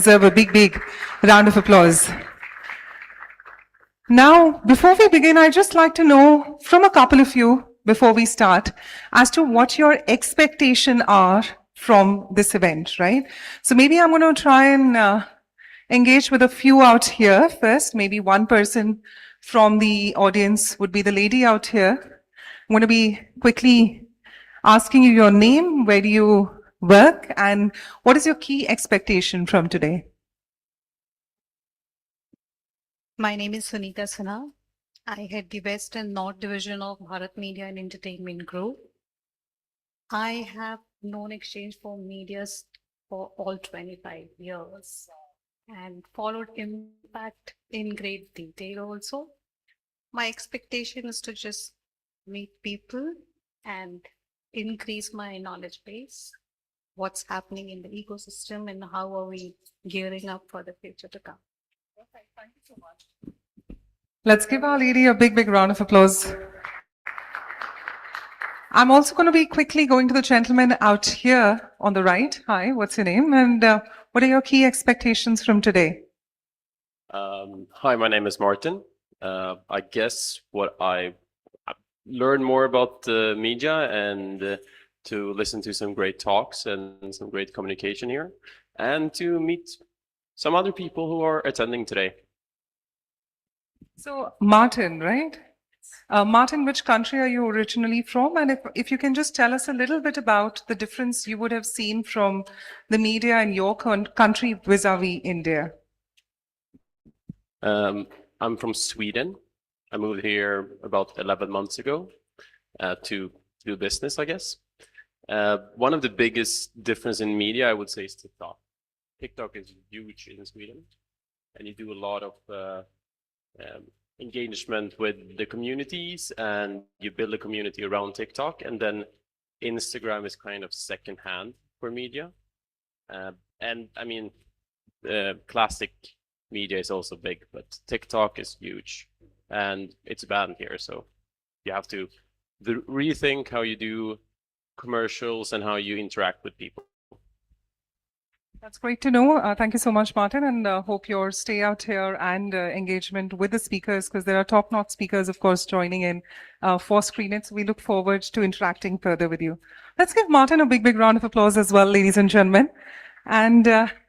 deserve a big, big round of applause. Now, before we begin, I'd just like to know from a couple of you, before we start, as to what your expectations are from this event, right? So maybe I'm going to try and engage with a few out here first. Maybe one person from the audience would be the lady out here. I'm going to be quickly asking you your name, where do you work, and what is your key expectation from today? My name is Sunita Sinha. I head the West and North Division of Bharat Media and Entertainment Group. I have known Exchange for Media for all 25 years and followed Impact in great detail also. My expectation is to just meet people and increase my knowledge base, what's happening in the ecosystem and how are we gearing up for the future to come. Perfect. Thank you so much. Let's give our lady a big, big round of applause. I'm also going to be quickly going to the gentleman out here on the right. Hi, what's your name? And what are your key expectations from today? Hi, my name is Martin. I guess what I learned more about the media and to listen to some great talks and some great communication here, and to meet some other people who are attending today. So Martin, right? Martin, which country are you originally from? And if you can just tell us a little bit about the difference you would have seen from the media in your country vis-a-vis India. I'm from Sweden. I moved here about 11 months ago to do business, I guess. One of the biggest difference in media, I would say, is TikTok. TikTok is huge in Sweden, and you do a lot of engagement with the communities, and you build a community around TikTok, and then Instagram is kind of secondhand for media. And I mean, classic media is also big, but TikTok is huge, and it's banned here, so you have to rethink how you do commercials and how you interact with people. That's great to know. Thank you so much, Martin, and hope your stay out here and engagement with the speakers, because there are top-notch speakers, of course, joining in for Screenage. So we look forward to interacting further with you. Let's give Martin a big, big round of applause as well, ladies and gentlemen. And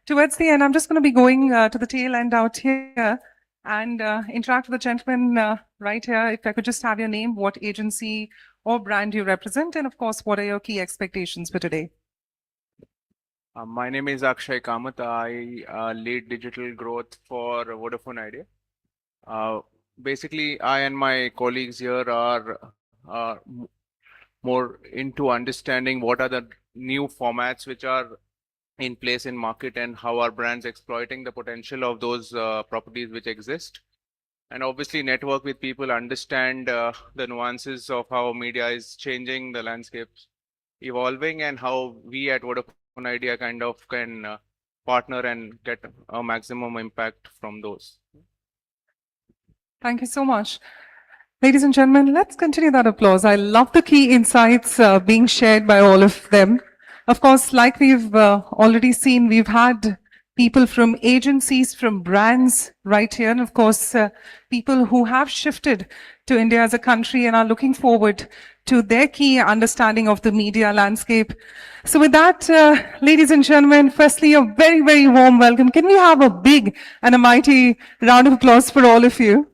towards the end, I'm just going to be going to the tail end out here and interact with the gentleman right here. If I could just have your name, what agency or brand you represent, and of course, what are your key expectations for today? My name is Akshay Kamath. I lead digital growth for Vodafone Idea. Basically, I and my colleagues here are more into understanding what are the new formats which are in place in market and how are brands exploiting the potential of those properties which exist. And obviously network with people, understand the nuances of how media is changing, the landscapes evolving, and how we at Vodafone Idea kind of can partner and get a maximum impact from those. Thank you so much. Ladies and gentlemen, let's continue that applause. I love the key insights being shared by all of them. Of course, like we've already seen, we've had people from agencies, from brands right here, and of course, people who have shifted to India as a country and are looking forward to their key understanding of the media landscape. So with that, ladies and gentlemen, firstly, a very, very warm welcome. Can we have a big and a mighty round of applause for all of you?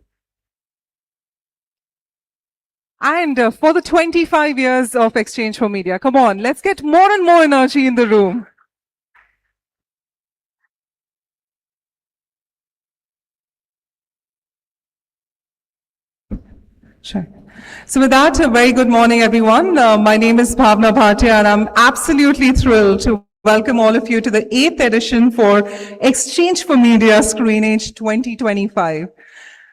And for the 25 years of Exchange for Media, come on, let's get more and more energy in the room. Sure. So with that, a very good morning, everyone. My name is Bhavna Bhatia, and I'm absolutely thrilled to welcome all of you to the 8th edition for Exchange for Media Screenage 2025.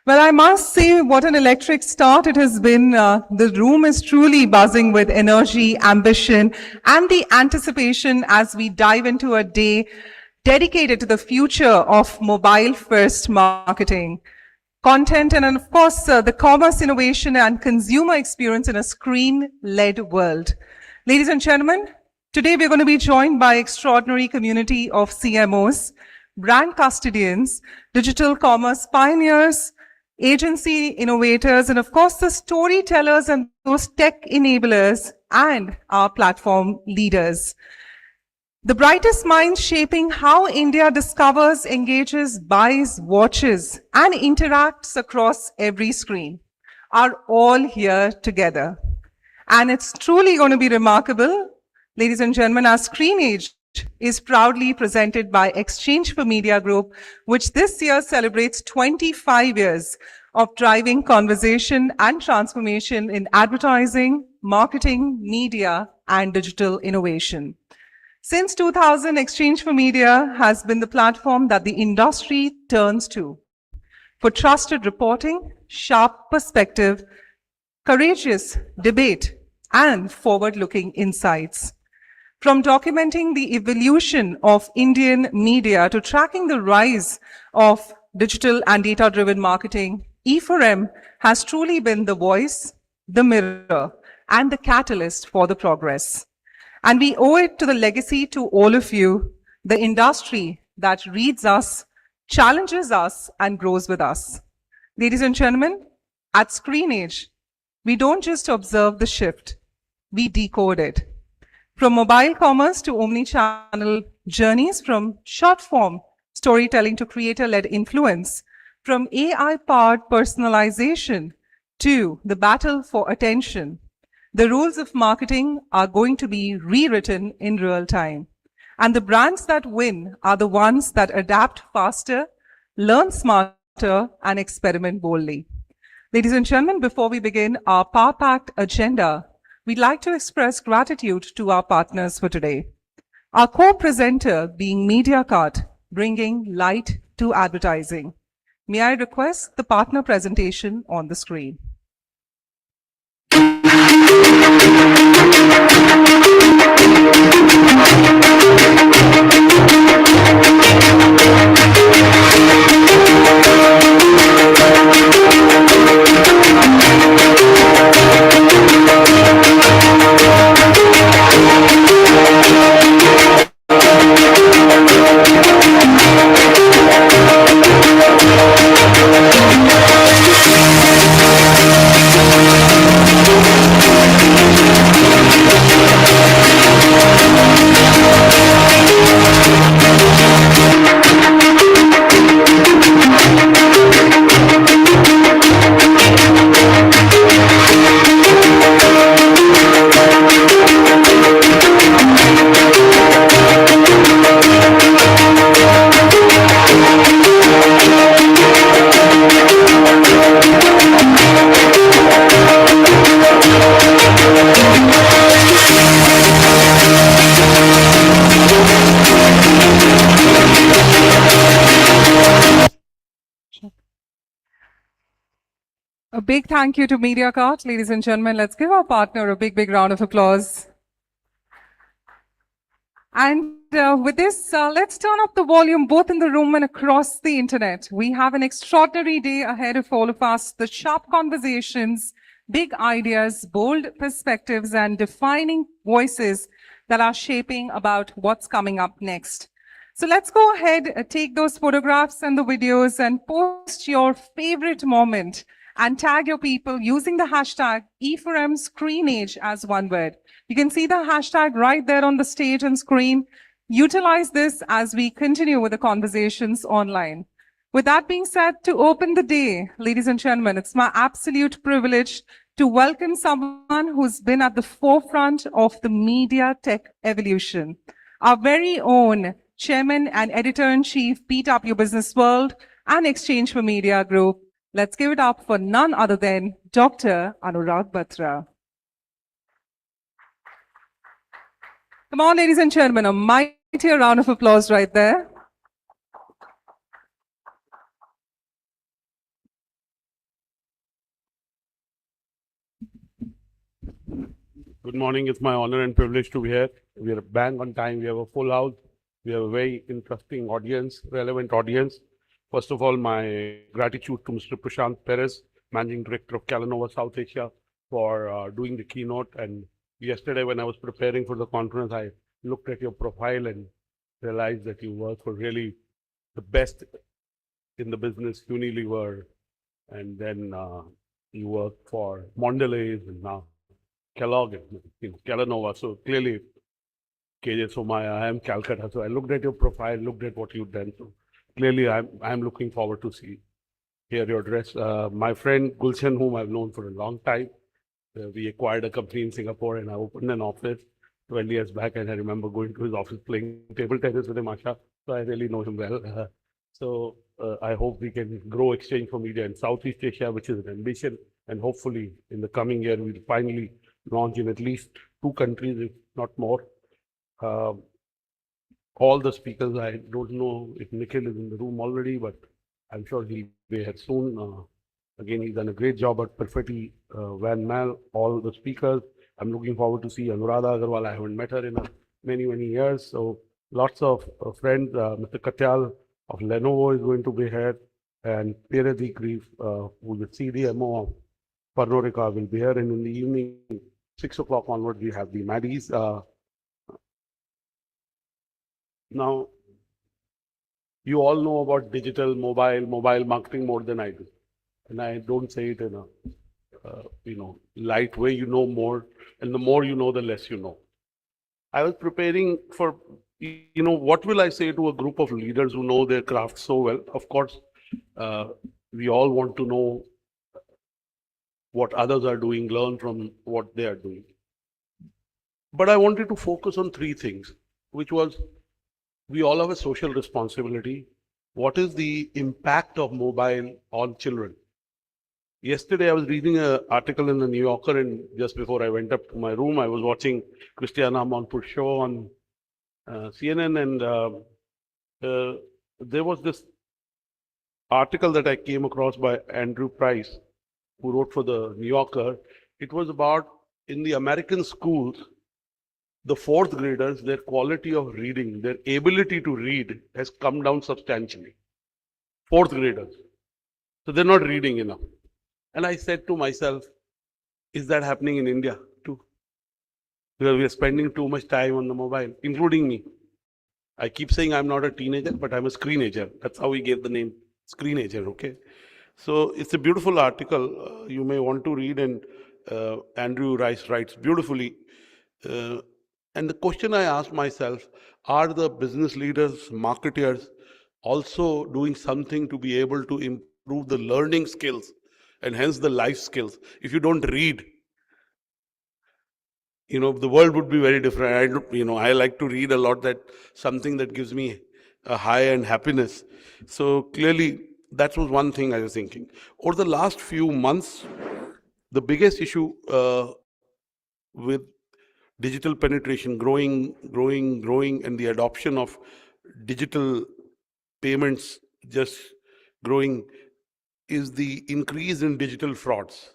Well, I must say what an electric start it has been. The room is truly buzzing with energy, ambition, and the anticipation as we dive into a day dedicated to the future of mobile-first marketing. Content and of course, the commerce innovation and consumer experience in a screen-led world. Ladies and gentlemen, today we're going to be joined by extraordinary community of CMOs. brand custodians, digital commerce pioneers, agency innovators, and of course, the storytellers and those tech enablers and our platform leaders. The brightest minds shaping how India discovers, engages, buys, watches, and interacts across every screen are all here together. And it's truly going to be remarkable. Ladies and gentlemen, our Screenage is proudly presented by Exchange for Media Group, which this year celebrates 25 years of driving conversation and transformation in advertising, marketing, media, and digital innovation. Since 2000, Exchange for Media has been the platform that the industry turns to for trusted reporting, sharp perspective, courageous debate, and forward-looking insights. From documenting the evolution of Indian media to tracking the rise of digital and data-driven marketing, e4m has truly been the voice, the mirror, and the catalyst for the progress. And we owe it to the legacy to all of you, the industry that reads us, challenges us, and grows with us. Ladies and gentlemen, at Screenage, we don't just observe the shift, we decode it. From mobile commerce to omni-channel journeys, from short-form storytelling to creator-led influence, from AI-powered personalization to the battle for attention, the rules of marketing are going to be rewritten in real time. And the brands that win are the ones that adapt faster, learn smarter, and experiment boldly. Ladies and gentlemen, before we begin our power-packed agenda, we'd like to express gratitude to our partners for today. Our co-presenter being MediaCart, bringing light to advertising. May I request the partner presentation on the screen. A big thank you to MediaCart. Ladies and gentlemen, let's give our partner a big round of applause. And with this, let's turn up the volume both in the room and across the internet. We have an extraordinary day ahead of all of us. The sharp conversations, big ideas, bold perspectives, and defining voices that are shaping about what's coming up next. So let's go ahead, take those photographs and the videos and post your favorite moment and tag your people using the hashtag e4m Screenage as one word. You can see the hashtag right there on the stage and screen. Utilize this as we continue with the conversations online. With that being said, to open the day, ladies and gentlemen, it's my absolute privilege to welcome someone who's been at the forefront of the media tech evolution. Our very own Chairman and Editor-in-Chief, PW Business World and Exchange for Media Group. Let's give it up for none other than Dr. Anurag Batra. Come on, ladies and gentlemen, a mighty round of applause right there. Good morning. It's my honor and privilege to be here. We are bang on time. We have a full house. We have a very interesting audience, relevant audience. First of all, my gratitude to Mr. Prashant Perez, Managing Director of Calanova South Asia, for doing the keynote. And yesterday, when I was preparing for the conference, I looked at your profile and realized that you work for really the best in the business, Unilever, and then you worked for Mondelez and now Kellogg and Kellanova. So clearly, KJ Somaya, I am Calcutta. So I looked at your profile, looked at what you've done. So clearly, I'm looking forward to hear your address. My friend Gulshan, whom I've known for a long time, we acquired a company in Singapore and I opened an office 12 years back. And I remember going to his office playing table tennis with him, Asha. So I really know him well. So I hope we can grow exchange for media in Southeast Asia, which is an ambition. And hopefully in the coming year, we'll finally launch in at least 2 countries, if not more. All the speakers, I don't know if Nikhil is in the room already, but I'm sure he'll be here soon. Again, he's done a great job at Perfetti, Van Mal, all the speakers. I'm looking forward to see Anuradha Agarwal. I haven't met her in many, many years. So lots of friends. Mr. Katyal of Lenovo is going to be here. And Pierre Grief, who's the CDMO of Pernod will be here. And in the evening, 6 o'clock onward, we have the Maddies. Now, you all know about digital, mobile marketing more than I do. And I don't say it in a, light way. You know more, and the more you know, the less you know. I was preparing for, what will I say to a group of leaders who know their craft so well? Of course, we all want to know what others are doing, learn from what they are doing. But I wanted to focus on 3 things, which was, we all have a social responsibility. What is the impact of mobile on children? Yesterday, I was reading an article in the New Yorker, and just before I went up to my room, I was watching Christiana Amanpour's show on CNN, and there was this article that I came across by Andrew Price, who wrote for the New Yorker. It was about, in the American schools, the 4th graders, their quality of reading, their ability to read has come down substantially. 4th graders. So they're not reading enough. And I said to myself, is that happening in India too? Because we are spending too much time on the mobile, including me. I keep saying I'm not a teenager, but I'm a screenager. That's how we gave the name Screenager, okay? So it's a beautiful article. You may want to read, and Andrew Rice writes beautifully. And the question I asked myself, are the business leaders, marketers also doing something to be able to improve the learning skills and hence the life skills? If you don't read, the world would be very different. I like to read a lot, something that gives me a high and happiness. So clearly, that was one thing I was thinking. Over the last few months, the biggest issue with digital penetration growing, and the adoption of digital payments just growing is the increase in digital frauds.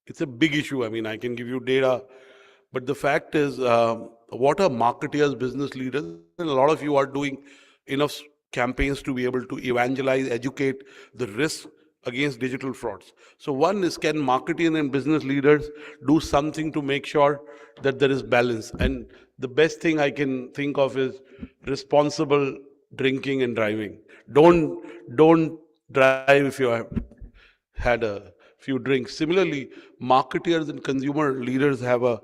It's a big issue. I mean, I can give you data, but the fact is, what are marketers, business leaders, and a lot of you are doing enough campaigns to be able to evangelize, educate the risk against digital frauds. So one is, can marketing and business leaders do something to make sure that there is balance? And the best thing I can think of is responsible drinking and driving. Don't drive if you have had a few drinks. Similarly, marketers and consumer leaders have a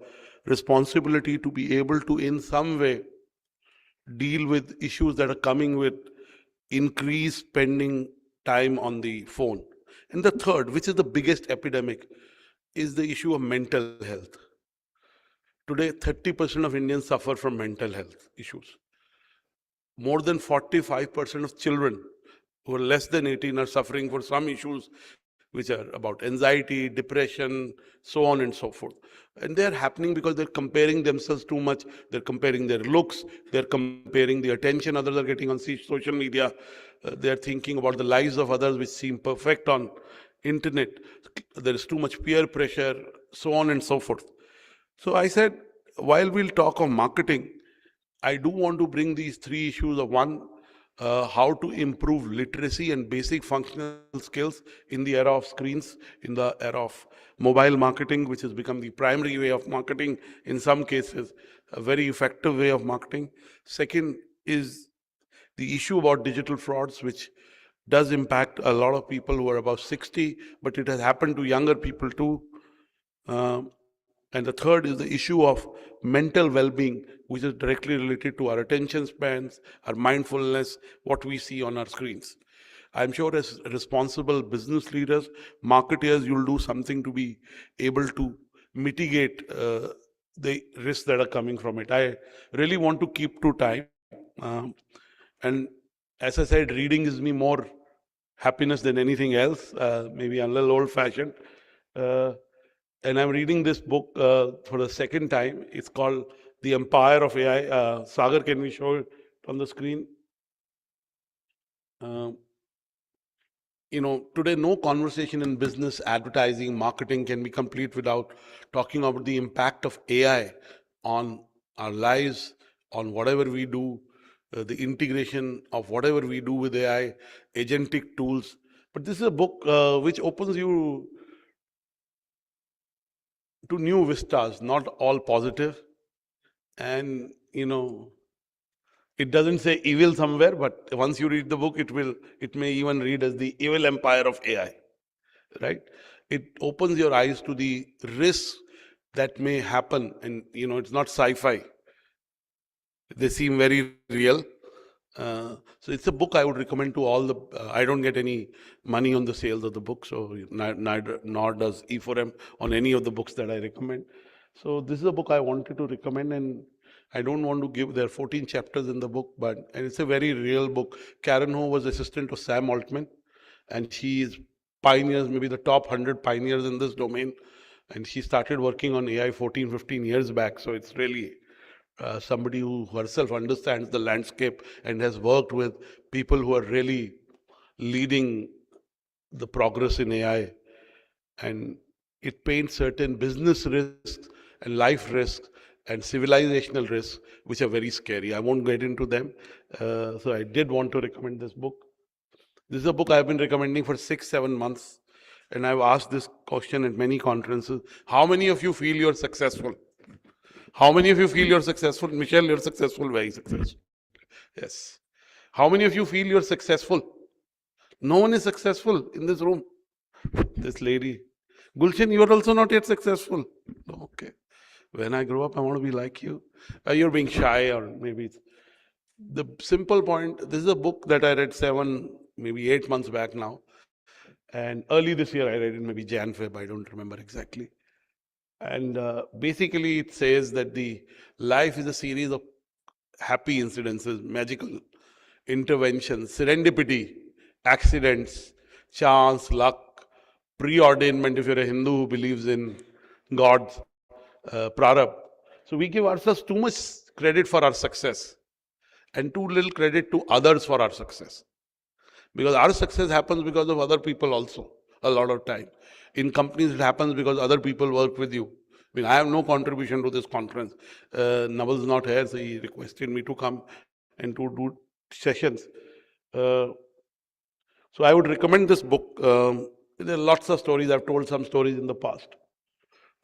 responsibility to be able to, in some way, deal with issues that are coming with increased spending time on the phone. And the third, which is the biggest epidemic, is the issue of mental health. Today, 30% of Indians suffer from mental health issues. More than 45% of children who are less than 18 are suffering for some issues which are about anxiety, depression, so on and so forth. And they're happening because they're comparing themselves too much. They're comparing their looks. They're comparing the attention others are getting on social media. They're thinking about the lives of others which seem perfect on internet. There is too much peer pressure, so on and so forth. So I said, while we'll talk of marketing, I do want to bring these 3 issues of one, how to improve literacy and basic functional skills in the era of screens, in the era of mobile marketing, which has become the primary way of marketing, in some cases, a very effective way of marketing. Second is the issue about digital frauds, which does impact a lot of people who are above 60, but it has happened to younger people too. And the third is the issue of mental well-being, which is directly related to our attention spans, our mindfulness, what we see on our screens. I'm sure as responsible business leaders, marketeers, you'll do something to be able to mitigate the risks that are coming from it. I really want to keep to time. And as I said, reading gives me more happiness than anything else. Maybe I'm a little old-fashioned. And I'm reading this book for the second time. It's called The Empire of AI. Sagar, can we show it on the screen? Today, no conversation in business, advertising, marketing can be complete without talking about the impact of AI on our lives, on whatever we do, the integration of whatever we do with AI, agentic tools. But this is a book which opens you to new vistas, not all positive. And, it doesn't say evil somewhere, but once you read the book, it may even read as the evil empire of AI, right? It opens your eyes to the risks that may happen. And, it's not sci-fi. They seem very real. So it's a book I would recommend to all I don't get any money on the sales of the book, so nor does e4m on any of the books that I recommend. So this is a book I wanted to recommend, and I don't want to give, there are 14 chapters in the book, and it's a very real book. Karen Ho was assistant to Sam Altman, and she is pioneers, maybe the top 100 pioneers in this domain. And she started working on AI 14, 15 years back. So it's really somebody who herself understands the landscape and has worked with people who are really leading the progress in AI. And it paints certain business risks and life risks and civilizational risks, which are very scary. I won't get into them. So I did want to recommend this book. This is a book I've been recommending for 6-7 months. And I've asked this question at many conferences. How many of you feel you're successful? How many of you feel you're successful? Michelle, you're successful, very successful. Yes. How many of you feel you're successful? No one is successful in this room. This lady. Gulshan, you are also not yet successful. Okay. When I grow up, I want to be like you. You're being shy, or maybe it's the simple point. This is a book that I read 7, maybe 8 months back now. And early this year, I read it, maybe Jan, Feb, I don't remember exactly. And basically, it says that the life is a series of happy incidences, magical interventions, serendipity, accidents, chance, luck, preordainment, if you're a Hindu who believes in God's prarabdha. So we give ourselves too much credit for our success and too little credit to others for our success. Because our success happens because of other people also, a lot of time. In companies, it happens because other people work with you. I mean, I have no contribution to this conference. Naval's not here, so he requested me to come and to do sessions. So I would recommend this book. There are lots of stories. I've told some stories in the past.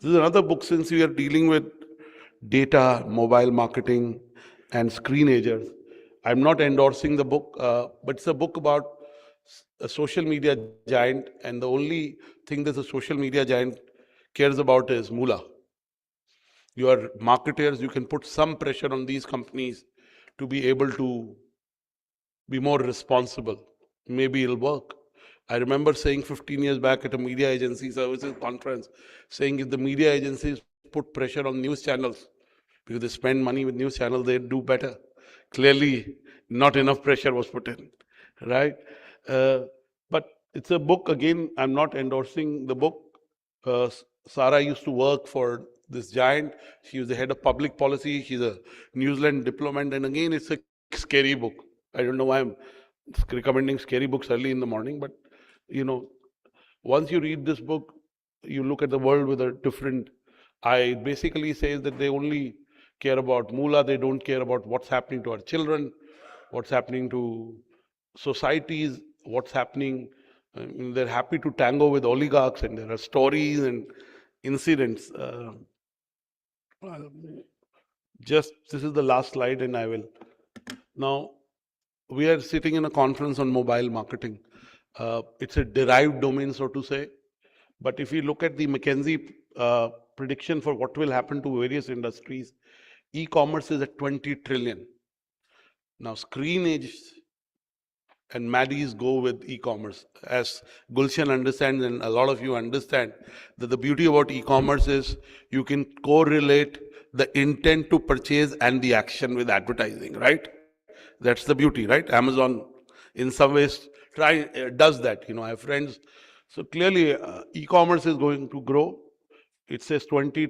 This is another book, since we are dealing with data, mobile marketing, and screenagers. I'm not endorsing the book, but it's a book about a social media giant, and the only thing that a social media giant cares about is moolah. You are marketers, you can put some pressure on these companies to be able to be more responsible. Maybe it'll work. I remember saying 15 years back at a media agency services conference, saying if the media agencies put pressure on news channels, because they spend money with news channels, they do better. Clearly, not enough pressure was put in, right? But it's a book, again, I'm not endorsing the book. Sarah used to work for this giant. She was the head of public policy. She's a New Zealand diplomat. And again, it's a scary book. I don't know why I'm recommending scary books early in the morning, but once you read this book, you look at the world with a different eye. It basically says that they only care about moolah. They don't care about what's happening to our children, what's happening to societies, what's happening. They're happy to tango with oligarchs, and there are stories and incidents. This is the last slide, and I will. Now, we are sitting in a conference on mobile marketing. It's a derived domain, so to say. But if you look at the McKinsey prediction for what will happen to various industries, e-commerce is at 20 trillion. Now, Screenage and Maddie's go with e-commerce. As Gulshan understands, and a lot of you understand, that the beauty about e-commerce is you can correlate the intent to purchase and the action with advertising, right? That's the beauty, right? Amazon, in some ways, does that. I have friends. So clearly, e-commerce is going to grow. It says 20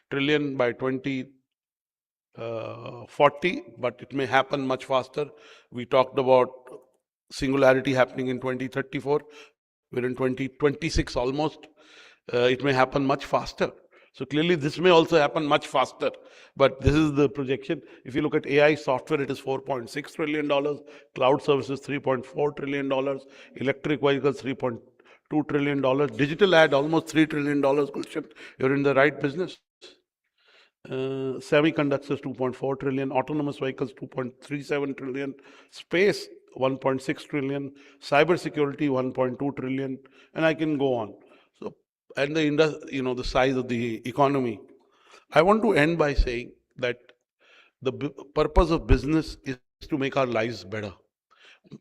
trillion by 2040, but it may happen much faster. We talked about singularity happening in 2034. We're in 2026 almost. It may happen much faster. So clearly this may also happen much faster, but this is the projection. If you look at AI software, it is $4.6 trillion, cloud services $3.4 trillion, electric vehicles $3.2 trillion, digital ad almost $3 trillion. Gulshan, you're in the right business. Semiconductors 2.4 trillion, autonomous vehicles 2.37 trillion, space 1.6 trillion, cybersecurity 1.2 trillion, and I can go on. So, and the size of the economy. I want to end by saying that the purpose of business is to make our lives better.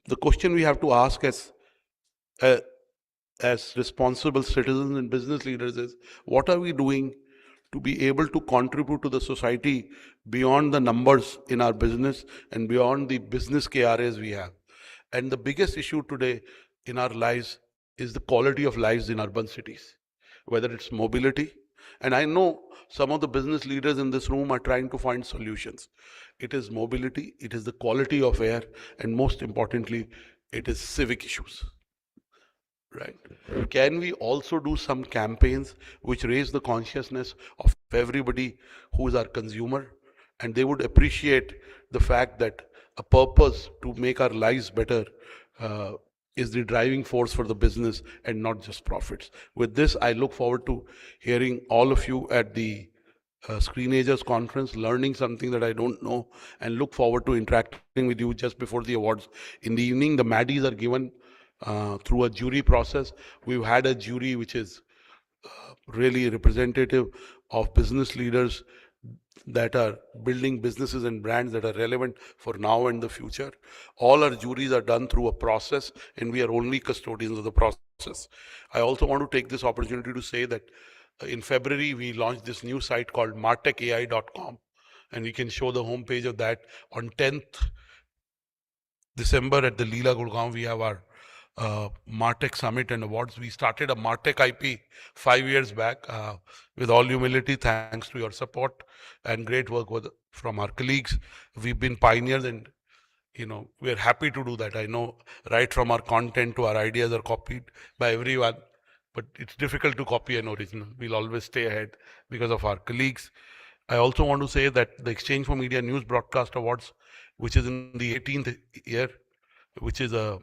The question we have to ask as responsible citizens and business leaders is, what are we doing to be able to contribute to the society beyond the numbers in our business and beyond the business KRAs we have? And the biggest issue today in our lives is the quality of lives in urban cities, whether it's mobility. And I know some of the business leaders in this room are trying to find solutions. It is mobility, it is the quality of air, and most importantly, it is civic issues. Right. Can we also do some campaigns which raise the consciousness of everybody who is our consumer, and they would appreciate the fact that a purpose to make our lives better is the driving force for the business and not just profits. With this, I look forward to hearing all of you at the Screenagers Conference, learning something that I don't know, and look forward to interacting with you just before the awards. In the evening, the Maddies are given through a jury process. We've had a jury which is really representative of business leaders that are building businesses and brands that are relevant for now and the future. All our juries are done through a process, and we are only custodians of the process. I also want to take this opportunity to say that in February, we launched this new site called martechai.com, and we can show the homepage of that. On 10th December at the Leela Gurgaon, we have our Martech Summit and Awards. We started a Martech IP 5 years back. With all humility, thanks to your support and great work from our colleagues. We've been pioneers, and we're happy to do that. I know right from our content to our ideas are copied by everyone, but it's difficult to copy an original. We'll always stay ahead because of our colleagues. I also want to say that the Exchange for Media News Broadcast Awards, which is in the 18th year, which is a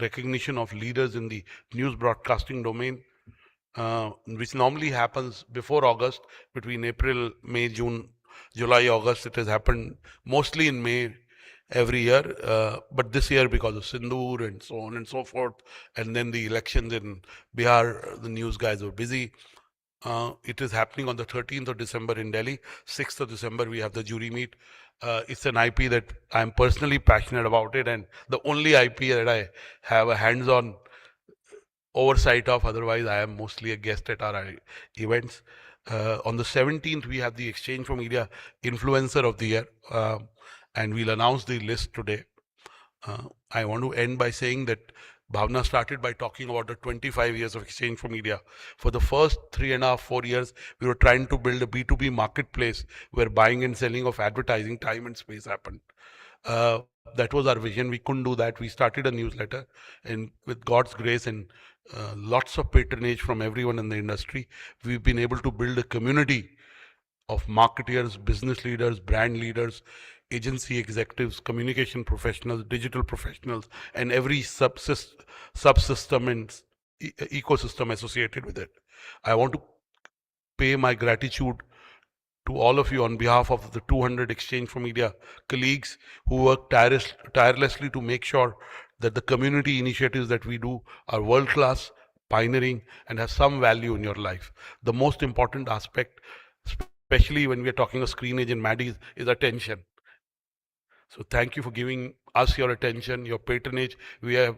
recognition of leaders in the news broadcasting domain, which normally happens before August, between April, May, June, July, August. It has happened mostly in May every year, but this year, because of Sindoor and so on and so forth, and then the elections in Bihar, the news guys were busy. It is happening on the 13th of December in Delhi. 6th of December, we have the jury meet. It's an IP that I'm personally passionate about it, and the only IP that I have a hands-on oversight of. Otherwise, I am mostly a guest at our events. On the 17th, we have the Exchange for Media Influencer of the Year, and we'll announce the list today. I want to end by saying that Bhavna started by talking about the 25 years of Exchange for Media. For the first 3.5, 4 years, we were trying to build a B2B marketplace where buying and selling of advertising time and space happened. That was our vision. We couldn't do that. We started a newsletter, and with God's grace and lots of patronage from everyone in the industry, we've been able to build a community of marketers, business leaders, brand leaders, agency executives, communication professionals, digital professionals, and every subsystem and ecosystem associated with it. I want to pay my gratitude to all of you on behalf of the 200 Exchange for Media colleagues who work tirelessly to make sure that the community initiatives that we do are world-class, pioneering, and have some value in your life. The most important aspect, especially when we are talking of Screenage and Maddies, is attention. So thank you for giving us your attention, your patronage. We have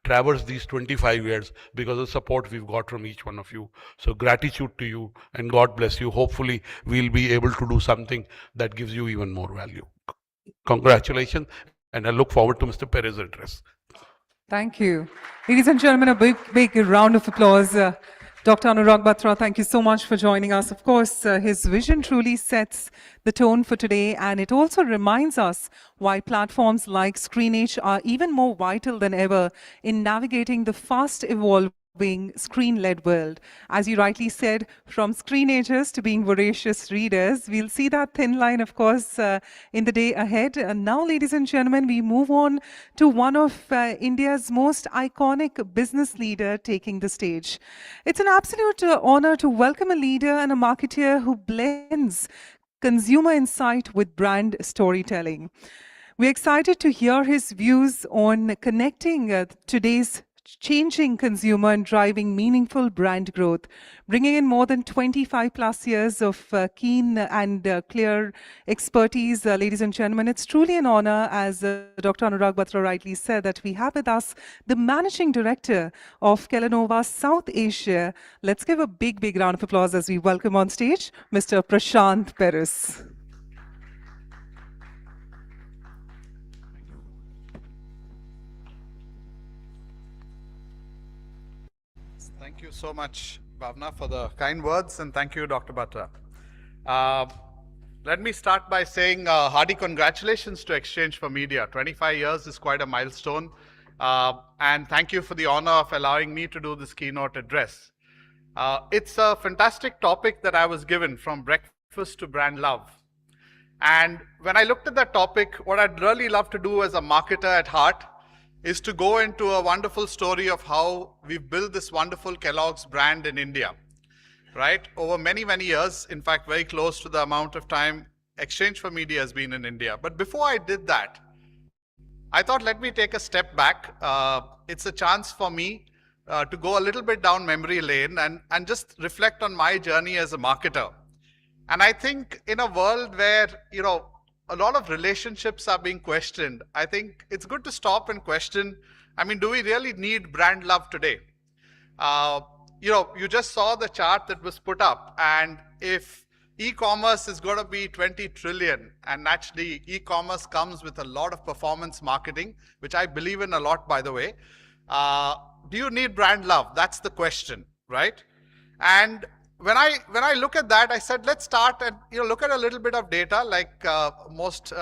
traversed these 25 years because of the support we've got from each one of you. So gratitude to you and God bless you. Hopefully we'll be able to do something that gives you even more value. Congratulations, and I look forward to Mr. Perez's address. Thank you. Ladies and gentlemen, a big round of applause. Dr. Anurag Batra, thank you so much for joining us. Of course, his vision truly sets the tone for today, and it also reminds us why platforms like Screenage are even more vital than ever in navigating the fast-evolving screen-led world. As you rightly said, from screenagers to being voracious readers, we'll see that thin line, of course, in the day ahead. And now, ladies and gentlemen, we move on to one of India's most iconic business leader taking the stage. It's an absolute honor to welcome a leader and a marketeer who blends consumer insight with brand storytelling. We're excited to hear his views on connecting today's changing consumer and driving meaningful brand growth, bringing in more than 25 plus years of keen and clear expertise. Ladies and gentlemen, it's truly an honor, as Dr. Anurag Batra rightly said, that we have with us the Managing Director of Kellanova South Asia. Let's give a big round of applause as we welcome on stage Mr. Prashant Perez. Thank you so much, Bhavna, for the kind words, and thank you, Dr. Batra. Let me start by saying hearty congratulations to Exchange for Media. 25 years is quite a milestone, and thank you for the honor of allowing me to do this keynote address. It's a fantastic topic that I was given, from breakfast to brand love. And when I looked at that topic, what I'd really love to do as a marketer at heart is to go into a wonderful story of how we've built this wonderful Kellogg's brand in India, right? Over many years, in fact, very close to the amount of time Exchange for Media has been in India. But before I did that, I thought, let me take a step back. It's a chance for me to go a little bit down memory lane and just reflect on my journey as a marketer. And I think in a world where, you know, a lot of relationships are being questioned, I think it's good to stop and question, I mean, do we really need brand love today? You know, you just saw the chart that was put up, and if e-commerce is going to be 20 trillion, and naturally e-commerce comes with a lot of performance marketing, which I believe in a lot, by the way, do you need brand love? That's the question, right? And when I look at that, I said, let's start and look at a little bit of data, like most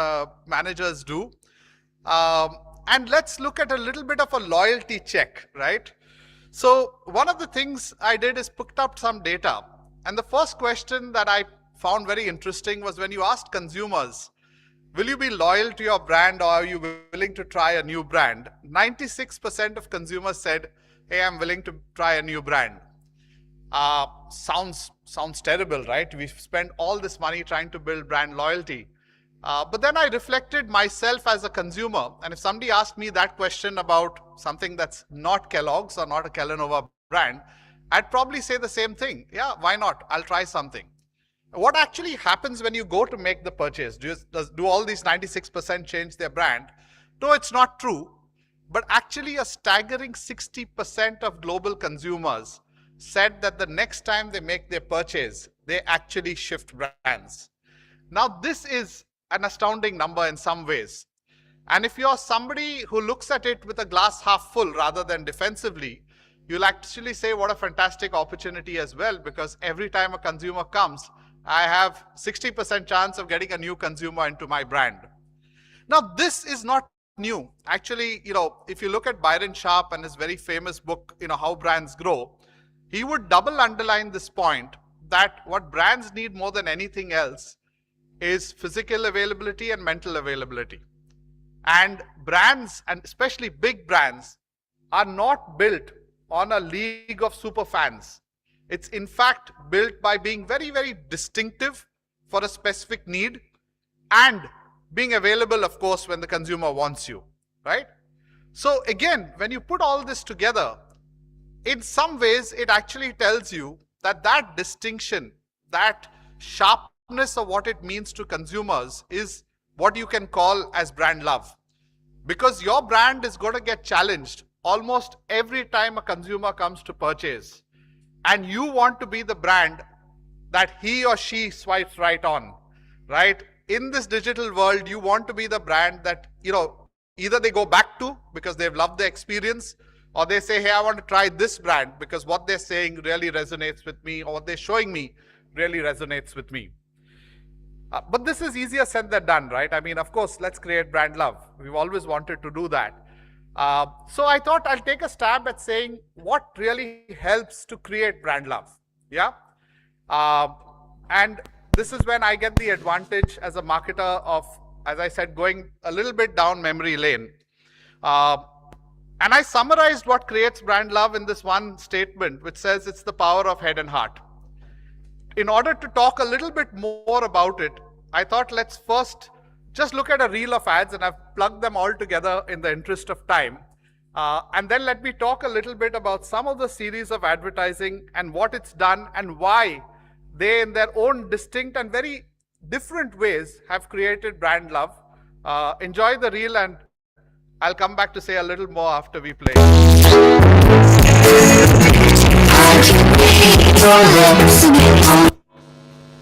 managers do, and let's look at a little bit of a loyalty check, right? So one of the things I did is picked up some data, and the first question that I found very interesting was when you asked consumers, will you be loyal to your brand or are you willing to try a new brand? 96% of consumers said, hey, I'm willing to try a new brand. Sounds terrible, right? We've spent all this money trying to build brand loyalty. But then I reflected myself as a consumer, and if somebody asked me that question about something that's not Kellogg's or not a Kellanova brand, I'd probably say the same thing. Yeah, why not? I'll try something. What actually happens when you go to make the purchase? Do all these 96% change their brand? No, it's not true. But actually a staggering 60% of global consumers said that the next time they make their purchase, they actually shift brands. Now, this is an astounding number in some ways. And if you're somebody who looks at it with a glass half full rather than defensively, you'll actually say what a fantastic opportunity as well, because every time a consumer comes, I have 60% chance of getting a new consumer into my brand. Now, this is not new. Actually, if you look at Byron Sharp and his very famous book, How Brands Grow, he would double underline this point that what brands need more than anything else is physical availability and mental availability. And brands, and especially big brands, are not built on a league of super fans. It's in fact built by being very, very distinctive for a specific need and being available, of course, when the consumer wants you, right? So again, when you put all this together, in some ways, it actually tells you that that distinction, that sharpness of what it means to consumers is what you can call as brand love. Because your brand is going to get challenged almost every time a consumer comes to purchase. And you want to be the brand that he or she swipes right on, right? In this digital world, you want to be the brand that, either they go back to because they've loved the experience, or they say, hey, I want to try this brand because what they're saying really resonates with me, or what they're showing me really resonates with me. But this is easier said than done, right? I mean, of course, let's create brand love. We've always wanted to do that. So I thought I'll take a stab at saying what really helps to create brand love. Yeah. And this is when I get the advantage as a marketer of, as I said, going a little bit down memory lane. And I summarized what creates brand love in this one statement, which says it's the power of head and heart. In order to talk a little bit more about it, I thought let's first just look at a reel of ads, and I've plugged them all together in the interest of time. And then let me talk a little bit about some of the series of advertising and what it's done and why they, in their own distinct and very different ways, have created brand love. Enjoy the reel, and I'll come back to say a little more after we play.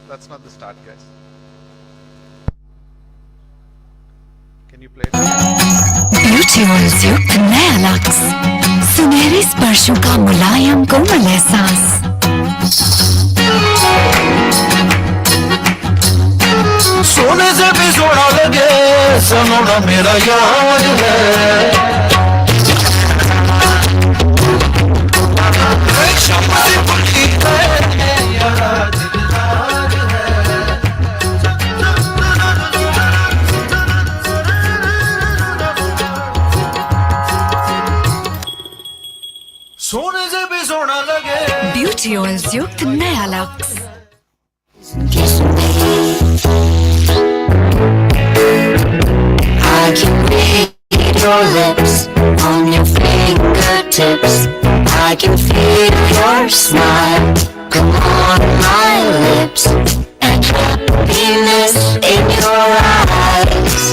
That's not the start, guys. Can you play it? Beauty oils युक्त नया lux, सुनहरे स्पर्शों का मुलायम कोमल एहसास। सोने से भी सोना लगे सनोना मेरा यार है। शम्मा पलटी है यार दिलदार है। सोने से भी सोना लगे। ब्यूटी ऑयल्स युक्त नया lux. I can read your lips on your fingertips. I can feel your smile come on my lips, and happiness in your eyes.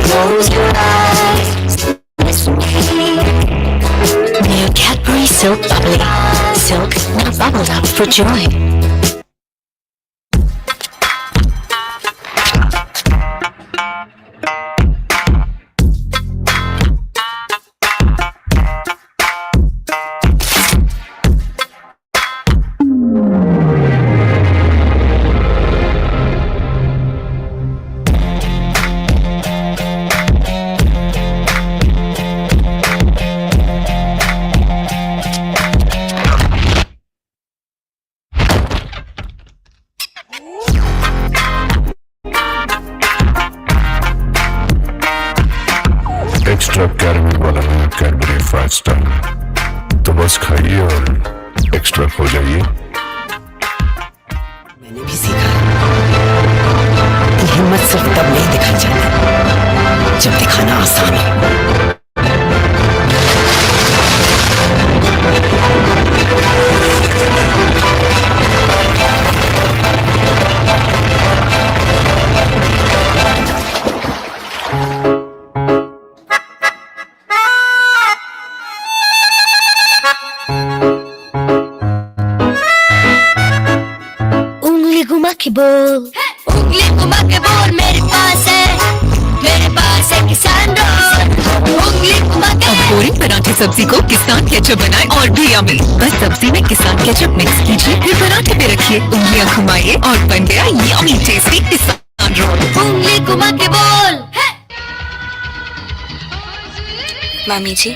Close your eyes, listen to me. New Cadbury Silk Bubbly. Silk now bubbled up for joy. Extra caramel वाला नया Cadbury 5 star, तो बस खाइए और extra खो जाइए। मैंने भी सीखा कि हिम्मत सिर्फ तब नहीं दिखाई जाती जब दिखाना आसान हो। के बोल, उंगली घुमा के बोल, मेरे पास है किसान रोल। उंगली घुमा के अब बोरिंग पराठे सब्जी को किसान केचप बनाए और भी यम्मी। बस सब्जी में किसान केचप मिक्स कीजिए, फिर पराठे पे रखिए, उंगलियां घुमाइए और बन गया यम्मी टेस्टी किसान रोल। उंगली घुमा के बोल। मामी जी,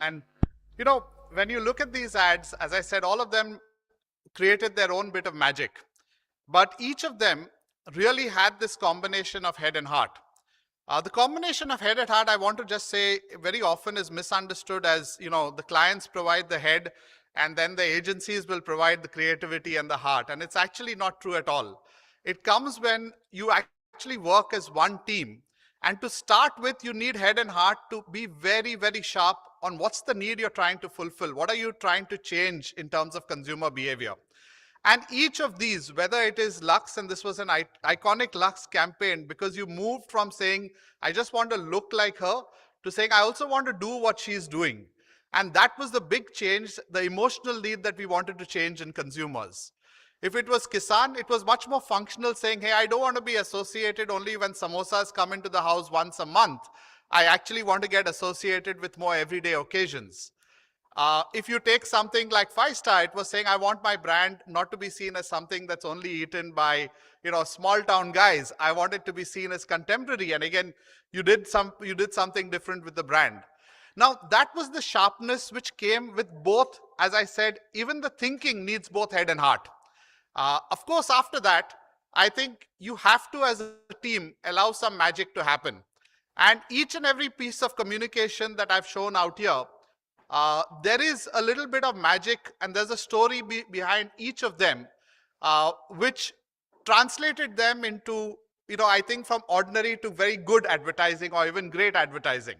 And, you know, when you look at these ads, as I said, all of them created their own bit of magic. But each of them really had this combination of head and heart. The combination of head and heart, I want to just say, very often is misunderstood as, you know, the clients provide the head and then the agencies will provide the creativity and the heart. And it's actually not true at all. It comes when you actually work as one team. And to start with, you need head and heart to be very, very sharp on what's the need you're trying to fulfill. What are you trying to change in terms of consumer behavior? And each of these, whether it is Lux, and this was an iconic Lux campaign, because you moved from saying, I just want to look like her, to saying, I also want to do what she's doing. And that was the big change, the emotional need that we wanted to change in consumers. If it was Kisan, it was much more functional, saying, hey, I don't want to be associated only when samosas come into the house once a month. I actually want to get associated with more everyday occasions. If you take something like 5-Star, it was saying, I want my brand not to be seen as something that's only eaten by, you know, small town guys. I want it to be seen as contemporary. And again, you did something different with the brand. Now, that was the sharpness which came with both. As I said, even the thinking needs both head and heart. Of course, after that, I think you have to, as a team, allow some magic to happen. And each and every piece of communication that I've shown out here, there is a little bit of magic, and there's a story behind each of them, which translated them into, you know, I think from ordinary to very good advertising or even great advertising.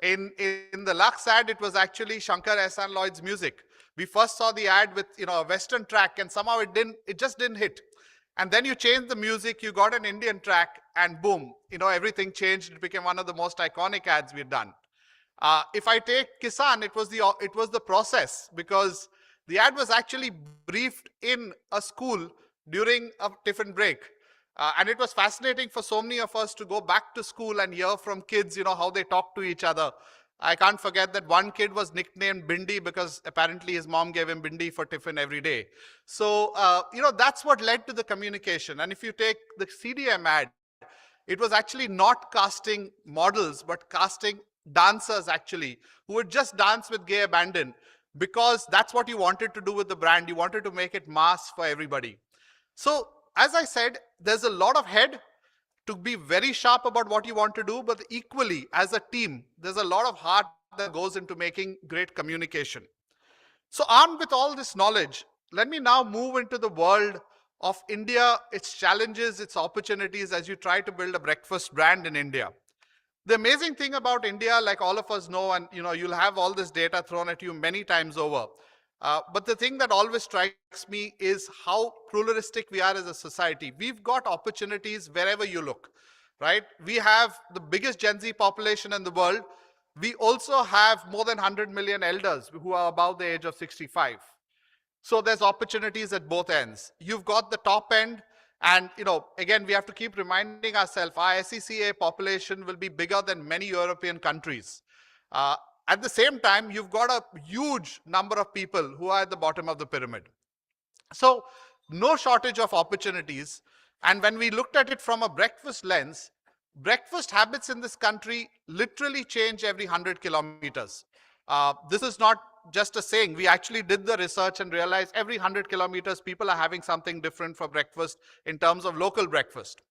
In the Lux ad, it was actually Shankar Ehsan Lloyd's music. We first saw the ad with, you know, a Western track, and somehow it just didn't hit. And then you changed the music, you got an Indian track, and boom, you know, everything changed. It became one of the most iconic ads we've done. If I take Kisan, it was the process, because the ad was actually briefed in a school during a tiffin break. And it was fascinating for so many of us to go back to school and hear from kids, you know, how they talk to each other. I can't forget that one kid was nicknamed Bindi because apparently his mom gave him Bindi for tiffin every day. So, you know, that's what led to the communication. And if you take the CDM ad, it was actually not casting models, but casting dancers actually, who would just dance with gay abandon, because that's what you wanted to do with the brand. You wanted to make it mass for everybody. So, as I said, there's a lot of head to be very sharp about what you want to do, but equally, as a team, there's a lot of heart that goes into making great communication. So armed with all this knowledge, let me now move into the world of India, its challenges, its opportunities as you try to build a breakfast brand in India. The amazing thing about India, like all of us know, and you know, you'll have all this data thrown at you many times over. But the thing that always strikes me is how pluralistic we are as a society. We've got opportunities wherever you look, right? We have the biggest Gen Z population in the world. We also have more than 100 million elders who are above the age of 65. So there's opportunities at both ends. You've got the top end, and you know, again, we have to keep reminding ourselves, our SECA population will be bigger than many European countries. At the same time, you've got a huge number of people who are at the bottom of the pyramid. So no shortage of opportunities. And when we looked at it from a breakfast lens, breakfast habits in this country literally change every 100 kilometers. This is not just a saying. We actually did the research and realized every 100 kilometers, people are having something different for breakfast in terms of local breakfast.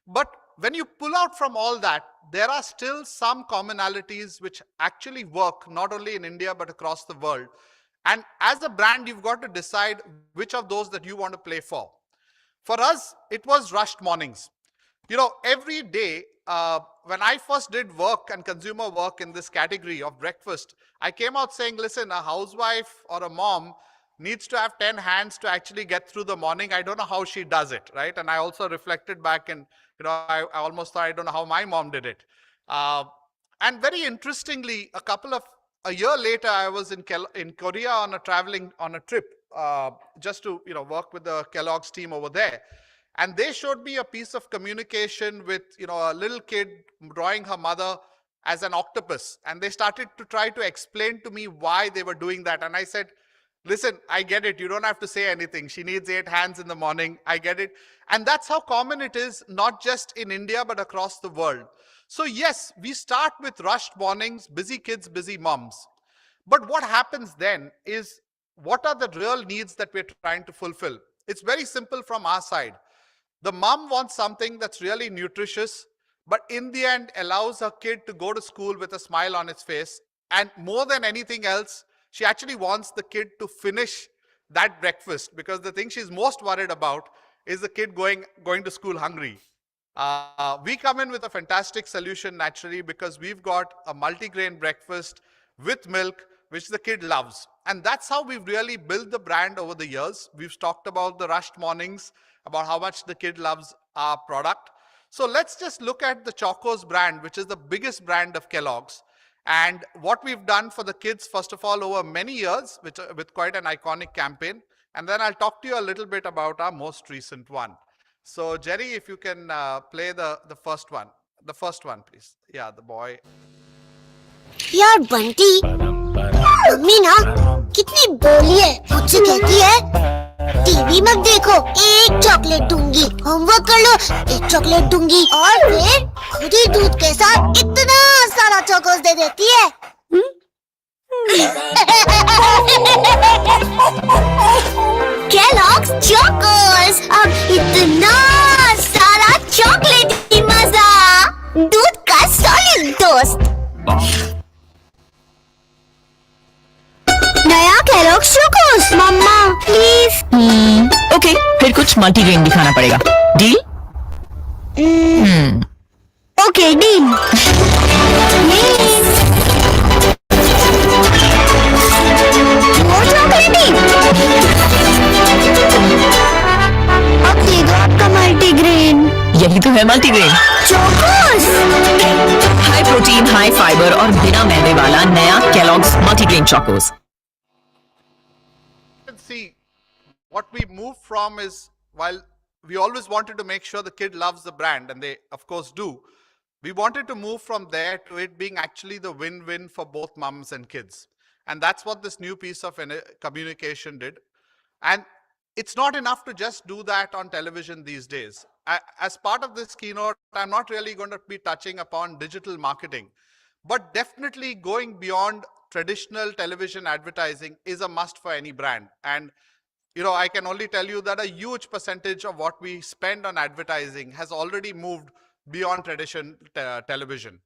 But when you pull out from all that, there are still some commonalities which actually work not only in India but across the world. And as a brand, you've got to decide which of those that you want to play for. For us, it was rushed mornings. You know, every day, when I first did work and consumer work in this category of breakfast, I came out saying, listen, a housewife or a mom needs to have 10 hands to actually get through the morning. I don't know how she does it, right? And I also reflected back and, you know, I almost thought, I don't know how my mom did it. And very interestingly, a year later, I was in Korea on a trip, just to, you know, work with the Kellogg's team over there. And they showed me a piece of communication with, you know, a little kid drawing her mother as an octopus. And they started to try to explain to me why they were doing that. And I said, listen, I get it. You don't have to say anything. She needs 8 hands in the morning. I get it. And that's how common it is, not just in India, but across the world. So yes, we start with rushed mornings, busy kids, busy moms. But what happens then is, what are the real needs that we're trying to fulfill? It's very simple from our side. The mom wants something that's really nutritious, but in the end allows her kid to go to school with a smile on its face. And more than anything else, she actually wants the kid to finish that breakfast, because the thing she's most worried about is the kid going to school hungry. We come in with a fantastic solution naturally, because we've got a multigrain breakfast with milk, which the kid loves. And that's how we've really built the brand over the years. We've talked about the rushed mornings, about how much the kid loves our product. So let's just look at the Chocos brand, which is the biggest brand of Kellogg's. And what we've done for the kids, first of all, over many years, with quite an iconic campaign. And then I'll talk to you a little bit about our most recent one. So Jerry, if you can play the first one. The first one, please. Yeah, the boy. यार Bunty, mummy ना कितनी बोली है, मुझसे कहती है TV मत देखो, एक चॉकलेट दूंगी, होमवर्क कर लो, एक चॉकलेट दूंगी, और फिर खुद ही दूध के साथ इतना सारा चॉकोस दे देती है। Kellogg's चॉकोस, अब इतना सारा चॉकलेटी मजा, दूध का सॉलिड दोस्त। नया Kellogg's Chocos, mamma please. Okay, फिर कुछ मल्टीग्रेन भी खाना पड़ेगा। डील? Okay deal. और चॉकलेटी। अब दे दो आपका मल्टीग्रेन। यही तो है multigrain. Chocos. High protein, high fibre और बिना मैदे वाला नया Kellogg's multigrain chocos. See, what we move from is, while we always wanted to make sure the kid loves the brand, and they of course do, we wanted to move from there to it being actually the win-win for both mums and kids. And that's what this new piece of communication did. And it's not enough to just do that on television these days. As part of this keynote, I'm not really going to be touching upon digital marketing, but definitely going beyond traditional television advertising is a must for any brand. And I can only tell you that a huge percentage of what we spend on advertising has already moved beyond traditional television.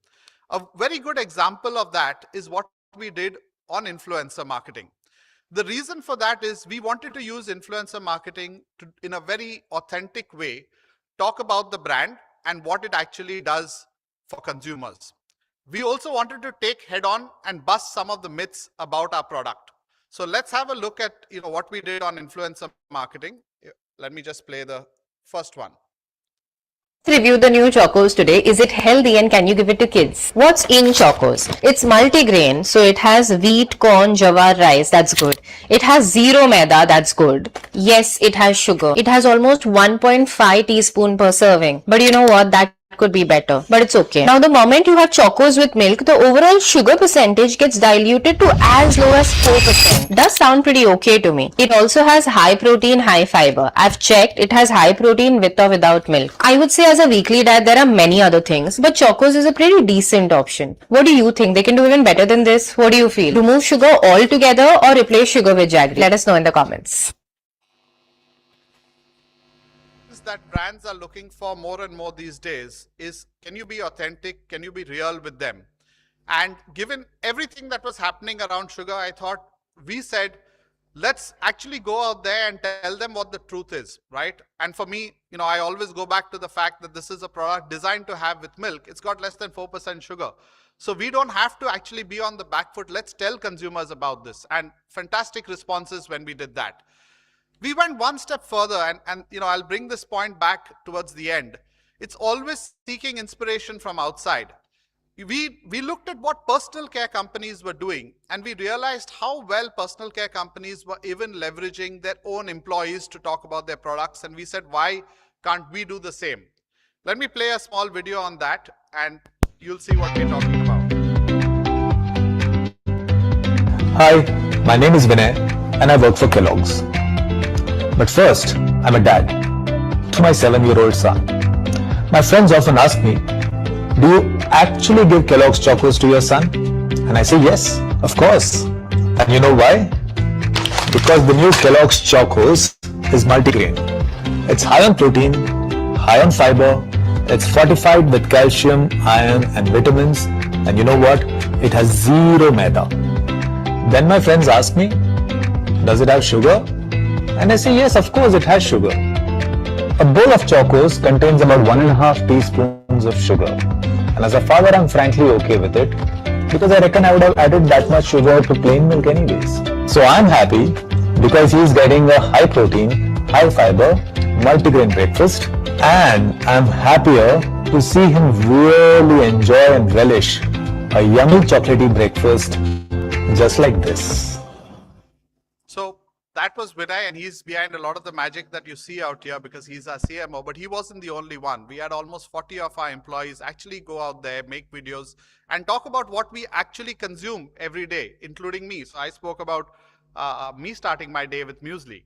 A very good example of that is what we did on influencer marketing. The reason for that is we wanted to use influencer marketing to, in a very authentic way, talk about the brand and what it actually does for consumers. We also wanted to take head on and bust some of the myths about our product. So let's have a look at what we did on influencer marketing. Let me just play the first one. Review the new Chocos today. Is it healthy and can you give it to kids? What's in Chocos? It's multigrain, so it has wheat, corn, jawar, rice. That's good. It has zero maida. That's good. Yes, it has sugar. It has almost 1.5 teaspoon per serving. But you know what? That could be better, but it's okay. Now the moment you have Chocos with milk, the overall sugar percentage gets diluted to as low as 4%. Does sound pretty okay to me. It also has high protein, high fiber. I've checked, it has high protein with or without milk. I would say as a weekly diet there are many other things, but Chocos is a pretty decent option. What do you think? They can do even better than this? What do you feel? Remove sugar altogether or replace sugar with jaggery? Let us know in the comments. That brands are looking for more and more these days is, can you be authentic? Can you be real with them? And given everything that was happening around sugar, I thought we said, let's actually go out there and tell them what the truth is, right? And for me, I always go back to the fact that this is a product designed to have with milk. It's got less than 4% sugar. So we don't have to actually be on the back foot. Let's tell consumers about this. And fantastic responses when we did that. We went one step further, and I'll bring this point back towards the end. It's always seeking inspiration from outside. We looked at what personal care companies were doing, and we realized how well personal care companies were even leveraging their own employees to talk about their products, and we said, why can't we do the same? Let me play a small video on that, and you'll see what we're talking about. Hi, my name is Vinay, and I work for Kellogg's. But first, I'm a dad to my 7-year-old son. My friends often ask me, do you actually give Kellogg's Chocos to your son? And I say, yes, of course. And you know why? Because the new Kellogg's Chocos is multigrain. It's high on protein, high on fiber, it's fortified with calcium, iron and vitamins, and you know what? It has zero maida. Then my friends ask me, does it have sugar? And I say, yes, of course it has sugar. A bowl of Chocos contains about 1.5 teaspoons of sugar. And as a father, I'm frankly okay with it, because I reckon I would have added that much sugar to plain milk anyways. So I'm happy because he's getting a high protein, high fiber, multigrain breakfast, and I'm happier to see him really enjoy and relish a yummy chocolatey breakfast just like this. So that was Vinay, and he's behind a lot of the magic that you see out here because he's our CMO, but he wasn't the only one. We had almost 40 of our employees actually go out there, make videos, and talk about what we actually consume every day, including me. So I spoke about me starting my day with muesli.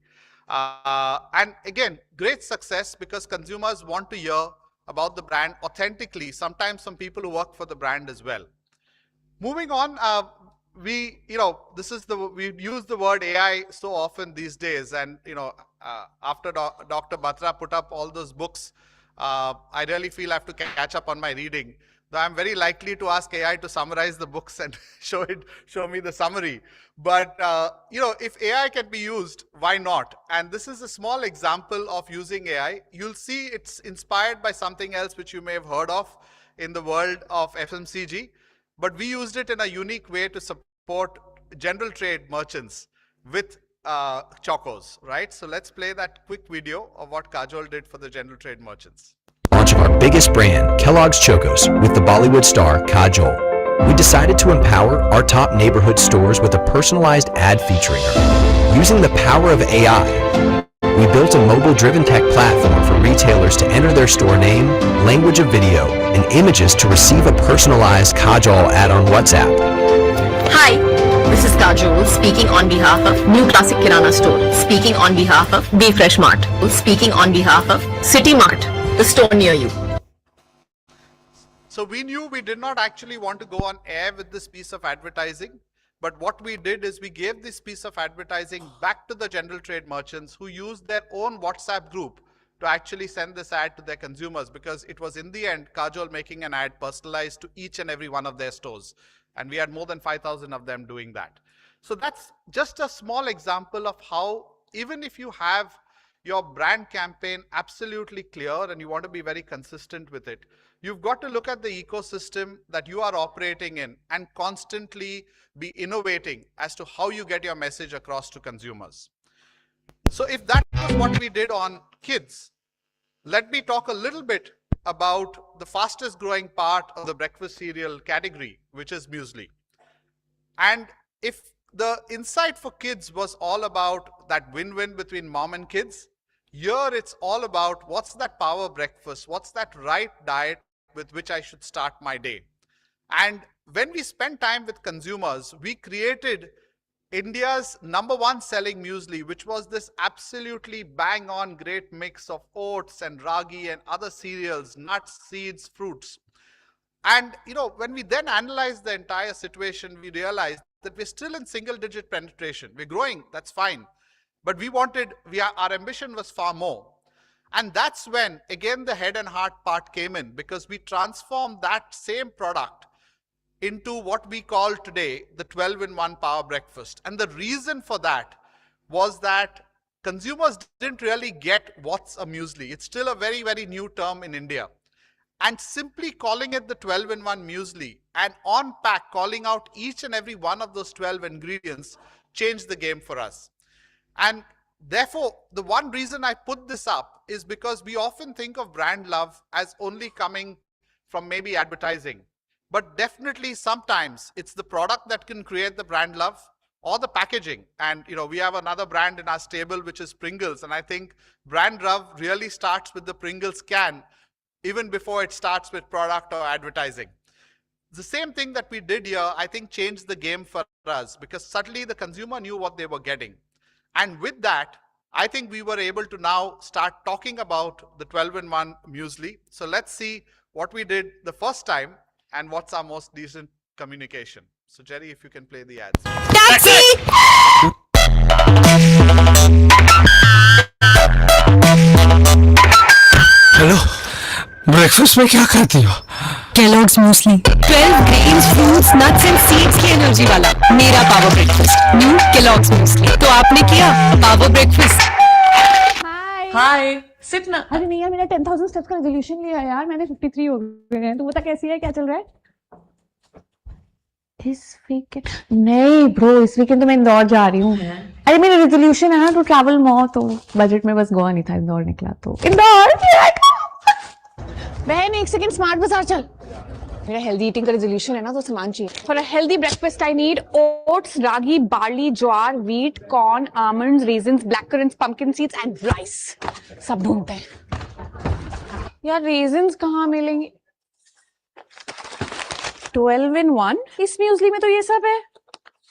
And again, great success because consumers want to hear about the brand authentically, sometimes from people who work for the brand as well. Moving on, we use the word AI so often these days, and after Dr. Batra put up all those books, I really feel I have to catch up on my reading. Though I'm very likely to ask AI to summarize the books and show me the summary. But if AI can be used, why not? And this is a small example of using AI. You'll see it's inspired by something else which you may have heard of in the world of FMCG. But we used it in a unique way to support general trade merchants with Chocos, right? So let's play that quick video of what Kajol did for the general trade merchants. Launch of our biggest brand, Kellogg's Chocos, with the Bollywood star Kajol. We decided to empower our top neighborhood stores with a personalized ad featuring her. Using the power of AI, we built a mobile-driven tech platform for retailers to enter their store name, language of video, and images to receive a personalized Kajol ad on WhatsApp. Hi, this is Kajol speaking on behalf of New Classic Kirana Store, speaking on behalf of Be Fresh Mart, speaking on behalf of City Mart, the store near you. So we knew we did not actually want to go on air with this piece of advertising. But what we did is we gave this piece of advertising back to the general trade merchants who used their own WhatsApp group to actually send this ad to their consumers, because it was in the end Kajol making an ad personalized to each and every one of their stores. And we had more than 5,000 of them doing that. So that's just a small example of how, even if you have your brand campaign absolutely clear and you want to be very consistent with it, you've got to look at the ecosystem that you are operating in and constantly be innovating as to how you get your message across to consumers. So if that was what we did on kids, let me talk a little bit about the fastest growing part of the breakfast cereal category, which is muesli. And if the insight for kids was all about that win-win between mom and kids, here it's all about what's that power breakfast, what's that right diet with which I should start my day. And when we spent time with consumers, we created India's #1 selling muesli, which was this absolutely bang on great mix of oats and ragi and other cereals, nuts, seeds, fruits. And when we then analyzed the entire situation, we realized that we're still in single digit penetration. We're growing, that's fine. But our ambition was far more. And that's when, again, the head and heart part came in, because we transformed that same product into what we call today the 12-in-1 power breakfast. And the reason for that was that consumers didn't really get what's a muesli. It's still a very, very new term in India. And simply calling it the 12-in-1 muesli and on pack calling out each and every one of those 12 ingredients changed the game for us. And therefore, the one reason I put this up is because we often think of brand love as only coming from maybe advertising. But definitely sometimes it's the product that can create the brand love, or the packaging. And we have another brand in our stable, which is Pringles. And I think brand love really starts with the Pringles can, even before it starts with product or advertising. The same thing that we did here, I think, changed the game for us, because suddenly the consumer knew what they were getting. And with that, I think we were able to now start talking about the 12-in-1 muesli. So let's see what we did the first time and what's our most recent communication. So Jerry, if you can play the ads. Hello breakfast में क्या खाती हो? Kellogg's Muesli. 12 grains, fruits, nuts and seeds की energy वाला मेरा power breakfast new Kellogg's Muesli. तो आपने किया पावर ब्रेकफास्ट? हाय सिट ना। अरे नहीं यार, मैंने 10,000 स्टेप्स का रेजोल्यूशन लिया यार, मैंने 53 हो गए हैं। तो बता कैसी है, क्या चल रहा है इस वीकेंड? नहीं ब्रो, इस वीकेंड तो मैं इंदौर जा रही हूँ। अरे मेरा रेजोल्यूशन है ना टू ट्रैवल मोर, तो बजट में बस गोवा नहीं था, इंदौर निकला। तो इंदौर बहन एक सेकंड, स्मार्ट बाजार चल। मेरा हेल्दी ईटिंग का रेजोल्यूशन है ना, तो सामान चाहिए। For a healthy breakfast I need oats, ragi, barley, jowar, wheat, corn, almonds, resins, black currents, pumpkin seeds and rice. सब ढूंढते हैं यार, रेजिन्स कहाँ मिलेंगे? 12 in 1। इस म्यूसली में तो ये सब है।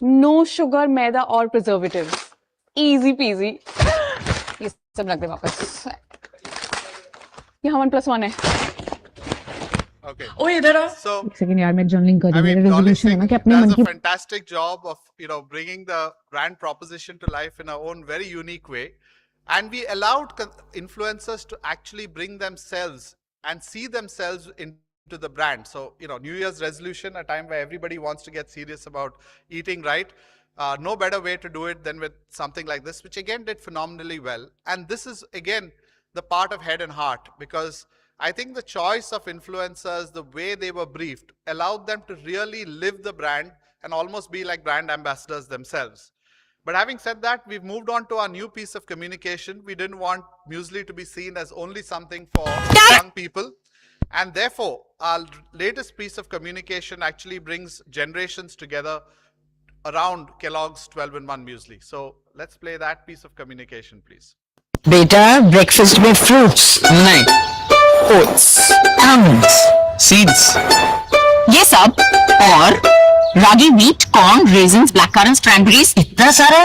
नो शुगर, मैदा और प्रिजर्वेटिव। Easy PG. ये सब रख दे वापस। यहाँ 1+1 है। Okay. Oh, इधर आ। So एक सेकंड यार, मैं जर्नलिंग कर I रही हूँ। mean, मेरा Dolly रेजोल्यूशन है ना Singh कि अपने मन does की। a fantastic job of bringing the brand proposition to life in our own very unique way, and we allowed influencers to actually bring themselves and see themselves into the brand. So New Year's resolution, a time where everybody wants to get serious about eating right. No better way to do it than with something like this, which again did phenomenally well. And this is again the part of head and heart, because I think the choice of influencers, the way they were briefed, allowed them to really live the brand and almost be like brand ambassadors themselves. But having said that, we've moved on to our new piece of communication. We didn't want muesli to be seen as only something for young people. And therefore, our latest piece of communication actually brings generations together around Kellogg's 12 in 1 muesli. So let's play that piece of communication, please. बेटा breakfast में fruits नहीं, oats, almonds, seeds, ये सब और ragi, wheat, corn, raisins, black currants, cranberries, इतना सारा?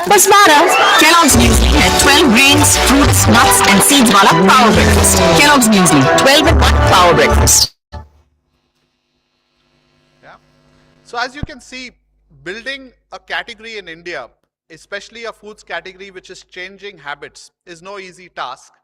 बस 12। Kellogg's Muesli है 12 grains, fruits, nuts and seeds वाला power breakfast. Kellogg's Muesli 12 in 1 power breakfast. Yeah. So as you can see, building a category in India, especially a foods category which is changing habits, is no easy task.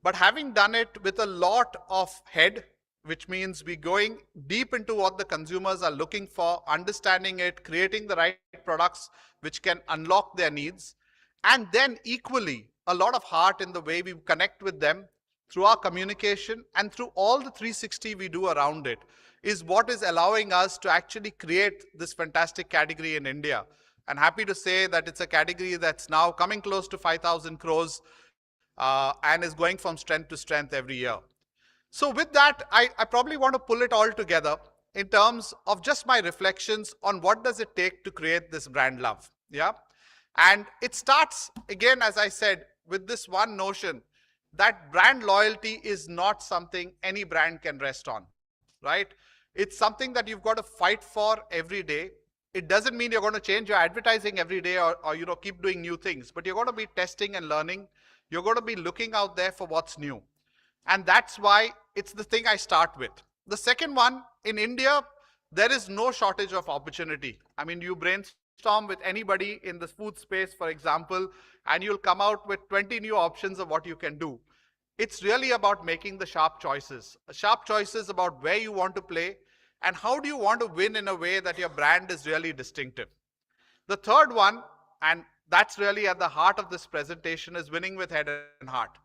But having done it with a lot of head, which means we going deep into what the consumers are looking for, understanding it, creating the right products which can unlock their needs, and then equally a lot of heart in the way we connect with them through our communication and through all the 360 we do around it, is what is allowing us to actually create this fantastic category in India. And happy to say that it's a category that's now coming close to 5,000 crores and is going from strength to strength every year. So with that, I probably want to pull it all together in terms of just my reflections on what does it take to create this brand love. Yeah. And it starts, again, as I said, with this one notion that brand loyalty is not something any brand can rest on, right? It's something that you've got to fight for every day. It doesn't mean you're going to change your advertising every day or keep doing new things, but you're going to be testing and learning. You're going to be looking out there for what's new. And that's why it's the thing I start with. The second one, in India, there is no shortage of opportunity. I mean, you brainstorm with anybody in the food space, for example, and you'll come out with 20 new options of what you can do. It's really about making the sharp choices about where you want to play and how do you want to win in a way that your brand is really distinctive. The third one, and that's really at the heart of this presentation, is winning with head and heart.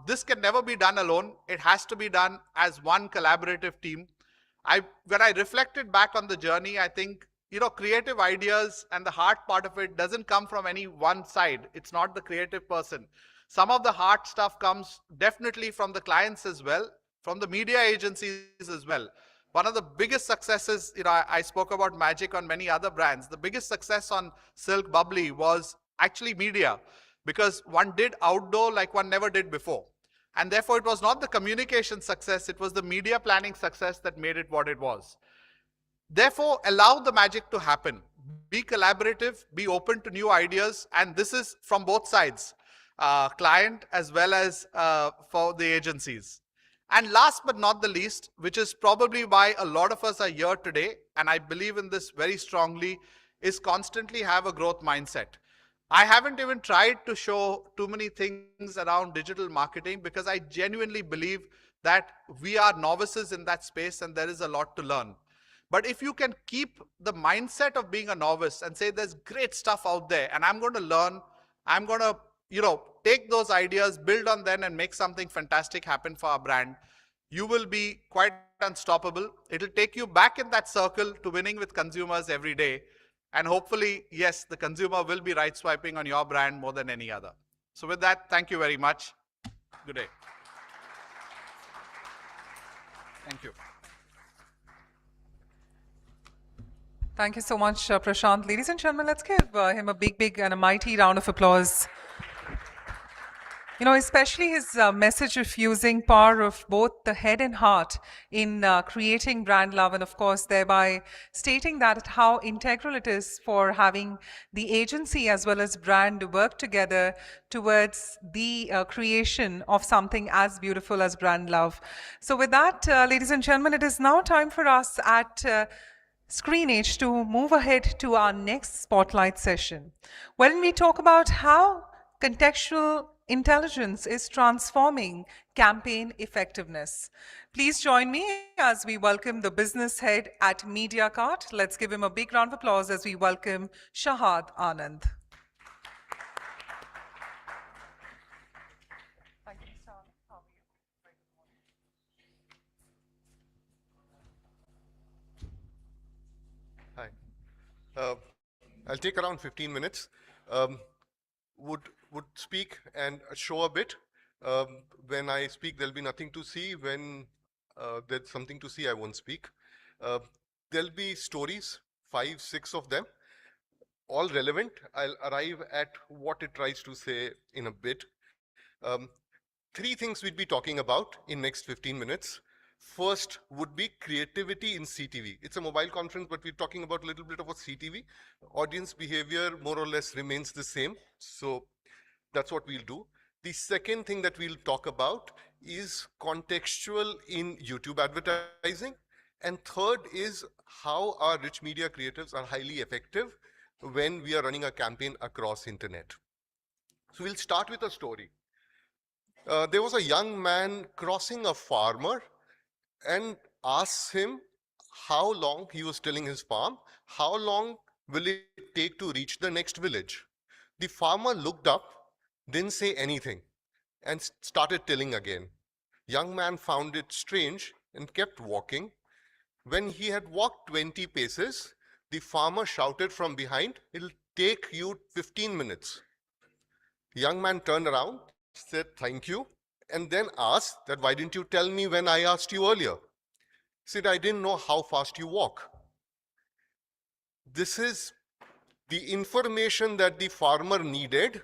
This can never be done alone. It has to be done as one collaborative team. When I reflected back on the journey, I think, creative ideas and the heart part of it doesn't come from any one side. It's not the creative person. Some of the heart stuff comes definitely from the clients as well, from the media agencies as well. One of the biggest successes, I spoke about Magic on many other brands. The biggest success on Silk Bubbly was actually media, because one did outdoor like one never did before. And therefore, it was not the communication success, it was the media planning success that made it what it was. Therefore, allow the magic to happen. Be collaborative, be open to new ideas, and this is from both sides, client as well as for the agencies. And last but not the least, which is probably why a lot of us are here today, and I believe in this very strongly, is constantly have a growth mindset. I haven't even tried to show too many things around digital marketing because I genuinely believe that we are novices in that space and there is a lot to learn. But if you can keep the mindset of being a novice and say there's great stuff out there and I'm going to learn, I'm going to, take those ideas, build on them and make something fantastic happen for our brand, you will be quite unstoppable. It'll take you back in that circle to winning with consumers every day. And hopefully, yes, the consumer will be right swiping on your brand more than any other. So with that, thank you very much. Good day. Thank you. Thank you so much, Prashant. Ladies and gentlemen, let's give him a big and a mighty round of applause. Especially his message of fusing power of both the head and heart in creating brand love, and of course, thereby stating that how integral it is for having the agency as well as brand work together towards the creation of something as beautiful as brand love. So with that, ladies and gentlemen, it is now time for us at Screenage to move ahead to our next spotlight session, when we talk about how contextual intelligence is transforming campaign effectiveness. Please join me as we welcome the business head at MediaCart. Let's give him a big round of applause as we welcome Shahad Anand. Thank you, Mr. Anand. How are you? Very good morning. Hi. I'll take around 15 minutes. Would speak and show a bit. When I speak, there'll be nothing to see. When there's something to see, I won't speak. There'll be stories, 5, 6 of them, all relevant. I'll arrive at what it tries to say in a bit. 3 things we'd be talking about in next 15 minutes. First would be creativity in CTV. It's a mobile conference, but we're talking about a little bit about CTV. Audience behavior more or less remains the same. So that's what we'll do. The second thing that we'll talk about is contextual in YouTube advertising. And third is how our rich media creatives are highly effective when we are running a campaign across internet. So we'll start with a story. There was a young man crossing a farmer and asked him how long, he was tilling his farm, how long will it take to reach the next village? The farmer looked up, didn't say anything, and started tilling again. Young man found it strange and kept walking. When he had walked 20 paces, the farmer shouted from behind, "It'll take you 15 minutes. Young man turned around, said thank you, and then asked that, "Why didn't you tell me when I asked you earlier?" He said, "I didn't know how fast you walk." This is the information that the farmer needed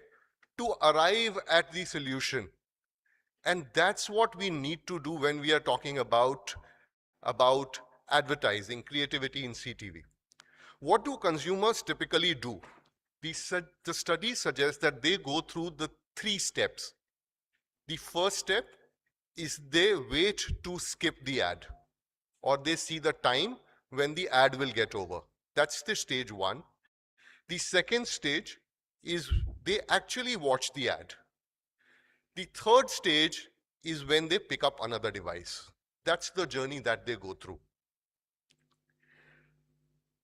to arrive at the solution. And that's what we need to do when we are talking about advertising, creativity in CTV. What do consumers typically do? The study suggests that they go through the 3 steps. The first step is they wait to skip the ad, or they see the time when the ad will get over. That's the stage 1. The second stage is they actually watch the ad. The third stage is when they pick up another device. That's the journey that they go through.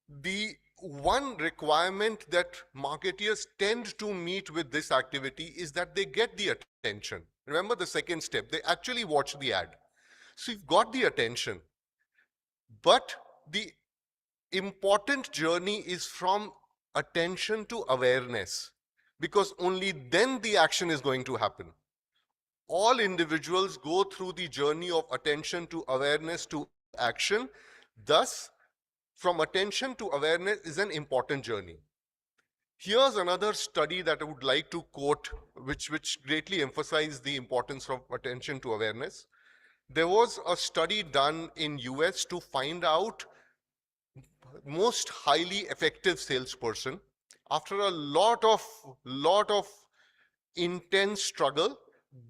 The one requirement that marketeers tend to meet with this activity is that they get the attention. Remember the second step, they actually watch the ad. So you've got the attention, but the important journey is from attention to awareness, because only then the action is going to happen. All individuals go through the journey of attention to awareness to action. Thus, from attention to awareness is an important journey. Here's another study that I would like to quote, which greatly emphasizes the importance of attention to awareness. There was a study done in US to find out most highly effective salesperson. After a lot of intense struggle,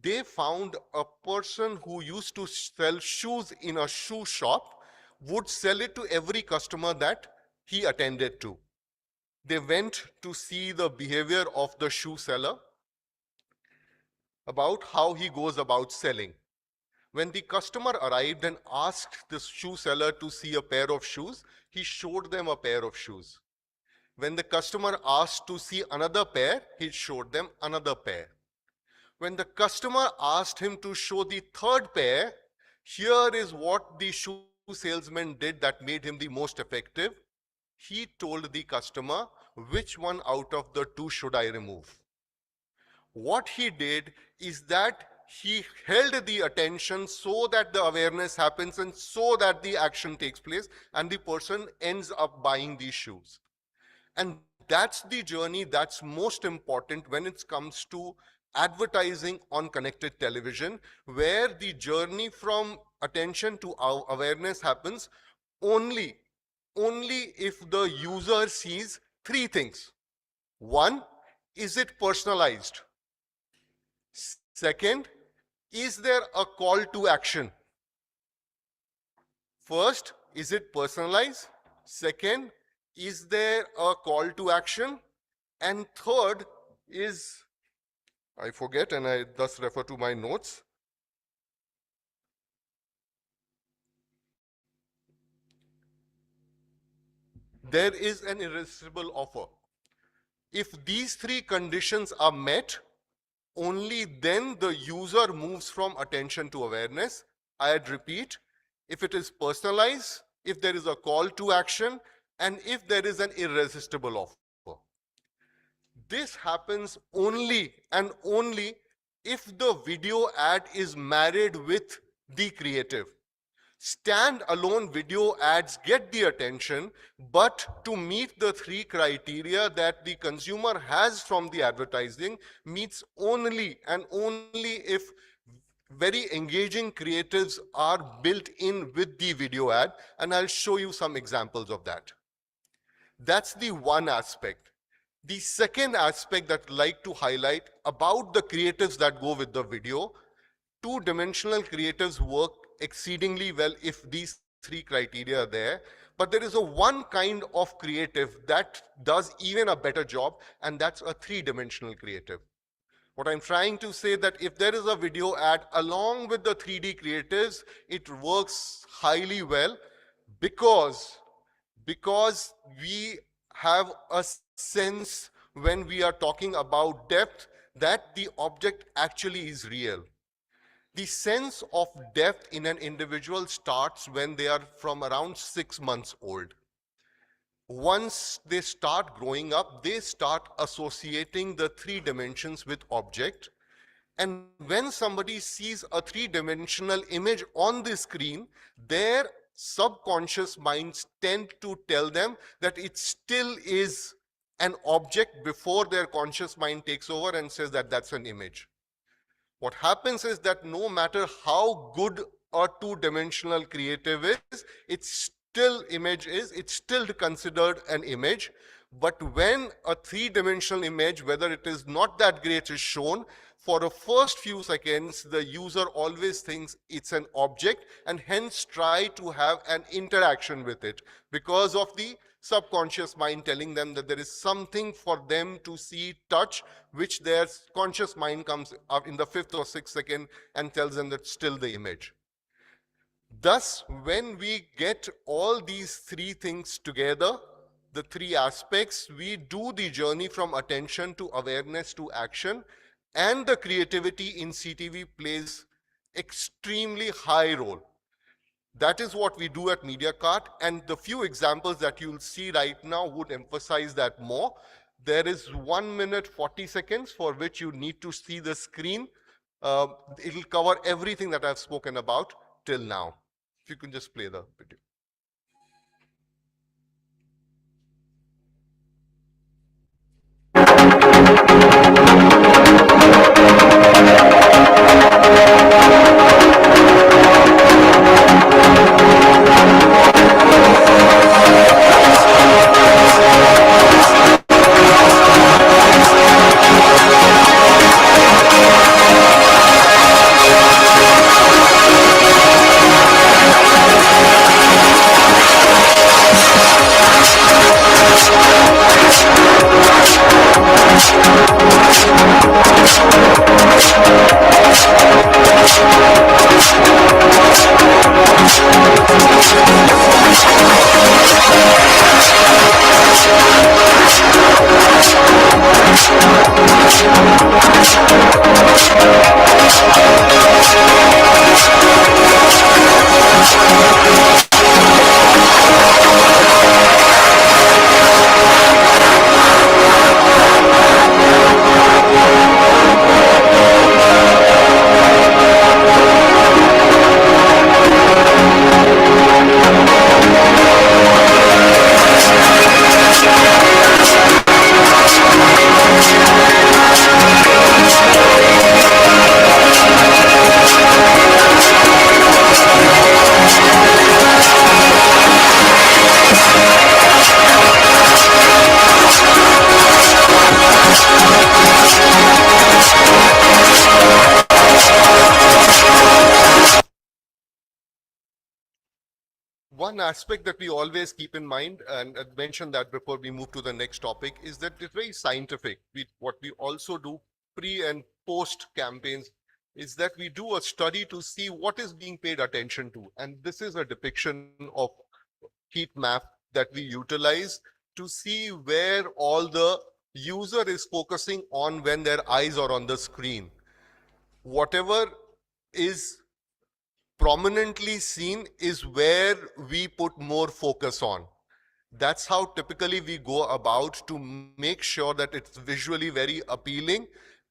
they found a person who used to sell shoes in a shoe shop would sell it to every customer that he attended to. They went to see the behavior of the shoe seller, about how he goes about selling. When the customer arrived and asked the shoe seller to see a pair of shoes, he showed them a pair of shoes. When the customer asked to see another pair, he showed them another pair. When the customer asked him to show the third pair, here is what the shoe salesman did that made him the most effective. He told the customer, which one out of the two should I remove? What he did is that he held the attention so that the awareness happens and so that the action takes place and the person ends up buying these shoes. And that's the journey that's most important when it comes to advertising on connected television, where the journey from attention to awareness happens only if the user sees three things. One, is it personalized? Second, is there a call to action? First, is it personalized? Second, is there a call to action? And third is, I forget and I thus refer to my notes. There is an irresistible offer. If these three conditions are met, only then the user moves from attention to awareness. I'd repeat, if it is personalized, if there is a call to action, and if there is an irresistible offer. This happens only and only if the video ad is married with the creative. Stand-alone video ads get the attention, but to meet the three criteria that the consumer has from the advertising meets only and only if very engaging creatives are built in with the video ad, and I'll show you some examples of that. That's the one aspect. The second aspect that I'd like to highlight about the creatives that go with the video, two-dimensional creatives work exceedingly well if these three criteria are there, but there is a one kind of creative that does even a better job, and that's a three-dimensional creative. What I'm trying to say that if there is a video ad along with the 3D creatives, it works highly well because we have a sense when we are talking about depth that the object actually is real. The sense of depth in an individual starts when they are from around 6 months old. Once they start growing up, they start associating the three dimensions with object. And when somebody sees a three-dimensional image on the screen, their subconscious minds tend to tell them that it still is an object before their conscious mind takes over and says that that's an image. What happens is that no matter how good a two-dimensional creative is, it's still considered an image. But when a three-dimensional image, whether it is not that great, is shown, for the first few seconds, the user always thinks it's an object and hence try to have an interaction with it because of the subconscious mind telling them that there is something for them to see, touch, which their conscious mind comes up in the 5th or 6th second and tells them that's still the image. Thus, when we get all these three things together, the three aspects, we do the journey from attention to awareness to action, and the creativity in CTV plays extremely high role. That is what we do at MediaCart, and the few examples that you'll see right now would emphasize that more. There is 1 minute 40 seconds for which you need to see the screen. It'll cover everything that I've spoken about till now. If you can just play the video. One aspect that we always keep in mind, and I mentioned that before we move to the next topic, is that it's very scientific. What we also do pre and post campaigns is that we do a study to see what is being paid attention to. And this is a depiction of heat map that we utilize to see where all the user is focusing on when their eyes are on the screen. Whatever is prominently seen is where we put more focus on. That's how typically we go about to make sure that it's visually very appealing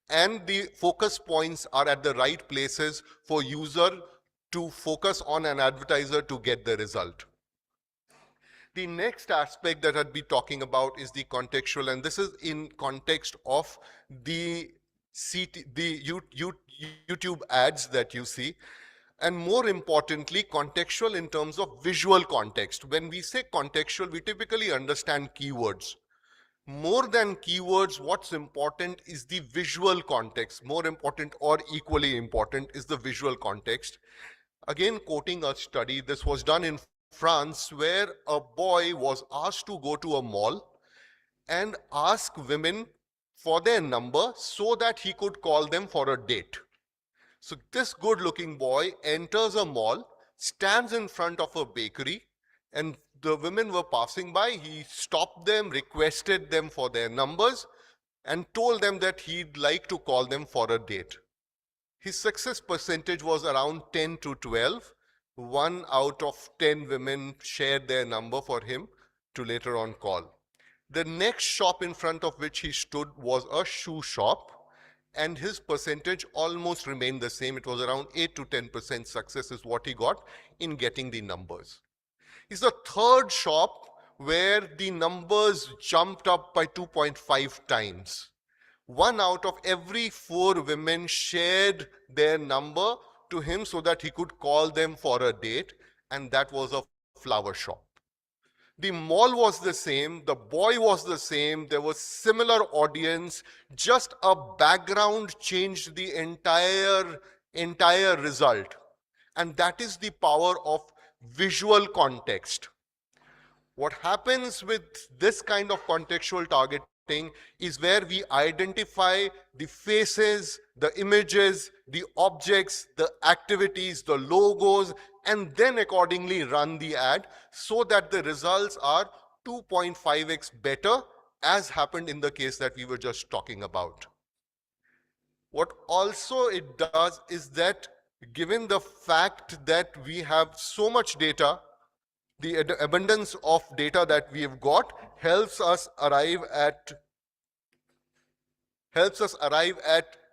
and the focus points are at the right places for user to focus on an advertiser to get the result. The next aspect that I'd be talking about is the contextual, and this is in context of the YouTube ads that you see. And more importantly, contextual in terms of visual context. When we say contextual, we typically understand keywords. More than keywords, what's important is the visual context. More important or equally important is the visual context. Again, quoting a study, this was done in France, where a boy was asked to go to a mall and ask women for their number so that he could call them for a date. So this good-looking boy enters a mall, stands in front of a bakery, and the women were passing by. He stopped them, requested them for their numbers, and told them that he'd like to call them for a date. His success percentage was around 10 to 12. 1 out of 10 women shared their number for him to later on call. The next shop in front of which he stood was a shoe shop, and his percentage almost remained the same. It was around 8 to 10% success is what he got in getting the numbers. It's the third shop where the numbers jumped up by 2.5 times. 1 out of every 4 women shared their number to him so that he could call them for a date, and that was a flower shop. The mall was the same, the boy was the same, there was similar audience, just a background changed the entire result. And that is the power of visual context. What happens with this kind of contextual targeting is where we identify the faces, the images, the objects, the activities, the logos, and then accordingly run the ad so that the results are 2.5x better, as happened in the case that we were just talking about. What also it does is that, given the fact that we have so much data, the abundance of data that we have got helps us arrive at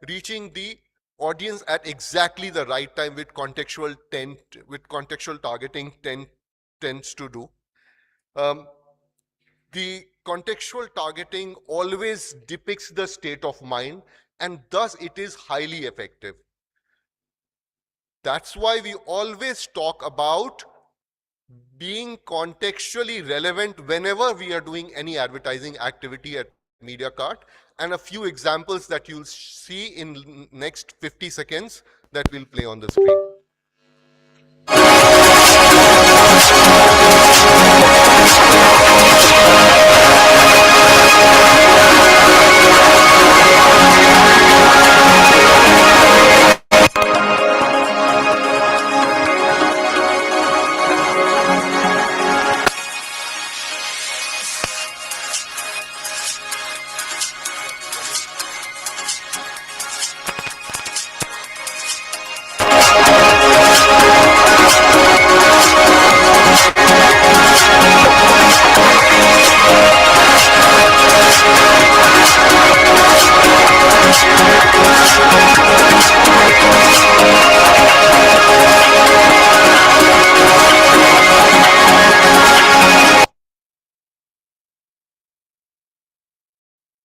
reaching the audience at exactly the right time, with contextual targeting tends to do. The contextual targeting always depicts the state of mind, and thus it is highly effective. That's why we always talk about being contextually relevant whenever we are doing any advertising activity at MediaCart. And a few examples that you'll see in next 50 seconds that we'll play on the screen.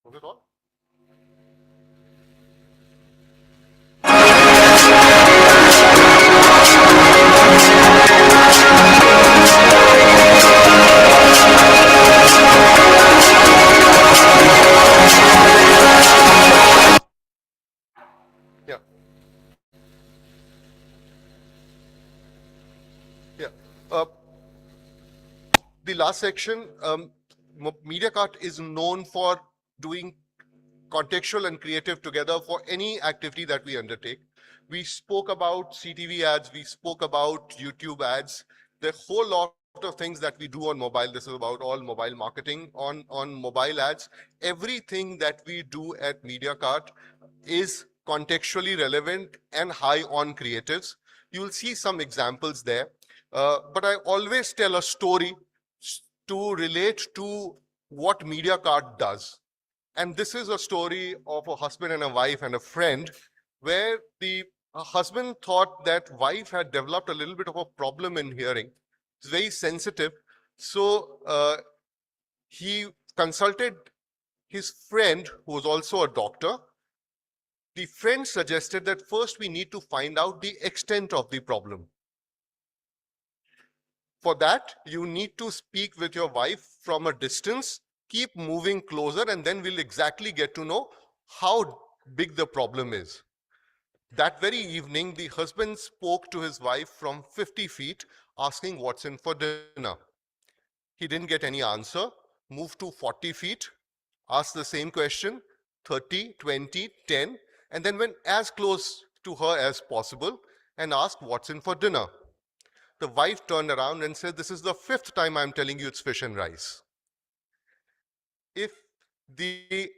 Was it on? Yeah. Yeah. The last section, MediaCart is known for doing contextual and creative together for any activity that we undertake. We spoke about CTV ads, we spoke about YouTube ads, the whole lot of things that we do on mobile. This is about all mobile marketing on mobile ads. Everything that we do at MediaCart is contextually relevant and high on creatives. You'll see some examples there. But I always tell a story to relate to what MediaCart does. And this is a story of a husband and a wife and a friend where the husband thought that wife had developed a little bit of a problem in hearing. It's very sensitive. So he consulted his friend, who was also a doctor. The friend suggested that first we need to find out the extent of the problem. For that, you need to speak with your wife from a distance, keep moving closer, and then we'll exactly get to know how big the problem is. That very evening, the husband spoke to his wife from 50 feet, asking what's in for dinner. He didn't get any answer, moved to 40 feet, asked the same question, 30, 20, 10, and then went as close to her as possible and asked what's in for dinner. The wife turned around and said, this is the 5th time I'm telling you it's fish and rice. If the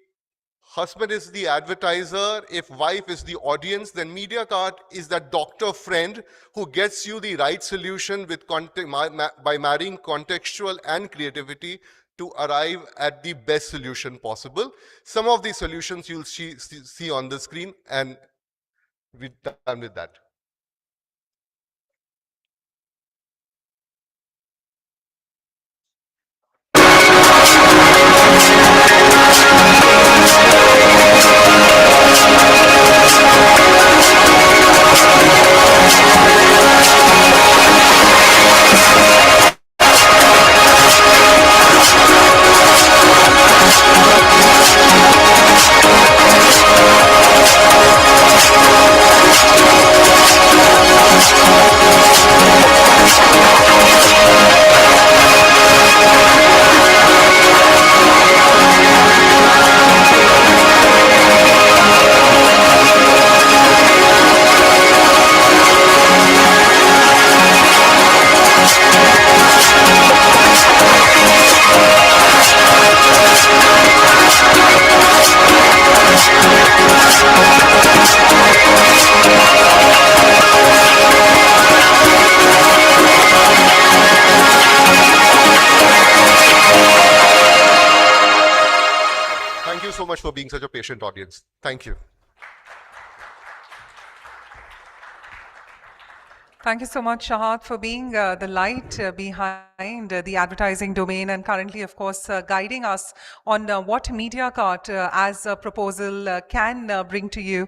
husband is the advertiser, if wife is the audience, then MediaCart is that doctor friend who gets you the right solution with by marrying contextual and creativity to arrive at the best solution possible. Some of the solutions you'll see on the screen, and we're done with that. Thank you so much for being such a patient audience. Thank you. Thank you so much, Shahat, for being the light behind the advertising domain and currently, of course, guiding us on what MediaCart as a proposal can bring to you.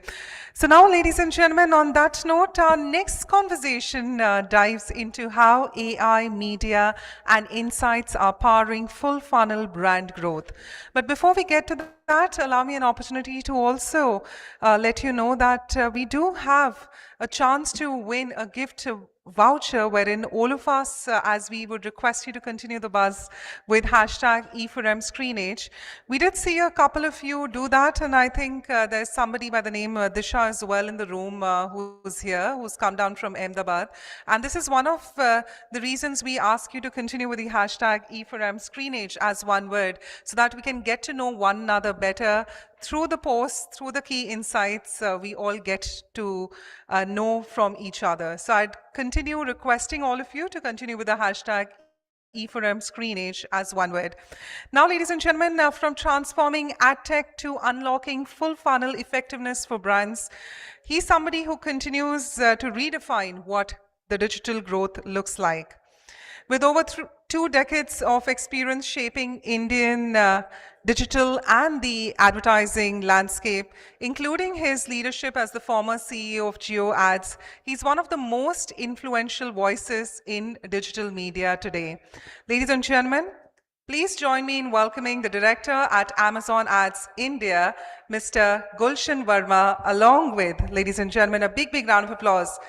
So now, ladies and gentlemen, on that note, our next conversation dives into how AI, media, and insights are powering full funnel brand growth. But before we get to that, allow me an opportunity to also let you know that we do have a chance to win a gift voucher wherein all of us, as we would request you to continue the buzz with hashtag e4m Screenage. We did see a couple of you do that, and I think there's somebody by the name Disha as well in the room who's here, who's come down from Ahmedabad. And this is one of the reasons we ask you to continue with the hashtag e4m Screenage as one word, so that we can get to know one another better. Through the posts, through the key insights, we all get to know from each other. So I'd continue requesting all of you to continue with the hashtag e4m Screenage as one word. Now, ladies and gentlemen, from transforming ad tech to unlocking full funnel effectiveness for brands, he's somebody who continues to redefine what the digital growth looks like. With over 2 decades of experience shaping Indian digital and the advertising landscape, including his leadership as the former CEO of Geo Ads. He's one of the most influential voices in digital media today. Ladies and gentlemen, please join me in welcoming the director at Amazon Ads India, Mr. Gulshan Verma, along with, ladies and gentlemen, a big round of applause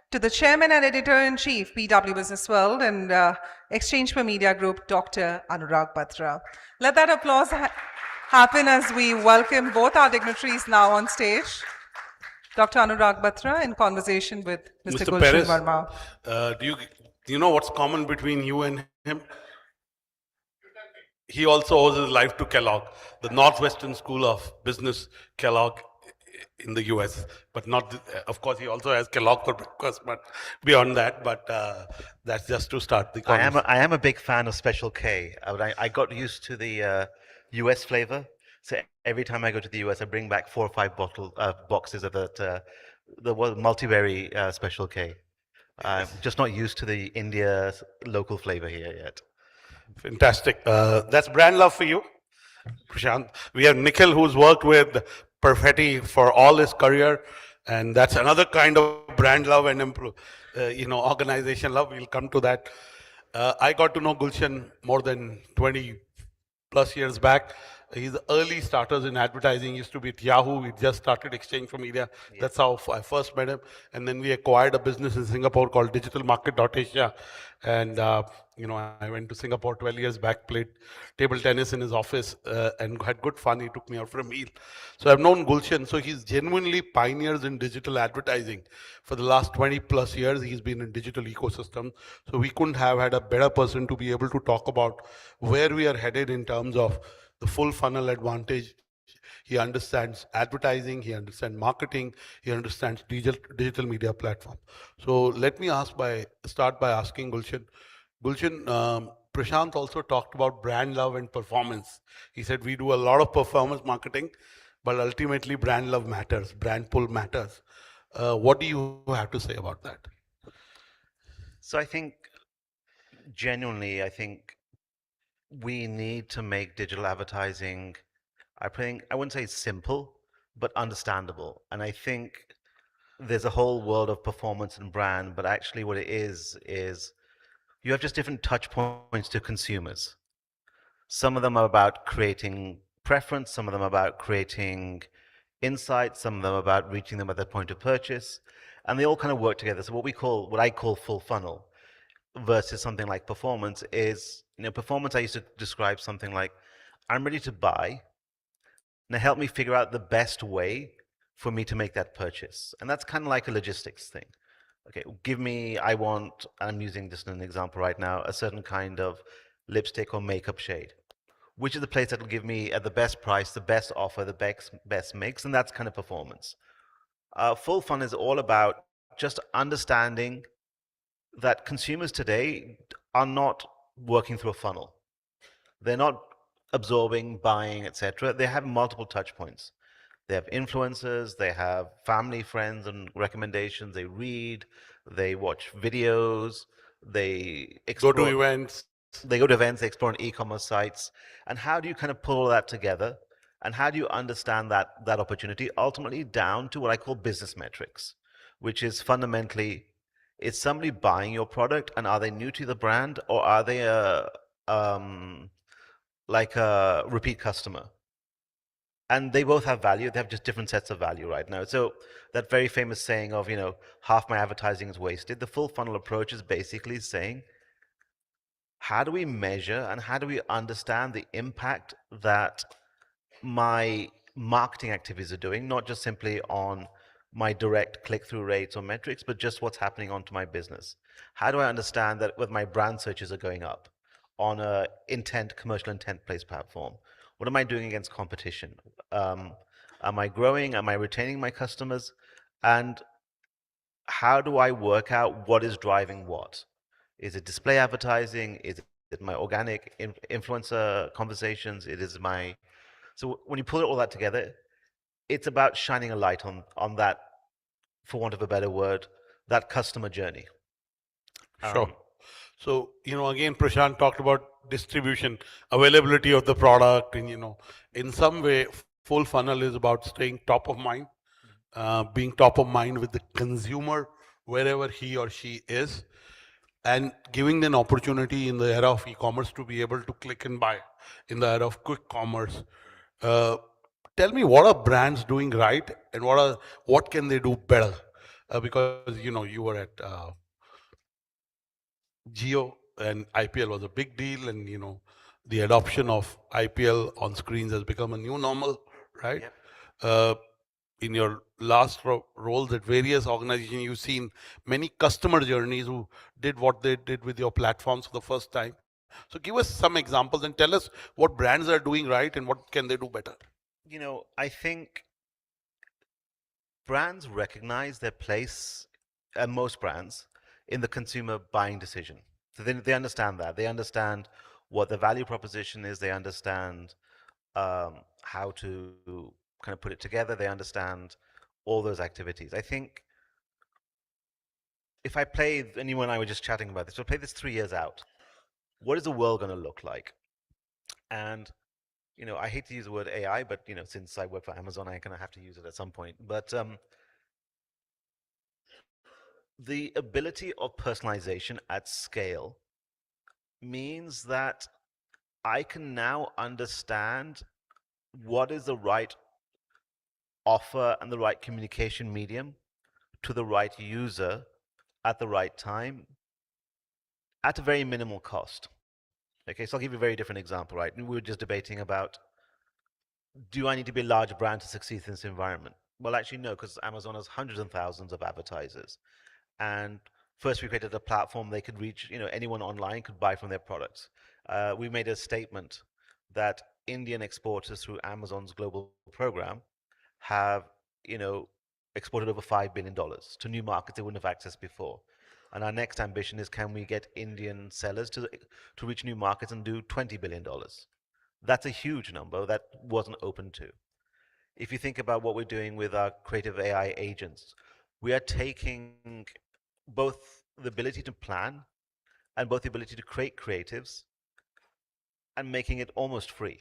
to the chairman and editor-in-chief, PW Business World and Exchange for Media Group, Dr. Anurag Batra. Let that applause happen as we welcome both our dignitaries now on stage. Dr. Anurag Batra in conversation with Mr. Gulshan Perez, Verma. Do you know what's common between you and him? He also owes his life to Kellogg, the Northwestern School of Business, Kellogg in the US, but not, of course, he also has Kellogg for breakfast, but beyond that, but that's just to start the conversation. I am a big fan of Special K. I got used to the US flavor, so every time I go to the US, I bring back 4 or 5 boxes of that, the multi-berry Special K. I'm just not used to the India local flavor here yet. Fantastic. That's brand love for you, Prashant. We have Nikhil, who's worked with Perfetti for all his career, and that's another kind of brand love and organization love. We'll come to that. I got to know Gulshan more than 20 plus years back. He's the early starters in advertising. He used to be at Yahoo. We just started Exchange for Media. Yeah. That's how I first met him. And then we acquired a business in Singapore called digitalmarket.asia. And, I went to Singapore 12 years back, played table tennis in his office and had good fun. He took me out for a meal. So I've known Gulshan. So he's genuinely pioneers in digital advertising. For the last 20 plus years, he's been in digital ecosystem. So we couldn't have had a better person to be able to talk about where we are headed in terms of the full funnel advantage. He understands advertising, he understands marketing, he understands digital media platform. So let me start by asking Gulshan. Gulshan, Prashant also talked about brand love and performance. He said we do a lot of performance marketing, but ultimately brand love matters, brand pull matters. What do you have to say about that? So I think, genuinely, we need to make digital advertising, I wouldn't say simple, but understandable. And I think there's a whole world of performance and brand, but actually what it is you have just different touch points to consumers. Some of them are about creating preference, some of them are about creating insights, some of them are about reaching them at their point of purchase, and they all kind of work together. So what I call full funnel versus something like performance is, performance I used to describe something like, I'm ready to buy, now help me figure out the best way for me to make that purchase. And that's kind of like a logistics thing. Okay, I'm using just an example right now, a certain kind of lipstick or makeup shade. Which is the place that will give me at the best price, the best offer, the best mix, and that's kind of performance. Full funnel is all about just understanding that consumers today are not working through a funnel. They're not absorbing, buying, etc. They have multiple touch points. They have influencers, they have family, friends, and recommendations. They read, they watch videos, they explore. Go to events. They go to events, they explore on e-commerce sites. And how do you kind of pull all that together? And how do you understand that opportunity ultimately down to what I call business metrics, which is fundamentally, is somebody buying your product and are they new to the brand, or are they like a repeat customer? And they both have value. They have just different sets of value right now. So that very famous saying of, half my advertising is wasted. The full funnel approach is basically saying, how do we measure and how do we understand the impact that my marketing activities are doing, not just simply on my direct click-through rates or metrics, but just what's happening onto my business? How do I understand that whether my brand searches are going up on a commercial intent-based platform? What am I doing against competition? Am I growing? Am I retaining my customers? And how do I work out what is driving what? Is it display advertising? Is it my organic influencer conversations? So when you pull all that together, it's about shining a light on that, for want of a better word, that customer journey. Sure. So, again, Prashant talked about distribution, availability of the product, and, in some way, full funnel is about staying top of mind, being top of mind with the consumer wherever he or she is, and giving them opportunity in the era of e-commerce to be able to click and buy in the era of quick commerce. Tell me, what are brands doing right, and what can they do better? Because you were at Geo, and IPL was a big deal, and the adoption of IPL on screens has become a new normal, right? Yep. In your last roles at various organizations, you've seen many customer journeys who did what they did with your platforms for the first time. So give us some examples and tell us what brands are doing right and what can they do better. I think brands recognize their place, and most brands, in the consumer buying decision. So they understand that. They understand what the value proposition is. They understand how to kind of put it together. They understand all those activities. I think if I play, and you and I were just chatting about this, we'll play this 3 years out. What is the world going to look like? And I hate to use the word AI, but since I work for Amazon, I'm going to have to use it at some point. But the ability of personalization at scale means that I can now understand what is the right offer and the right communication medium to the right user at the right time at a very minimal cost. Okay, so I'll give you a very different example, right? We were just debating about, do I need to be a large brand to succeed in this environment? Well, actually, no, because Amazon has hundreds and thousands of advertisers. And first, we created a platform they could reach, anyone online could buy from their products. We made a statement that Indian exporters through Amazon's global program have, exported over $5 billion to new markets they wouldn't have accessed before. And our next ambition is, can we get Indian sellers to reach new markets and do $20 billion? That's a huge number that wasn't open to. If you think about what we're doing with our creative AI agents, we are taking both the ability to plan and both the ability to create creatives and making it almost free.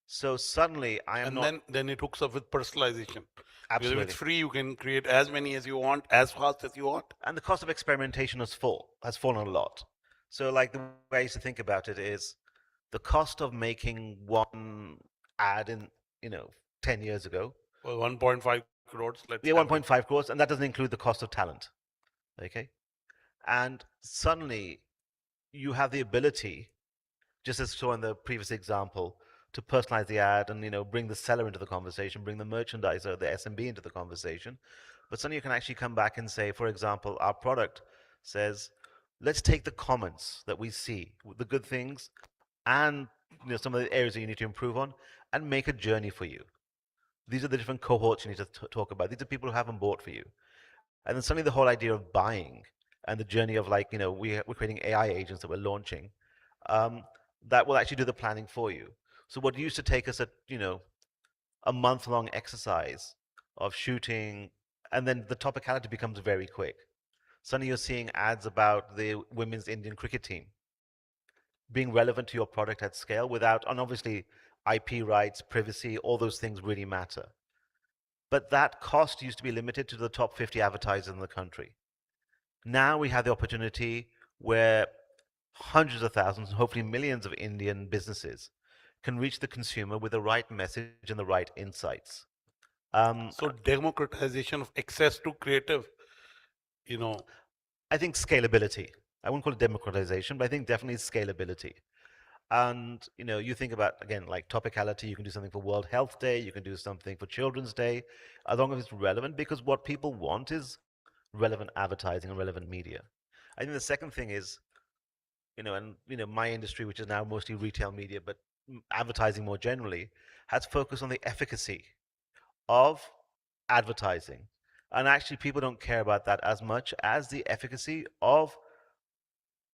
So suddenly I am and then it hooks up with personalization. Absolutely. Because if it's free, you can create as many as you want, as fast as you want. And the cost of experimentation has fallen a lot. So like the way I used to think about it is the cost of making one ad in 10 years ago. Well, 1.5 crores. Yeah, 1.5 crores, and that doesn't include the cost of talent. Okay, and suddenly you have the ability, just as saw in the previous example, to personalize the ad and bring the seller into the conversation, bring the merchandiser, the SMB into the conversation. But suddenly you can actually come back and say, for example, our product says, let's take the comments that we see, the good things, and some of the areas that you need to improve on, and make a journey for you. These are the different cohorts you need to talk about. These are people who haven't bought for you. And then suddenly the whole idea of buying and the journey of we're creating AI agents that we're launching that will actually do the planning for you. So what used to take us a month-long exercise of shooting, and then the topicality becomes very quick. Suddenly you're seeing ads about the women's Indian cricket team being relevant to your product at scale without, and obviously IP rights, privacy, all those things really matter. But that cost used to be limited to the top 50 advertisers in the country. Now we have the opportunity where hundreds of thousands, and hopefully millions of Indian businesses can reach the consumer with the right message and the right insights. So democratization of access to creative, I think scalability. I wouldn't call it democratization, but I think definitely scalability. And you think about, again, like topicality, you can do something for World Health Day, you can do something for Children's Day, as long as it's relevant, because what people want is relevant advertising and relevant media. I think the second thing is, my industry, which is now mostly retail media, but advertising more generally, has focused on the efficacy of advertising. And actually, people don't care about that as much as the efficacy of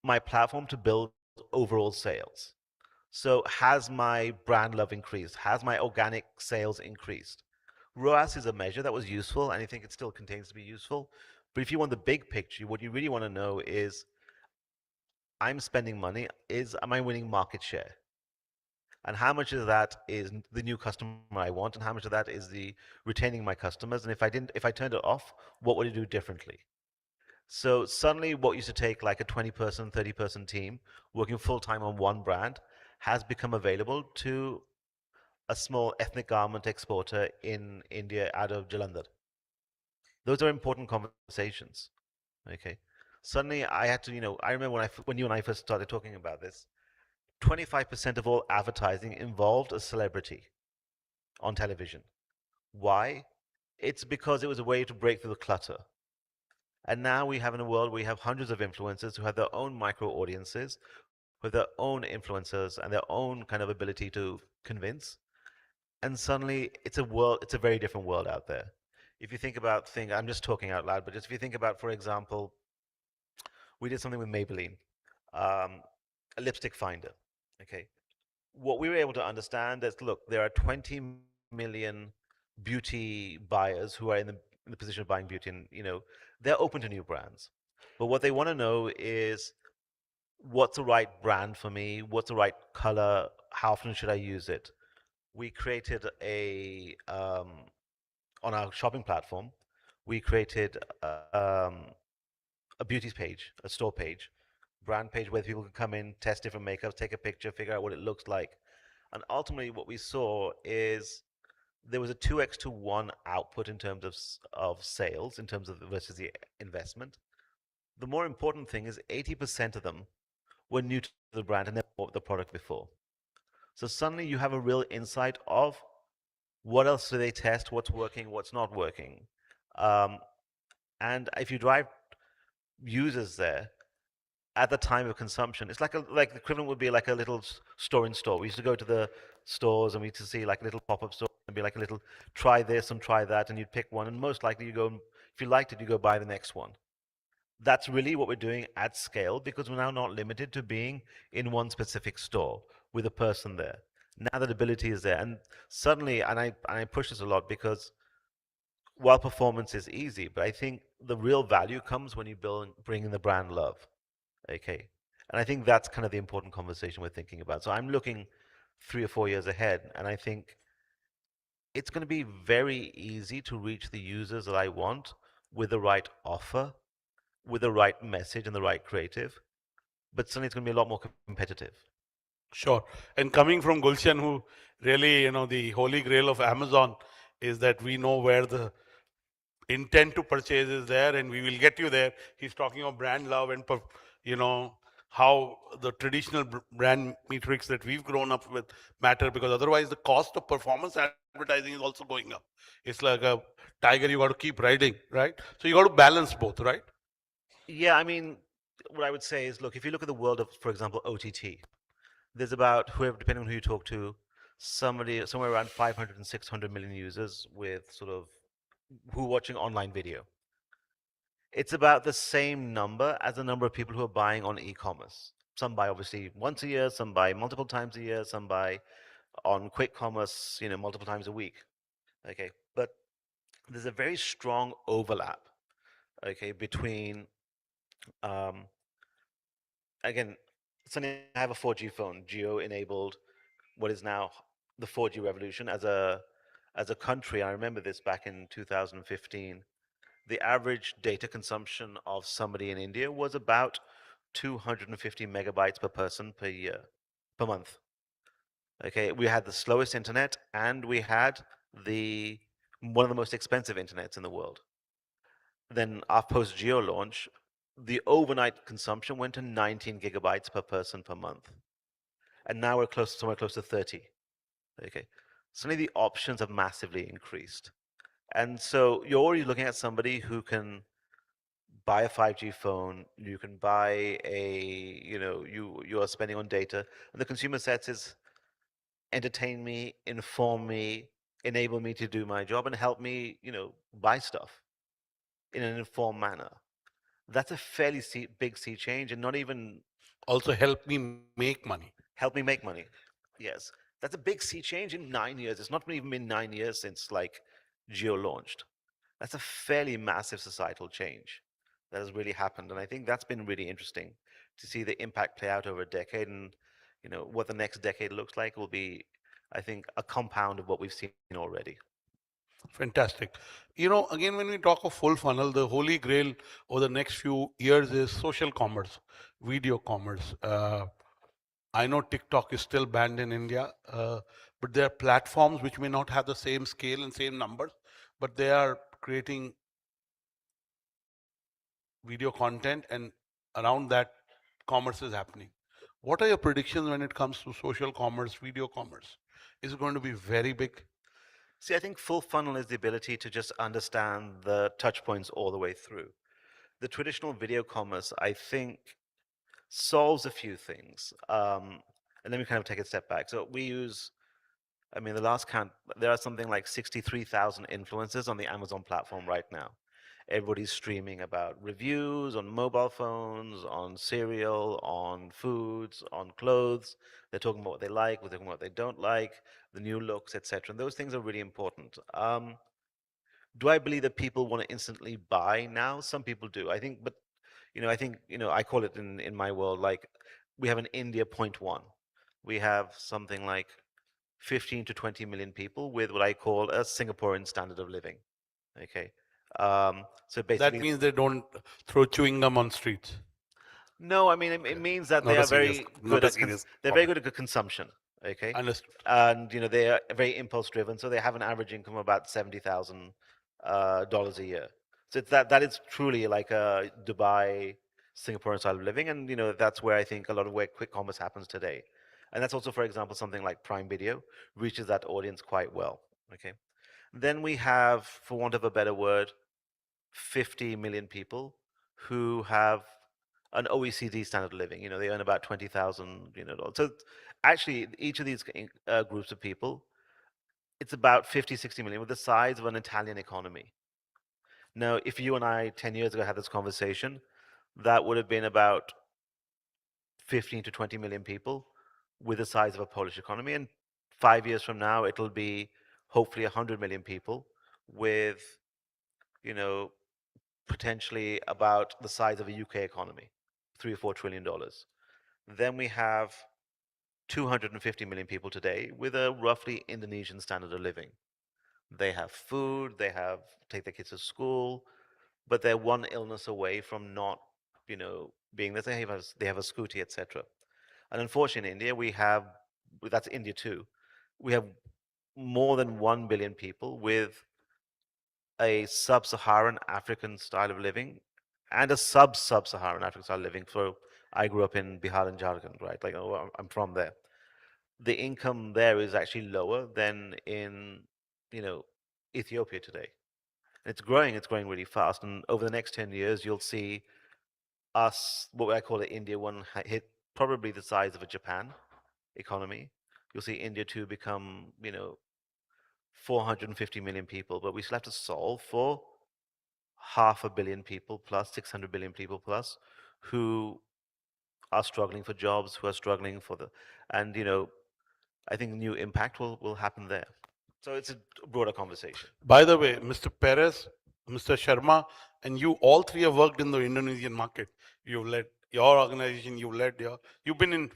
my platform to build overall sales. So has my brand love increased? Has my organic sales increased? ROAS is a measure that was useful, and I think it still continues to be useful. But if you want the big picture, what you really want to know is, I'm spending money is, am I winning market share? And how much of that is the new customer I want, and how much of that is the retaining my customers? And if I turned it off, what would I do differently? So suddenly what used to take like a 20-person, 30-person team working full-time on one brand has become available to a small ethnic garment exporter in India out of Jalandhar. Those are important conversations. Okay. Suddenly I had to, I remember when you and I first started talking about this, 25% of all advertising involved a celebrity on television. Why? It's because it was a way to break through the clutter. And now we have in a world where we have hundreds of influencers who have their own micro audiences, with their own influencers and their own kind of ability to convince. And suddenly it's a very different world out there. If you think about I'm just talking out loud, but just if you think about, for example, we did something with Maybelline, a lipstick finder. Okay. What we were able to understand is, look, there are 20 million beauty buyers who are in the position of buying beauty, and they're open to new brands. But what they want to know is, what's the right brand for me? What's the right color? How often should I use it? We created on our shopping platform, we created a beauty page, a store page, brand page where people can come in, test different makeups, take a picture, figure out what it looks like. And ultimately what we saw is there was a 2x to 1 output in terms of sales, in terms of versus the investment. The more important thing is 80% of them were new to the brand and never bought the product before. So suddenly you have a real insight of what else do they test, what's working, what's not working. And if you drive users there at the time of consumption, it's like the equivalent would be like a little store in store. We used to go to the stores and we used to see like a little pop-up store and be like a little try this and try that, and you'd pick one, and most likely you go, if you liked it, you go buy the next one. That's really what we're doing at scale, because we're now not limited to being in one specific store with a person there. Now that ability is there, and suddenly, and I push this a lot, because while performance is easy, but I think the real value comes when you bring in the brand love. Okay, and I think that's kind of the important conversation we're thinking about. So I'm looking 3 or 4 years ahead, and I think it's going to be very easy to reach the users that I want with the right offer, with the right message and the right creative, but suddenly it's going to be a lot more competitive. Sure. And coming from Gulshan, who really, the holy grail of Amazon is that we know where the intent to purchase is there, and we will get you there. He's talking of brand love and, how the traditional brand metrics that we've grown up with matter, because otherwise the cost of performance advertising is also going up. It's like a tiger you got to keep riding, right? So you got to balance both, right? Yeah, I mean, what I would say is, look, if you look at the world of, for example, OTT, there's about, depending on who you talk to, somewhere around 500 and 600 million users with who are watching online video. It's about the same number as the number of people who are buying on e-commerce. Some buy obviously once a year, some buy multiple times a year, some buy on quick commerce, multiple times a week. Okay, but there's a very strong overlap, okay, between again, suddenly I have a 4G phone, geo-enabled, what is now the 4G revolution. As a country, I remember this back in 2015, the average data consumption of somebody in India was about 250 megabytes per person per month. Okay, we had the slowest internet, and we had one of the most expensive internets in the world. Then our post-Geo launch, the overnight consumption went to 19 gigabytes per person per month. And now we're somewhere close to 30. Okay. Suddenly the options have massively increased. And so you're already looking at somebody who can buy a 5G phone, you can buy you are spending on data, and the consumer set is entertain me, inform me, enable me to do my job, and help me, buy stuff in an informed manner. That's a fairly big sea change, and not even... Also help me make money. Help me make money. Yes. That's a big sea change in 9 years. It's not even been 9 years since Geo launched. That's a fairly massive societal change that has really happened. And I think that's been really interesting to see the impact play out over a decade, and what the next decade looks like will be, I think, a compound of what we've seen already. Fantastic. Again, when we talk of full funnel, the holy grail over the next few years is social commerce, video commerce. I know TikTok is still banned in India, but there are platforms which may not have the same scale and same numbers, but they are creating video content, and around that, commerce is happening. What are your predictions when it comes to social commerce, video commerce? Is it going to be very big? See, I think full funnel is the ability to just understand the touch points all the way through. The traditional video commerce, I think, solves a few things. And let me kind of take a step back. So we use, the last count, there are something like 63,000 influencers on the Amazon platform right now. Everybody's streaming about reviews on mobile phones, on cereal, on foods, on clothes. They're talking about what they like, we're talking about what they don't like, the new looks, etc. And those things are really important. Do I believe that people want to instantly buy now? Some people do. I think, but I call it in my world, like, we have an India 0.1. We have something like 15 to 20 million people with what I call a Singaporean standard of living. Okay. So basically, that means they don't throw chewing gum on streets. No, it means that they are very good at they're very good at consumption. Okay. Understood. And they are very impulse driven, so they have an average income of about $70,000 a year. So that is truly like a Dubai, Singaporean style of living, and that's where I think a lot of where quick commerce happens today. And that's also, for example, something like Prime Video reaches that audience quite well. Okay. Then we have, for want of a better word, 50 million people who have an OECD standard of living. They earn about $20,000. So actually, each of these groups of people, it's about 50, 60 million, with the size of an Italian economy. Now, if you and I 10 years ago had this conversation, that would have been about 15 to 20 million people with the size of a Polish economy. And 5 years from now, it'll be hopefully 100 million people with, potentially about the size of a UK economy, $3 or $4 trillion. Then we have 250 million people today with a roughly Indonesian standard of living. They have food, they take their kids to school, but they're one illness away from not, being there. They have a scooty, etc. And unfortunately, in India, that's India too, we have more than 1 billion people with a sub-Saharan African style of living and a sub-Saharan African style of living. So I grew up in Bihar and Jharkhand, right? Like, I'm from there. The income there is actually lower than in, Ethiopia today. And it's growing really fast. And over the next 10 years, you'll see us, what I call it, India 1, hit probably the size of a Japan economy. You'll see India 2 become, 450 million people, but we still have to solve for 500 million people plus, 600 billion people plus, who are struggling for jobs, who are struggling for and I think new impact will happen there. So it's a broader conversation. By the way, Mr. Perez, Mr. Sharma, and you all three have worked in the Indonesian market. You've led your organization, you've been in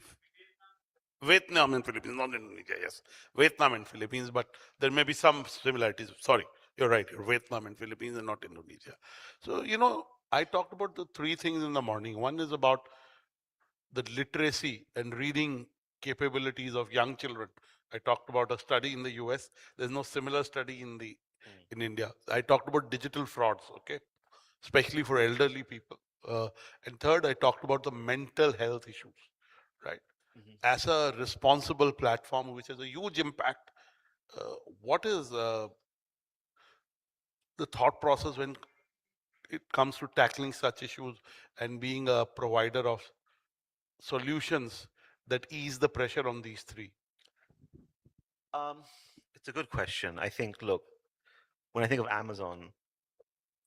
Vietnam and Philippines, not Indonesia, yes. Vietnam and Philippines, but there may be some similarities. Sorry, you're right, you're Vietnam and Philippines and not Indonesia. So, I talked about the three things in the morning. One is about the literacy and reading capabilities of young children. I talked about a study in the US. There's no similar study in India. I talked about digital frauds, okay, especially for elderly people. And third, I talked about the mental health issues, right? As a responsible platform which has a huge impact, what is the thought process when it comes to tackling such issues and being a provider of solutions that ease the pressure on these three? It's a good question. I think, look, when I think of Amazon,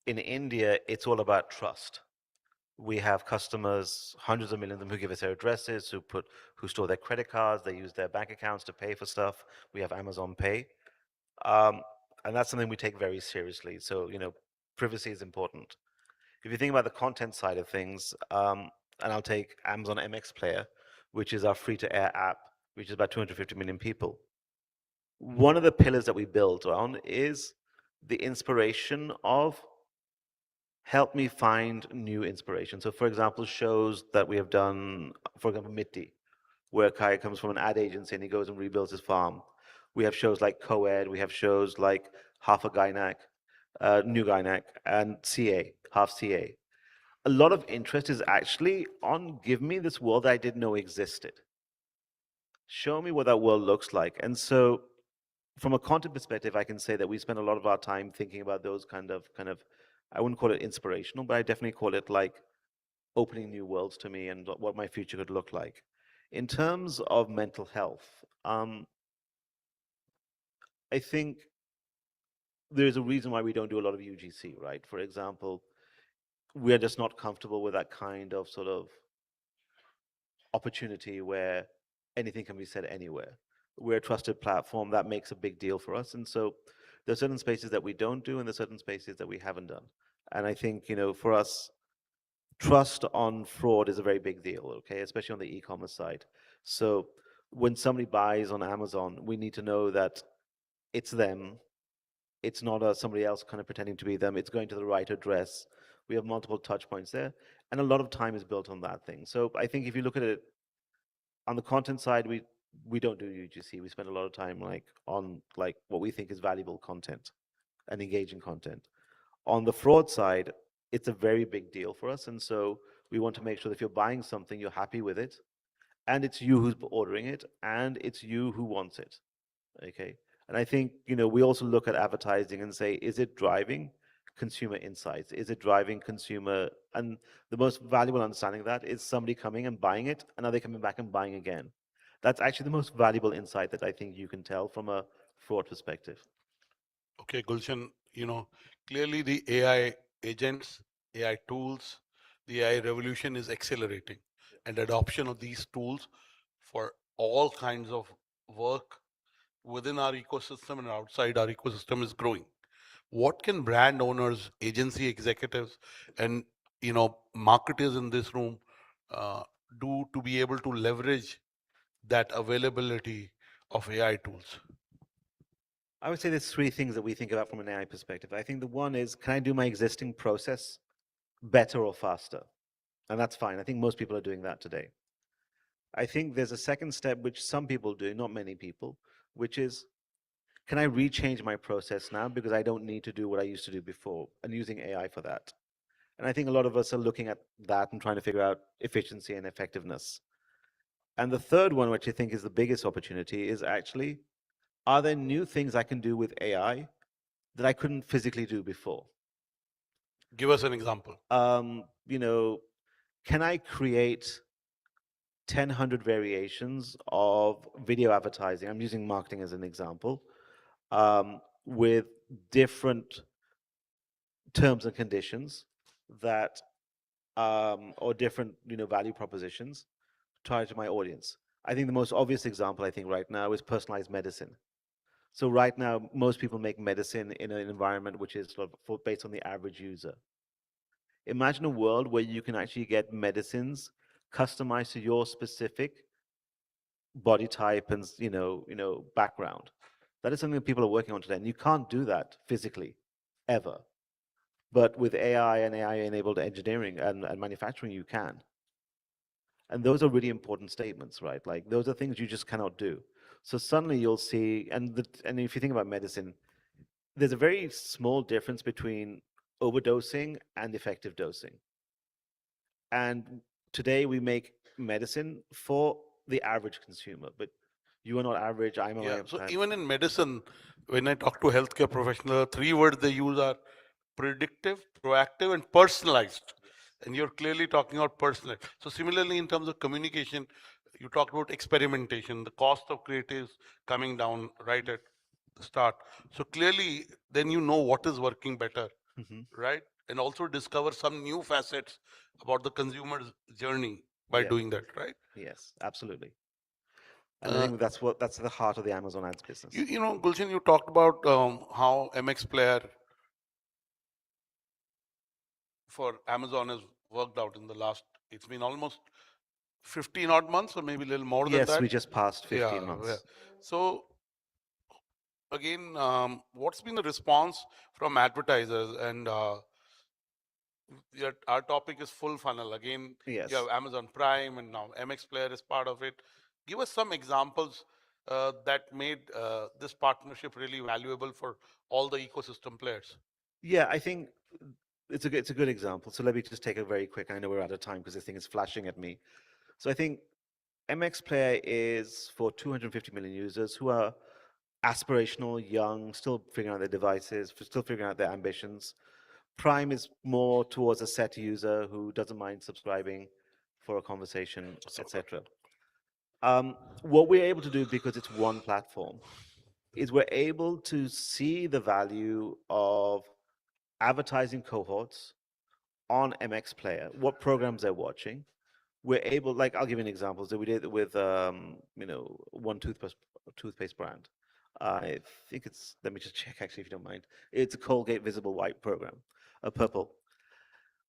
in India, it's all about trust. We have customers, hundreds of millions of them, who give us their addresses, who store their credit cards, they use their bank accounts to pay for stuff. We have Amazon Pay. And that's something we take very seriously. So, privacy is important. If you think about the content side of things, and I'll take Amazon MX Player, which is our free-to-air app, which is about 250 million people. One of the pillars that we built on is the inspiration of help me find new inspiration. So for example, shows that we have done, for example, Mitti, where Kai comes from an ad agency and he goes and rebuilds his farm. We have shows like Co-Ed, we have shows like Half a Gynac, New Gynac, and CA, Half CA. A lot of interest is actually on give me this world that I didn't know existed. Show me what that world looks like. And so from a content perspective, I can say that we spend a lot of our time thinking about those kind of, I wouldn't call it inspirational, but I definitely call it like opening new worlds to me and what my future could look like. In terms of mental health, I think there's a reason why we don't do a lot of UGC, right? For example, we are just not comfortable with that kind of sort of opportunity where anything can be said anywhere. We're a trusted platform that makes a big deal for us. And so there are certain spaces that we don't do and there's certain spaces that we haven't done. And I think, you know, for us, trust on fraud is a very big deal, okay, especially on the e-commerce side. So when somebody buys on Amazon, we need to know that it's them. It's not somebody else kind of pretending to be them. It's going to the right address. We have multiple touch points there. And a lot of time is built on that thing. So I think if you look at it on the content side, we don't do UGC. We spend a lot of time on what we think is valuable content and engaging content. On the fraud side, it's a very big deal for us. And so we want to make sure that if you're buying something, you're happy with it, and it's you who's ordering it, and it's you who wants it. Okay. And I think, you know, we also look at advertising and say, is it driving consumer insights? Is it driving consumer? And the most valuable understanding of that is somebody coming and buying it, and are they coming back and buying again? That's actually the most valuable insight that I think you can tell from a fraud perspective. Okay, Gulshan, you know, clearly the AI agents, AI tools, the AI revolution is accelerating, and adoption of these tools for all kinds of work within our ecosystem and outside our ecosystem is growing. What can brand owners, agency executives, and marketers in this room do to be able to leverage that availability of AI tools? I would say there's three things that we think about from an AI perspective. I think the one is, can I do my existing process better or faster? And that's fine. I think most people are doing that today. I think there's a second step, which some people do, not many people, which is, can I rechange my process now because I don't need to do what I used to do before, and using AI for that. And I think a lot of us are looking at that and trying to figure out efficiency and effectiveness. And the third one, which I think is the biggest opportunity, is actually, are there new things I can do with AI that I couldn't physically do before? Give us an example. Can I create 1,000 variations of video advertising? I'm using marketing as an example, with different terms and conditions that, or different, value propositions tied to my audience. I think the most obvious example, I think right now, is personalized medicine. So right now, most people make medicine in an environment which is sort of based on the average user. Imagine a world where you can actually get medicines customized to your specific body type and background. That is something that people are working on today, and you can't do that physically, ever. But with AI and AI-enabled engineering and manufacturing, you can. And those are really important statements, right? Like, those are things you just cannot do. So suddenly you'll see, and if you think about medicine, there's a very small difference between overdosing and effective dosing. And today we make medicine for the average consumer, but you are not average, I'm not. So even in medicine, when I talk to healthcare professionals, 3 words they use are predictive, proactive, and personalized. And you're clearly talking about personalized. So similarly, in terms of communication, you talked about experimentation, the cost of creatives coming down right at the start. So clearly, then you know what is working better, right? And also discover some new facets about the consumer's journey by doing that, right? Yes, absolutely. And I think that's the heart of the Amazon ads business. Gulshan, you talked about how MX Player for Amazon has worked out in the last it's been almost 15 odd months, or maybe a little more than that. Yes, we just passed 15 Yeah, months. yeah. So again, what's been the response from advertisers? And our topic is full funnel. Again, Yes. you have Amazon Prime, and now MX Player is part of it. Give us some examples that made this partnership really valuable for all the ecosystem players. Yeah, I think it's a good example. So let me just take a very quick. I know we're out of time because this thing is flashing at me. So I think MX Player is for 250 million users who are aspirational, young, still figuring out their devices, still figuring out their ambitions. Prime is more towards a set user who doesn't mind subscribing for a conversation, etc. What we're able to do, because it's one platform, is we're able to see the value of advertising cohorts on MX Player, what programs they're watching. We're able, like, I'll give you an example. So we did it with, one toothpaste brand. I think it's, let me just check actually, if you don't mind. It's a Colgate Visible White program, purple.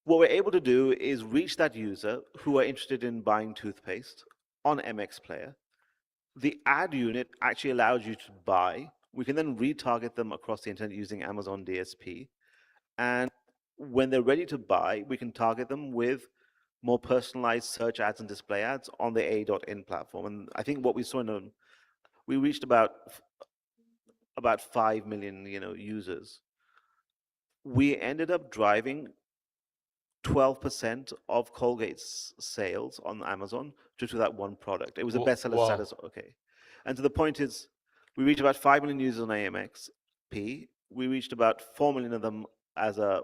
What we're able to do is reach that user who are interested in buying toothpaste on MX Player. The ad unit actually allows you to buy. We can then retarget them across the internet using Amazon DSP. And when they're ready to buy, we can target them with more personalized search ads and display ads on the A.in platform. And I think what we saw we reached about 5 million, users. We ended up driving 12% of Colgate's sales on Amazon due to that one product. It was a bestseller status. Okay. And so the point is, we reached about 5 million users on AMXP. We reached about 4 million of them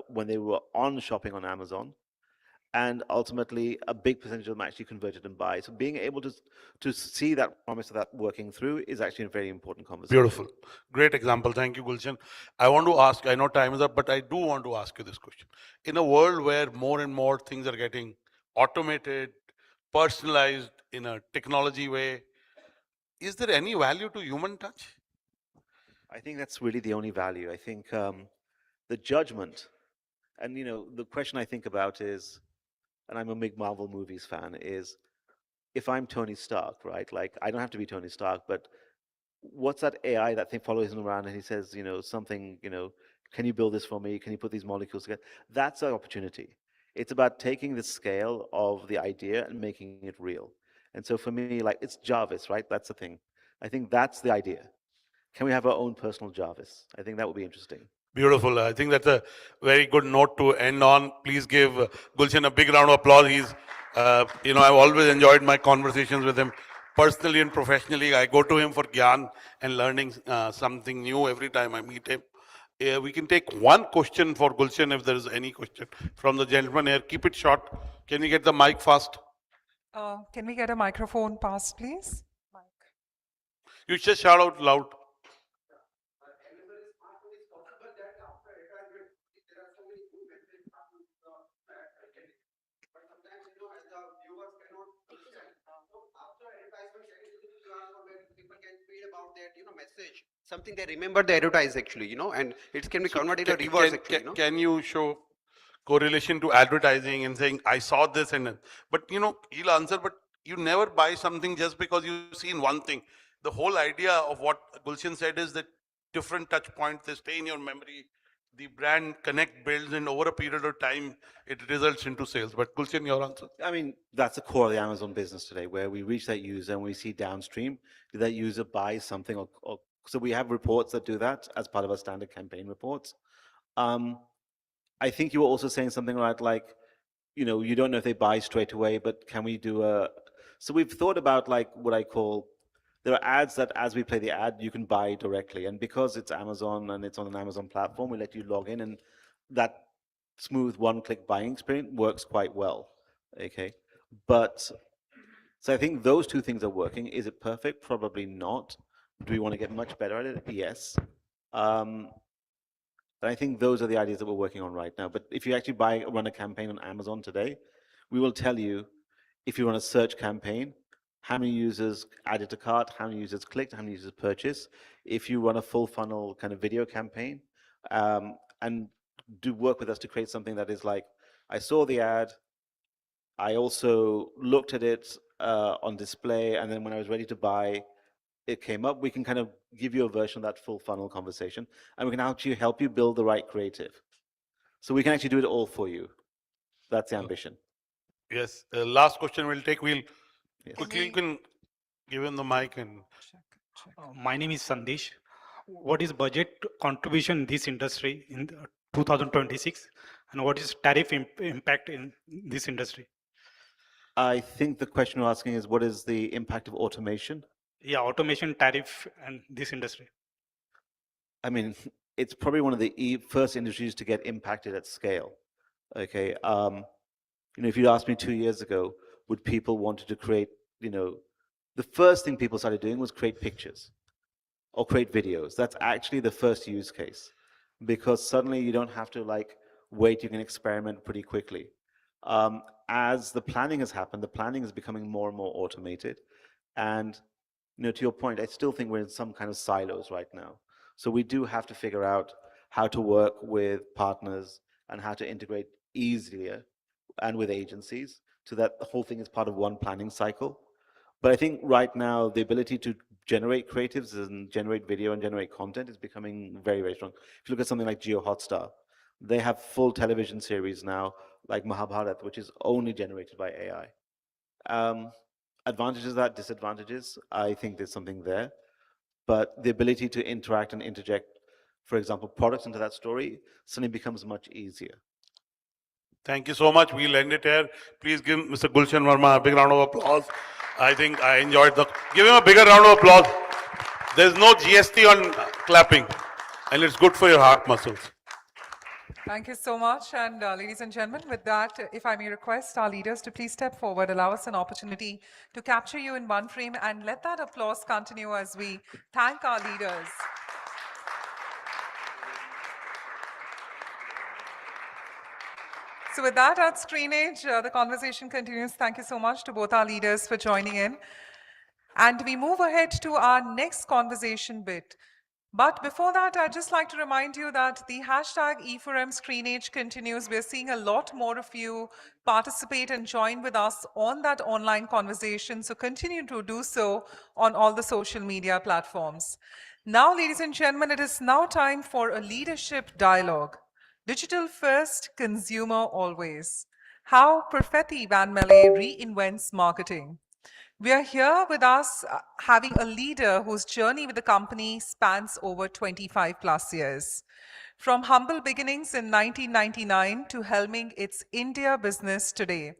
when they were on shopping on Amazon. And ultimately, a big percentage of them actually converted and buy. So being able to see that promise of that working through is actually a very important conversation. Beautiful. Great example. Thank you, Gulshan. I want to ask, I know time is up, but I do want to ask you this question. In a world where more and more things are getting automated, personalized in a technology way, is there any value to human touch? I think that's really the only value. I think the judgment, and the question I think about is, and I'm a big Marvel movies fan, is if I'm Tony Stark, right? Like, I don't have to be Tony Stark, but what's that AI that thing follows him around and he says, something, can you build this for me? Can you put these molecules together? That's an opportunity. It's about taking the scale of the idea and making it real. And so for me, like, it's Jarvis, right? That's the thing. I think that's the idea. Can we have our own personal Jarvis? I think that would be interesting. Beautiful. I think that's a very good note to end on. Please give Gulshan a big round of applause. He's, I've always enjoyed my conversations with him personally and professionally. I go to him for gyan and learning something new every time I meet him. We can take one question for Gulshan if there is any question from the gentleman here. Keep it short. Can we get the mic fast? Can we get a microphone passed, please? You just shout out loud. Message, something they remember they advertise actually, and it can be converted into reverse actually. Can you show correlation to advertising and saying, I saw this, but he'll answer, but you never buy something just because you've seen one thing. The whole idea of what Gulshan said is that different touch points, they stay in your memory. The brand connect builds, and over a period of time, it results into sales. But Gulshan, your answer? I mean, that's the core of the Amazon business today, where we reach that user and we see downstream, did that user buy something? Or so we have reports that do that as part of our standard campaign reports. I think you were also saying something like, you don't know if they buy straight away, but can we do so we've thought about like what I call, there are ads that as we play the ad, you can buy directly. And because it's Amazon and it's on an Amazon platform, we let you log in, and that smooth one-click buying experience works quite well, okay? But, so I think those two things are working. Is it perfect? Probably not. Do we want to get much better at it? Yes. And I think those are the ideas that we're working on right now. But if you actually run a campaign on Amazon today, we will tell you, if you run a search campaign, how many users added to cart, how many users clicked, how many users purchased. If you run a full funnel kind of video campaign, and do work with us to create something that is like, I saw the ad, I also looked at it on display, and then when I was ready to buy, it came up. We can kind of give you a version of that full funnel conversation, and we can actually help you build the right creative. So we can actually do it all for you. That's the ambition. Yes. Last question we'll take. We'll quickly, you can give him the mic and. My name is Sandesh. What is budget contribution in this industry in 2026, and what is tariff impact in this industry? I think the question you're asking is what is the impact of automation? Yeah, automation tariff and this industry. I mean, it's probably one of the first industries to get impacted at scale. Okay, if you'd asked me 2 years ago, would people wanted to create, the first thing people started doing was create pictures or create videos. That's actually the first use case, because suddenly you don't have to wait, you can experiment pretty quickly. As the planning has happened, the planning is becoming more and more automated. And to your point, I still think we're in some kind of silos right now. So we do have to figure out how to work with partners and how to integrate easier and with agencies so that the whole thing is part of one planning cycle. But I think right now the ability to generate creatives and generate video and generate content is becoming very, very strong. If you look at something like Jio Hotstar, they have full television series now, like Mahabharat, which is only generated by AI. Advantages of that, disadvantages, I think there's something there. But the ability to interact and interject, for example, products into that story suddenly becomes much easier. Thank you so much. We'll end it here. Please give Mr. Gulshan Verma a big round of applause. I think I enjoyed give him a bigger round of applause. There's no GST on clapping, and it's good for your heart muscles. Thank you so much. And ladies and gentlemen, with that, if I may request our leaders to please step forward, allow us an opportunity to capture you in one frame, and let that applause continue as we thank our leaders. So with that, at Screenage, the conversation continues. Thank you so much to both our leaders for joining in. And we move ahead to our next conversation bit. But before that, I'd just like to remind you that the hashtag e4m Screenage continues. We're seeing a lot more of you participate and join with us on that online conversation. So continue to do so on all the social media platforms. Now, ladies and gentlemen, it is now time for a leadership dialogue. Digital first, consumer always. How Perfetti Van Melle reinvents marketing. We are here with us having a leader whose journey with the company spans over 25 plus years. From humble beginnings in 1999 to helming its India business today.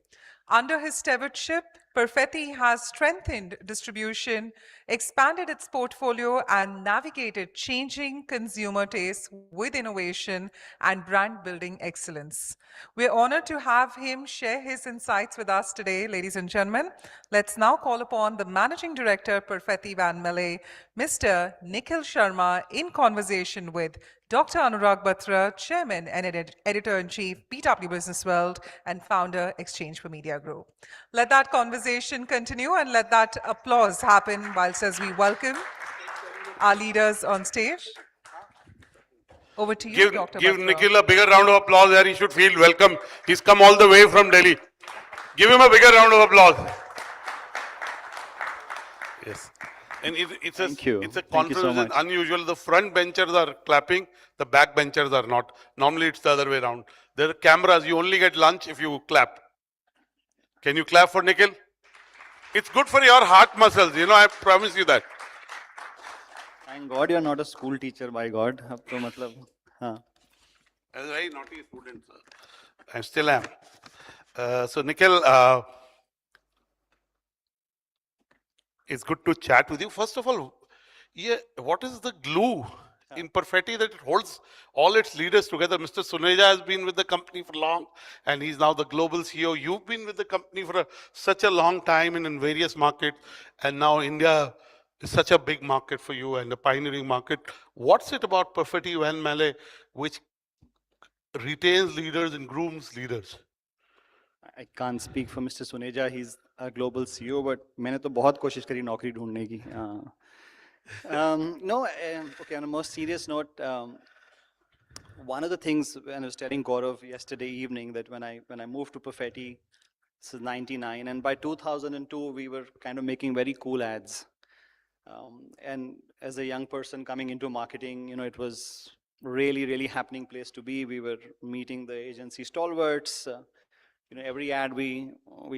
Under his stewardship, Perfetti has strengthened distribution, expanded its portfolio, and navigated changing consumer tastes with innovation and brand building excellence. We're honored to have him share his insights with us today, ladies and gentlemen. Let's now call upon the Managing Director, Perfetti Van Melle, Mr. Nikhil Sharma, in conversation with Dr. Anurag Batra, Chairman and Editor-in-Chief, BW Business World, and Founder, Exchange for Media Group. Let that conversation continue and let that applause happen whilst as we welcome our leaders on stage. Over to you, Dr. Give Batra. Nikhil a bigger round of applause there. He should feel welcome. He's come all the way from Delhi. Give him a bigger round of applause. Yes. And it's a conference that's unusual. The front benchers are clapping, the back benchers are not. Normally it's the other way around. There are cameras, you only get lunch if you clap. Can you clap for Nikhil? It's good for your heart muscles, I promise you that. Thank God you're not a school teacher, by God. Ab to matlab, haan. I was a very naughty student, sir. I still am. So Nikhil, it's good to chat with you. First of all, what is the glue in Perfetti that it holds all its leaders together? Mr. Suneja has been with the company for long, and he's now the global CEO. You've been with the company for such a long time and in various markets, and now India is such a big market for you and a pioneering market. What's it about Perfetti Van Melle which retains leaders and grooms leaders? I can't speak for Mr. Suneja. He's a global CEO, but मैंने तो बहुत कोशिश करी नौकरी ढूंढने की. Okay, on a more serious note, one of the things, and I was telling Gaurav yesterday evening, that when I moved to Perfetti This is 99. And by 2002, we were kind of making very cool ads. And as a young person coming into marketing, it was really, really happening place to be. We were meeting the agency stalwarts. Every ad we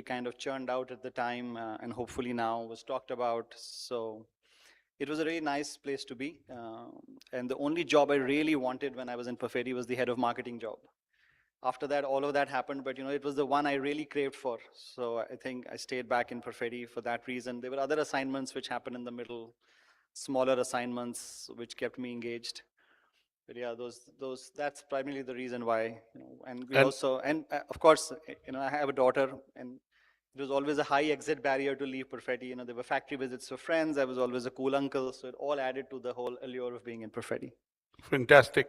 kind of churned out at the time, and hopefully now was talked about. So it was a really nice place to be. And the only job I really wanted when I was in Perfetti was the head of marketing job. After that, all of that happened, but it was the one I really craved for. So I think I stayed back in Perfetti for that reason. There were other assignments which happened in the middle, smaller assignments which kept me engaged. But yeah, that's primarily the reason why. And we also, of course, I have a daughter, and it was always a high exit barrier to leave Perfetti. There were factory visits of friends. I was always a cool uncle, so it all added to the whole allure of being in Perfetti. Fantastic.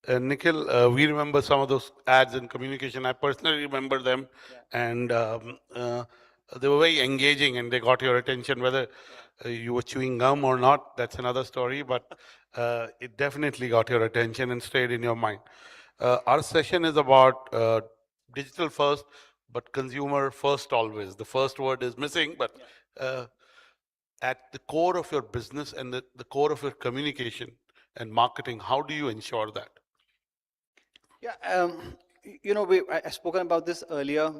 Nikhil, we remember some of those ads in communication. I personally remember them, and they were very engaging, and they got your attention. Whether you were chewing gum or not, that's another story, but it definitely got your attention and stayed in your mind. Our session is about digital first, but consumer first always. The first word is missing, but at the core of your business and the core of your communication and marketing, how do you ensure that? Yeah, I've spoken about this earlier.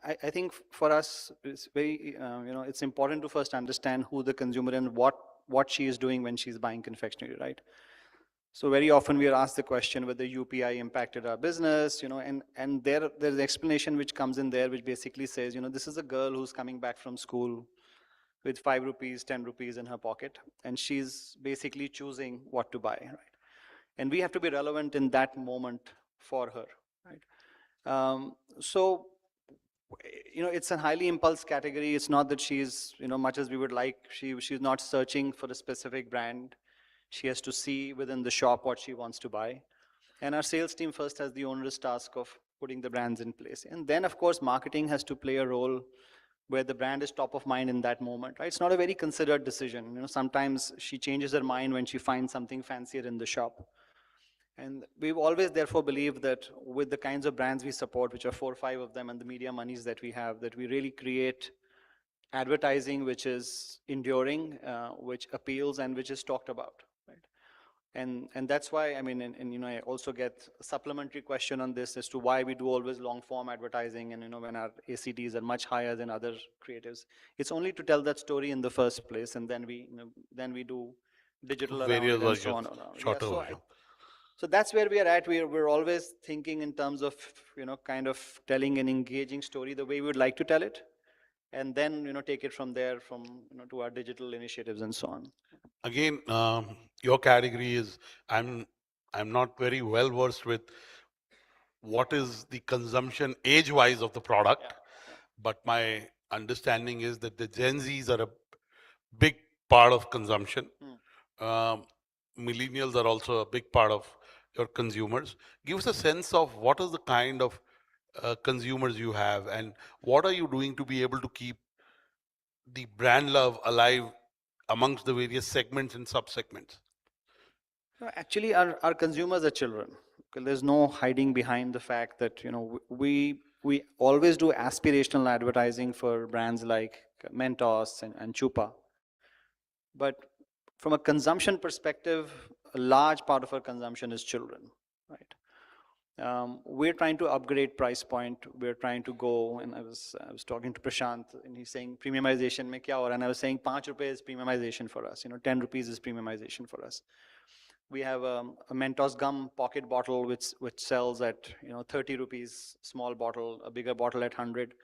I think for us, it's very, it's important to first understand who the consumer and what she is doing when she's buying confectionery, right? So very often we are asked the question whether UPI impacted our business, and there's an explanation which comes in there, which basically says, this is a girl who's coming back from school with 5 rupees, 10 rupees in her pocket, and she's basically choosing what to buy, right? And we have to be relevant in that moment for her, right? So, it's a highly impulse category. It's not that she's, much as we would like, she's not searching for a specific brand. She has to see within the shop what she wants to buy. And our sales team first has the onerous task of putting the brands in place. And then, of course, marketing has to play a role where the brand is top of mind in that moment, right? It's not a very considered decision. Sometimes she changes her mind when she finds something fancier in the shop. And we've always therefore believed that with the kinds of brands we support, which are 4 or 5 of them, and the media monies that we have, that we really create advertising which is enduring, which appeals, and which is talked about, right? And that's why, I also get a supplementary question on this as to why we do always long form advertising, and when our ACTs are much higher than other creatives. It's only to tell that story in the first place, and then we do digital around it and so on. Shorter version. So that's where we are at. We're always thinking in terms of, kind of telling an engaging story the way we would like to tell it, and then, take it from there, to our digital initiatives and so on. Again, your category is, I'm not very well versed with what is the consumption age-wise of the product, but my understanding is that the Gen Zs are a big part of consumption. Millennials are also a big part of your consumers. Give us a sense of what is the kind of consumers you have, and what are you doing to be able to keep the brand love alive amongst the various segments and sub-segments? Actually, our consumers are children. There's no hiding behind the fact that, we always do aspirational advertising for brands like Mentos and Chupa. But from a consumption perspective, a large part of our consumption is children, right? We're trying to upgrade price point. We're trying to go, and I was talking to Prashant, and he's saying premiumization mein kya ho raha? And I was saying 5 rupees is premiumization for us. 10 rupees is premiumization for us. We have a Mentos gum pocket bottle which sells at 30 rupees, small bottle, a bigger bottle at 100.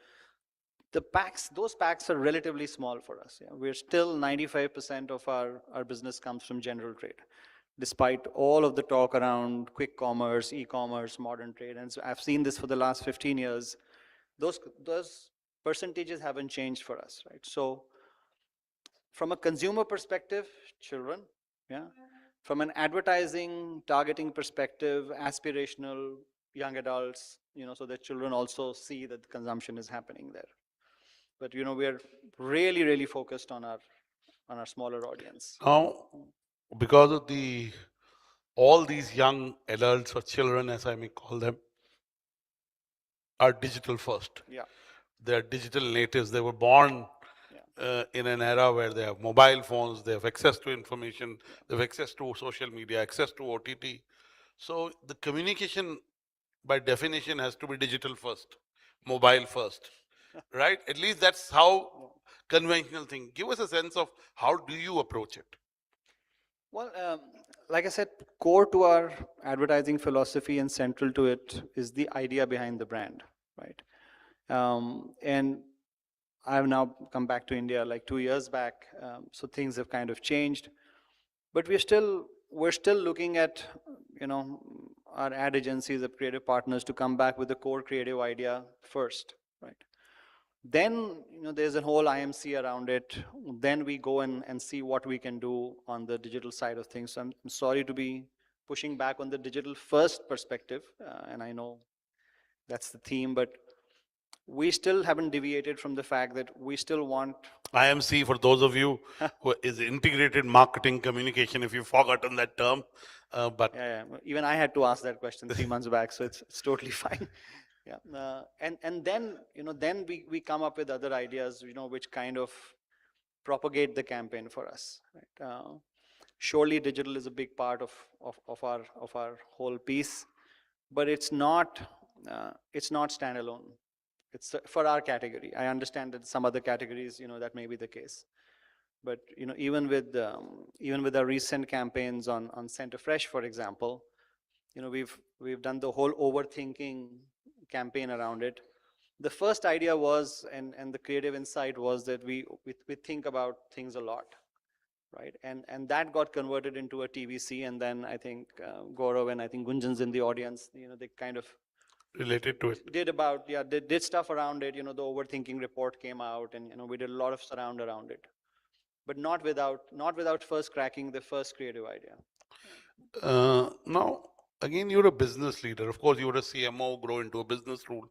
Those packs are relatively small for us. We're still 95% of our business comes from general trade, despite all of the talk around quick commerce, e-commerce, modern trade. And so I've seen this for the last 15 years. Those percentages haven't changed for us, right? So from a consumer perspective, children, yeah. From an advertising targeting perspective, aspirational young adults, so that children also see that consumption is happening there. But we are really, really focused on our smaller audience. Now, because of all these young adults or children, as I may call them, are digital first. Yeah. They're digital natives. They were born in an era where they have mobile phones, they have access to information, they have access to social media, access to OTT. So the communication by definition has to be digital first, mobile first, right? At least that's how conventional thing. Give us a sense of how do you approach it? Well, like I said, core to our advertising philosophy and central to it is the idea behind the brand, right? And I've now come back to India like 2 years back, so things have kind of changed. But we're still looking at, you know, our ad agencies, the creative partners, to come back with the core creative idea first, right? Then, you know, there's a whole IMC around it. Then we go and see what we can do on the digital side of things. So I'm sorry to be pushing back on the digital first perspective, and I know that's the theme, but we still haven't deviated from the fact that we still want IMC, for those of you who is integrated marketing communication, if you've forgotten that term, but yeah, even I had to ask that question 3 months back, so it's totally fine. Yeah, and then, you know, then we come up with other ideas, you know, which kind of propagate the campaign for us. Right? Surely digital is a big part of our whole piece, but it's not standalone. It's for our category. I understand that some other categories, you know, that may be the case. But, you know, even with our recent campaigns on Center Fresh, for example, you know, we've done the whole overthinking campaign around it. The first idea was, and the creative insight was that we think about things a lot, right? And that got converted into a TVC, and then I think Gaurav and I think Gunjan's in the audience, you know, they kind of related to it. They did stuff around it. You know, the overthinking report came out, and, you know, we did a lot of surround around it, but not without first cracking the first creative idea. Now, again, you're a business leader. Of course, you're a CMO, grow into a business role.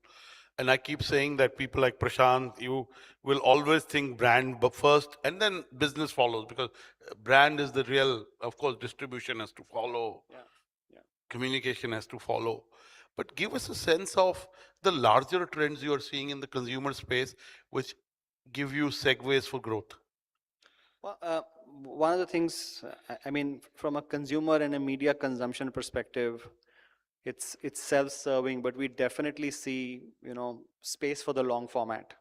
And I keep saying that people like Prashant, you will always think brand first and then business follows, because brand is the real, of course, distribution has to follow, communication has to follow. But give us a sense of the larger trends you are seeing in the consumer space, which give you segues for growth. Well, one of the things, I mean, from a consumer and a media consumption perspective, it's self-serving, but we definitely see, you know, space for the long format.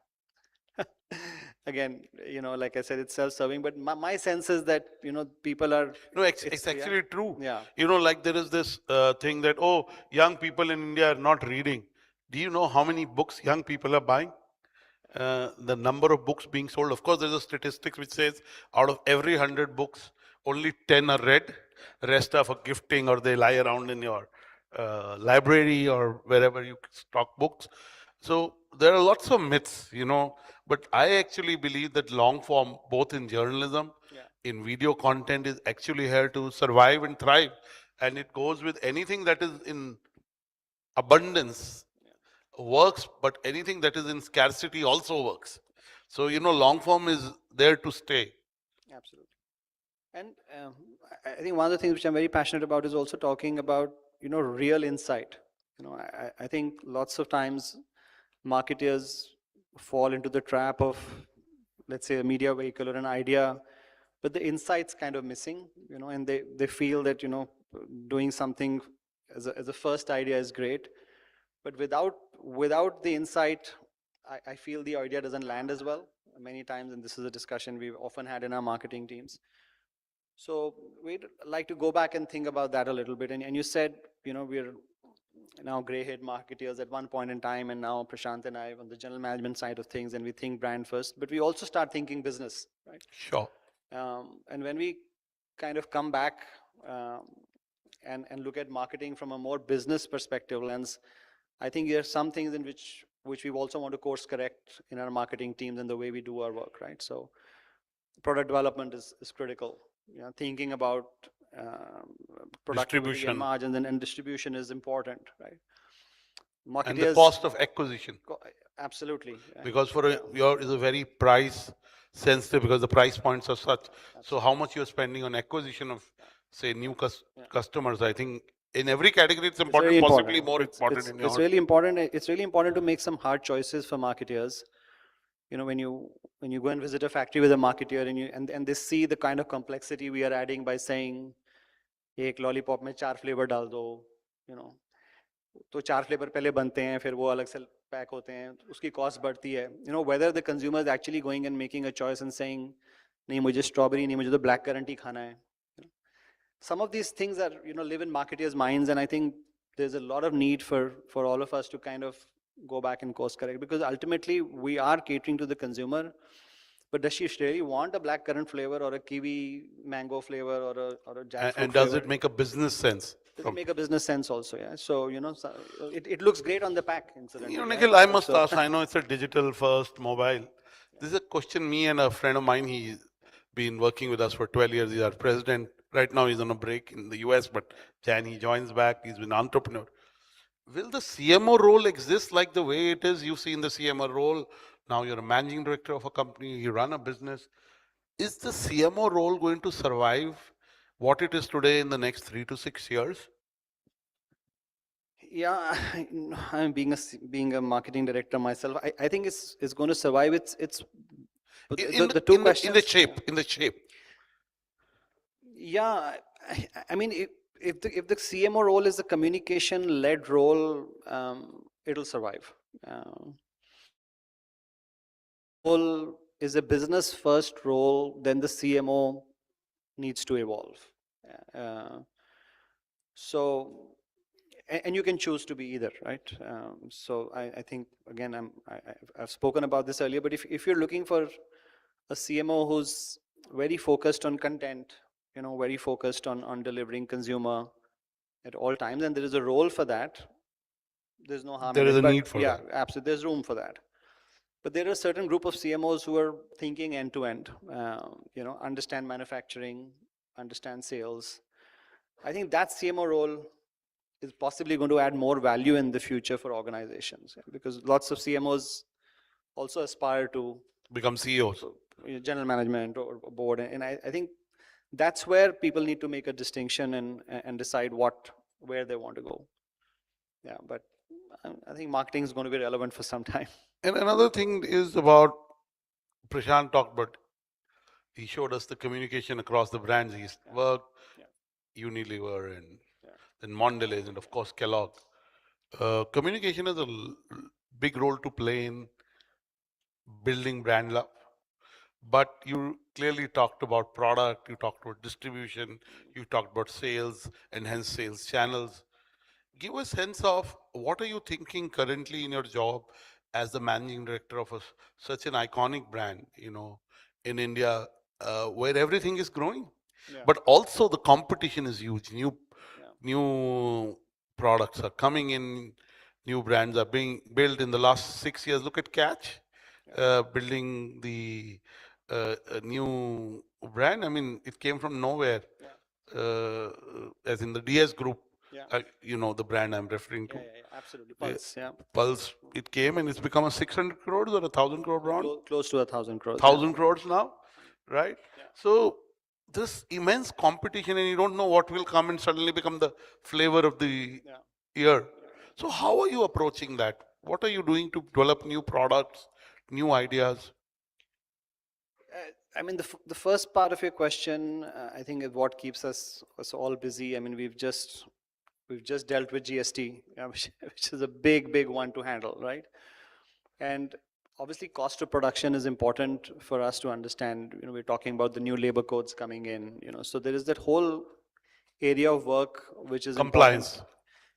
Again, you know, like I said, it's self-serving, but my sense is that, you know, people are... No, it's actually true. Yeah. You know, like there is this thing that, oh, young people in India are not reading. Do you know how many books young people are buying? The number of books being sold. Of course, there's a statistics which says out of every 100 books, only 10 are read. Rest are for gifting, or they lie around in your library or wherever you stock books. So there are lots of myths, you know, but I actually believe that long form, both in journalism, in video content, is actually here to survive and thrive. And it goes with anything that is in abundance works, but anything that is in scarcity also works. So, you know, long form is there to stay. Absolutely. And I think one of the things which I'm very passionate about is also talking about, you know, real insight. You know, I think lots of times marketers fall into the trap of, let's say, a media vehicle or an idea, but the insight's kind of missing, you know, and they feel that, you know, doing something as a first idea is great, but without the insight, I feel the idea doesn't land as well many times, and this is a discussion we've often had in our marketing teams. So we'd like to go back and think about that a little bit. And you said, you know, we're now gray-haired marketeers at one point in time, and now Prashant and I on the general management side of things, and we think brand first, but we also start thinking business, right? Sure. And when we kind of come back and look at marketing from a more business perspective lens, I think there are some things in which we also want to course correct in our marketing teams and the way we do our work, right? So product development is critical. You know, thinking about productivity and margins and distribution is important, right? And the cost of acquisition. Absolutely. Because for your is a very price sensitive, because the price points are such. So how much you're spending on acquisition of, say, new customers, I think in every category it's important, possibly more important in your... It's really important. It's really important to make some hard choices for marketers. you know, when you go and visit a factory with a marketeer and they see the kind of complexity we are adding by saying, एक lollipop में 4 flavor डाल दो, you know, तो 4 flavor पहले बनते हैं, फिर वो अलग से पैक होते हैं, उसकी cost बढ़ती है. You know, whether the consumer is actually going and making a choice and saying, नहीं मुझे strawberry नहीं, मुझे तो black currant ही खाना है. Some of these things are, you know, live in marketers' minds, and I think there's a lot of need for all of us to kind of go back and course correct, because ultimately we are catering to the consumer. But does she really want a black currant flavor or a kiwi mango flavor or a jackfruit And does flavor? it make a business sense? Does it make a business sense also? Yeah. So, you know, it looks great on the pack, incidentally. You know, right? Nikhil, I must So- ask, I know it's a digital first mobile. This is a question me and a friend of mine, he's been working with us for 12 years. He's our president. Right now he's on a break in the US, but Jan, he joins back. He's been an entrepreneur. Will the CMO role exist like the way it is? You see in the CMO role, now you're a managing director of a company, you run a business. Is the CMO role going to survive what it is today in the next 3 to 6 years? Yeah, I'm being a marketing director myself. I think it's going to survive. It's the two questions. In the shape. Yeah, I mean, if the CMO role is a communication-led role, it'll survive. Role is a business-first role, then the CMO needs to evolve. So, and you can choose to be either, right? So I think, again, I've spoken about this earlier, but if you're looking for a CMO who's very focused on content, you know, very focused on delivering consumer at all times, and there is a role for that, there's no harm There in is it. a But need for yeah, that. absolutely, there's room for that. But there are a certain group of CMOs who are thinking end to end, you know, understand manufacturing, understand sales. I think that CMO role is possibly going to add more value in the future for organizations, because lots of CMOs also aspire to become CEOs, general management or board. And I think that's where people need to make a distinction and decide where they want to go. Yeah, but I think marketing is going to be relevant for some time. And another thing is about, Prashant talked about, he showed us the communication across the brands he's worked, Unilever and then Mondelez and of course Kellogg. Communication has a big role to play in building brand love. But you clearly talked about product, you talked about distribution, you talked about sales and hence sales channels. Give a sense of what are you thinking currently in your job as the managing director of such an iconic brand, you know, in India, where everything is growing, but also the competition is huge. New products are coming in, new brands are being built in the last 6 years. Look at Catch, building the a new brand. I mean, it came from nowhere, as in the DS group. You know the brand I'm referring to. Absolutely. Pulse, Pulse, it came and it's become a 600 crores or 1,000 crore brand? Close to 1,000 crores. 1,000 crores now, right? So this immense competition, and you don't know what will come and suddenly become the flavor of the year. So how are you approaching that? What are you doing to develop new products, new ideas? I mean, the first part of your question, I think, is what keeps us all busy. I mean, we've just dealt with GST, which is a big one to handle, right? And obviously, cost of production is important for us to understand. You know, we're talking about the new labor codes coming in. You know, so there is that whole area of work which is Compliance.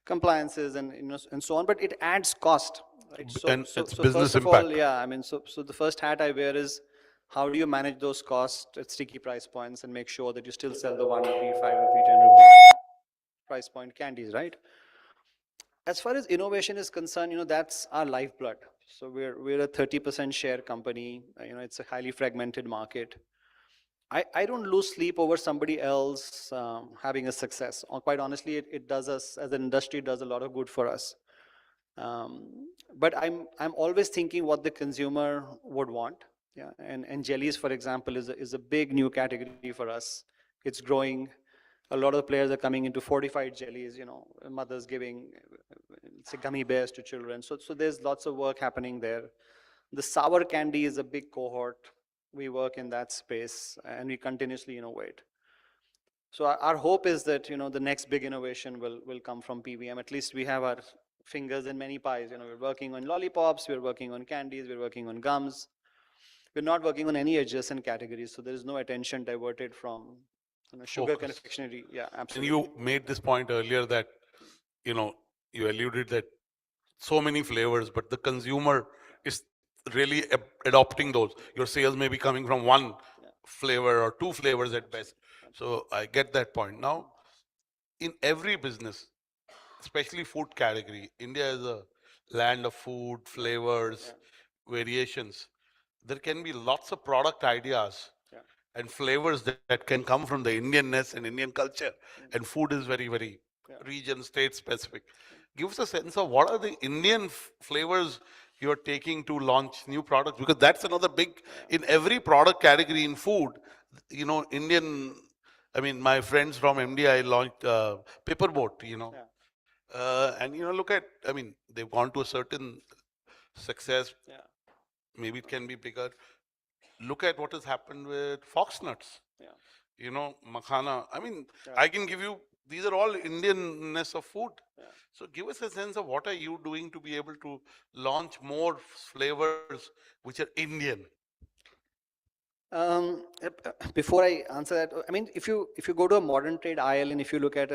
Compliances and so on. But it adds cost, right? And So it's first business of all, impact. yeah, I mean, so the first hat I wear is, how do you manage those costs at sticky price points and make sure that you still sell the 1 rupee, 5 rupee, 10 rupee price point candies, right? As far as innovation is concerned, you know, that's our lifeblood. So we're a 30% share company. You know, it's a highly fragmented market. I don't lose sleep over somebody else having a success. Or quite honestly, it does us as an industry, does a lot of good for us. But I'm always thinking what the consumer would want. Yeah, and jellies, for example, is a big new category for us. It's growing. A lot of the players are coming into fortified jellies, you know, mothers giving, say, gummy bears to children. So there's lots of work happening there. The sour candy is a big cohort. We work in that space and we continuously innovate. So our hope is that, the next big innovation will come from PVM. At least we have our fingers in many pies. We're working on lollipops, we're working on candies, we're working on gums. We're not working on any adjacent categories, so there is no attention diverted from sugar Focus. confectionery. Yeah, And absolutely. you made this point earlier that, you alluded that so many flavors, but the consumer is really adopting those. Your sales may be coming from one flavor or two flavors at best. So I get that point. Now, in every business, especially food category, India is a land of food, flavors, variations. There can be lots of product ideas and flavors that can come from the Indianness and Indian culture. And food is very, very region, state specific. Give us a sense of what are the Indian flavors you're taking to launch new products, because that's another big, in every product category in food, Indian, I mean, my friends from MDI launched Pepper Boat, and look at, I mean, they've gone to a certain success. Maybe it can be bigger. Look at what has happened with Fox Nuts. Makhana. I mean, I can give you, these are all Indianness of food. So give us a sense of what are you doing to be able to launch more flavors which are Indian. Before I answer that, I mean, if you go to a modern trade aisle and if you look at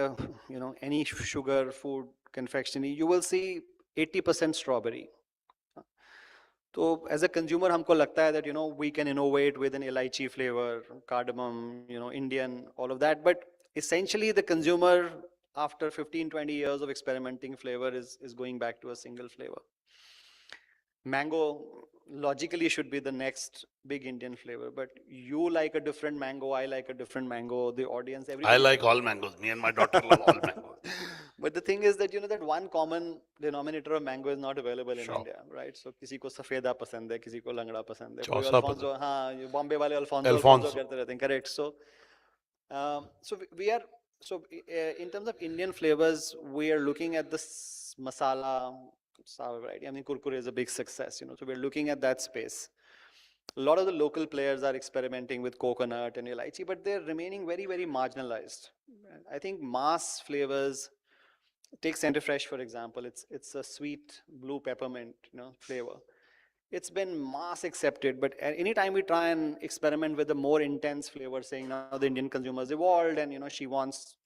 any sugar, food, confectionery, you will see 80% strawberry. So as a consumer, हमको लगता है that we can innovate with an elaichi flavor, cardamom, Indian, all of that. But essentially, the consumer, after 15-20 years of experimenting flavor, is going back to a single flavor. Mango logically should be the next big Indian flavor, but you like a different mango, I like a different mango, the audience, everybody. I like all mangoes. Me and my daughter love all mangoes. But the thing is that that one common denominator of mango is not available in India, right? So किसी को सफेदा पसंद है, किसी को लंगड़ा पसंद है, कोई अल्फांसो, हाँ, ये बॉम्बे वाले अल्फांसो करते रहते हैं, correct? So in terms of Indian flavors, we are looking at this masala sour variety. I mean, kurkure is a big success, so we're looking at that space. A lot of the local players are experimenting with coconut and elaichi, but they're remaining very, very marginalized. I think mass flavors, take Center Fresh, for example. It's a sweet blue peppermint, flavor. It's been mass accepted, but anytime we try and experiment with a more intense flavor, saying now the Indian consumers evolved and she wants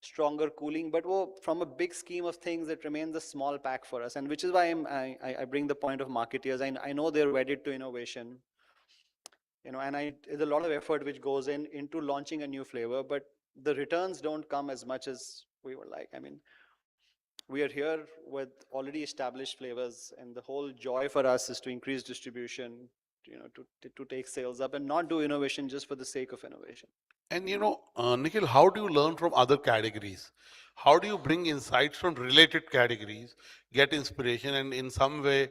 stronger cooling, but from a big scheme of things, it remains a small pack for us, and which is why I bring the point of marketeers. I know they're wedded to innovation, and there's a lot of effort which goes into launching a new flavor, but the returns don't come as much as we would like. I mean, we are here with already established flavors, and the whole joy for us is to increase distribution, to take sales up and not do innovation just for the sake of innovation. And Nikhil, how do you learn from other categories? How do you bring insights from related categories, get inspiration, and in some way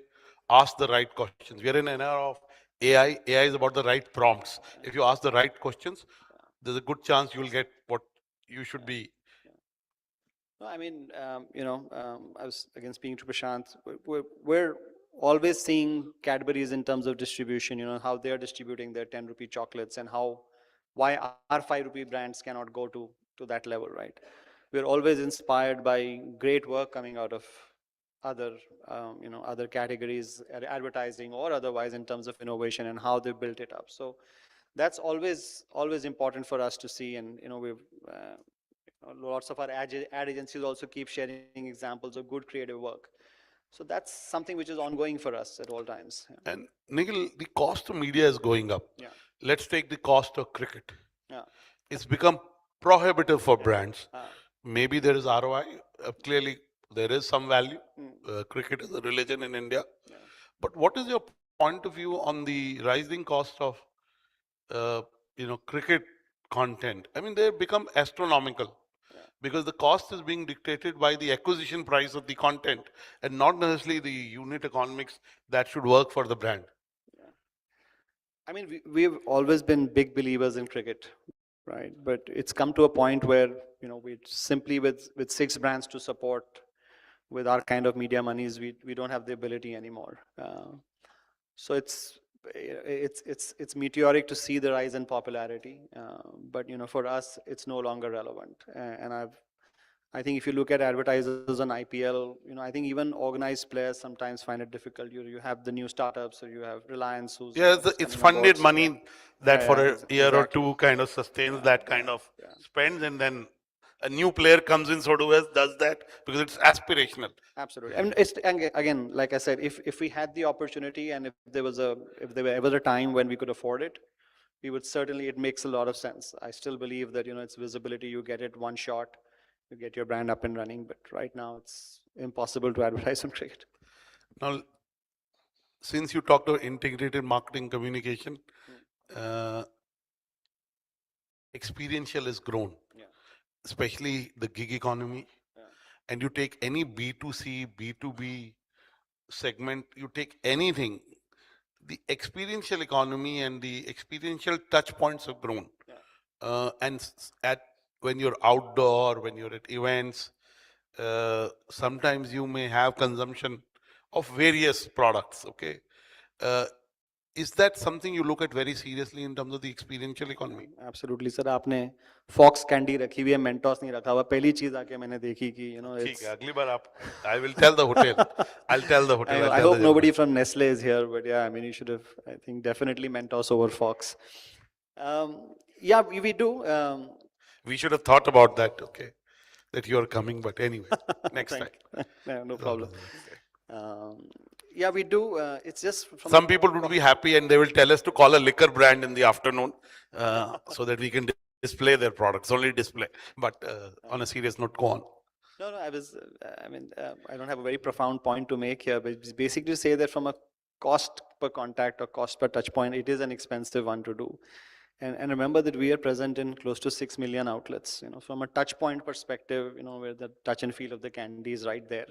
ask the right questions? We are in an era of AI. AI is about the right prompts. If you ask the right questions, there's a good chance you'll get what you should be. No, I mean, I was again speaking to Prashant. We're always seeing Cadbury's in terms of distribution, how they're distributing their 10 rupee chocolates and why our 5 rupee brands cannot go to that level, right? We're always inspired by great work coming out of other, other categories, advertising or otherwise, in terms of innovation and how they built it up. So that's always important for us to see, and we've lots of our ad agencies also keep sharing examples of good creative work. So that's something which is ongoing for us at all times. Yeah. And Nikhil, the cost of media is going up. Yeah. Let's take the cost of cricket. Yeah. It's become prohibitive for brands. Maybe there is ROI. Clearly, there is some value. Cricket is a religion in India. But what is your point of view on the rising cost of, cricket content? I mean, they've become astronomical. Because the cost is being dictated by the acquisition price of the content and not necessarily the unit economics that should work for the brand. Yeah. I mean, we've always been big believers in cricket, right? But it's come to a point where, we simply with 6 brands to support with our kind of media monies, we don't have the ability anymore. So it's meteoric to see the rise in popularity, but for us it's no longer relevant. And I think if you look at advertisers on IPL, I think even organized players sometimes find it difficult. You have the new startups, or you have Reliance, who's it's coming on board. funded money that for a year or exactly. two kind of sustains that kind of spends, and then a new player comes in, sort of does that because it's aspirational. Absolutely. And it's again, like I said, if we had the opportunity, and if there were ever a time when we could afford it, we would certainly. It makes a lot of sense. I still believe that it's visibility. You get it one shot, you get your brand up and running. But right now, it's impossible to advertise on cricket. Now, since you talked about integrated marketing communication, experiential has grown, especially the gig economy. And you take any B2C, B2B segment, you take anything, the experiential economy and the experiential touch points have grown. When you're outdoor, when you're at events, sometimes you may have consumption of various products, okay? Is that something you look at very seriously in terms of the experiential economy? Absolutely, sir. आपने Fox candy रखी हुई है, Mentos नहीं रखा हुआ. पहली चीज आके मैंने देखी कि ठीक है, अगली बार आप, I will tell the hotel. I'll tell the hotel. I hope nobody from Nestle is here, but yeah, I mean, you should have. I think definitely Mentos over Fox. Yeah, we do. We should have thought about that. Okay, that you are coming, but anyway, next time. No problem. Yeah, we do. It's just some people would be happy and they will tell us to call a liquor brand in the afternoon so that we can display their products, only display. But on a serious note, go on. No, I don't have a very profound point to make here, but it's basically to say that from a cost per contact or cost per touch point, it is an expensive one to do. And remember that we are present in close to 6 million outlets. From a touch point perspective, where the touch and feel of the candy is right there.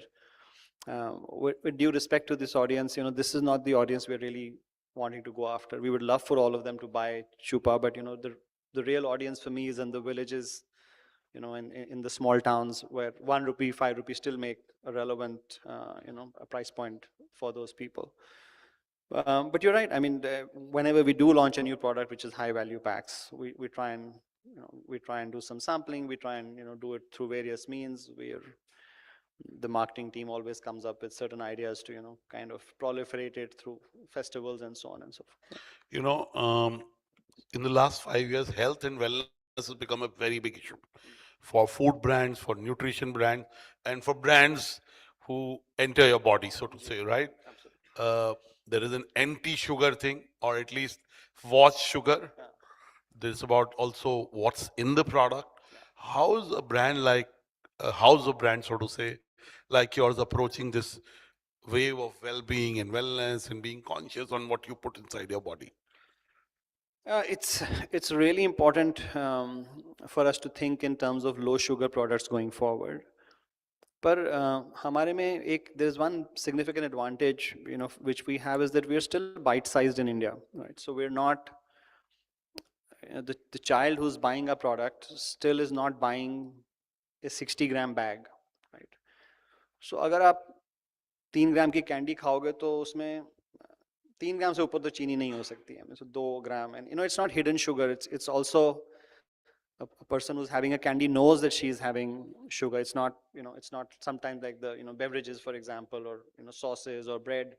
With due respect to this audience, this is not the audience we're really wanting to go after. We would love for all of them to buy Chupa, but the real audience for me is in the villages, in the small towns where 1 rupee, 5 rupees still make a relevant, a price point for those people. But you're right. I mean, whenever we do launch a new product, which is high value packs, we try and do some sampling. We try and do it through various means. The marketing team always comes up with certain ideas to kind of proliferate it through festivals and so on and so forth. In the last 5 years, health and wellness has become a very big issue for food brands, for nutrition brands, and for brands who enter your body, so to say, right? There is an anti-sugar thing, or at least watch sugar. There's about also what's in the product. How is a brand like a house of brands, so to say, like yours, approaching this wave of well-being and wellness and being conscious on what you put inside your body? It's really important for us to think in terms of low sugar products going forward. But हमारे में there's one significant advantage which we have is that we are still bite-sized in India, right? So we're not the child who's buying a product still is not buying a 60-gram bag, right? So अगर आप 3 ग्राम की candy खाओगे तो उसमें 3 ग्राम से ऊपर तो चीनी नहीं हो सकती है, so 2 gram, and it's not hidden sugar. It's also a person who's having a candy knows that she's having sugar. It's not it's not sometimes like the beverages, for example, or sauces or bread.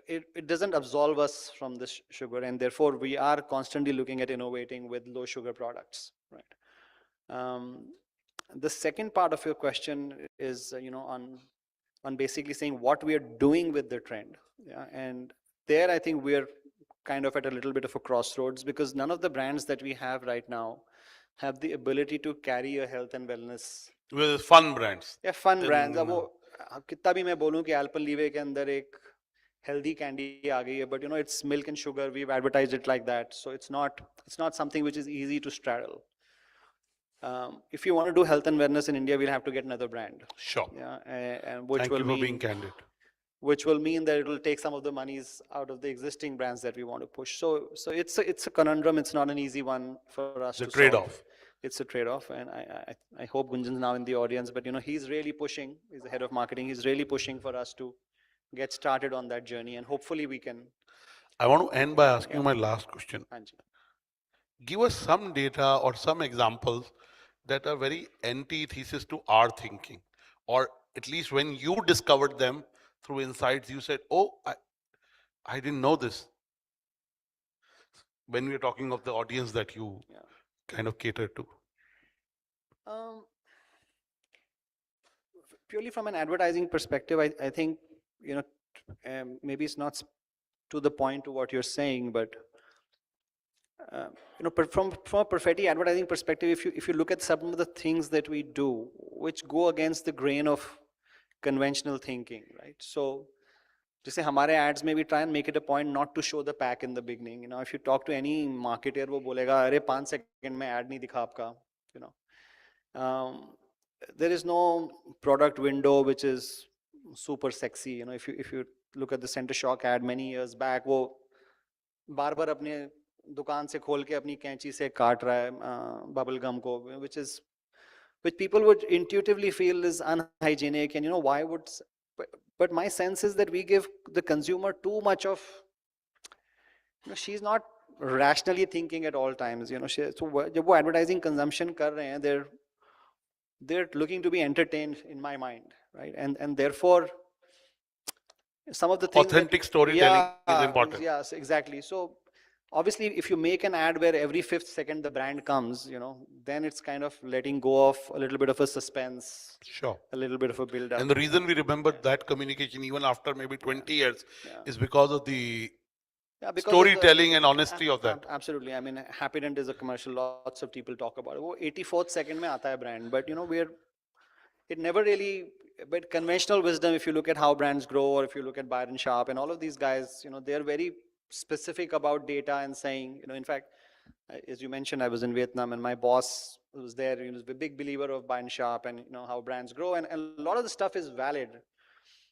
It doesn't absolve us from this sugar, and therefore we are constantly looking at innovating with low sugar products, right? The second part of your question is on basically saying what we are doing with the trend, and there I think we're kind of at a little bit of a crossroads, because none of the brands that we have right now have the ability to carry a health and wellness. With fun brands. Yeah, fun brands. अब वो कितना भी मैं बोलूँ कि Alpenlibe के अंदर एक healthy candy आ गई है, but it's milk and sugar. We've advertised it like that, so it's not something which is easy to straddle. If you want to do health and wellness in India, we'll have to get another brand. Sure. Yeah, and which Thank will you for mean being candid. Which will mean that it will take some of the monies out of the existing brands that we want to push. So it's a conundrum. It's not an easy one for us to solve. It's a trade-off. It's a trade-off, and I hope Gunjan's now in the audience, but he's really pushing. He's the head of marketing. He's really pushing for us to get started on that journey, and hopefully we can. I want to end by asking my last question. Hanji. Give us some data or some examples that are very antithesis to our thinking, or at least when you discovered them through insights, you said, oh, I didn't know this. When we're talking of the audience that you kind of cater to. Purely from an advertising perspective, I think, maybe it's not to the point to what you're saying, but from a prophetic advertising perspective, if you look at some of the things that we do, which go against the grain of conventional thinking, right? So, जैसे हमारे ads में we try and make it a point not to show the pack in the beginning. If you talk to any marketer, वो बोलेगा अरे 5 second में ad नहीं दिखा आपका, there is no product window which is super sexy. If you look at the Center Shock ad many years back, वो बार-बार अपने दुकान से खोल के अपनी कैंची से काट रहा है bubble gum को, which people would intuitively feel is unhygienic, and why would. But my sense is that we give the consumer too much of. She's not rationally thinking at all times. So जब वो advertising consumption कर रहे हैं, they're looking to be entertained in my mind, right? And therefore, some of the things. Authentic storytelling is important. Yes, exactly. So obviously, if you make an ad where every 5th second the brand comes, then it's kind of letting go of a little bit of a suspense. Sure. A little bit of a build-up. And the reason we remember that communication even after maybe 20 years is because of the storytelling and honesty of that. Absolutely. I mean, Happydent is a commercial. Lots of people talk about it. वो 84th second में आता है brand, but it never really. But conventional wisdom, if you look at how brands grow, or if you look at Byron Sharp and all of these guys, they're very specific about data and saying, in fact, as you mentioned, I was in Vietnam and my boss was there. He was a big believer of Byron Sharp and how brands grow, and a lot of the stuff is valid.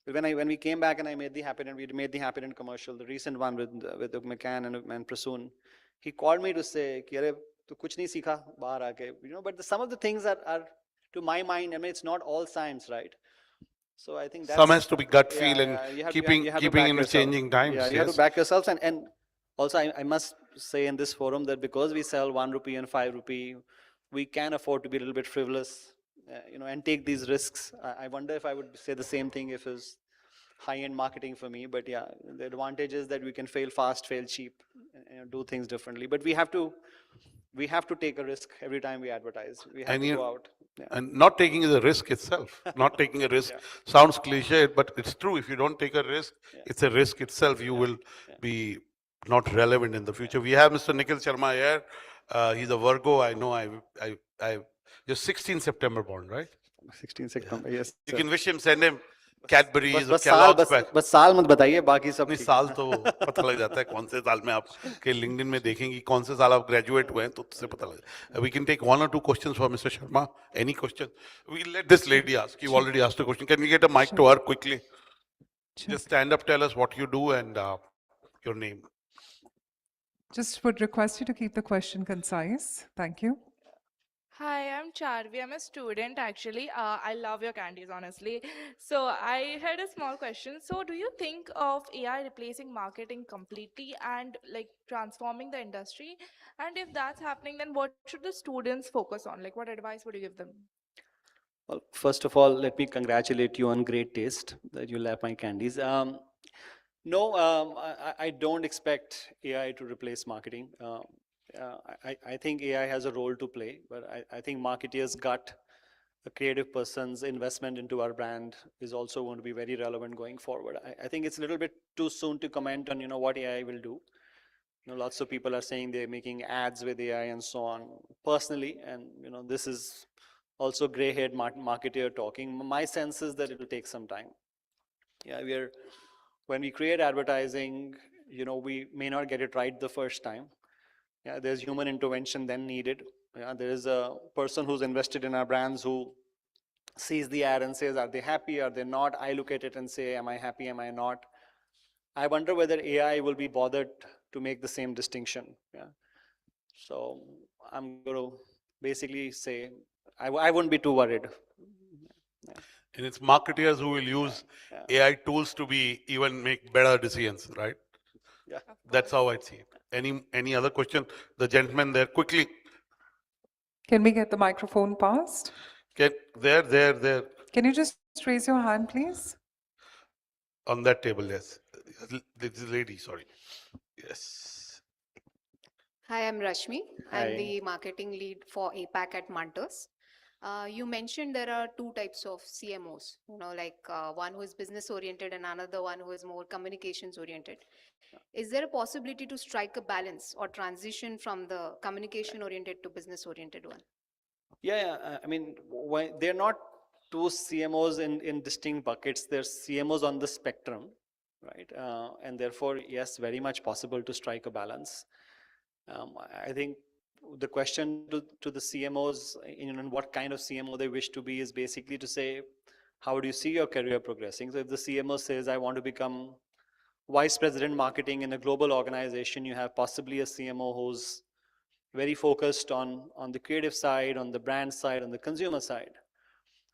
When we came back and I made the Happydent, we made the Happydent commercial, the recent one with McCann and Prasoon. He called me to say, "कि अरे तू कुछ नहीं सीखा बाहर आके." But some of the things are, to my mind, I mean, it's not all science, right? So I think that's, some has to be gut feel and keeping in the changing times. Yeah, you have to back yourselves, and also I must say in this forum that because we sell 1 rupee and 5 rupee, we can afford to be a little bit frivolous, and take these risks. I wonder if I would say the same thing if it's high-end marketing for me. But yeah, the advantage is that we can fail fast, fail cheap, and do things differently. But we have to take a risk every time we advertise. We have to go out. Yeah. And not taking is a risk itself. Not taking a risk sounds cliche, but it's true. If you don't take a risk, it's a risk itself. You will be not relevant in the future. We have Mr. Nikhil Sharma here. He's a Virgo. I know. You're 16 September born, right? 16 September, yes. You can wish him, send him Cadbury's or बस Kellogg's pack. बस साल मत बताइए, बाकी सब नहीं, साल तो पता लग जाता है कौन से साल में आप के लिंक्डइन में देखेंगे कौन से साल आप ग्रेजुएट हुए हैं तो उससे पता लग जाए. We can take 1 or 2 questions for Mr. Sharma. Any question? We'll let this lady ask. You already asked a question. Can we get a mic to her quickly? Just stand up, tell us what you do and your name. Just would request you to keep the question concise. Thank you. Hi, I'm Charvi. I'm a student actually. I love your candies, honestly. So I had a small question. So do you think of AI replacing marketing completely and like transforming the industry? And if that's happening, then what should the students focus on? Like what advice would you give them? Well, first of all, let me congratulate you on great taste that you love my candies. No, I don't expect AI to replace marketing. I think AI has a role to play, but I think marketeers' gut, a creative person's investment into our brand is also going to be very relevant going forward. I think it's a little bit too soon to comment on what AI will do. Lots of people are saying they're making ads with AI and so on. Personally, and this is also gray-haired marketer talking. My sense is that it will take some time. Yeah, when we create advertising, we may not get it right the first time. Yeah, there's human intervention then needed. Yeah, there is a person who's invested in our brands who sees the ad and says, are they happy, are they not? I look at it and say, am I happy, am I not? I wonder whether AI will be bothered to make the same distinction. Yeah. So I'm going to basically say, I wouldn't be too worried. Yeah. And it's marketers who will use AI tools to be even make better decisions, right? Yeah. That's how I see it. Any other question? The gentleman there, quickly. Can we get the microphone passed? There. Can you just raise your hand, please? On that table, yes. This is lady, sorry. Yes. Hi, I'm Rashmi. Hi. I'm the marketing lead for APAC at Mantus. You mentioned there are two types of CMOs, like one who is business oriented and another one who is more communications oriented. Is there a possibility to strike a balance or transition from the communication oriented to business oriented one? Yeah. I mean, they're not two CMOs in distinct buckets. They're CMOs on the spectrum, right? And therefore, yes, very much possible to strike a balance. I think the question to the CMOs in what kind of CMO they wish to be is basically to say, how do you see your career progressing? So if the CMO says, I want to become vice president marketing in a global organization, you have possibly a CMO who's very focused on the creative side, on the brand side, on the consumer side.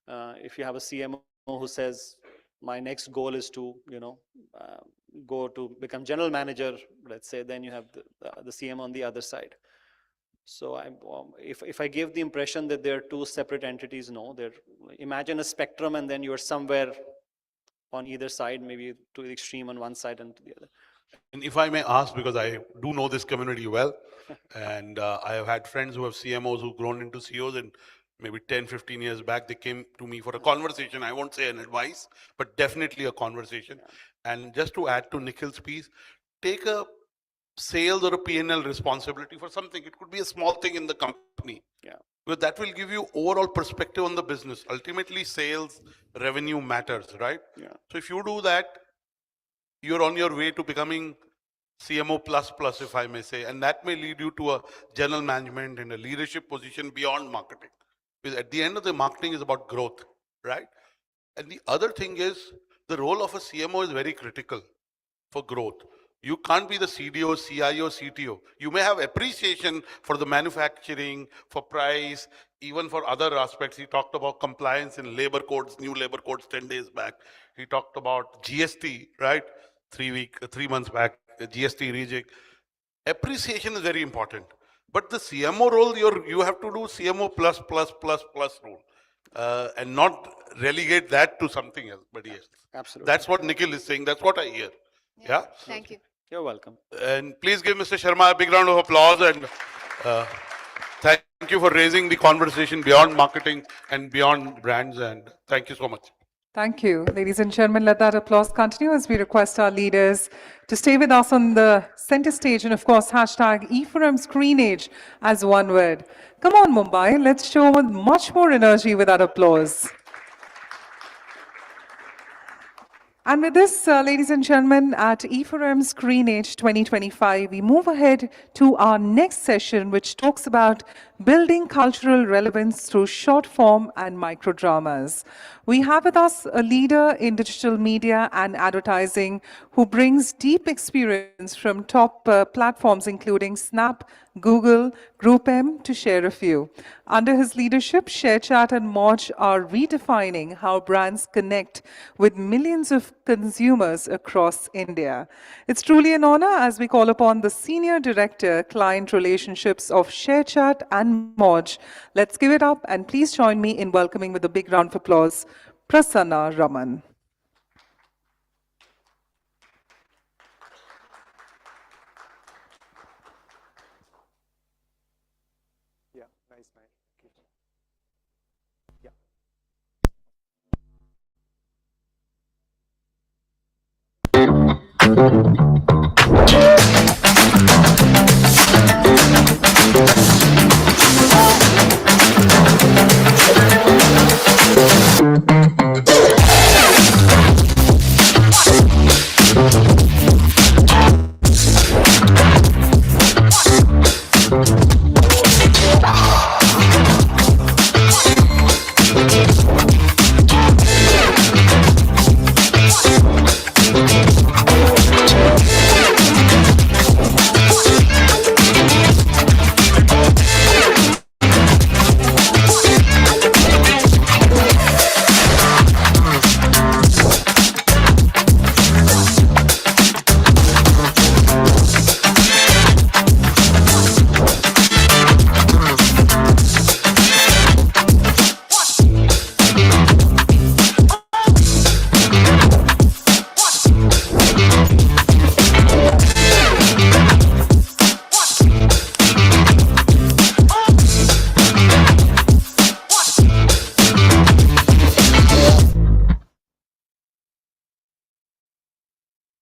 If you have a CMO who says, my next goal is to, go to become general manager, let's say, then you have the CMO on the other side. So if I give the impression that they're two separate entities, no, imagine a spectrum and then you're somewhere on either side, maybe to the extreme on one side and to the other. And if I may ask, because I do know this community well, and I have had friends who have CMOs who've grown into CEOs, and maybe 10, 15 years back, they came to me for a conversation. I won't say an advice, but definitely a conversation. Yeah. And just to add to Nikhil's piece, take a sales or a P&L responsibility for something. It could be a small thing in the company. Yeah. Because that will give you overall perspective on the business. Ultimately, sales, revenue matters, right? Yeah. So if you do that, you're on your way to becoming CMO plus, if I may say, and that may lead you to a general management and a leadership position beyond marketing. Because at the end of the marketing is about growth, right? And the other thing is the role of a CMO is very critical for growth. You can't be the CDO, CIO, CTO. You may have appreciation for the manufacturing, for price, even for other aspects. He talked about compliance in labor codes, new labor codes 10 days back. He talked about GST, right? 3 months back, GST rejig. Appreciation is very important. But the CMO role, you have to do CMO plus role. And not relegate that to something else. But yes, absolutely. That's what Nikhil is saying. That's what I hear. Yeah. Thank you. You're welcome. And please give Mr. Sharma a big round of applause. And thank you for raising the conversation beyond marketing and beyond brands. And thank you so much. Thank you. Ladies and gentlemen, let that applause continue as we request our leaders to stay with us on the center stage and, of course, hashtag e4m Screenage as one word. Come on, Mumbai. Let's show much more energy with that applause. And with this, ladies and gentlemen, at e4m Screenage 2025, we move ahead to our next session, which talks about building cultural relevance through short form and micro dramas. We have with us a leader in digital media and advertising who brings deep experience from top platforms including Snap, Google, GroupM, to share a few. Under his leadership, ShareChat and Moj are redefining how brands connect with millions of consumers across India. It's truly an honor as we call upon the Senior Director, Client Relationships of ShareChat and Moj. Let's give it up and please join me in welcoming with a big round of applause, Prasanna Raman. Yeah, nice. Yeah.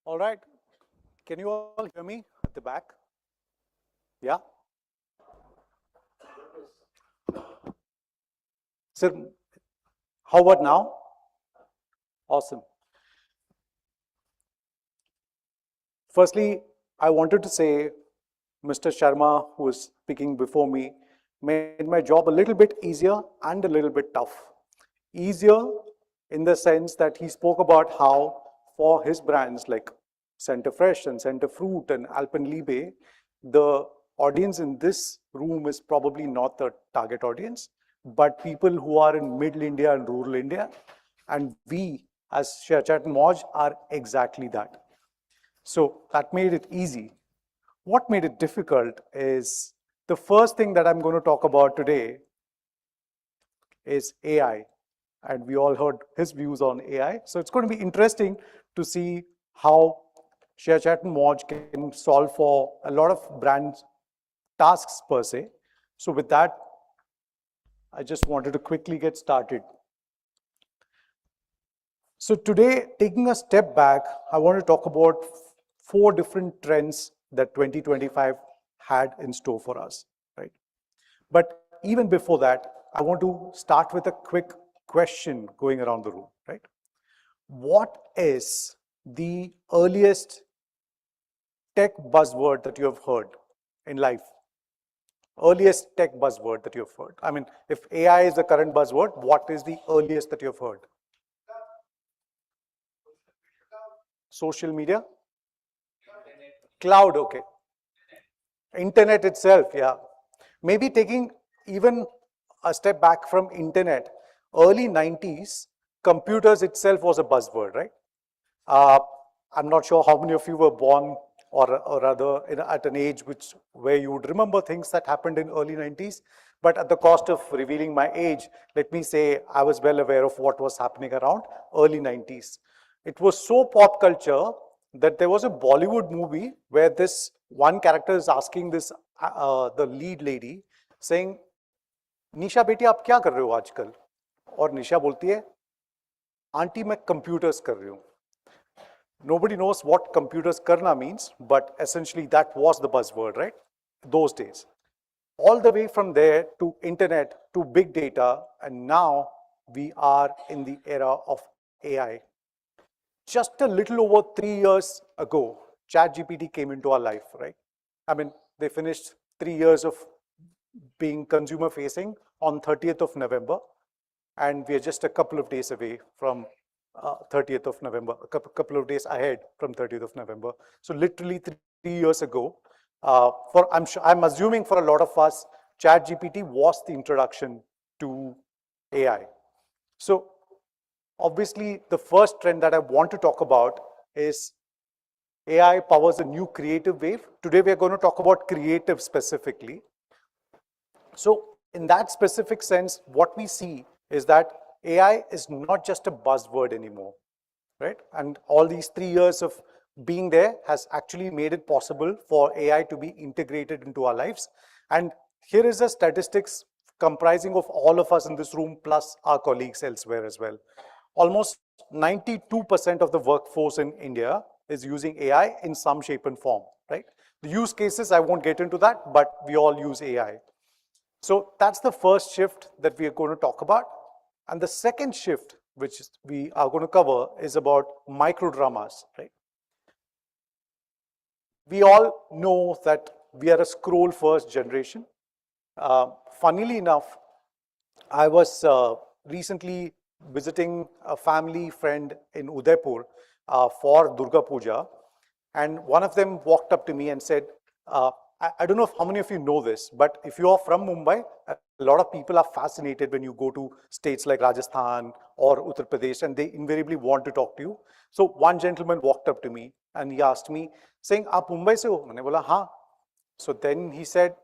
All right. Can you all hear me at the back? Yeah? Sir, how about now? Awesome. Firstly, I wanted to say Mr. Sharma, who was speaking before me, made my job a little bit easier and a little bit tough. Easier in the sense that he spoke about how for his brands like Center Fresh and Center Fruit and Alpenliebe, the audience in this room is probably not the target audience, but people who are in middle India and rural India. And we as ShareChat and Moj are exactly that. So that made it easy. What made it difficult is the first thing that I'm going to talk about today is AI. And we all heard his views on AI. So it's going to be interesting to see how ShareChat and Moj can solve for a lot of brand tasks per se. So with that, I just wanted to quickly get started. So today, taking a step back, I want to talk about 4 different trends that 2025 had in store for us, right? But even before that, I want to start with a quick question going around the room, right? What is the earliest tech buzzword that you have heard in life? Earliest tech buzzword that you have heard. I mean, if AI is the current buzzword, what is the earliest that you have heard? Social media? Cloud, okay. Internet itself, yeah. Maybe taking even a step back from internet, early 90s, computers itself was a buzzword, right? I'm not sure how many of you were born or rather at an age where you would remember things that happened in early 90s. But at the cost of revealing my age, let me say I was well aware of what was happening around early 90s. It was so pop culture that there was a Bollywood movie where this one character is asking this, the lead lady, saying, निशा बेटी आप क्या कर रहे हो आजकल? और निशा बोलती है, आंटी मैं computers कर रही हूँ. Nobody knows what computers karna means, but essentially that was the buzzword, right? Those days. All the way from there to internet, to big data, and now we are in the era of AI. Just a little over 3 years ago, ChatGPT came into our life, right? I mean, they finished 3 years of being consumer facing on 30th of November, and we are just a couple of days away from 30th of November, a couple of days ahead from 30th of November. So literally 3 years ago, I'm assuming for a lot of us, ChatGPT was the introduction to AI. So obviously, the first trend that I want to talk about is AI powers a new creative wave. Today, we are going to talk about creative specifically. So in that specific sense, what we see is that AI is not just a buzzword anymore, right? And all these 3 years of being there has actually made it possible for AI to be integrated into our lives. And here is a statistics comprising of all of us in this room plus our colleagues elsewhere as well. Almost 92% of the workforce in India is using AI in some shape and form, right? The use cases, I won't get into that, but we all use AI. So that's the first shift that we are going to talk about. And the second shift, which we are going to cover, is about micro dramas, right? We all know that we are a scroll first generation. Funnily enough, I was recently visiting a family friend in Udaipur for Durga Puja. And one of them walked up to me and said, I don't know how many of you know this, but if you are from Mumbai, a lot of people are fascinated when you go to states like Rajasthan or Uttar Pradesh, and they invariably want to talk to you. So one gentleman walked up to me and he asked me, saying, "Aap Mumbai se ho?" मैंने बोला, हाँ. So then he said,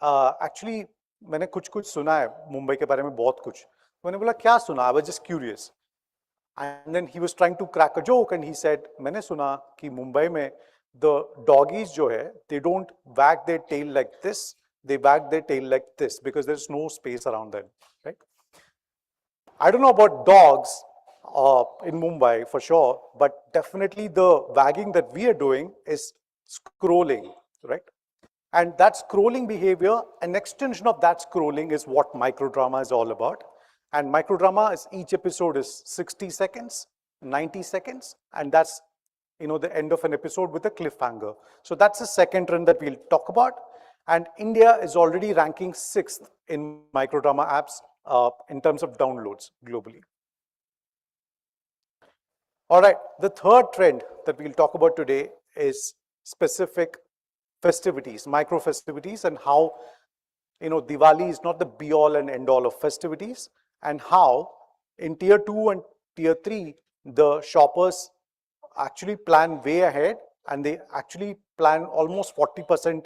actually, मैंने कुछ सुना है मुंबई के बारे में बहुत कुछ. मैंने बोला, क्या सुना? I was just curious. And then he was trying to crack a joke and he said, मैंने सुना कि मुंबई में the doggies जो है, they don't wag their tail like this, they wag their tail like this because there's no space around them, right? I don't know about dogs. in Mumbai for sure, but definitely the wagging that we are doing is scrolling, right? And that scrolling behavior, an extension of that scrolling is what microdrama is all about. And microdrama is each episode is 60 seconds, 90 seconds, and that's the end of an episode with a cliffhanger. So that's the second trend that we'll talk about. And India is already ranking 6th in microdrama apps in terms of downloads globally. All right, the third trend that we'll talk about today is specific festivities, micro festivities, and how Diwali is not the be all and end all of festivities, and how in tier 2 and tier 3 the shoppers actually plan way ahead, and they actually plan almost 40%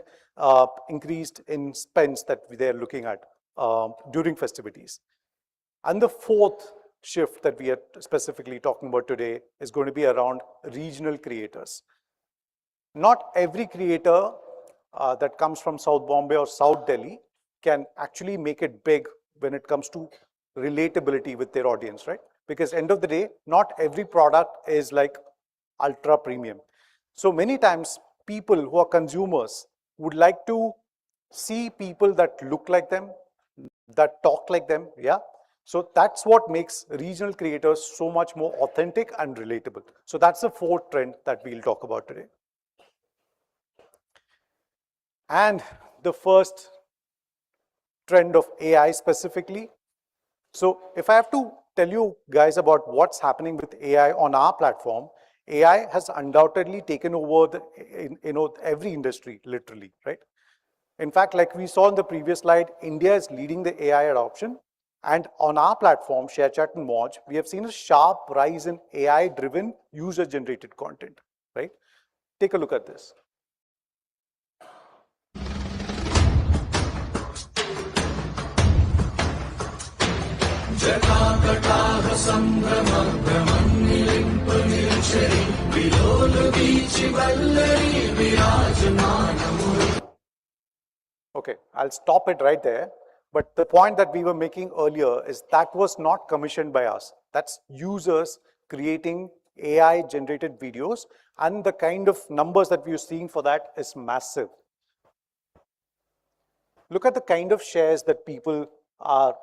increased in spends that they're looking at during festivities. And the fourth shift that we are specifically talking about today is going to be around regional creators. Not every creator that comes from South Bombay or South Delhi can actually make it big when it comes to relatability with their audience, right? Because end of the day, not every product is like ultra premium. So many times people who are consumers would like to see people that look like them, that talk like them, yeah? So that's what makes regional creators so much more authentic and relatable. So that's the fourth trend that we'll talk about today. And the first trend of AI specifically. So if I have to tell you guys about what's happening with AI on our platform, AI has undoubtedly taken over every industry, literally, right? In fact, like we saw in the previous slide, India is leading the AI adoption. And on our platform, ShareChat and Moj, we have seen a sharp rise in AI-driven user-generated content, right? Take a look at this. Okay, I'll stop it right there. But the point that we were making earlier is that was not commissioned by us. That's users creating AI-generated videos, and the kind of numbers that we are seeing for that is massive. Look at the kind of shares that people are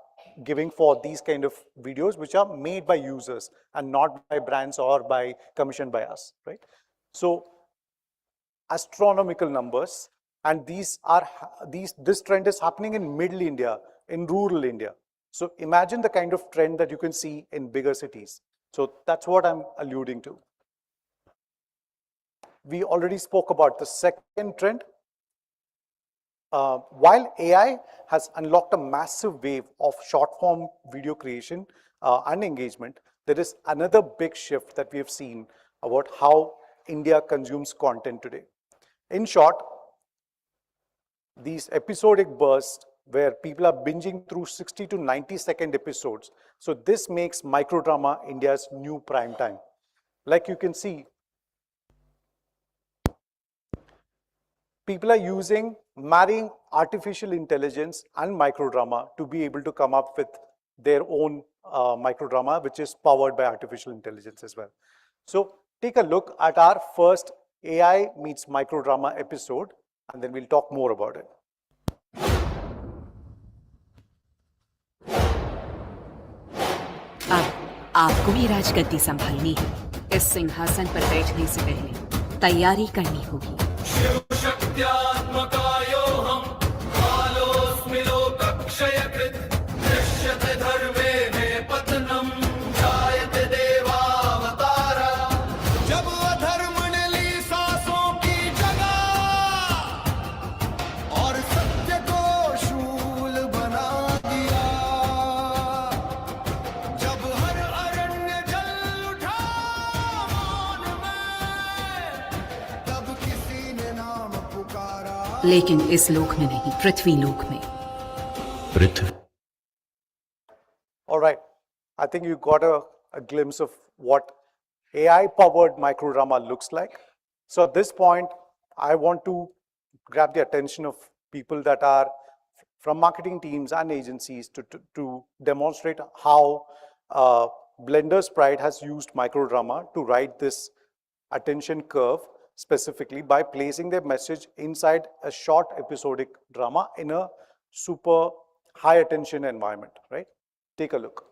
giving for these kind of videos, which are made by users and not by brands or by commissioned by us, right? So astronomical numbers, and this trend is happening in middle India, in rural India. So imagine the kind of trend that you can see in bigger cities. So that's what I'm alluding to. We already spoke about the second trend. While AI has unlocked a massive wave of short-form video creation and engagement, there is another big shift that we have seen about how India consumes content today. In short, these episodic bursts where people are binging through 60 to 90-second episodes. So this makes microdrama India's new prime time. Like you can see, people are marrying artificial intelligence and microdrama to be able to come up with their own microdrama, which is powered by artificial intelligence as well. So take a look at our first AI meets microdrama episode, and then we'll talk more about it. अब आपको ही राजगद्दी संभालनी है। इस सिंहासन पर बैठने से पहले तैयारी करनी होगी। लेकिन इस लोक में नहीं, पृथ्वी लोक में। All right, I think you got a glimpse of what AI-powered microdrama looks like. So at this point, I want to grab the attention of people that are from marketing teams and agencies to demonstrate how Blender's Pride has used microdrama to write this attention curve specifically by placing their message inside a short episodic drama in a super high attention environment, right? Take a look.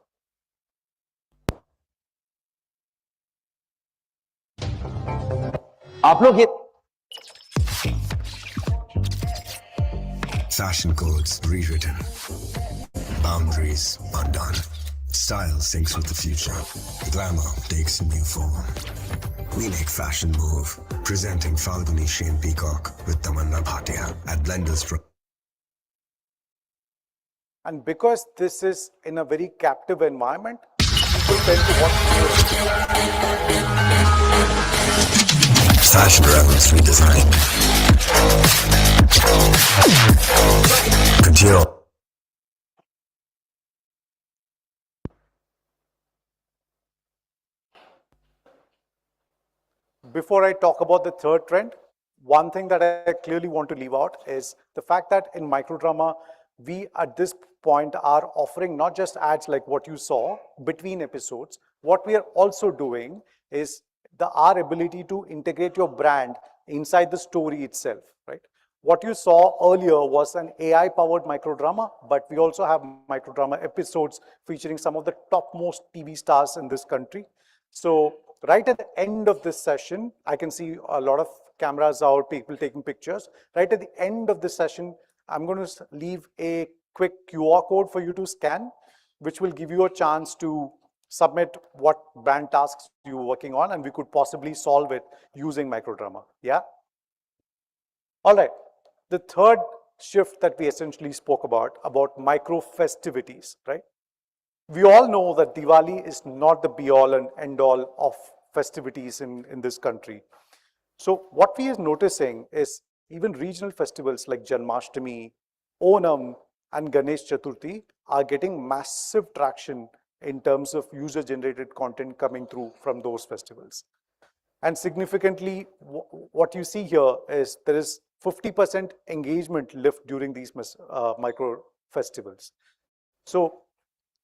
आप लोग ये Fashion codes rewritten, boundaries undone. Style syncs with the future. Glamour takes new form. We make fashion move. Presenting Falguni Shane Peacock with Tamanna Bhatia at Blenders Pro. And because this is in a very captive environment, people tend to watch more. Fashion rebels redesigned. Couture. Before I talk about the third trend, one thing that I clearly want to leave out is the fact that in microdrama, we at this point are offering not just ads like what you saw between episodes. What we are also doing is our ability to integrate your brand inside the story itself, right? What you saw earlier was an AI-powered microdrama, but we also have microdrama episodes featuring some of the topmost TV stars in this country. So right at the end of this session, I can see a lot of cameras out, people taking pictures. Right at the end of this session, I'm going to leave a quick QR code for you to scan, which will give you a chance to submit what brand tasks you're working on, and we could possibly solve it using microdrama. Yeah? All right. The third shift that we essentially spoke about micro festivities, right? We all know that Diwali is not the be-all and end-all of festivities in this country. So what we are noticing is even regional festivals like Janmashtami, Onam, and Ganesh Chaturthi are getting massive traction in terms of user-generated content coming through from those festivals. And significantly, what you see here is there is 50% engagement lift during these micro festivals. So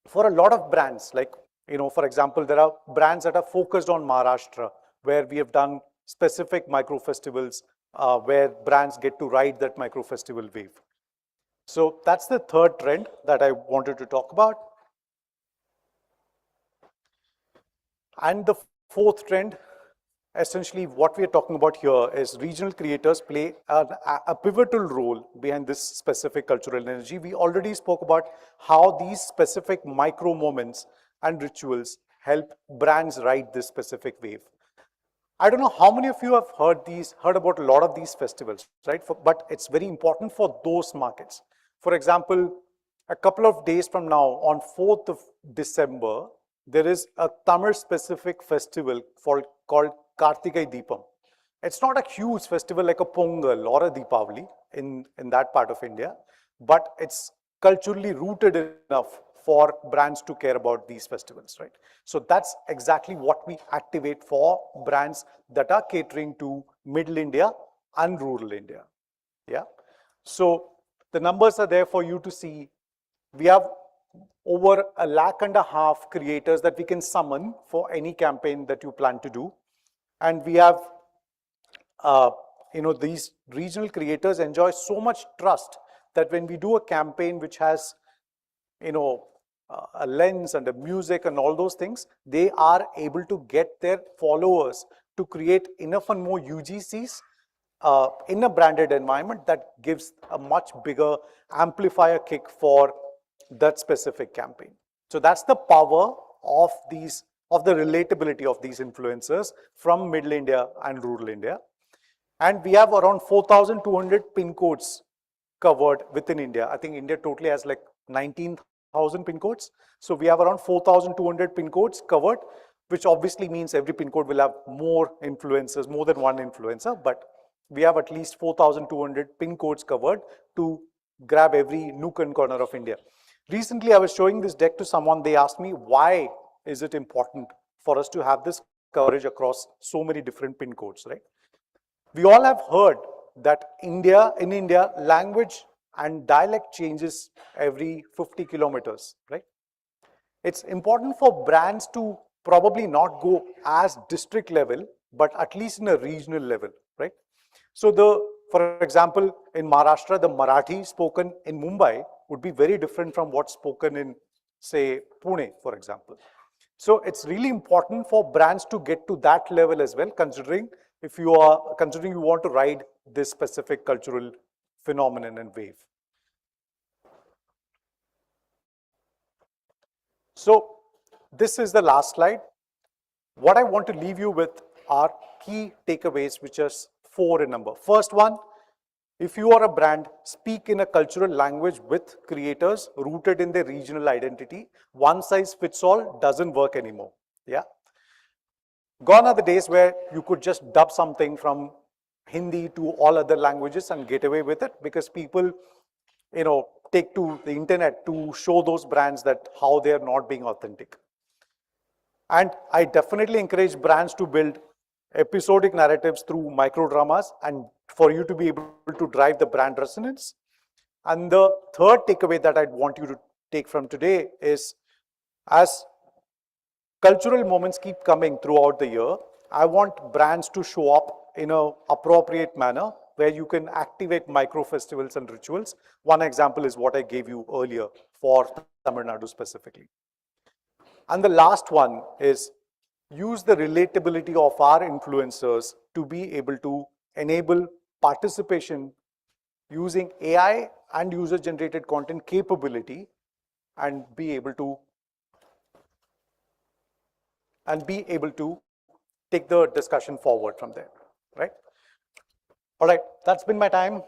for a lot of brands, like, for example, there are brands that are focused on Maharashtra, where we have done specific micro festivals where brands get to ride that micro festival wave. So that's the third trend that I wanted to talk about. And the fourth trend, essentially what we're talking about here is regional creators play a pivotal role behind this specific cultural energy. We already spoke about how these specific micro moments and rituals help brands ride this specific wave. I don't know how many of you have heard about a lot of these festivals, right? But it's very important for those markets. For example, a couple of days from now, on 4th of December, there is a Tamil-specific festival called Kartikai Deepam. It's not a huge festival like a Pongal or a Deepavali in that part of India, but it's culturally rooted enough for brands to care about these festivals, right? So that's exactly what we activate for brands that are catering to Middle India and rural India. Yeah. So the numbers are there for you to see. We have over 1.5 lakh creators that we can summon for any campaign that you plan to do. And we have, these regional creators enjoy so much trust that when we do a campaign which has, a lens and a music and all those things, they are able to get their followers to create enough and more UGCs in a branded environment that gives a much bigger amplifier kick for that specific campaign. So that's the power of the relatability of these influencers from Middle India and rural India. And we have around 4,200 pin codes covered within India. I think India totally has like 19,000 pin codes. So we have around 4,200 pin codes covered, which obviously means every pin code will have more influencers, more than one influencer, but we have at least 4,200 pin codes covered to grab every nook and corner of India. Recently, I was showing this deck to someone. They asked me, why is it important for us to have this coverage across so many different pin codes, right? We all have heard that in India, language and dialect changes every 50 kilometers, right? it's important for brands to probably not go as district level, but at least in a regional level, right? So for example, in Maharashtra, the Marathi spoken in Mumbai would be very different from what's spoken in, say, Pune, for example. So it's really important for brands to get to that level as well, considering you want to ride this specific cultural phenomenon and wave. So this is the last slide. What I want to leave you with are key takeaways, which is 4 in number. First one, if you are a brand, speak in a cultural language with creators rooted in their regional identity. One size fits all doesn't work anymore. Yeah. Gone are the days where you could just dub something from Hindi to all other languages and get away with it, because people, take to the internet to show those brands that how they are not being authentic. And I definitely encourage brands to build episodic narratives through micro dramas and for you to be able to drive the brand resonance. And the third takeaway that I'd want you to take from today is, as cultural moments keep coming throughout the year, I want brands to show up in an appropriate manner where you can activate micro festivals and rituals. One example is what I gave you earlier for Tamil Nadu specifically. And the last one is, use the relatability of our influencers to be able to enable participation using AI and user-generated content capability and be able to take the discussion forward from there, right? All right, that's been my time.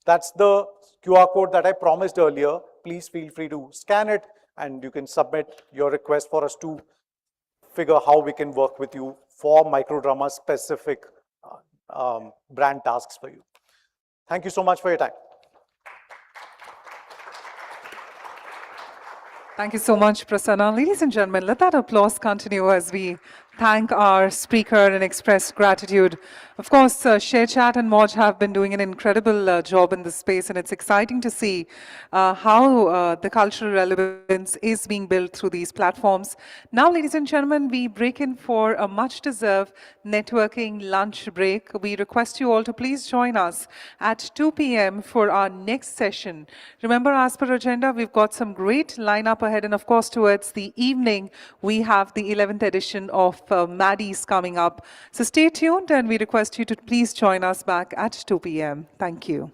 That's the QR code that I promised earlier. Please feel free to scan it and you can submit your request for us to figure how we can work with you for microdrama specific brand tasks for you. Thank you so much for your time. Thank you so much, Prasanna. Ladies and gentlemen, let that applause continue as we thank our speaker and express gratitude. Of course, ShareChat and Moj have been doing an incredible job in this space, and it's exciting to see how the cultural relevance is being built through these platforms. Now, ladies and gentlemen, we break in for a much-deserved networking lunch break. We request you all to please join us at 2 p.m. for our next session. Remember, as per agenda, we've got some great lineup ahead, and of course, towards the evening, we have the 11th edition of Maddie's coming up. So stay tuned, and we request you to please join us back at 2 p.m. Thank you.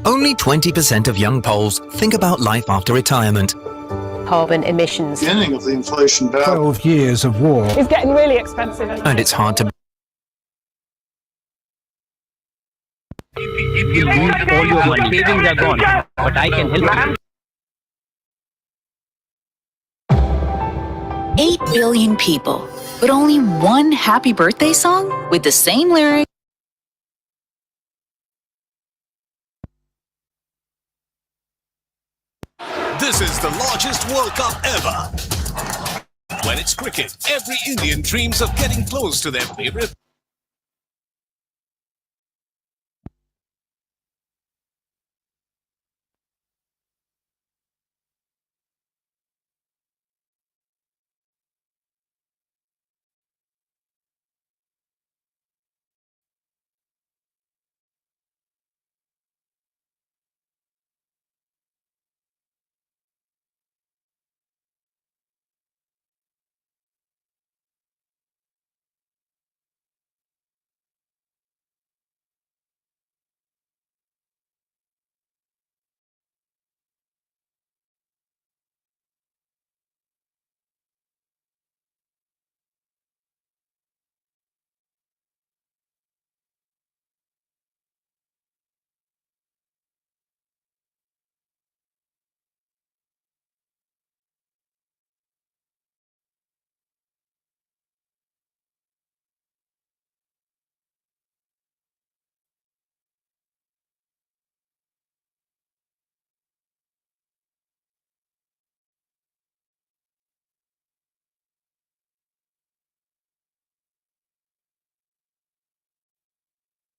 Only 20% of young Poles think about life after retirement. Carbon emissions. Beginning of the inflation battle. 12 years of war. It's getting really expensive. And it's hard to all your money. Savings are gone, but I can help you. 8 billion people, but only one happy birthday song with the same lyrics. This is the largest World Cup ever. When it's cricket, every Indian dreams of getting close to their favorite.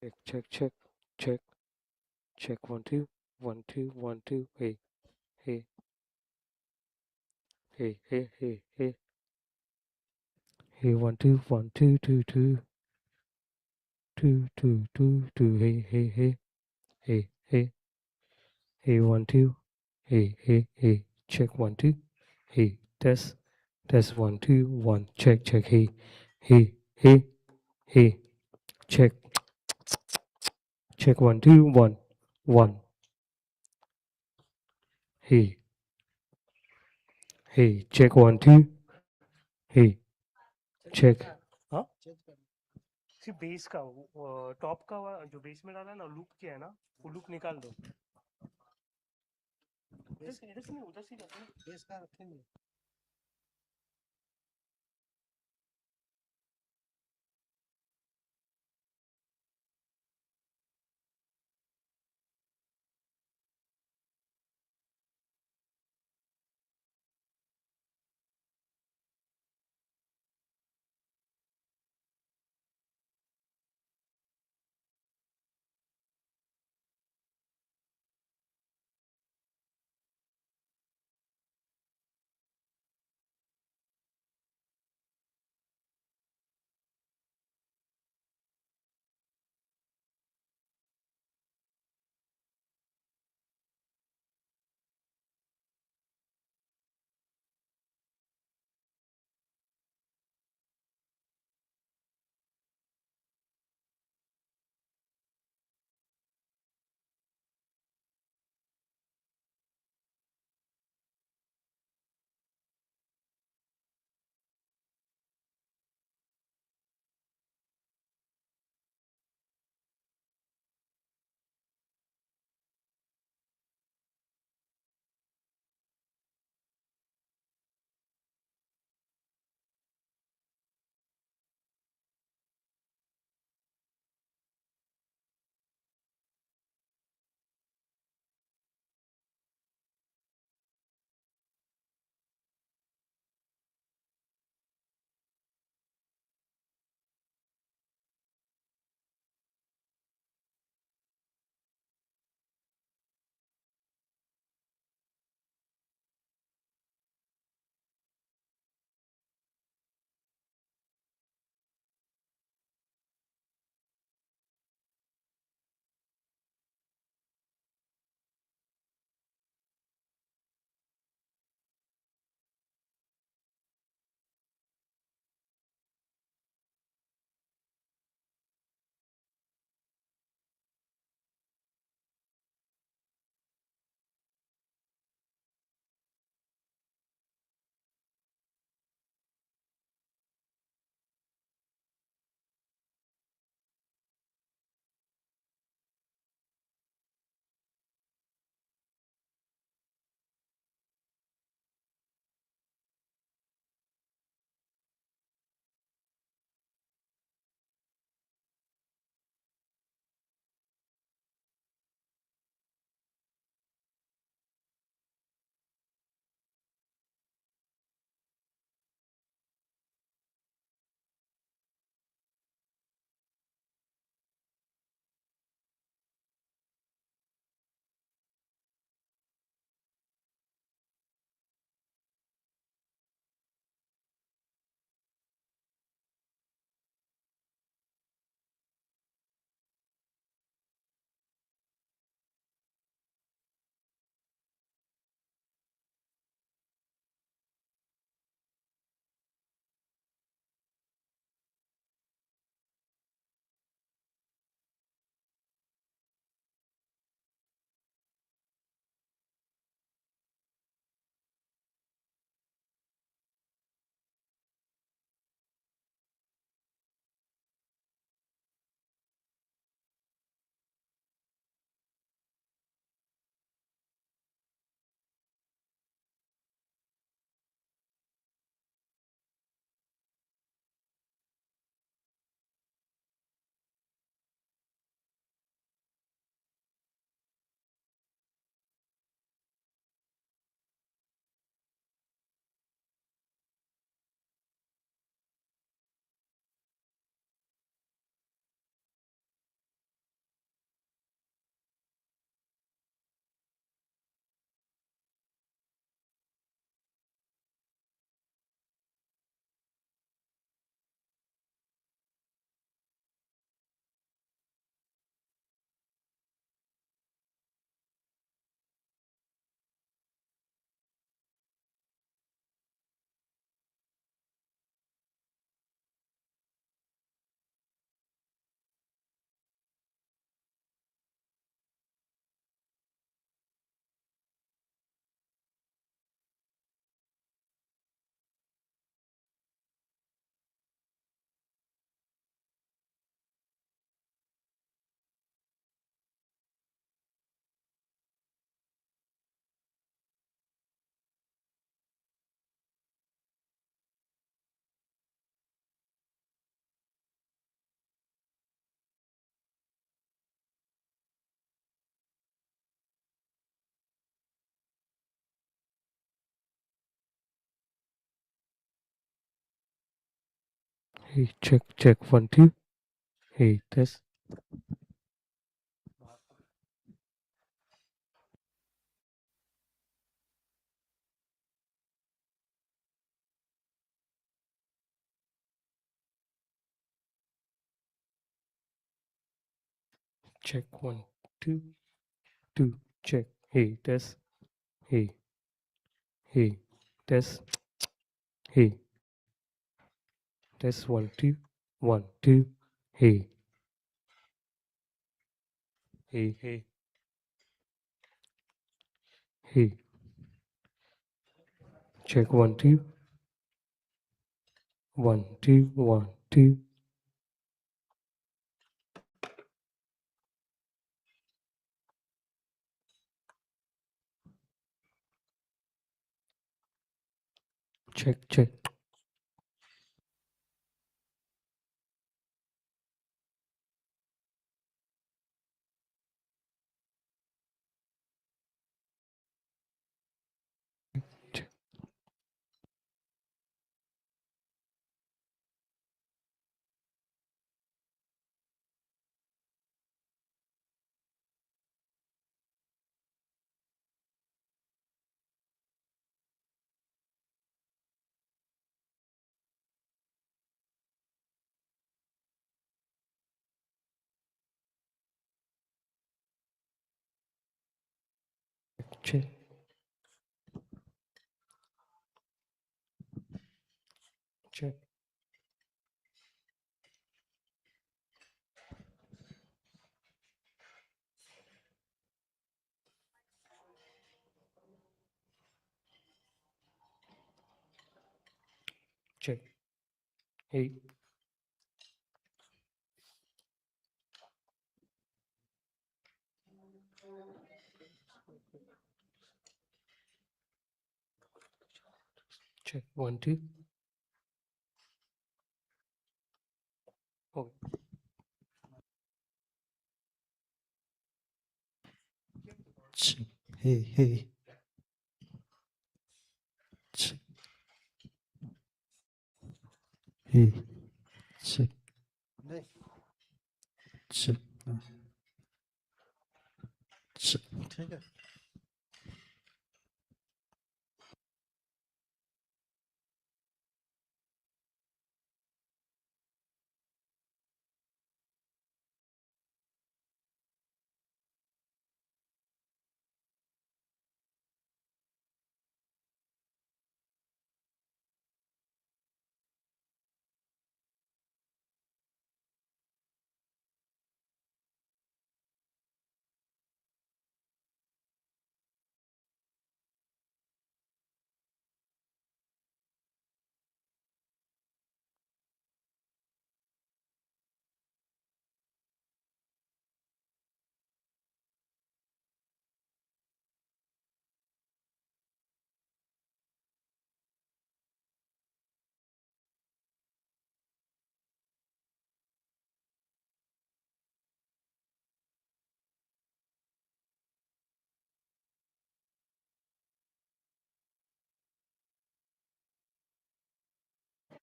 Check, check, check, check, check. 1 2 1 2 1 2. Hey, hey, hey, hey, hey, hey. Hey, 1 2 1 2 2 2 2 2 2 2. Hey, hey, hey, hey, hey, hey. 1 2. Hey, hey, hey. Check 1 2. Hey, test 1 2 1. Check, check. Hey, hey, hey, hey. Check, check. 1 2 1 1. Hey, hey. Check 1 2. Hey, check. हाँ सिर्फ base का top का जो base में डाला है ना loop किया है ना वो लूप निकाल दो इधर से नहीं उधर से बेस का रखेंगे Hey, check, check, 1, 2. Hey, test. Check, 1, 2, 2. Check. Hey, test. Hey, hey, test. Hey, test, 1, 2, 1, 2. Hey, hey, hey, hey. Check, 1, 2, 1, 2, 1, 2. Check, check. Check. Check. Check. Hey. Check, 1, 2. Okay. Hey, hey. Hey, check. Check. Check. ठीक है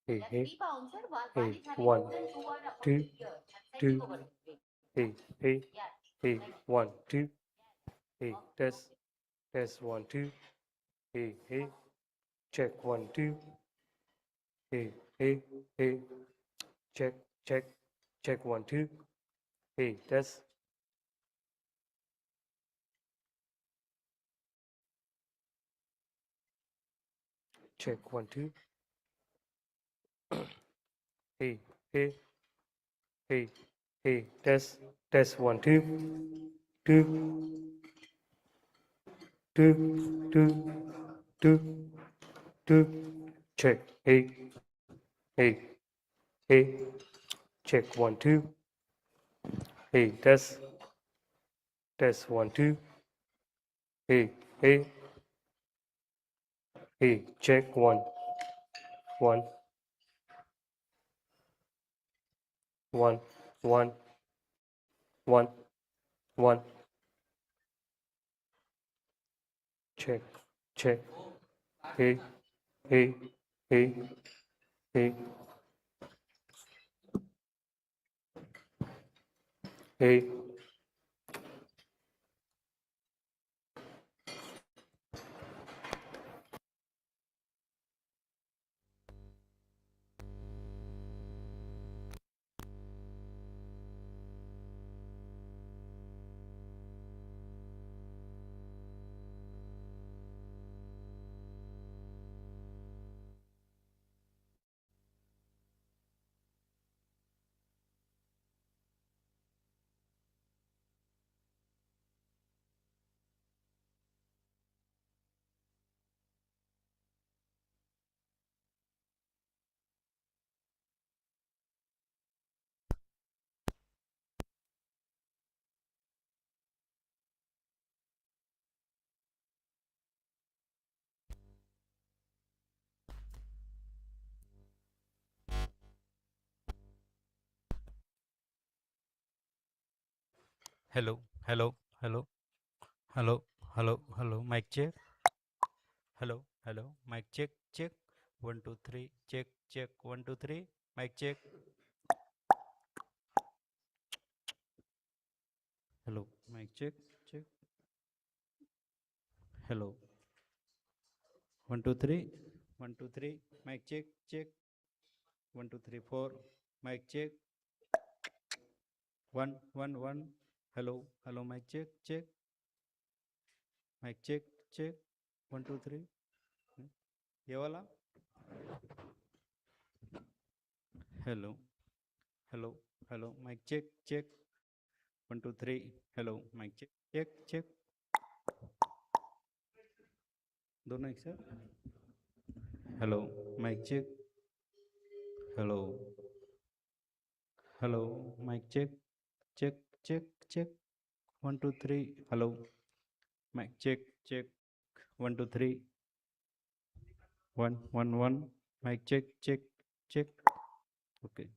Hey, hey. Hey, 1, 2, 2. Hey, hey. Hey, 1, 2. Hey, test. Test, 1, 2. Hey, hey. Check, 1, 2. Hey, hey, hey. Check, check. Check, 1, 2. Hey, test. Check, 1, 2. Hey, hey. Hey, hey. Test. Test, 1, 2. 2, 2, 2, 2, 2. Check. Hey, hey, hey. Check, 1, 2. Hey, test. Test, 1, 2. Hey, hey, hey. Check, 1, 1, 1, 1, 1, 1. Check, check. Hey, hey, hey, hey. Hey. Hello, hello, hello, hello, hello, hello, mic check. Hello, hello, mic check, check. 1, 2, 3, check, check. 1, 2, 3, mic check. Hello, mic check, check. Hello. 1, 2, 3, 1, 2, 3, mic check, check. 1, 2, 3, 4, mic check. 1, 1, 1. Hello, hello, mic check, check. Mic check, check. 1, 2, 3. ये वाला hello, hello, hello, mic check, check. 1, 2, 3. Hello, mic check, check, check. दोनों एक साथ hello mic check hello hello mic check check check check 1 2 3 hello mic check check 1 2 3 1 1 1 mic check check check okay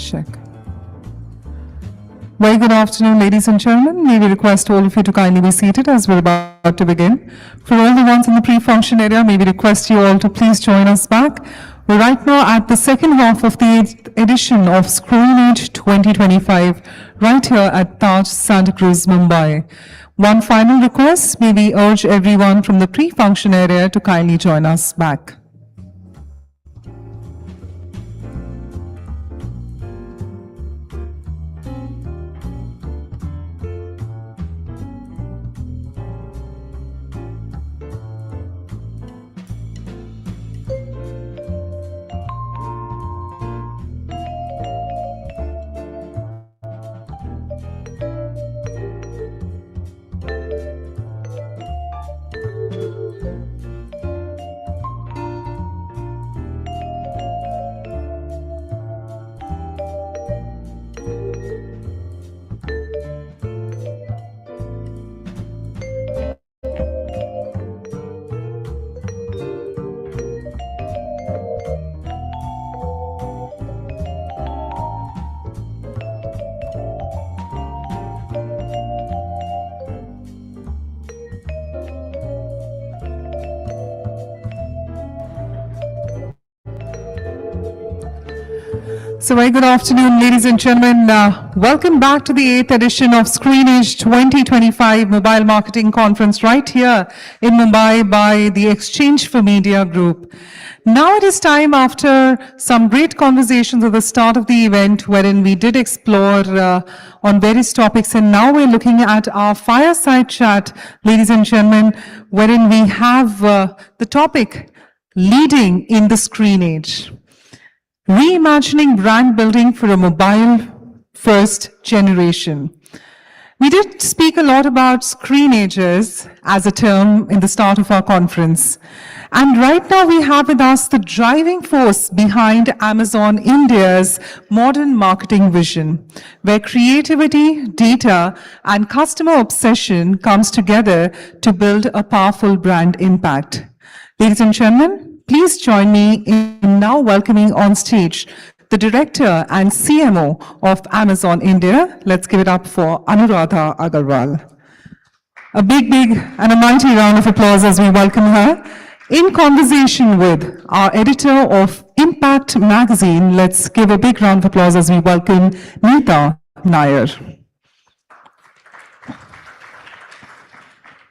Check. Very good afternoon, ladies and gentlemen. May we request all of you to kindly be seated as we're about to begin. For all the ones in the pre-function area, may we request you all to please join us back. We're right now at the second half of the 8th edition of Screenage 2025, right here at Taj Santa Cruz, Mumbai. One final request, may we urge everyone from the pre-function area to kindly join us back. So very good afternoon, ladies and gentlemen. Welcome back to the 8th edition of Screenage 2025 Mobile Marketing Conference right here in Mumbai by the Exchange for Media Group. Now it is time, after some great conversations at the start of the event wherein we did explore on various topics, and now we're looking at our fireside chat, ladies and gentlemen, wherein we have the topic leading in the screen age. Reimagining brand building for a mobile-first generation. We did speak a lot about screenagers as a term in the start of our conference. And right now we have with us the driving force behind Amazon India's modern marketing vision, where creativity, data, and customer obsession comes together to build a powerful brand impact. Ladies and gentlemen, please join me in now welcoming on stage the Director and CMO of Amazon India. Let's give it up for Anuradha Agarwal. A big and a mighty round of applause as we welcome her. In conversation with our editor of Impact Magazine, let's give a big round of applause as we welcome Neeta Nair.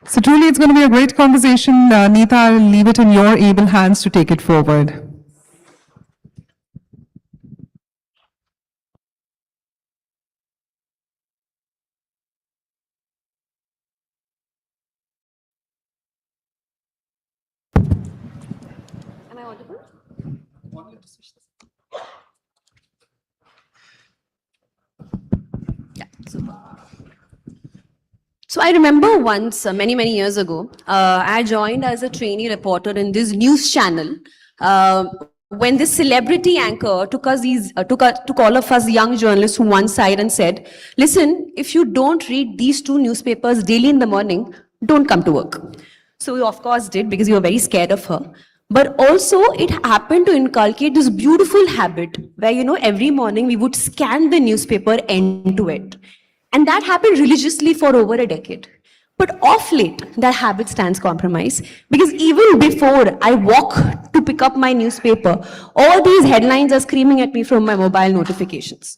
So truly it's going to be a great conversation. Neeta, I'll leave it in your able hands to take it forward. Am I audible? Yeah, super. So I remember once, many years ago, I joined as a trainee reporter in this news channel when this celebrity anchor took all of us young journalists from one side and said, listen, if you don't read these two newspapers daily in the morning, don't come to work. So we of course did, because we were very scared of her. But also it happened to inculcate this beautiful habit where, you know, every morning we would scan the newspaper end to end. And that happened religiously for over a decade. But of late, that habit stands compromised, because even before I walk to pick up my newspaper, all these headlines are screaming at me from my mobile notifications.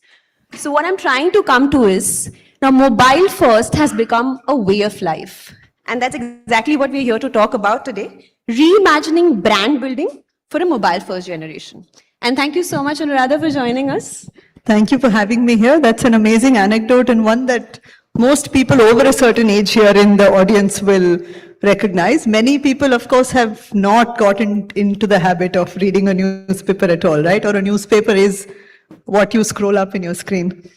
So what I'm trying to come to is, now mobile first has become a way of life. And that's exactly what we're here to talk about today, reimagining brand building for a mobile first generation. And thank you so much, Anuradha, for joining us. Thank you for having me here. That's an amazing anecdote, and one that most people over a certain age here in the audience will recognize. Many people, of course, have not gotten into the habit of reading a newspaper at all, right? Or a newspaper is what you scroll up in your screen.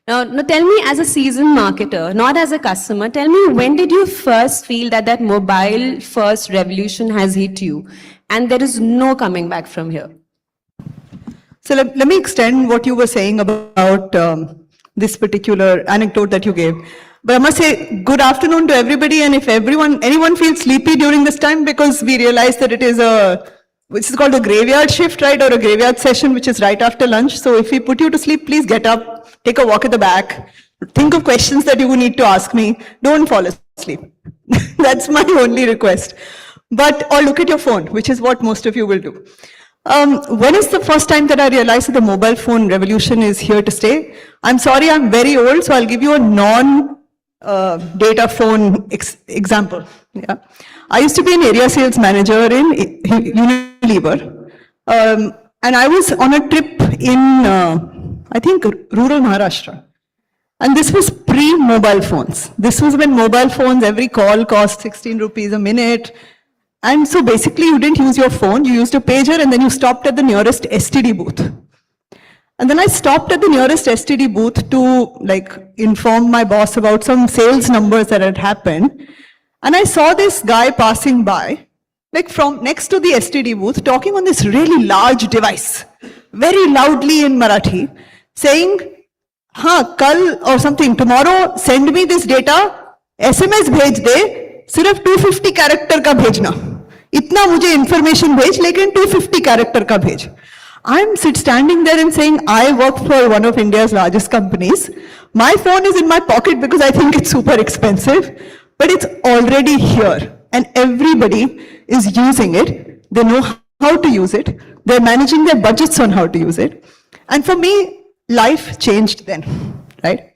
Now, tell me, as a seasoned marketer, not as a customer, tell me, when did you first feel that mobile first revolution has hit you and there is no coming back from here? So let me extend what you were saying about this particular anecdote that you gave. But I must say good afternoon to everybody, and if anyone feels sleepy during this time, because we realize that it is a which is called a graveyard shift, right, or a graveyard session, which is right after lunch. So if we put you to sleep, please get up, take a walk at the back, think of questions that you need to ask me. Don't fall asleep. That's my only request. Or look at your phone, which is what most of you will do. When is the first time that I realized that the mobile phone revolution is here to stay? I'm sorry, I'm very old, so I'll give you a non-data phone example. Yeah. I used to be an area sales manager in Unilever, and I was on a trip in, I think, rural Maharashtra. And this was pre-mobile phones. This was when mobile phones, every call cost 16 rupees a minute. And so basically you didn't use your phone, you used a pager, and then you stopped at the nearest STD booth. And then I stopped at the nearest STD booth to inform my boss about some sales numbers that had happened. And I saw this guy passing by, from next to the STD booth, talking on this really large device, very loudly in Marathi, saying, kal or something, tomorrow send me this data, SMS bhej de, सिर्फ 250 character का भेजना, इतना मुझे information भेज, लेकिन 250 character का भेज. I'm standing there and saying, I work for one of India's largest companies. My phone is in my pocket because I think it's super expensive, but it's already here and everybody is using it. They know how to use it. They're managing their budgets on how to use it. And for me, life changed then, right?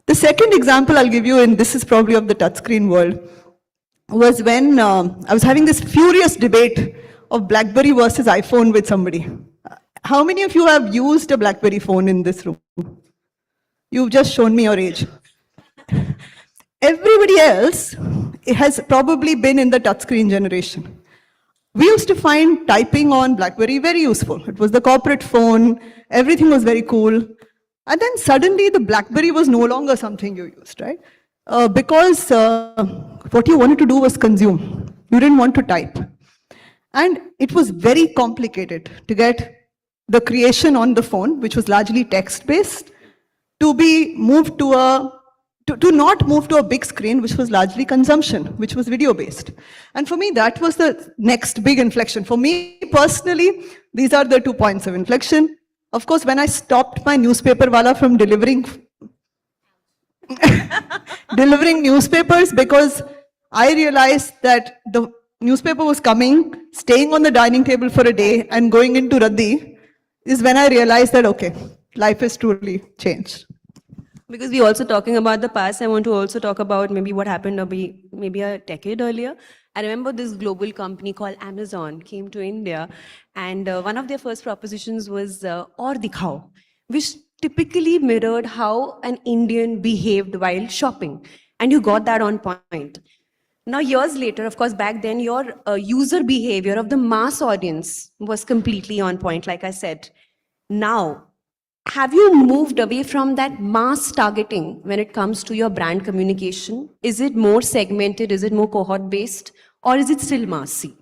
The second example I'll give you, and this is probably of the touchscreen world, was when I was having this furious debate of BlackBerry versus iPhone with somebody. How many of you have used a BlackBerry phone in this room? You've just shown me your age. Everybody else has probably been in the touchscreen generation. We used to find typing on BlackBerry very useful. It was the corporate phone, everything was very cool. And then suddenly the BlackBerry was no longer something you used, right? Because what you wanted to do was consume. You didn't want to type. And it was very complicated to get the creation on the phone, which was largely text-based, to be moved to to not move to a big screen, which was largely consumption, which was video-based. And for me, that was the next big inflection. For me personally, these are the 2 points of inflection. Of course, when I stopped my newspaper wala from delivering newspapers, because I realized that the newspaper was coming, staying on the dining table for a day and going into Raddi, is when I realized that, okay, life has truly changed. Because we're also talking about the past, I want to also talk about maybe what happened maybe a decade earlier. I remember this global company called Amazon came to India, and one of their first propositions was Aur Dikhao, which typically mirrored how an Indian behaved while shopping. And you got that on point. Now, years later, of course, back then, your user behavior of the mass audience was completely on point, like I said. Now, have you moved away from that mass targeting when it comes to your brand communication? Is it more segmented? Is it more cohort-based? Or is it still massy?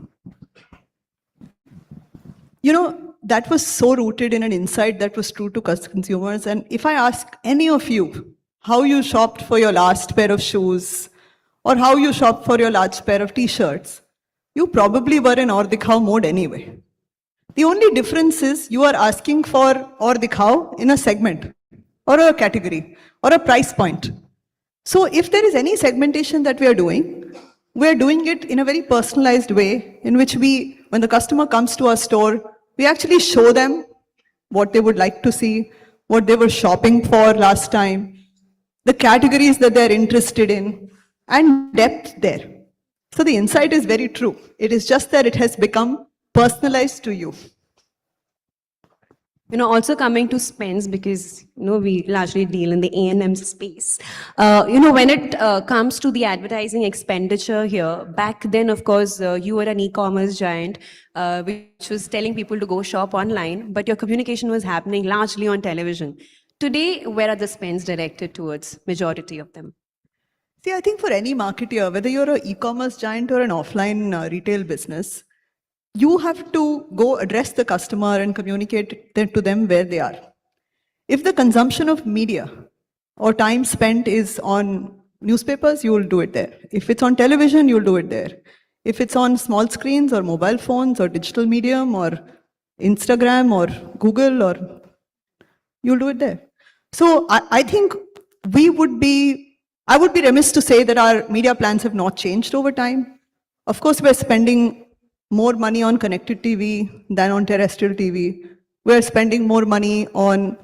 You know, that was so rooted in an insight that was true to consumers. And if I ask any of you how you shopped for your last pair of shoes or how you shopped for your last pair of t-shirts, you probably were in Aur Dikhao mode anyway. The only difference is you are asking for Aur Dikhao in a segment or a category or a price point. So if there is any segmentation that we are doing it in a very personalized way in which when the customer comes to our store, we actually show them what they would like to see, what they were shopping for last time, the categories that they're interested in, and depth there. So the insight is very true. It is just that it has become personalized to you. You know, also coming to spends, because, we largely deal in the A&M space. When it comes to the advertising expenditure here, back then, of course, you were an e-commerce giant, which was telling people to go shop online, but your communication was happening largely on television. Today, where are the spends directed towards, majority of them? See, I think for any marketer, whether you're an e-commerce giant or an offline retail business, you have to go address the customer and communicate to them where they are. If the consumption of media or time spent is on newspapers, you will do it there. If it's on television, you'll do it there. If it's on small screens or mobile phones or digital medium or Instagram or Google, or you'll do it there. So I think I would be remiss to say that our media plans have not changed over time. Of course, we're spending more money on connected TV than on terrestrial TV. We're spending more money on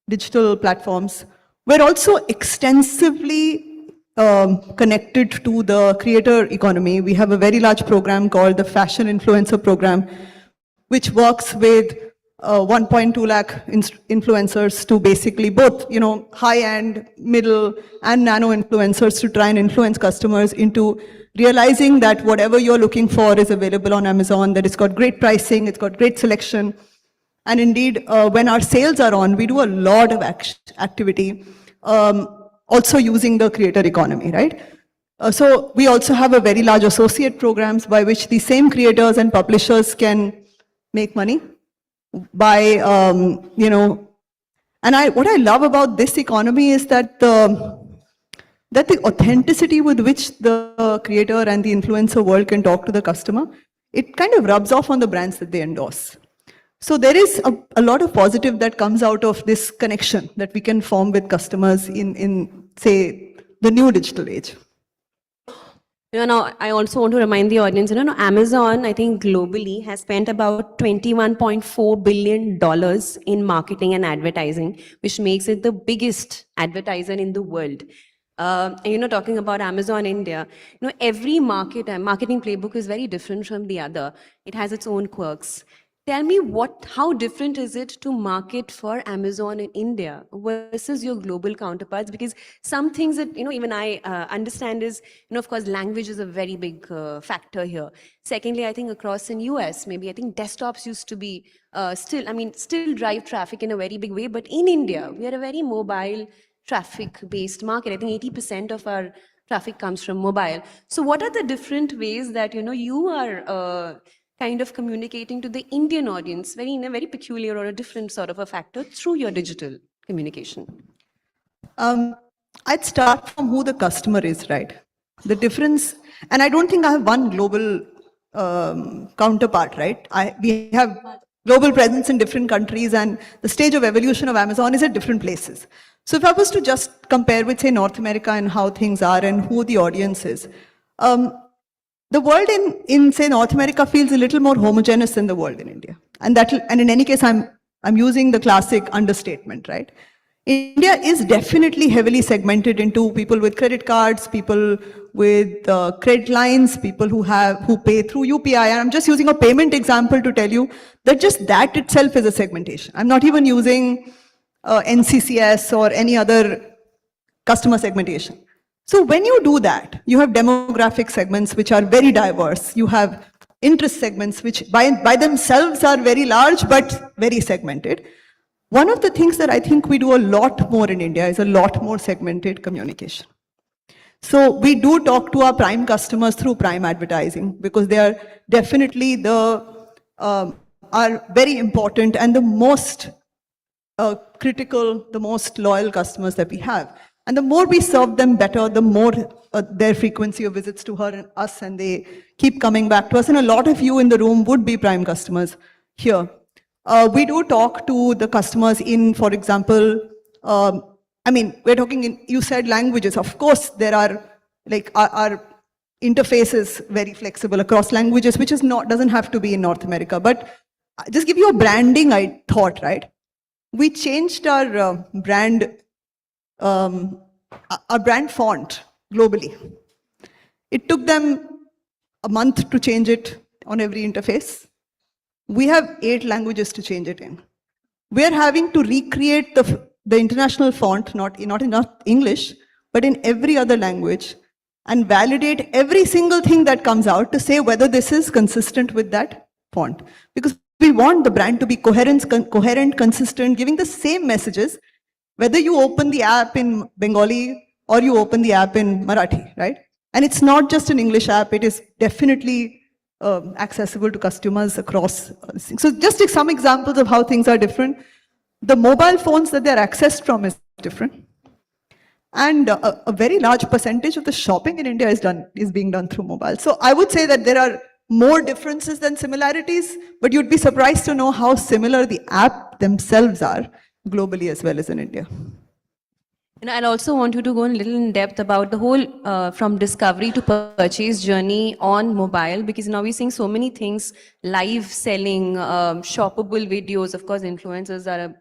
digital platforms. We're also extensively connected to the creator economy. We have a very large program called the Fashion Influencer Program, which works with 1.2 lakh influencers to basically both, high-end, middle, and nano influencers to try and influence customers into realizing that whatever you're looking for is available on Amazon, that it's got great pricing, it's got great selection. And indeed, when our sales are on, we do a lot of activity, also using the creator economy, right? So we also have a very large associate programs by which the same creators and publishers can make money by, what I love about this economy is that the authenticity with which the creator and the influencer world can talk to the customer, it kind of rubs off on the brands that they endorse. So there is a lot of positive that comes out of this connection that we can form with customers in say, the new digital age. I also want to remind the audience, Amazon, I think globally has spent about $21.4 billion in marketing and advertising, which makes it the biggest advertiser in the world. Talking about Amazon India, every marketing playbook is very different from the other. It has its own quirks. Tell me how different is it to market for Amazon in India versus your global counterparts? Because some things that, even I understand is, of course, language is a very big factor here. Secondly, I think across in US, maybe I think desktops used to be still drive traffic in a very big way. But in India, we are a very mobile traffic-based market. I think 80% of our traffic comes from mobile. So what are the different ways that, you are kind of communicating to the Indian audience in a very peculiar or a different sort of a factor through your digital communication? I'd start from who the customer is, right? The difference, and I don't think I have one global counterpart, right? We have global presence in different countries, and the stage of evolution of Amazon is at different places. So if I was to just compare with, say, North America and how things are and who the audience is, the world in say North America feels a little more homogeneous than the world in India, and in any case I'm using the classic understatement, right? India is definitely heavily segmented into people with credit cards, people with credit lines, people who pay through UPI, and I'm just using a payment example to tell you that just that itself is a segmentation. I'm not even using NCCS or any other customer segmentation. So when you do that, you have demographic segments which are very diverse. You have interest segments which by themselves are very large but very segmented. One of the things that I think we do a lot more in India is a lot more segmented communication. So we do talk to our prime customers through prime advertising because they are definitely are very important and the most critical, the most loyal customers that we have. And the more we serve them better, the more their frequency of visits to us, and they keep coming back to us. And a lot of you in the room would be prime customers here. We do talk to the customers in, for example, we're talking in, you said languages. Of course, there are, our interface is very flexible across languages, which doesn't have to be in North America. But just give you a branding thought, right? We changed our brand font globally. It took them a month to change it on every interface. We have 8 languages to change it in. We're having to recreate the international font, not in English, but in every other language, and validate every single thing that comes out to say whether this is consistent with that font. Because we want the brand to be coherent, consistent, giving the same messages, whether you open the app in Bengali or you open the app in Marathi, right? And it's not just an English app, it is definitely accessible to customers across. So just take some examples of how things are different. The mobile phones that they're accessed from is different. And a very large percentage of the shopping in India is being done through mobile. So I would say that there are more differences than similarities, but you'd be surprised to know how similar the app themselves are globally as well as in India. And I'll also want you to go a little in depth about the whole from discovery to purchase journey on mobile, because now we're seeing so many things, live selling, shoppable videos. Of course, influencers are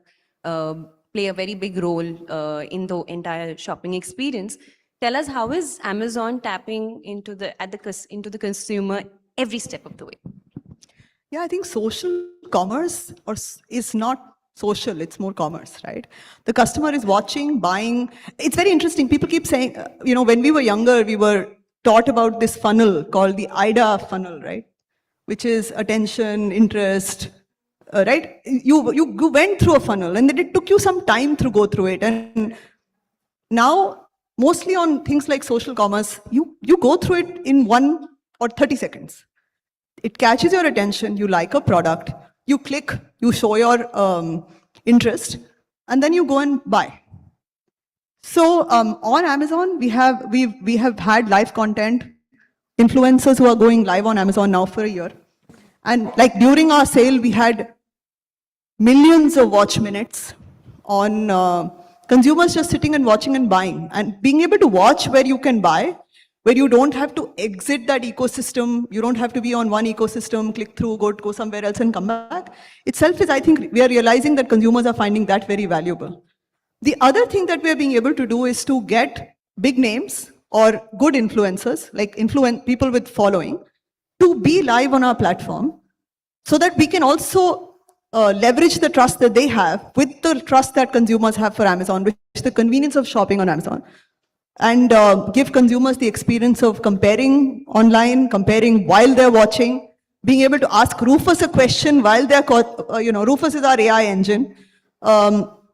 play a very big role in the entire shopping experience. Tell us, how is Amazon tapping into into the consumer every step of the way? Yeah, I think social commerce is not social, it's more commerce, right? The customer is watching, buying. It's very interesting. People keep saying, when we were younger, we were taught about this funnel called the IDA funnel, right? Which is attention, interest, right? You went through a funnel and then it took you some time to go through it. And now, mostly on things like social commerce, you go through it in 1 or 30 seconds. It catches your attention, you like a product, you click, you show your interest, and then you go and buy. So on Amazon, we have had live content, influencers who are going live on Amazon now for a year. And like during our sale, we had millions of watch minutes on consumers just sitting and watching and buying. And being able to watch where you can buy, where you don't have to exit that ecosystem, you don't have to be on one ecosystem, click through, go somewhere else and come back, itself is, I think, we are realizing that consumers are finding that very valuable. The other thing that we are being able to do is to get big names or good influencers, like people with following, to be live on our platform so that we can also leverage the trust that they have with the trust that consumers have for Amazon, which is the convenience of shopping on Amazon, and give consumers the experience of comparing online, comparing while they're watching, being able to ask Rufus a question while they're, Rufus is our AI engine.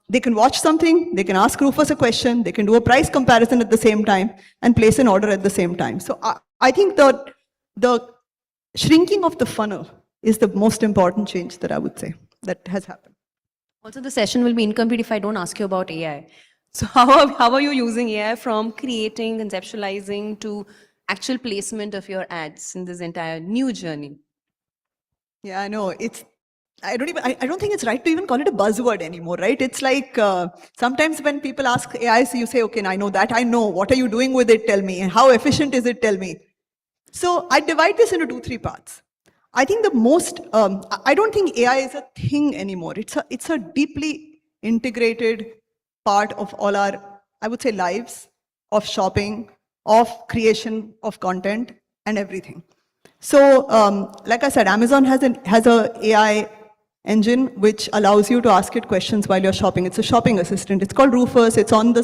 They can watch something, they can ask Rufus a question, they can do a price comparison at the same time and place an order at the same time. So I think the shrinking of the funnel is the most important change that I would say that has happened. Also, the session will be incomplete if I don't ask you about AI. So how are you using AI from creating, conceptualizing to actual placement of your ads in this entire new journey? Yeah, I know. I don't think it's right to even call it a buzzword anymore, right? It's like sometimes when people ask AI, so you say, okay, I know that, I know. What are you doing with it? Tell me. How efficient is it? Tell me. So I divide this into 2-3 parts. I think the most, I don't think AI is a thing anymore. It's a deeply integrated part of all our, I would say, lives, of shopping, of creation of content and everything. So like I said, Amazon has a AI engine which allows you to ask it questions while you're shopping. It's a shopping assistant. It's called Rufus. It's on the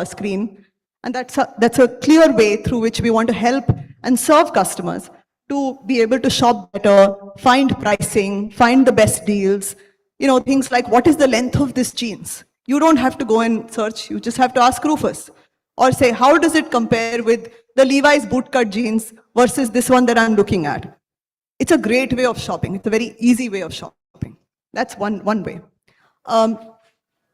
screen. And that's a clear way through which we want to help and serve customers to be able to shop better, find pricing, find the best deals. Things like, what is the length of this jeans? You don't have to go and search. You just have to ask Rufus. Or say, how does it compare with the Levi's bootcut jeans versus this one that I'm looking at? It's a great way of shopping. It's a very easy way of shopping. That's one way.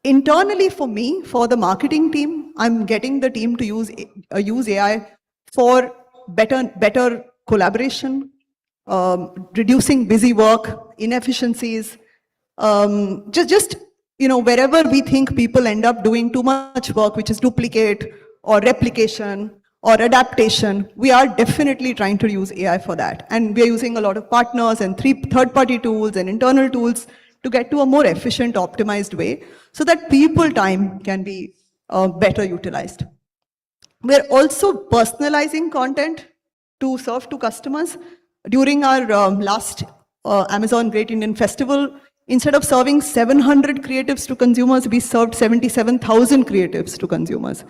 Internally for me, for the marketing team, I'm getting the team to use AI for better collaboration, reducing busy work, inefficiencies, wherever we think people end up doing too much work, which is duplicate or replication or adaptation, we are definitely trying to use AI for that. And we are using a lot of partners and third-party tools and internal tools to get to a more efficient, optimized way so that people time can be better utilized. We're also personalizing content to serve to customers. During our last Amazon Great Indian Festival, instead of serving 700 creatives to consumers, we served 77,000 creatives to consumers.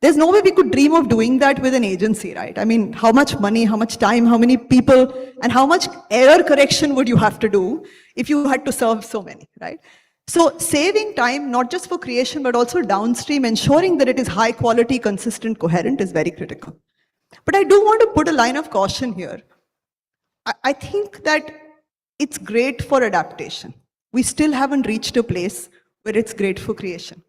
There's no way we could dream of doing that with an agency, right? I mean, how much money, how much time, how many people, and how much error correction would you have to do if you had to serve so many, right? So saving time, not just for creation, but also downstream, ensuring that it is high quality, consistent, coherent is very critical. But I do want to put a line of caution here. I think that it's great for adaptation. We still haven't reached a place where it's great for creation.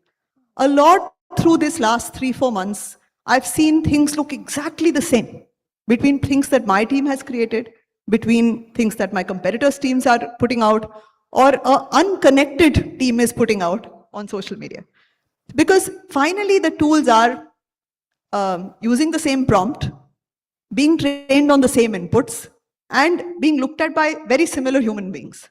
A lot through this last 3-4 months, I've seen things look exactly the same between things that my team has created, between things that my competitors' teams are putting out, or an unconnected team is putting out on social media. Because finally the tools are using the same prompt, being trained on the same inputs, and being looked at by very similar human beings.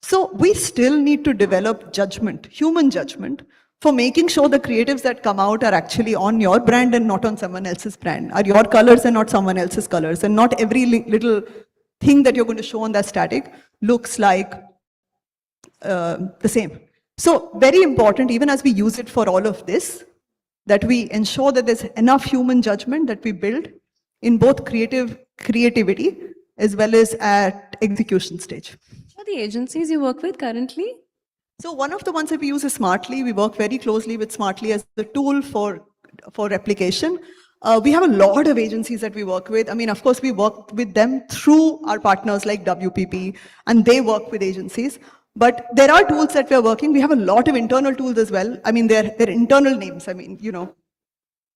So we still need to develop judgment, human judgment, for making sure the creatives that come out are actually on your brand and not on someone else's brand, are your colors and not someone else's colors, and not every little thing that you're going to show on that static looks like the same. So very important, even as we use it for all of this, that we ensure that there's enough human judgment that we build in both creativity as well as at execution stage. What are the agencies you work with currently? So one of the ones that we use is Smartly. We work very closely with Smartly as the tool for replication. We have a lot of agencies that we work with. I mean, of course, we work with them through our partners like WPP, and they work with agencies. But there are tools that we're working. We have a lot of internal tools as well. I mean, they're internal names. I mean, you know,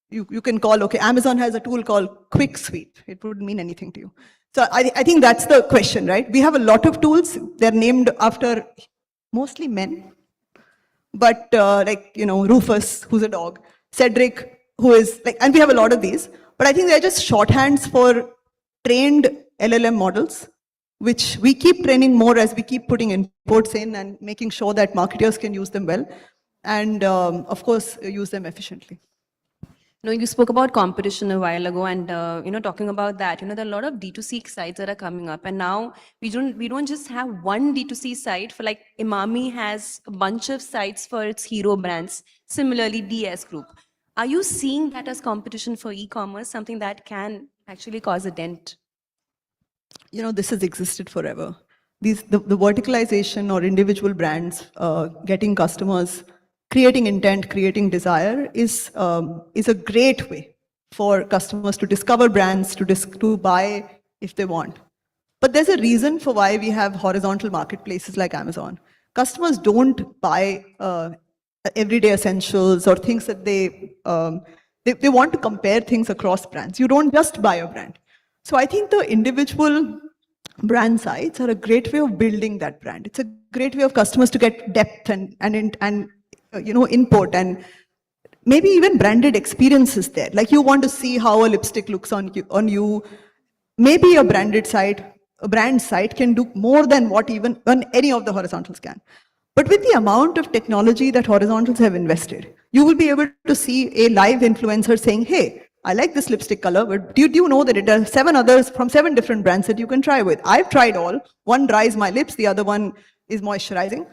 you can call, okay, Amazon has a tool called Quick Sweep. It wouldn't mean anything to you. So I think that's the question, right? We have a lot of tools. They're named after mostly men. But like, you know, Rufus, who's a dog, Cedric, who is like, and we have a lot of these. But I think they're just shorthands for trained LLM models, which we keep training more as we keep putting inputs in and making sure that marketers can use them well. And of course, use them efficiently. No, you spoke about competition a while ago, and you know, talking about that, you know, there are a lot of D2C sites that are coming up, and now we don't just have one D2C site. For like Imami has a bunch of sites for its hero brands. Similarly, DS Group. Are you seeing that as competition for e-commerce, something that can actually cause a dent? You know, this has existed forever. The verticalization or individual brands getting customers, creating intent, creating desire is a great way for customers to discover brands, to buy if they want. But there's a reason for why we have horizontal marketplaces like Amazon. Customers don't buy everyday essentials or things that they want to compare things across brands. You don't just buy a brand. So I think the individual brand sites are a great way of building that brand. It's a great way of customers to get depth and you know, input, and maybe even branded experiences there. Like you want to see how a lipstick looks on you. Maybe a brand site can do more than what even any of the horizontals can. But with the amount of technology that horizontals have invested, you will be able to see a live influencer saying, hey, I like this lipstick color, but do you know that it has 7 others from 7 different brands that you can try with? I've tried all. One dries my lips, the other one is moisturizing.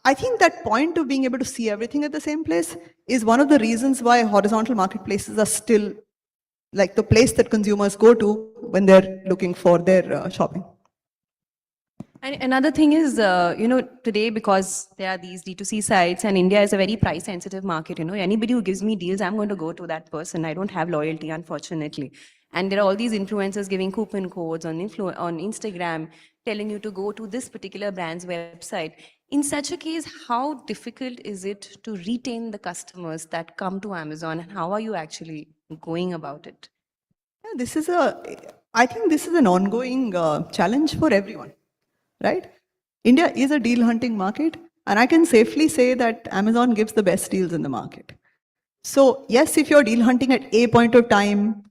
I think that point of being able to see everything at the same place is one of the reasons why horizontal marketplaces are still like the place that consumers go to when they're looking for their shopping. And another thing is, you know, today, because there are these D2C sites and India is a very price sensitive market, you know, anybody who gives me deals, I'm going to go to that person. I don't have loyalty, unfortunately. And there are all these influencers giving coupon codes on Instagram, telling you to go to this particular brand's website. In such a case, how difficult is it to retain the customers that come to Amazon, and how are you actually going about it? Yeah, I think this is an ongoing challenge for everyone, right? India is a deal hunting market, and I can safely say that Amazon gives the best deals in the market. So yes, if you're deal hunting at a point of time,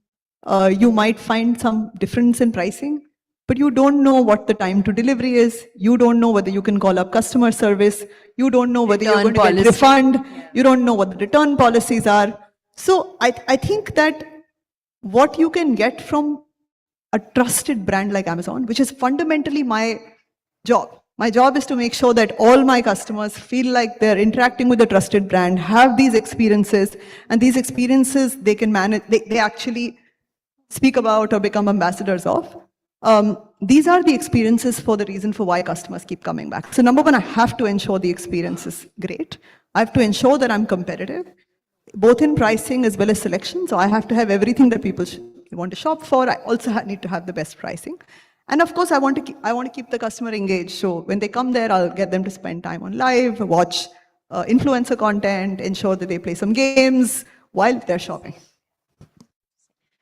you might find some difference in pricing, but you don't know what the time to delivery is. You don't know whether you can call up customer service. You don't know whether you're going to get refund. You don't know what the return policies are. So I think that what you can get from a trusted brand like Amazon, which is fundamentally my job. My job is to make sure that all my customers feel like they're interacting with a trusted brand, have these experiences, and these experiences they can manage, they actually speak about or become ambassadors of. These are the experiences for the reason for why customers keep coming back. So number one, I have to ensure the experience is great. I have to ensure that I'm competitive, both in pricing as well as selection. So I have to have everything that people want to shop for. I also need to have the best pricing. And of course, I want to keep the customer engaged. So when they come there, I'll get them to spend time on live, watch influencer content, ensure that they play some games while they're shopping.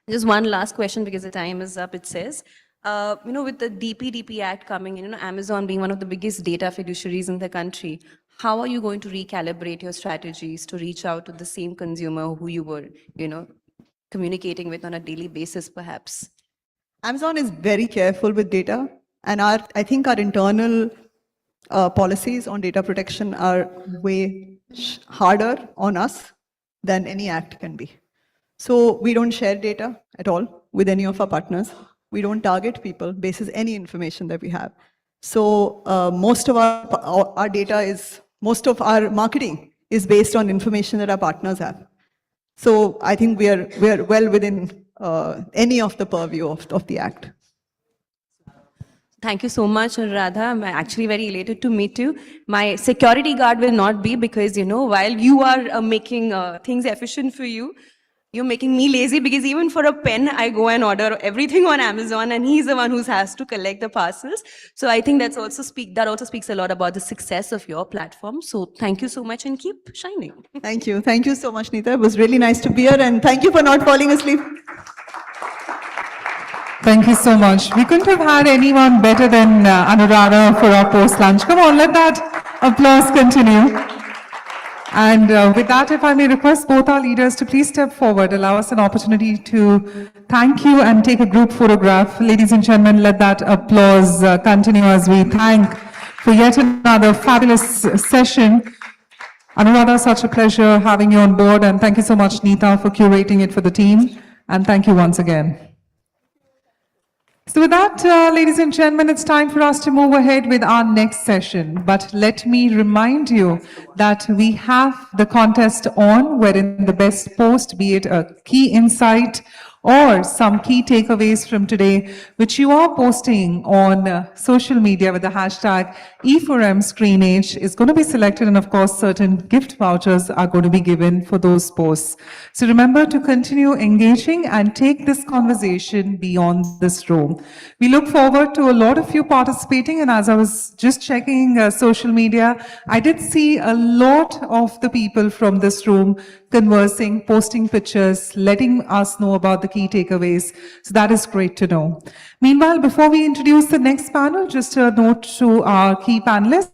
Just one last question because the time is up. It says, with the DPDP Act coming in, Amazon being one of the biggest data fiduciaries in the country, how are you going to recalibrate your strategies to reach out to the same consumer who you were, communicating with on a daily basis, perhaps? Amazon is very careful with data, and I think our internal policies on data protection are way harder on us than any act can be. So we don't share data at all with any of our partners. We don't target people basis any information that we have. So most of our data is, most of our marketing is based on information that our partners have. So I think we are well within any of the purview of the act. Thank you so much, Radha. I'm actually very elated to meet you. My security guard will not be because, while you are making things efficient for you, you're making me lazy because even for a pen, I go and order everything on Amazon and he's the one who has to collect the parcels. So I think that also speaks a lot about the success of your platform. So thank you so much and keep shining. Thank you. Thank you so much, Neeta. It was really nice to be here and thank you for not falling asleep. Thank you so much. We couldn't have had anyone better than Anuradha for our post-lunch. Come on, let that applause continue. And with that, if I may request both our leaders to please step forward, allow us an opportunity to thank you and take a group photograph. Ladies and gentlemen, let that applause continue as we thank for yet another fabulous session. Anuradha, such a pleasure having you on board, and thank you so much, Neeta, for curating it for the team. And thank you once again. So with that, ladies and gentlemen, it's time for us to move ahead with our next session. But let me remind you that we have the contest on, wherein the best post, be it a key insight or some key takeaways from today, which you are posting on social media with the hashtag e4m Screenage, is going to be selected, and of course certain gift vouchers are going to be given for those posts. So remember to continue engaging and take this conversation beyond this room. We look forward to a lot of you participating, and as I was just checking social media, I did see a lot of the people from this room conversing, posting pictures, letting us know about the key takeaways. So that is great to know. Meanwhile, before we introduce the next panel, just a note to our key panelists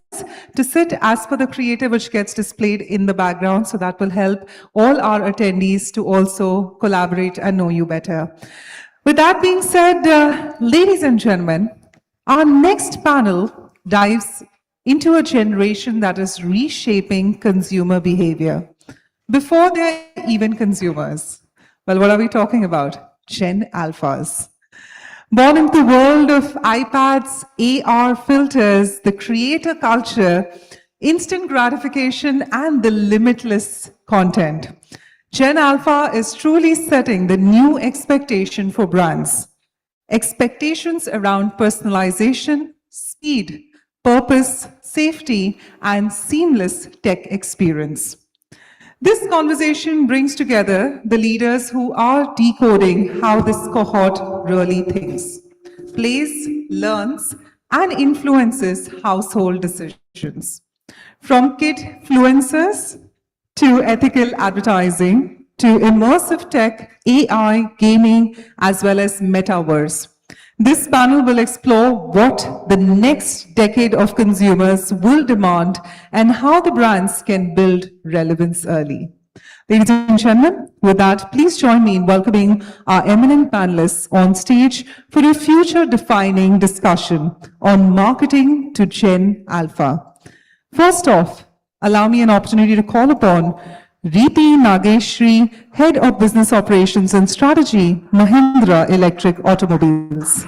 to sit as per the creative which gets displayed in the background. So that will help all our attendees to also collaborate and know you better. With that being said, ladies and gentlemen, our next panel dives into a generation that is reshaping consumer behavior before they're even consumers. Well, what are we talking about? Gen Alphas. Born into the world of iPads, AR filters, the creator culture, instant gratification, and the limitless content. Gen Alpha is truly setting the new expectation for brands. Expectations around personalization, speed, purpose, safety, and seamless tech experience. This conversation brings together the leaders who are decoding how this cohort really thinks, plays, learns, and influences household decisions. From kid-fluencers to ethical advertising to immersive tech, AI, gaming, as well as metaverse. This panel will explore what the next decade of consumers will demand and how the brands can build relevance early. Ladies and gentlemen, with that, please join me in welcoming our eminent panelists on stage for a future-defining discussion on marketing to Gen Alpha. First off, allow me an opportunity to call upon Reeti Nageshri, Head of Business Operations and Strategy, Mahindra Electric Automobiles.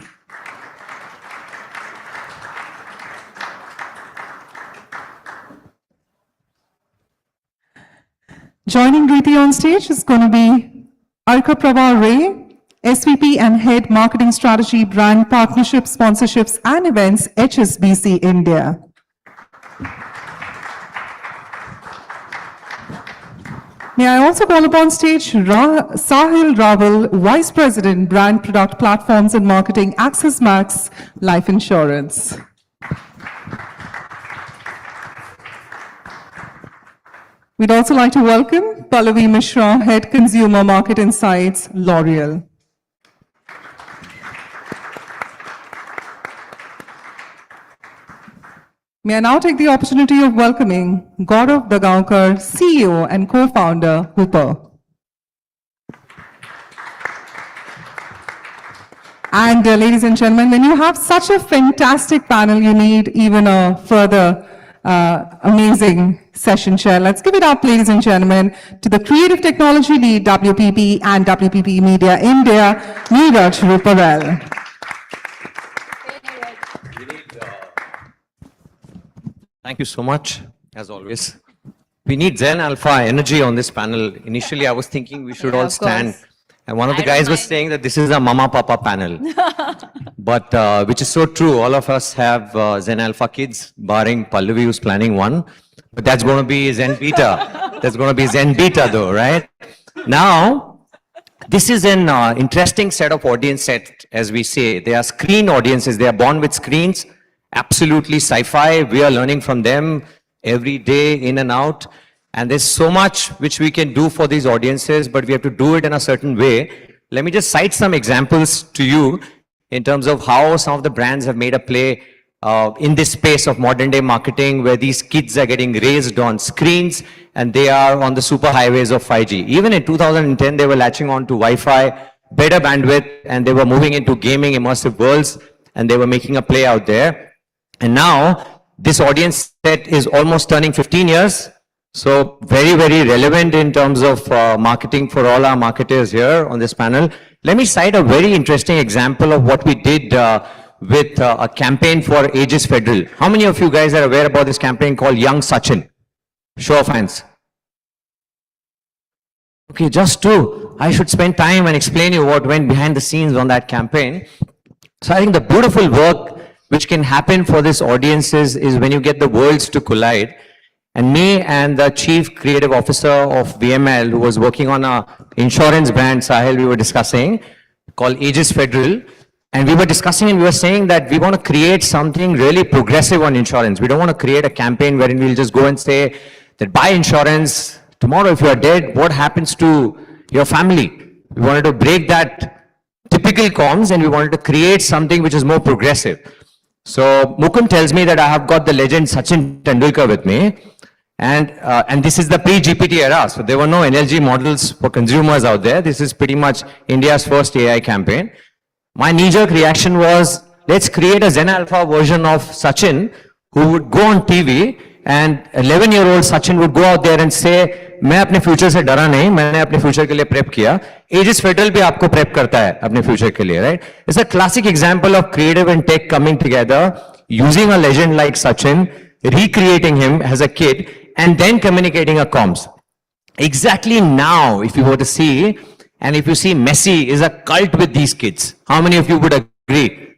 Joining Reeti on stage is going to be Arka Prabha Ray, SVP and Head Marketing Strategy, Brand Partnerships, Sponsorships and Events, HSBC India. May I also call upon stage Sahil Raval, Vice President, Brand Product Platforms and Marketing, Axis Max Life Insurance. We'd also like to welcome Pallavi Mishra, Head Consumer Market Insights, L'Oreal. May I now take the opportunity of welcoming Gaurav Dagaonkar, CEO and co-founder, Hooper. And ladies and gentlemen, when you have such a fantastic panel, you need even a further amazing session chair. Let's give it up, ladies and gentlemen, to the Creative Technology Lead, WPP and WPP Media India, Neeraj Ruparel. Thank you so much, as always. We need Zen Alpha energy on this panel. Initially, I was thinking we should all stand. And one of the guys was saying that this is a Mama Papa panel. But which is so true. All of us have Zen Alpha kids, barring Pallavi, who's planning one. But that's going to be Zen Beta. That's going to be Zen Beta, though, right? Now, this is an interesting set of audience set, as we say. They are screen audiences. They are born with screens. Absolutely sci-fi. We are learning from them every day, in and out. And there's so much which we can do for these audiences, but we have to do it in a certain way. Let me just cite some examples to you in terms of how some of the brands have made a play in this space of modern day marketing, where these kids are getting raised on screens and they are on the super highways of 5G. Even in 2010, they were latching on to Wi-Fi, better bandwidth, and they were moving into gaming, immersive worlds, and they were making a play out there. And now this audience set is almost turning 15 years. So very, very relevant in terms of marketing for all our marketers here on this panel. Let me cite a very interesting example of what we did with a campaign for Aegis Federal. How many of you guys are aware about this campaign called Young Sachin? Show of hands. Okay, just two. I should spend time and explain you what went behind the scenes on that campaign. So I think the beautiful work which can happen for this audiences is when you get the worlds to collide. And me and the chief creative officer of VML, who was working on a insurance brand, Sahil, we were discussing, called Aegis Federal. And we were discussing and we were saying that we want to create something really progressive on insurance. We don't want to create a campaign wherein we'll just go and say that buy insurance. Tomorrow, if you are dead, what happens to your family? We wanted to break that typical comms and we wanted to create something which is more progressive. So Mukund tells me that I have got the legend Sachin Tendulkar with me. And this is the pre-GPT era. So there were no NLG models for consumers out there. This is pretty much India's first AI campaign. My knee-jerk reaction was, let's create a Zen Alpha version of Sachin who would go on TV and 11-year-old Sachin would go out there and say, मैं अपने future से डरा नहीं, मैंने अपने future के लिए prep किया. एजिस फेडरल भी आपको प्रेप करता है अपने फ्यूचर के लिए, right? It's a classic example of creative and tech coming together, using a legend like Sachin, recreating him as a kid, and then communicating a comms. Exactly now, if you were to see, and if you see Messi is a cult with these kids, how many of you would agree?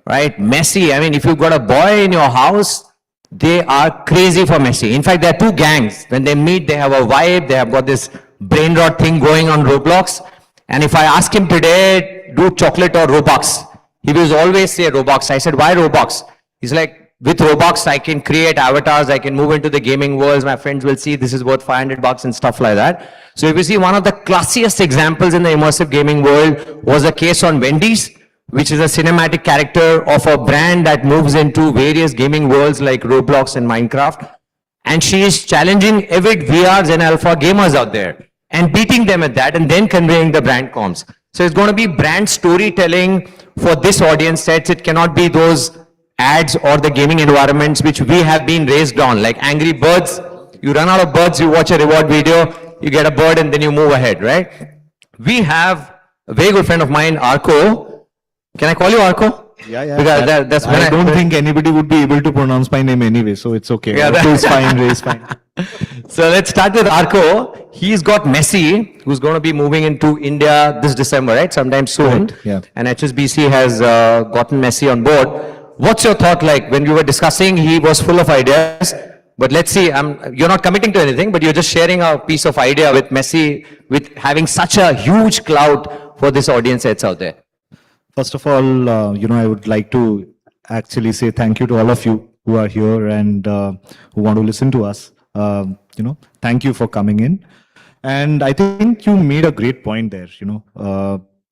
Right? Messi, I mean, if you've got a boy in your house, they are crazy for Messi. In fact, there are two gangs. When they meet, they have a vibe. They have got this brain rot thing going on Roblox. And if I ask him today, do chocolate or Robux, he will always say Robux. I said, why Robux? He's like, with Robux, I can create avatars. I can move into the gaming worlds. My friends will see this is worth $500 and stuff like that. So if you see, one of the classiest examples in the immersive gaming world was a case on Wendy's, which is a cinematic character of a brand that moves into various gaming worlds like Roblox and Minecraft. And she is challenging avid VR Zen Alpha gamers out there and beating them at that and then conveying the brand comms. So it's going to be brand storytelling for this audience sets. It cannot be those ads or the gaming environments which we have been raised on, like Angry Birds. You run out of birds, you watch a reward video, you get a bird and then you move ahead, right? We have a very good friend of mine, Arco. Can I call you Arco? Yeah. Because that's when I don't think anybody would be able to pronounce my name anyway, so it's okay. Yeah, Arco is fine, Ray is fine. So let's start with Arco. He's got Messi, who's going to be moving into India this December, right? Sometime soon. Right, yeah. And HSBC has gotten Messi on board. What's your thought like? When we were discussing, he was full of ideas. But let's see, you're not committing to anything, but you're just sharing a piece of idea with Messi, with having such a huge clout for this audience that's out there. First of all, I would like to actually say thank you to all of you who are here and who want to listen to us. Thank you for coming in. And I think you made a great point there,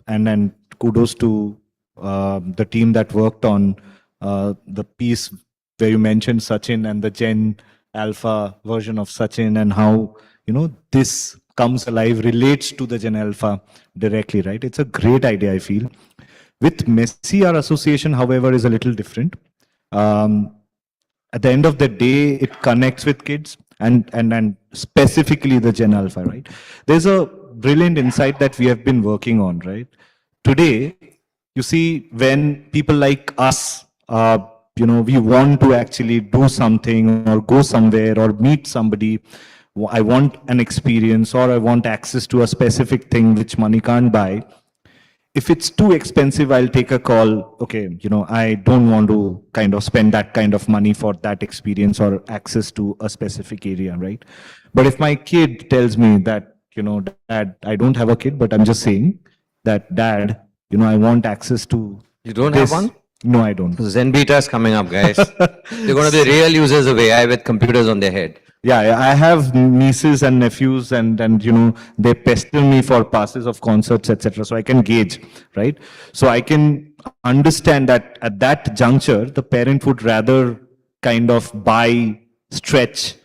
and kudos to the team that worked on the piece where you mentioned Sachin and the Gen Alpha version of Sachin and how, this comes alive, relates to the Gen Alpha directly, right? It's a great idea, I feel. With Messi, our association, however, is a little different. At the end of the day, it connects with kids and specifically the Gen Alpha, right? There's a brilliant insight that we have been working on, right? Today, you see, when people like us, we want to actually do something or go somewhere or meet somebody, I want an experience or I want access to a specific thing which money can't buy. If it's too expensive, I'll take a call. Okay, I don't want to kind of spend that kind of money for that experience or access to a specific area, right? But if my kid tells me that, Dad, I don't have a kid, but I'm just saying that, Dad, I want access to. You don't this. have one? No, I don't. Zen Beta is coming up, guys. They're going to be real users of AI with computers on their head. Yeah, I have nieces and nephews and they pester me for passes of concerts, etc. So I can gauge, right? So I can understand that at that juncture, the parent would rather kind of stretch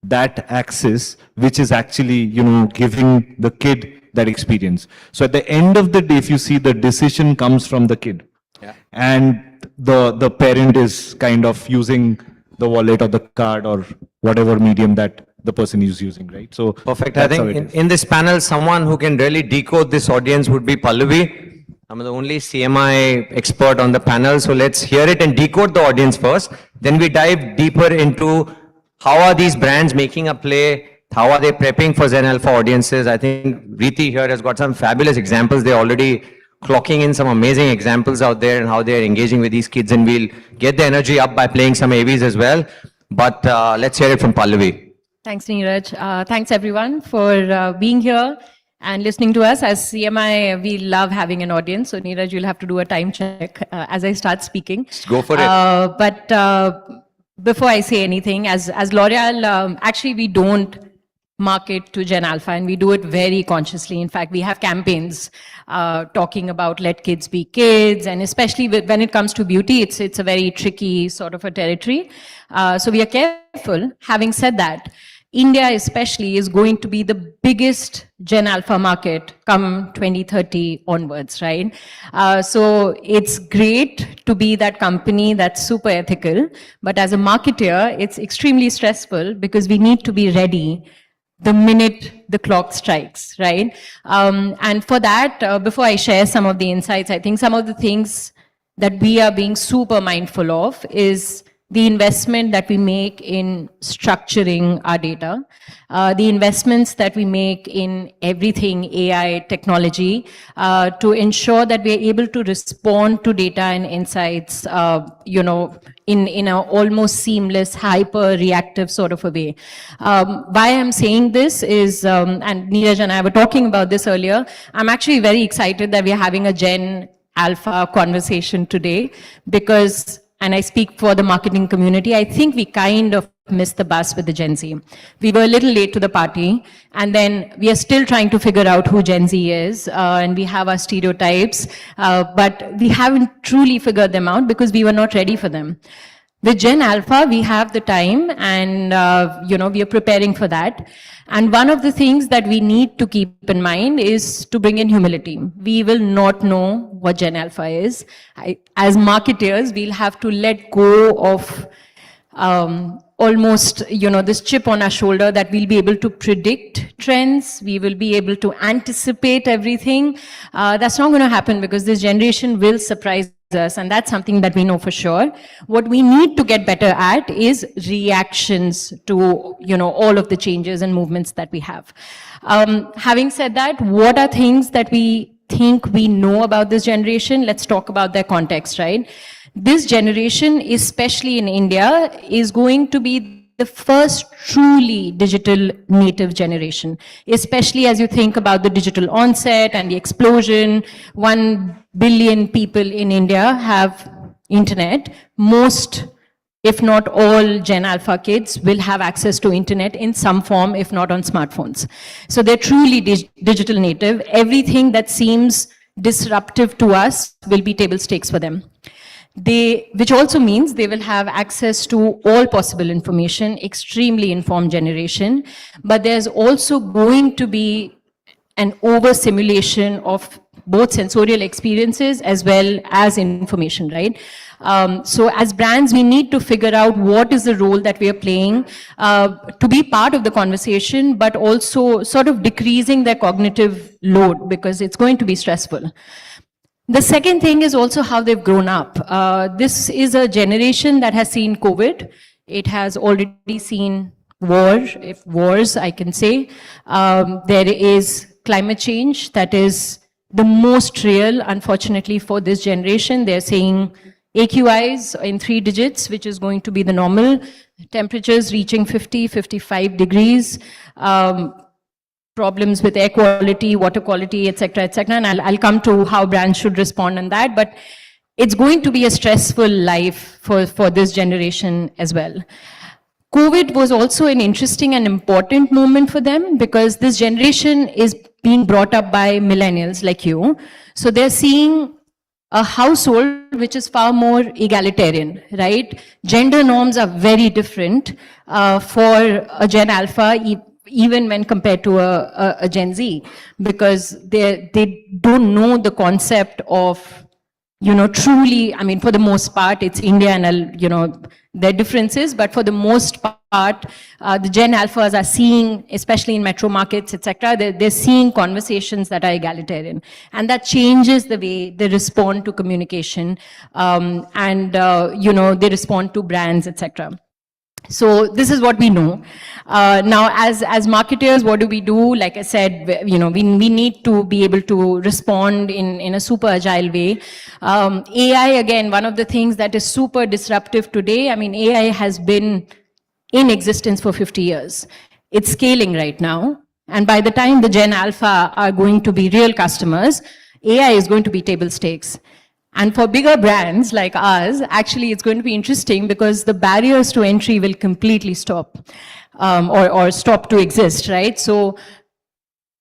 that access, which is actually, giving the kid that experience. So at the end of the day, if you see, the decision comes from the kid. Yeah. And the parent is kind of using the wallet or the card or whatever medium that the person is using, right? So perfect. I think in this panel, someone who can really decode this audience would be Pallavi. I'm the only CMI expert on the panel. So let's hear it and decode the audience first. Then we dive deeper into how are these brands making a play? How are they prepping for Zen Alpha audiences? I think Riti here has got some fabulous examples. They're already clocking in some amazing examples out there and how they're engaging with these kids, and we'll get the energy up by playing some AVs as well. But let's hear it from Pallavi. Thanks, Neeraj. Thanks everyone for being here and listening to us. As CMI, we love having an audience. So Neeraj, you'll have to do a time check as I start speaking. Let's go for it. But before I say anything, as L'Oreal, actually we don't market to Gen Alpha, and we do it very consciously. In fact, we have campaigns talking about let kids be kids, and especially when it comes to beauty, it's a very tricky sort of a territory. So we are careful. Having said that, India especially is going to be the biggest Gen Alpha market come 2030 onwards, right? So it's great to be that company that's super ethical, but as a marketer, it's extremely stressful because we need to be ready the minute the clock strikes, right? And for that, before I share some of the insights, I think some of the things that we are being super mindful of is the investment that we make in structuring our data, the investments that we make in everything AI technology to ensure that we are able to respond to data and insights, in a almost seamless, hyper-reactive sort of a way. Why I'm saying this is, and Neeraj and I were talking about this earlier, I'm actually very excited that we're having a Gen Alpha conversation today because, and I speak for the marketing community, I think we kind of missed the bus with the Gen Z. We were a little late to the party, and then we are still trying to figure out who Gen Z is, and we have our stereotypes, but we haven't truly figured them out because we were not ready for them. With Gen Alpha, we have the time, and we are preparing for that. And one of the things that we need to keep in mind is to bring in humility. We will not know what Gen Alpha is. As marketers, we'll have to let go of almost, this chip on our shoulder that we'll be able to predict trends. We will be able to anticipate everything. That's not going to happen because this generation will surprise us, and that's something that we know for sure. What we need to get better at is reactions to, all of the changes and movements that we have. Having said that, what are things that we think we know about this generation? Let's talk about their context, right? This generation, especially in India, is going to be the first truly digital native generation, especially as you think about the digital onset and the explosion. 1 billion people in India have internet. Most if not all Gen Alpha kids will have access to internet in some form, if not on smartphones. So they're truly digital native. Everything that seems disruptive to us will be table stakes for them. Which also means they will have access to all possible information, extremely informed generation, but there's also going to be an over-simulation of both sensorial experiences as well as information, right? So as brands, we need to figure out what is the role that we are playing to be part of the conversation, but also sort of decreasing their cognitive load because it's going to be stressful. The second thing is also how they've grown up. This is a generation that has seen COVID. It has already seen wars, I can say. There is climate change that is the most real, unfortunately, for this generation. They're seeing AQIs in 3 digits, which is going to be the normal. Temperatures reaching 50, 55 degrees. Problems with air quality, water quality, etc., etc. And I'll come to how brands should respond on that. But it's going to be a stressful life for this generation as well. COVID was also an interesting and important moment for them because this generation is being brought up by millennials like you. So they're seeing a household which is far more egalitarian, right? Gender norms are very different for a Gen Alpha, even when compared to a Gen Z, because they don't know the concept of, truly, I mean, for the most part, it's India and, there are differences, but for the most part, the Gen Alphas are seeing, especially in metro markets, etc., they're seeing conversations that are egalitarian. And that changes the way they respond to communication and, they respond to brands, etc. So this is what we know. Now, as marketers, what do? Like I said, we need to be able to respond in a super agile way. AI, again, one of the things that is super disruptive today. I mean, AI has been in existence for 50 years. It's scaling right now. And by the time the Gen Alpha are going to be real customers, AI is going to be table stakes. And for bigger brands like ours, actually, it's going to be interesting because the barriers to entry will completely stop or stop to exist, right? So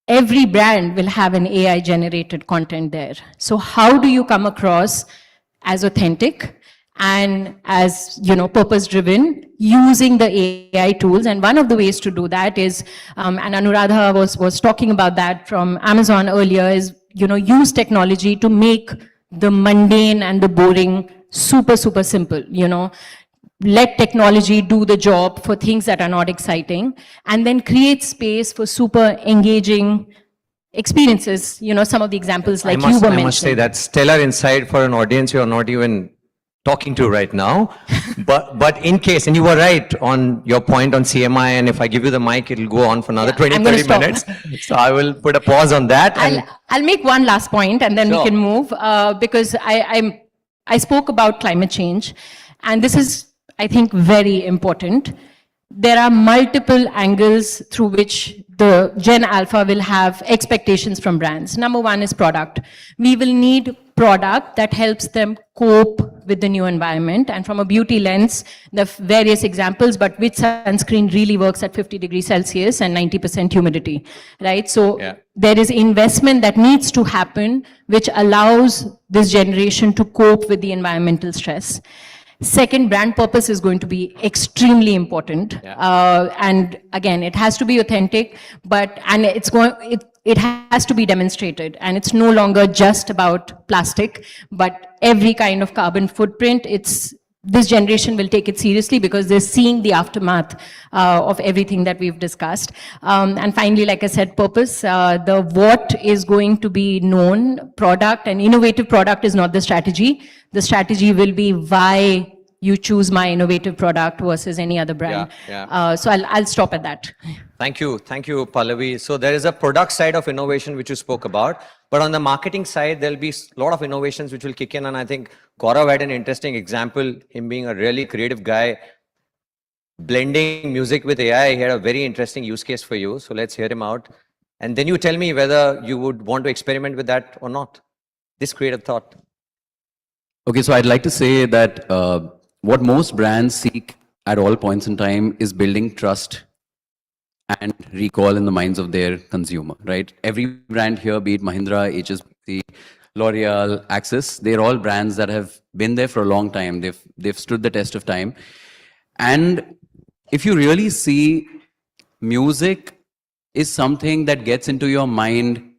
every brand will have an AI-generated content there. So how do you come across as authentic and as, purpose-driven using the AI tools? And one of the ways to do that is, and Anuradha was talking about that from Amazon earlier, is, use technology to make the mundane and the boring super, super simple, Let technology do the job for things that are not exciting and then create space for super engaging experiences. Some of the examples like you were mentioning. I must say that's stellar insight for an audience you're not even talking to right now. But in case, and you were right on your point on CMI, and if I give you the mic, it'll go on for another 20, 30 minutes. So I will put a pause on that. I'll make one last point and then we can move because I spoke about climate change and this is, I think, very important. There are multiple angles through which the Gen Alpha will have expectations from brands. Number one is product. We will need product that helps them cope with the new environment. And from a beauty lens, the various examples, but which sunscreen really works at 50 degrees Celsius and 90% humidity, right? So there is investment that needs to happen, which allows this generation to cope with the environmental stress. Second, brand purpose is going to be extremely important. And again, it has to be authentic, it has to be demonstrated. And it's no longer just about plastic, but every kind of carbon footprint. This generation will take it seriously because they're seeing the aftermath of everything that we've discussed. And finally, like I said, purpose, the what is going to be known, product, and innovative product is not the strategy. The strategy will be why you choose my innovative product versus any other brand. So I'll stop at that. Thank you, Pallavi. So there is a product side of innovation which you spoke about, but on the marketing side, there'll be a lot of innovations which will kick in. And I think Gaurav had an interesting example, him being a really creative guy, blending music with AI. He had a very interesting use case for you. So let's hear him out. And then you tell me whether you would want to experiment with that or not. This creative thought. Okay, so I'd like to say that what most brands seek at all points in time is building trust and recall in the minds of their consumer, right? Every brand here, be it Mahindra, HSBC, L'Oreal, Axis, they're all brands that have been there for a long time. They've stood the test of time. And if you really see, music is something that gets into your mind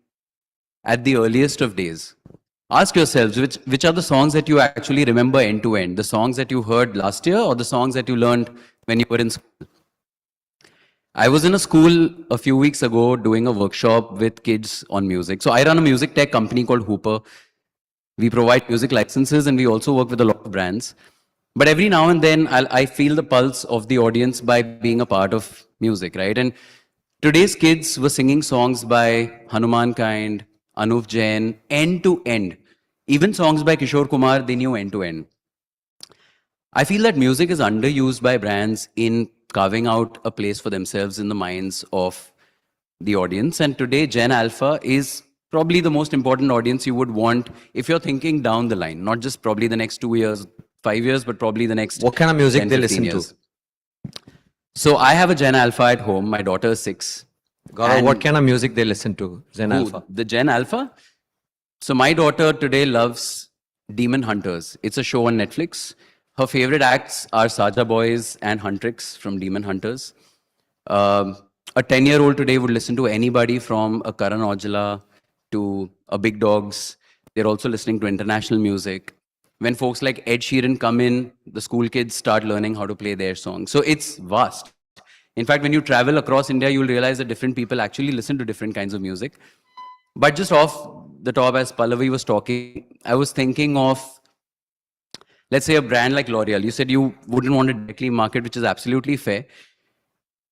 at the earliest of days. Ask yourselves, which are the songs that you actually remember end to end? The songs that you heard last year or the songs that you learned when you were in school? I was in a school a few weeks ago doing a workshop with kids on music. So I run a music tech company called Hooper. We provide music licenses and we also work with a lot of brands. But every now and then I feel the pulse of the audience by being a part of music, right? And today's kids were singing songs by Hanuman Kind, Anup Jain, end to end. Even songs by Kishore Kumar, they knew end to end. I feel that music is underused by brands in carving out a place for themselves in the minds of the audience. And today, Gen Alpha is probably the most important audience you would want if you're thinking down the line, not just probably the next 2 years, 5 years, but probably the next What kind of music 10, they 15 listen years. to? So I have a Gen Alpha at home. My daughter is 6. Gaurav, what kind of music they listen to? Gen Alpha. The Gen Alpha? So my daughter today loves Demon Hunters. It's a show on Netflix. Her favorite acts are Saja Boys and Huntrix from Demon Hunters. A 10-year-old today would listen to anybody from a Karan Aujla to a Big Dogs. They're also listening to international music. When folks like Ed Sheeran come in, the school kids start learning how to play their songs. So it's vast. In fact, when you travel across India, you'll realize that different people actually listen to different kinds of music. But just off the top, as Pallavi was talking, I was thinking of, let's say, a brand like L'Oreal. You said you wouldn't want to directly market, which is absolutely fair.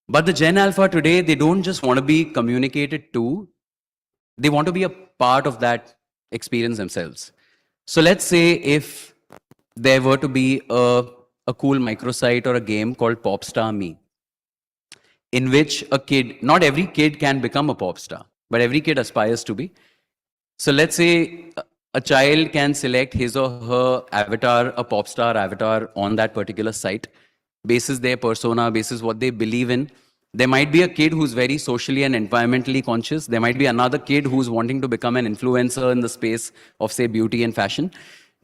But the Gen Alpha today, they don't just want to be communicated to, they want to be a part of that experience themselves. So let's say if there were to be a cool microsite or a game called Popstar Me, in which a kid, not every kid can become a pop star, but every kid aspires to be. So let's say a child can select his or her avatar, a pop star avatar on that particular site, basis their persona, basis what they believe in. There might be a kid who's very socially and environmentally conscious. There might be another kid who's wanting to become an influencer in the space of, say, beauty and fashion.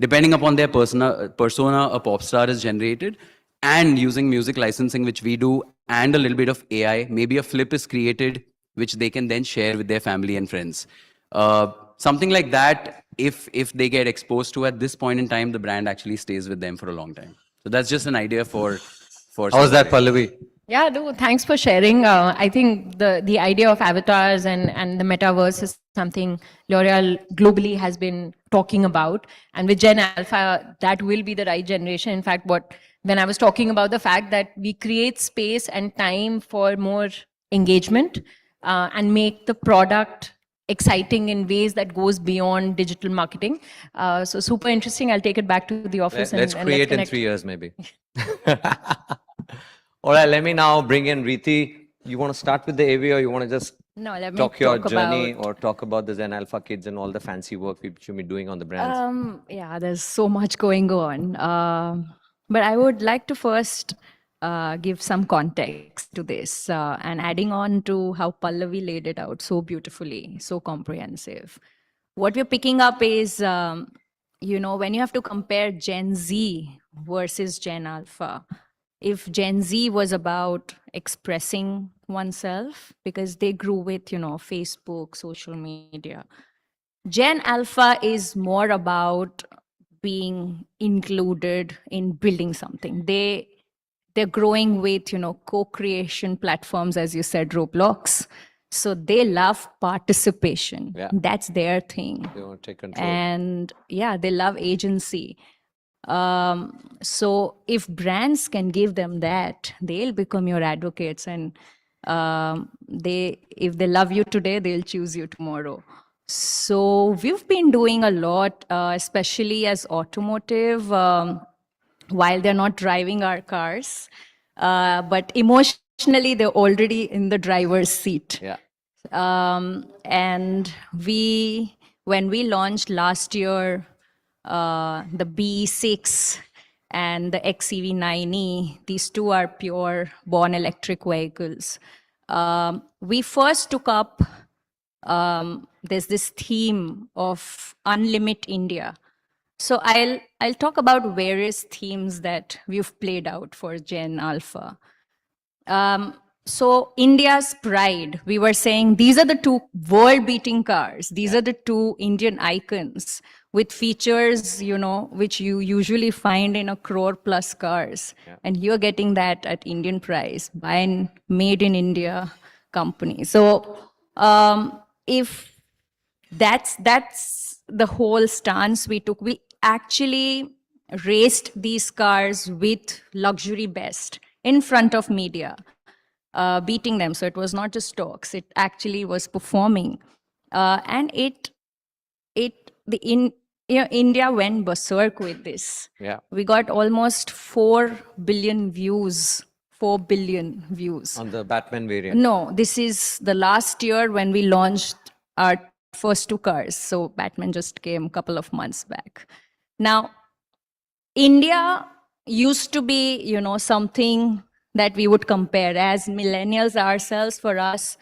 Depending upon their persona, a pop star is generated. And using music licensing, which we do, and a little bit of AI, maybe a flip is created, which they can then share with their family and friends. Something like that, if they get exposed to at this point in time, the brand actually stays with them for a long time. So that's just an idea for How's that, Pallavi? Yeah, no, thanks for sharing. I think the idea of avatars and the metaverse is something L'Oreal globally has been talking about. And with Gen Alpha, that will be the right generation. In fact, when I was talking about the fact that we create space and time for more engagement and make the product exciting in ways that goes beyond digital marketing. So super interesting. I'll take it back to the office. Let's and create in 3 years, maybe. All right, let me now bring in Reeti. You want to start with the AV or you want to just talk your journey or talk about the Zen Alpha kids and all the fancy work we should be doing on the brands? Yeah, there's so much going on. But I would like to first give some context to this and adding on to how Pallavi laid it out so beautifully, so comprehensive. What we're picking up is, when you have to compare Gen Z versus Gen Alpha, if Gen Z was about expressing oneself because they grew with, Facebook, social media, Gen Alpha is more about being included in building something. They're growing with, co-creation platforms, as you said, Roblox. So they love participation. Yeah. That's their thing. They want to take control. And yeah, they love agency. So if brands can give them that, they'll become your advocates. And if they love you today, they'll choose you tomorrow. So we've been doing a lot, especially as automotive, while they're not driving our cars, but emotionally they're already in the driver's seat. Yeah. And when we launched last year, the B6 and the XEV9e. These two are pure born electric vehicles. We first took up, there's this theme of Unlimit India. So I'll talk about various themes that we've played out for Gen Alpha. So India's pride, we were saying these are the two world-beating cars. These are the two Indian icons with features, you know, which you usually find in a crore plus cars. And you're getting that at Indian price by an made in India company. So if that's the whole stance we took, we actually raced these cars with luxury best in front of media. Beating them. So it was not just talks, it actually was performing. And India went berserk with this. Yeah. We got almost 4 billion views. 4 billion views. On the Batman variant? No, this is the last year when we launched our first two cars. So Batman just came a couple of months back. Now, India used to be, you know, something that we would compare as millennials ourselves. For us,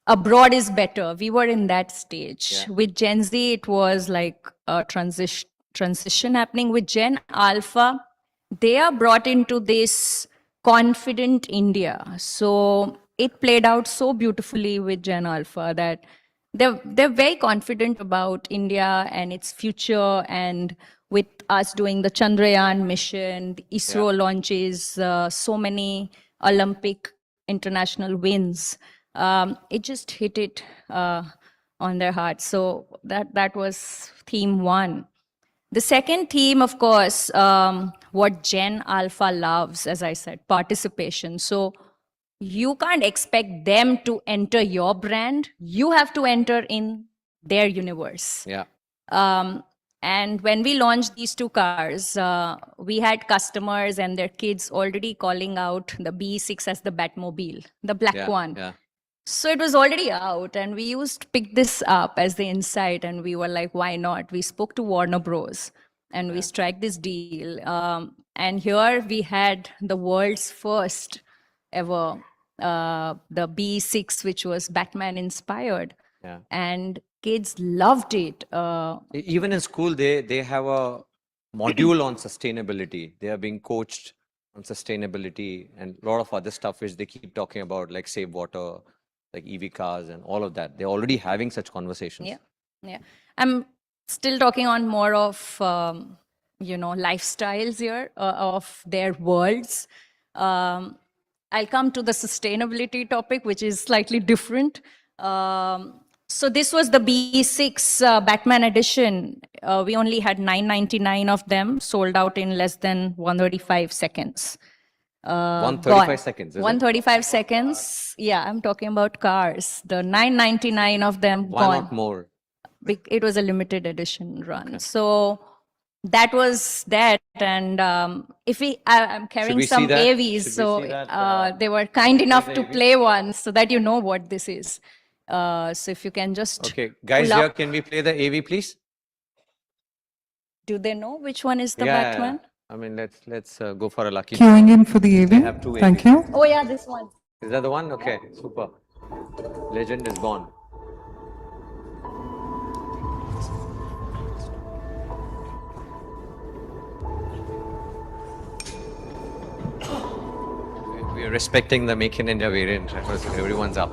abroad is better. We were in that stage. Yeah. With Gen Z, it was like a transition happening. With Gen Alpha, they are brought into this confident India. So it played out so beautifully with Gen Alpha that they're very confident about India and its future, and with us doing the Chandrayaan mission, the ISRO launches, so many Olympic international wins. It just hit it on their heart. So that was theme one. The second theme, of course, what Gen Alpha loves, as I said, participation. So you can't expect them to enter your brand. You have to enter in their universe. Yeah. And when we launched these two cars, we had customers and their kids already calling out the BE6 as the Batmobile, the black one. Yeah. So it was already out, and we used to pick this up as the insight, and we were like, why not? We spoke to Warner Bros. And we struck this deal. And here we had the world's first ever, the BE6, which was Batman inspired. Yeah. And kids loved it. Even in school, they have a module on sustainability. They are being coached on sustainability and a lot of other stuff which they keep talking about, like save water, like EV cars and all of that. They're already having such conversations. Yeah. I'm still talking on more of, lifestyles here of their worlds. I'll come to the sustainability topic, which is slightly different. So this was the BE6 Batman edition. We only had 999 of them, sold out in less than 135 seconds. 135 seconds, is 135 seconds. Yeah, I'm talking about cars. The 999 of them Why gone. not more? It was a limited edition run. So that was that. And I'm carrying some AVs. So they were kind enough to play one so that you know what this is. So if you can just Okay, guys, pull up. here, can we play the AV, please? Do they know which one is the Yeah, Batman? I mean, let's go for a lucky. Queuing in for the They AV. have two Thank AVs. you. Oh yeah, this one. Is that the one? Okay, super. Legend is gone. We're respecting the Make in India variant. Because everyone's up.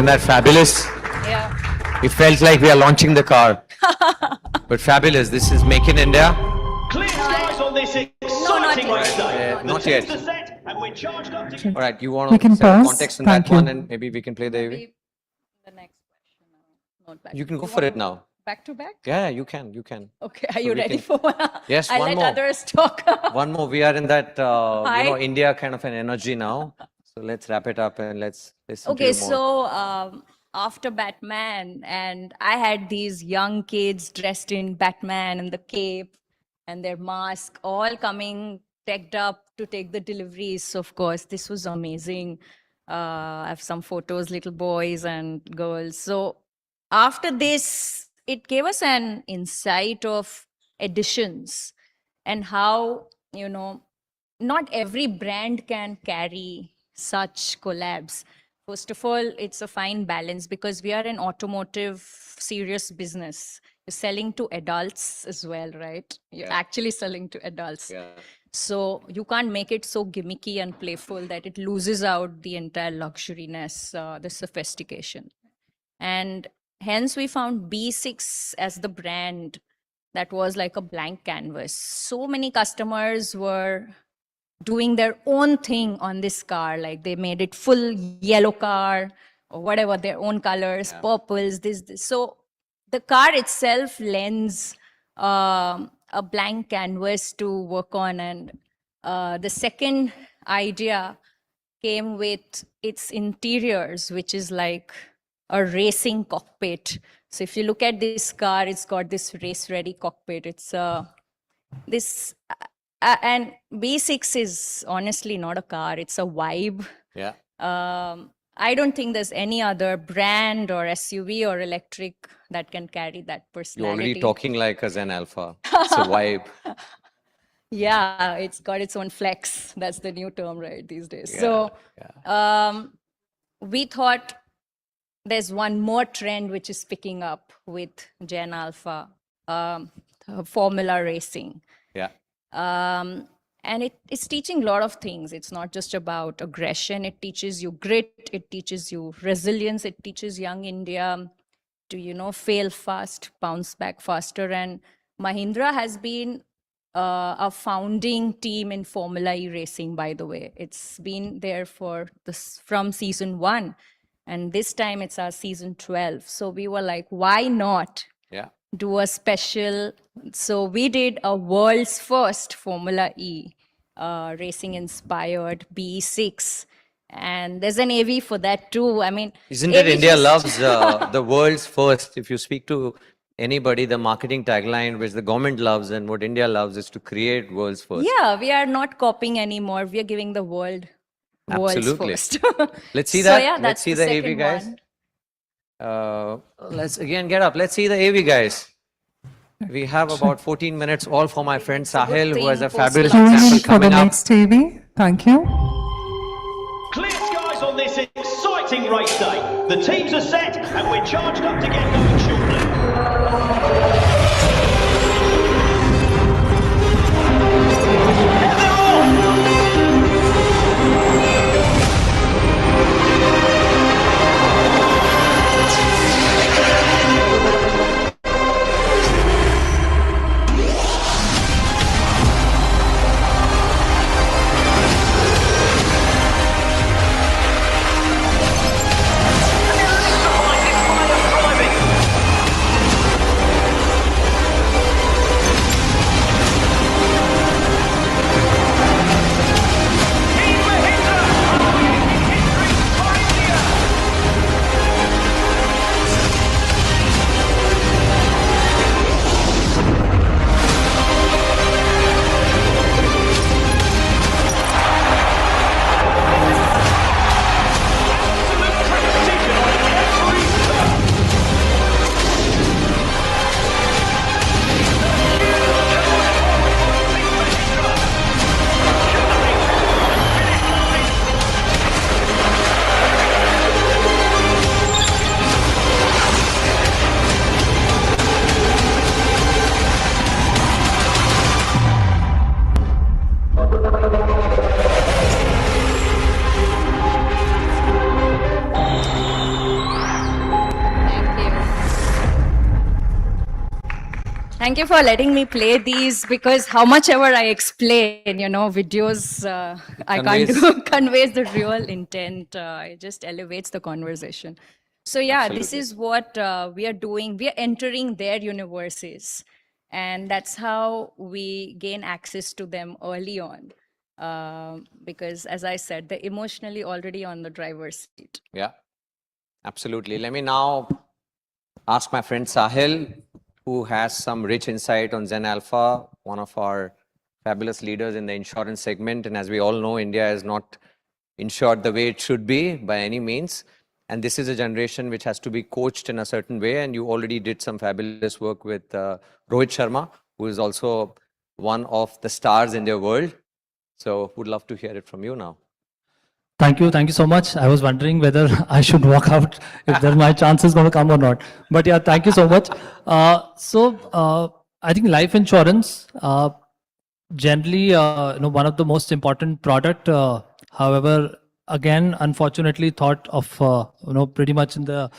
that fabulous? Yeah. It felt like we are launching the car. But fabulous. This is Make in India. Clear skies on this exciting race day. Not The yet. teams are set and we're charged up to All right, you want We to can set a pause. context in Thank that one you. and maybe we can play the AV? The next question. Not back. You can go for it now. Back to back? Yeah, you can. You can. Okay, are So you we ready can- for one? Yes, I'll one let more. others talk. One more. We are in that, Hi. India kind of an energy now. So let's wrap it up and let's listen Okay, to you more. so after Batman, and I had these young kids dressed in Batman and the cape and their mask, all coming decked up to take the deliveries. So of course, this was amazing. I have some photos, little boys and girls. So after this, it gave us an insight of editions and how, not every brand can carry such collabs. First of all, it's a fine balance because we are an automotive serious business. You're selling to adults as well, right? You're actually selling to adults. So you can't make it so gimmicky and playful that it loses out the entire luxuriness, the sophistication. And hence we found B6 as the brand that was like a blank canvas. So many customers were doing their own thing on this car, like they made it full yellow car or whatever, their own colors, purples, this. So the car itself lends a blank canvas to work on. And the second idea came with its interiors, which is like a racing cockpit. So if you look at this car, it's got this race-ready cockpit. It's and B6 is honestly not a car, it's a vibe. Yeah. I don't think there's any other brand or SUV or electric that can carry that You're personality. already talking like a Zen Alpha. It's a vibe. Yeah, it's got its own flex. That's the new term, right, these days. Yeah, So we thought there's one more trend which is picking up with Gen Alpha, Formula racing. Yeah. And it's teaching a lot of things. It's not just about aggression. It teaches you grit. It teaches you resilience. It teaches young India to, fail fast, bounce back faster. And Mahindra has been a founding team in Formula E racing, by the way. It's been there from season 1. And this time it's our season 12. So we were like, why not do a special? So we did a world's first Formula E racing inspired B6. And there's an AV for that too. I mean, Isn't it AV India just- loves the world's first? If you speak to anybody, the marketing tagline which the government loves and what India loves is to create world's first. Yeah, we are not copying anymore. We are giving the world's Absolutely. first. Let's see So, that. yeah, Let's that's see the the AV second guys. one. Let's again get up. Let's see the AV guys. We have about 14 minutes all for my friend Sahil, who has a fabulous Queuing example in for the coming up. next AV. Thank you. Clear skies on this exciting race day. The teams are set and we're charged up to get going shortly. Thank you for letting me play these because how much ever I explain, videos, I can't Conveys- do, conveys the real intent. It just elevates the conversation. So yeah, this Absolutely. is what we are doing. We are entering their universes. And that's how we gain access to them early on. Because as I said, they're emotionally already on the driver's seat. Yeah, absolutely. Let me now ask my friend Sahil, who has some rich insight on Zen Alpha, one of our fabulous leaders in the insurance segment. And as we all know, India is not insured the way it should be by any means. And this is a generation which has to be coached in a certain way. And you already did some fabulous work with Rohit Sharma, who is also one of the stars in their world. So would love to hear it from you now. Thank you so much. I was wondering whether I should walk out, if there my chance is going to come or not. But yeah, thank you so much. I think life insurance, generally, one of the most important product. However, again, unfortunately, thought of pretty much in the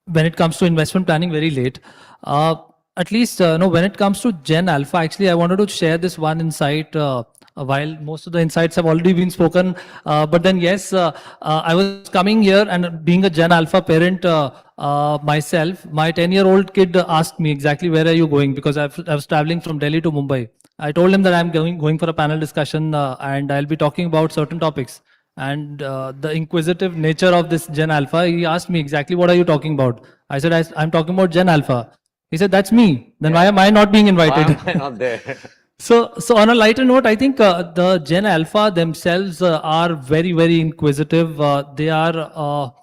when it comes to investment planning very late. At least, when it comes to Gen Alpha, actually, I wanted to share this one insight. While most of the insights have already been spoken, but then yes, I was coming here and being a Gen Alpha parent myself, my 10-year-old kid asked me exactly where are you going, because I was traveling from Delhi to Mumbai. I told him that I'm going for a panel discussion and I'll be talking about certain topics. And the inquisitive nature of this Gen Alpha, he asked me exactly what are you talking about. I said I'm talking about Gen Alpha. He said that's me. Then why am I not being invited? Why am I not there? So on a lighter note, I think the Gen Alpha themselves are very, very inquisitive. They are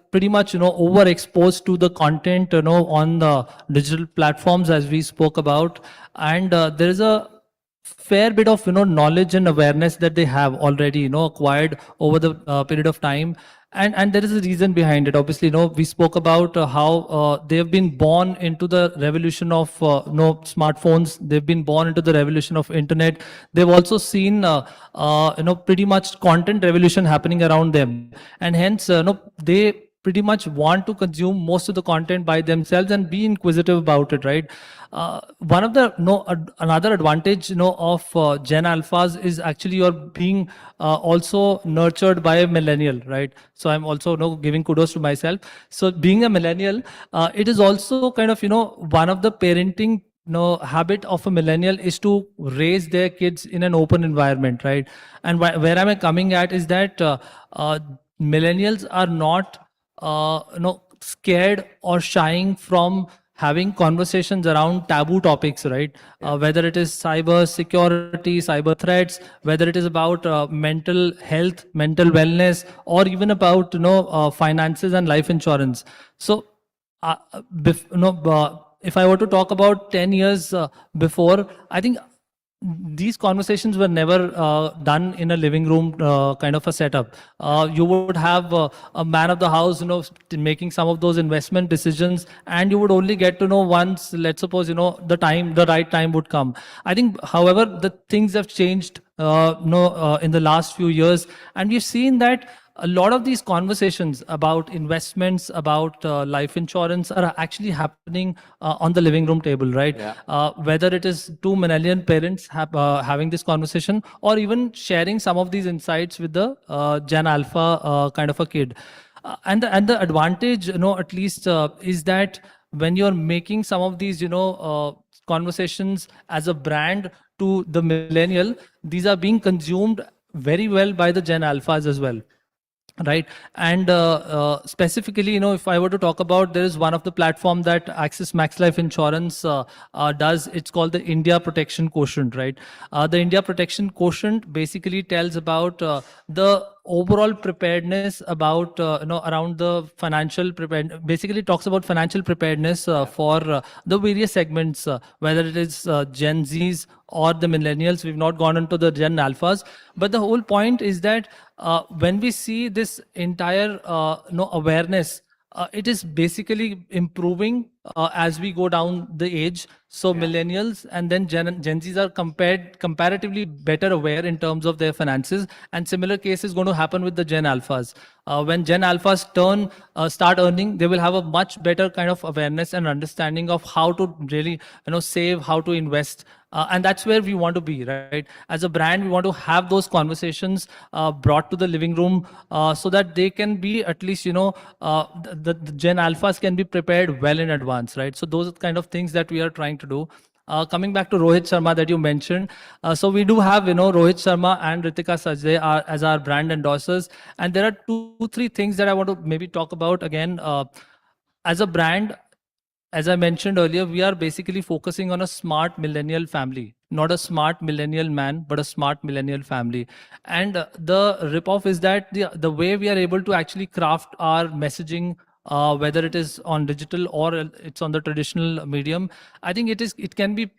pretty much, overexposed to the content, on the digital platforms as we spoke about. And there is a fair bit of, knowledge and awareness that they have already, acquired over the period of time. And there is a reason behind it. Obviously, we spoke about how they have been born into the revolution of smartphones. They've been born into the revolution of internet. They've also seen pretty much content revolution happening around them, and hence they pretty much want to consume most of the content by themselves and be inquisitive about it, right? One of the another advantage of Gen Alphas is actually you're being also nurtured by a millennial, right? So I'm also giving kudos to myself. So being a millennial, it is also kind of one of the parenting habit of a millennial is to raise their kids in an open environment, right? And where am I coming at is that millennials are not scared or shying from having conversations around taboo topics, right? Whether it is cyber security, cyber threats, whether it is about mental health, mental wellness, or even about finances and life insurance. So if I were to talk about 10 years before, I think these conversations were never done in a living room kind of a setup. You would have a man of the house, making some of those investment decisions, and you would only get to know once, let's suppose, the right time would come. I think, however, the things have changed, in the last few years, and we've seen that a lot of these conversations about investments, about life insurance are actually happening on the living room table, right? Yeah. Whether it is two millennial parents having this conversation, or even sharing some of these insights with the Gen Alpha kind of a kid. And the advantage, at least is that when you're making some of these, conversations as a brand to the millennial, these are being consumed very well by the Gen Alphas as well. Right. And specifically, if I were to talk about, there is one of the platform that Axis Max Life Insurance does. It's called the India Protection Quotient, right? The India Protection Quotient basically tells about the overall preparedness about, around the financial preparedness, basically talks about financial preparedness for the various segments, whether it is Gen Zs or the millennials. We've not gone into the Gen Alphas, but the whole point is that when we see this entire awareness, it is basically improving as we go down the age. So millennials and then Gen Zs are comparatively better aware in terms of their finances, and similar case is going to happen with the Gen Alphas. When Gen Alphas start earning, they will have a much better kind of awareness and understanding of how to really save, how to invest. And that's where we want to be, right? As a brand, we want to have those conversations brought to the living room so that they can be at least, the Gen Alphas can be prepared well in advance, right? So those are the kind of things that we are trying to do. Coming back to Rohit Sharma that you mentioned, so we do have Rohit Sharma and Ritika Sajde as our brand endorsers, and there are 2-3 things that I want to maybe talk about again. As a brand, as I mentioned earlier, we are basically focusing on a smart millennial family, not a smart millennial man, but a smart millennial family. And the ripoff is that the way we are able to actually craft our messaging, whether it is on digital or it's on the traditional medium, I think it can be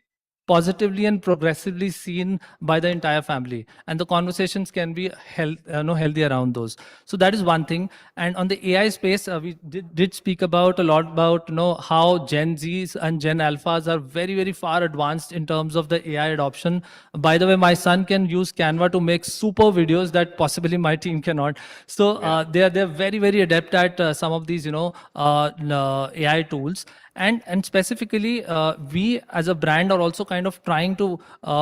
positively and progressively seen by the entire family, and the conversations can be healthy around those. So that is one thing. And on the AI space, we did speak about a lot about how Gen Zs and Gen Alphas are very, very far advanced in terms of the AI adoption. By the way, my son can use Canva to make super videos that possibly my team cannot. So they're very, very adept at some of these AI tools. And specifically, we as a brand are also kind of trying to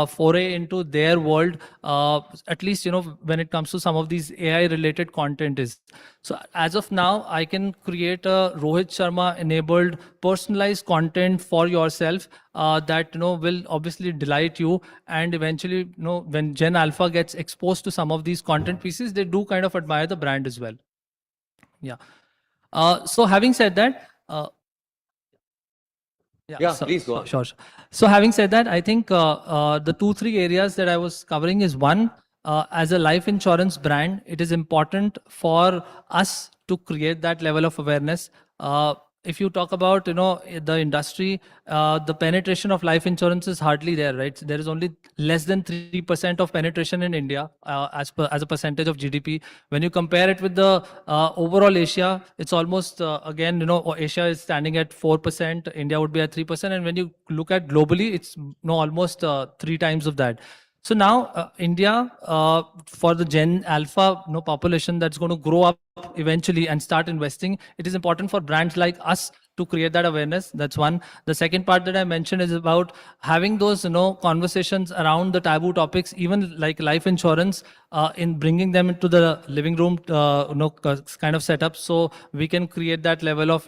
foray into their world, at least, when it comes to some of these AI related content is. So as of now, I can create a Rohit Sharma enabled personalized content for yourself that, will obviously delight you. And eventually, when Gen Alpha gets exposed to some of these content pieces, they do kind of admire the brand as well. Yeah. So having said that, please go on. Sure. So having said that, I think the 2-3 areas that I was covering is one, as a life insurance brand, it is important for us to create that level of awareness. If you talk about, the industry, the penetration of life insurance is hardly there, right? There is only less than 3% of penetration in India as a percentage of GDP. When you compare it with the overall Asia, it's almost, again, Asia is standing at 4%, India would be at 3%. And when you look at globally, it's almost 3 times of that. So now India, for the Gen Alpha population that's going to grow up eventually and start investing, it is important for brands like us to create that awareness. That's one. The second part that I mentioned is about having those conversations around the taboo topics, even like life insurance, in bringing them into the living room kind of setup, so we can create that level of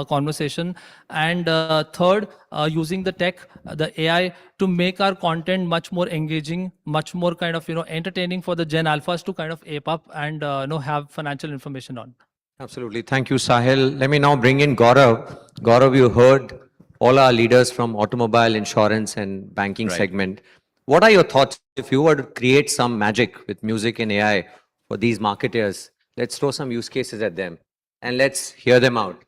conversation. And third, using the tech, the AI, to make our content much more engaging, much more kind of entertaining for the Gen Alphas to kind of ape up and have financial information on. Absolutely. Thank you, Sahil. Let me now bring in Gaurav. Gaurav, you heard all our leaders from automobile, insurance, and banking segment. What are your thoughts if you were to create some magic with music and AI for these marketers? Let's throw some use cases at them and let's hear them out.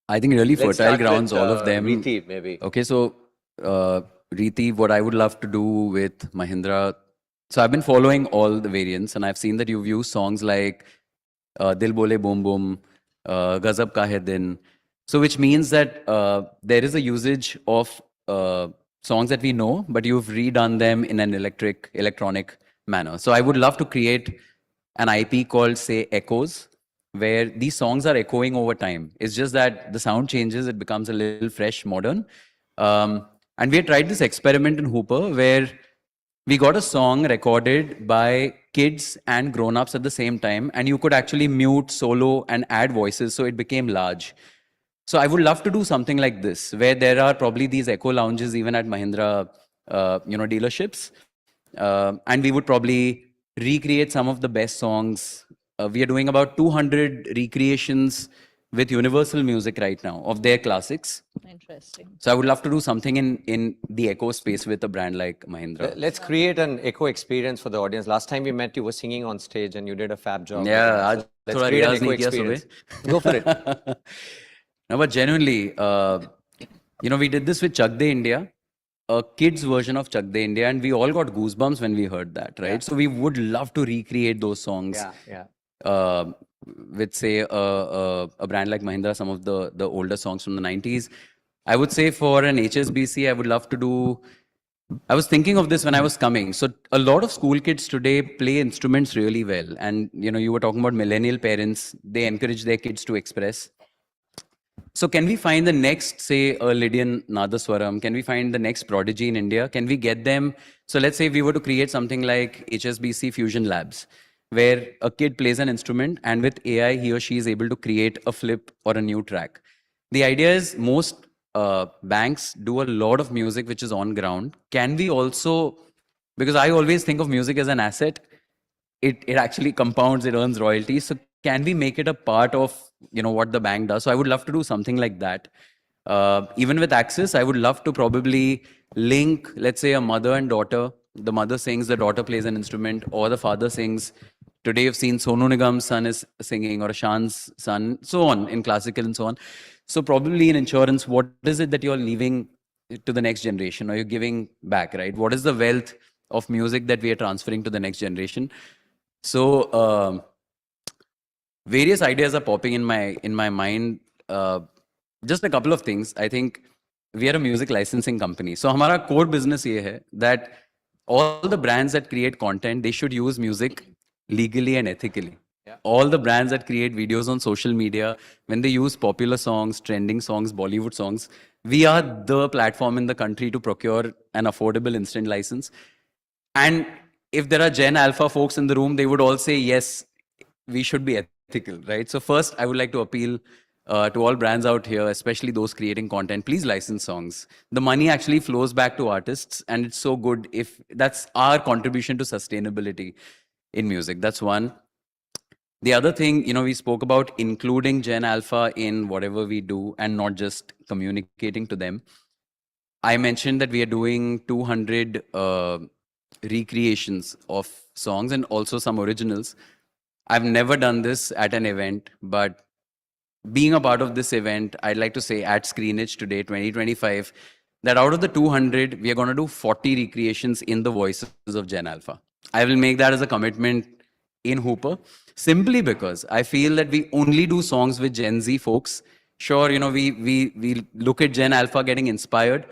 I think really Let's fertile start grounds, with, all of them. Riti, maybe. Okay, so Riti, what I would love to do with Mahindra. So I've been following all the variants, and I've seen that you've used songs like Dil Bole Boom Boom, Gazab Ka Hai Din. So which means that there is a usage of songs that we know, but you've redone them in an electronic manner. So I would love to create an IP called, say, Echoes, where these songs are echoing over time. It's just that the sound changes, it becomes a little fresh, modern. And we had tried this experiment in Hooper where we got a song recorded by kids and grown-ups at the same time, and you could actually mute, solo, and add voices, so it became large. So I would love to do something like this, where there are probably these echo lounges even at Mahindra, dealerships, and we would probably recreate some of the best songs. We are doing about 200 recreations with Universal Music right now of their classics. Interesting. So I would love to do something in the echo space with a brand like Mahindra. Let's create an echo experience for the audience. Last time we met, you were singing on stage and you did a fab job. Yeah, so let's create an echo experience. Go for it. No, but genuinely, we did this with Chak De India, a kid's version of Chak De India, and we all got goosebumps when we heard that, right? So we would love to recreate those songs. with say a brand like Mahindra, some of the older songs from the 90s. I would say for an HSBC, I would love to do. I was thinking of this when I was coming. So a lot of school kids today play instruments really well. And, you know, you were talking about millennial parents. They encourage their kids to express. So can we find the next, say, a Lydian Nadaswaram? Can we find the next prodigy in India? Can we get them? So let's say we were to create something like HSBC Fusion Labs, where a kid plays an instrument and with AI, he or she is able to create a flip or a new track. The idea is most banks do a lot of music which is on ground. Can we also, because I always think of music as an asset, it actually compounds, it earns royalties. So can we make it a part of, you know, what the bank does? So I would love to do something like that. Even with Axis, I would love to probably link, let's say, a mother and daughter. The mother sings, the daughter plays an instrument, or the father sings. Today you've seen Sonu Nigam's son is singing, or Shan's son, so on, in classical and so on. So probably in insurance, what is it that you're leaving to the next generation, or you're giving back, right? What is the wealth of music that we are transferring to the next generation? So various ideas are popping in my mind. Just a couple of things. I think we are a music licensing company. So our core business is that all the brands that create content, they should use music legally and ethically. Yeah. All the brands that create videos on social media, when they use popular songs, trending songs, Bollywood songs, we are the platform in the country to procure an affordable instant license. And if there are Gen Alpha folks in the room, they would all say, yes, we should be ethical, right? So first, I would like to appeal to all brands out here, especially those creating content, please license songs. The money actually flows back to artists, and it's so good if that's our contribution to sustainability in music. That's one. The other thing, you know, we spoke about including Gen Alpha in whatever we do and not just communicating to them. I mentioned that we are doing 200 recreations of songs and also some originals. I've never done this at an event, but being a part of this event, I'd like to say at Screenage today, 2025, that out of the 200, we are going to do 40 recreations in the voices of Gen Alpha. I will make that as a commitment in Hooper, simply because I feel that we only do songs with Gen Z folks. Sure, you know, we look at Gen Alpha getting inspired,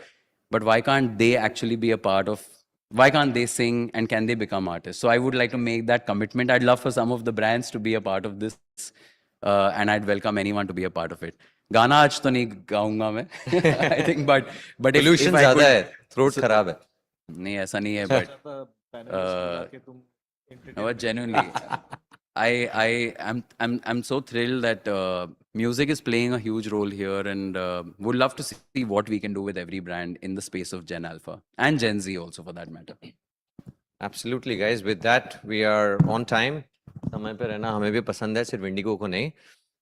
but why can't they actually be a part of, why can't they sing and can they become artists? So I would like to make that commitment. I'd love for some of the brands to be a part of this, and I'd welcome anyone to be a part of it. गाना आज तो नहीं गाऊंगा मैं, I think, but Pollution ज़्यादा है, throat खराब है. नहीं ऐसा नहीं है, but no, genuinely, I'm so thrilled that music is playing a huge role here, and would love to see what we can do with every brand in the space of Gen Alpha and Gen Z also, for that matter. Absolutely, guys. With that, we are on time. समय पे रहना हमें भी पसंद है, सिर्फ Indigo को नहीं.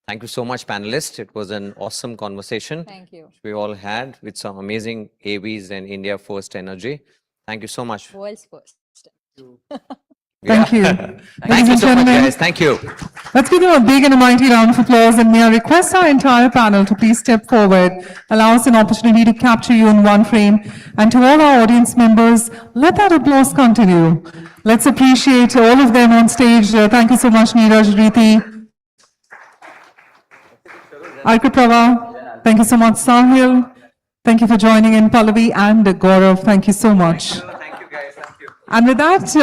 Thank you so much, panelists. It was an awesome conversation. Thank you. We all had with some amazing AVs and India First energy. Thank you so much. World's first. Thank you. Thank you so much, guys. Thank you. Let's give them a big and a mighty round of applause, and may I request our entire panel to please step forward, allow us an opportunity to capture you in one frame, and to all our audience members, let that applause continue. Let's appreciate all of them on stage. Thank you so much, Neeraj, Reeti, Arkaprava. Thank you so much, Sahil. Thank you for joining in, Pallavi and Gaurav. Thank you so much. And with that,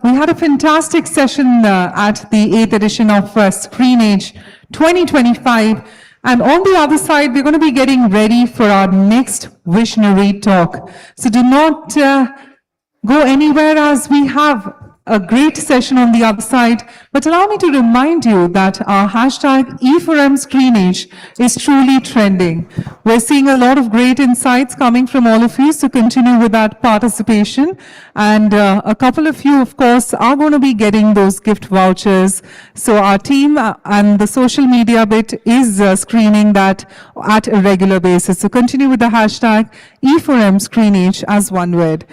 we had a fantastic session at the 8th edition of Screenage 2025. And on the other side, we're going to be getting ready for our next visionary talk. So do not go anywhere, as we have a great session on the other side. But allow me to remind you that our hashtag e4m Screenage is truly trending. We're seeing a lot of great insights coming from all of you, so continue with that participation. And a couple of you, of course, are going to be getting those gift vouchers. So our team and the social media bit is screening that at a regular basis. So continue with the hashtag e4m Screenage as one word.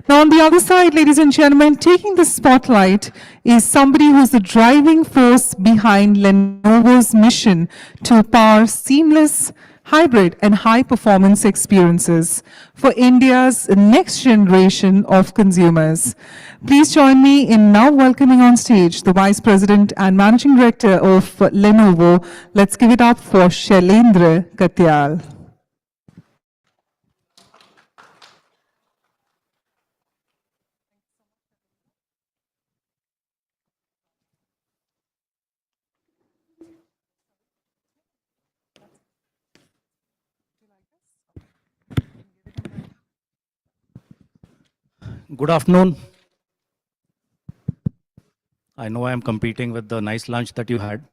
Now on the other side, ladies and gentlemen, taking the spotlight is somebody who's the driving force behind Lenovo's mission to power seamless, hybrid and high-performance experiences for India's next generation of consumers. Please join me in now welcoming on stage the Vice President and Managing Director of Lenovo. Let's give it up for Shailendra Katyal. Good afternoon. I know I am competing with the nice lunch that you had,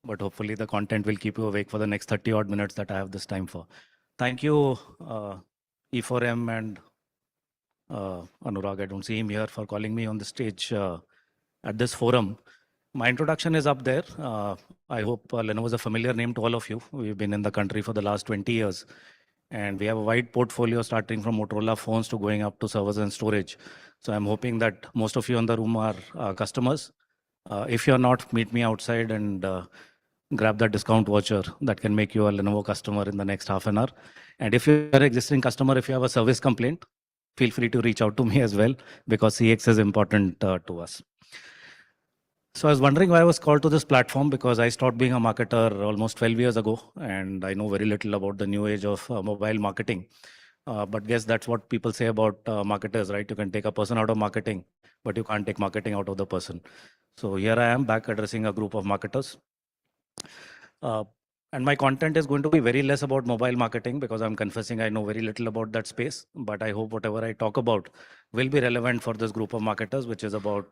but hopefully the content will keep you awake for the next 30 odd minutes that I have this time for. Thank you, e4m and Anurag, I don't see him here, for calling me on the stage at this forum. My introduction is up there. I hope Lenovo is a familiar name to all of you. We've been in the country for the last 20 years. And we have a wide portfolio starting from Motorola phones to going up to servers and storage. So I'm hoping that most of you in the room are customers. If you're not, meet me outside and grab that discount voucher that can make you a Lenovo customer in the next half an hour. And if you're an existing customer, if you have a service complaint, feel free to reach out to me as well, because CX is important to us. So I was wondering why I was called to this platform, because I stopped being a marketer almost 12 years ago, and I know very little about the new age of mobile marketing. But guess that's what people say about marketers, right? You can take a person out of marketing, but you can't take marketing out of the person. So here I am back addressing a group of marketers. And my content is going to be very less about mobile marketing, because I'm confessing I know very little about that space. But I hope whatever I talk about will be relevant for this group of marketers, which is about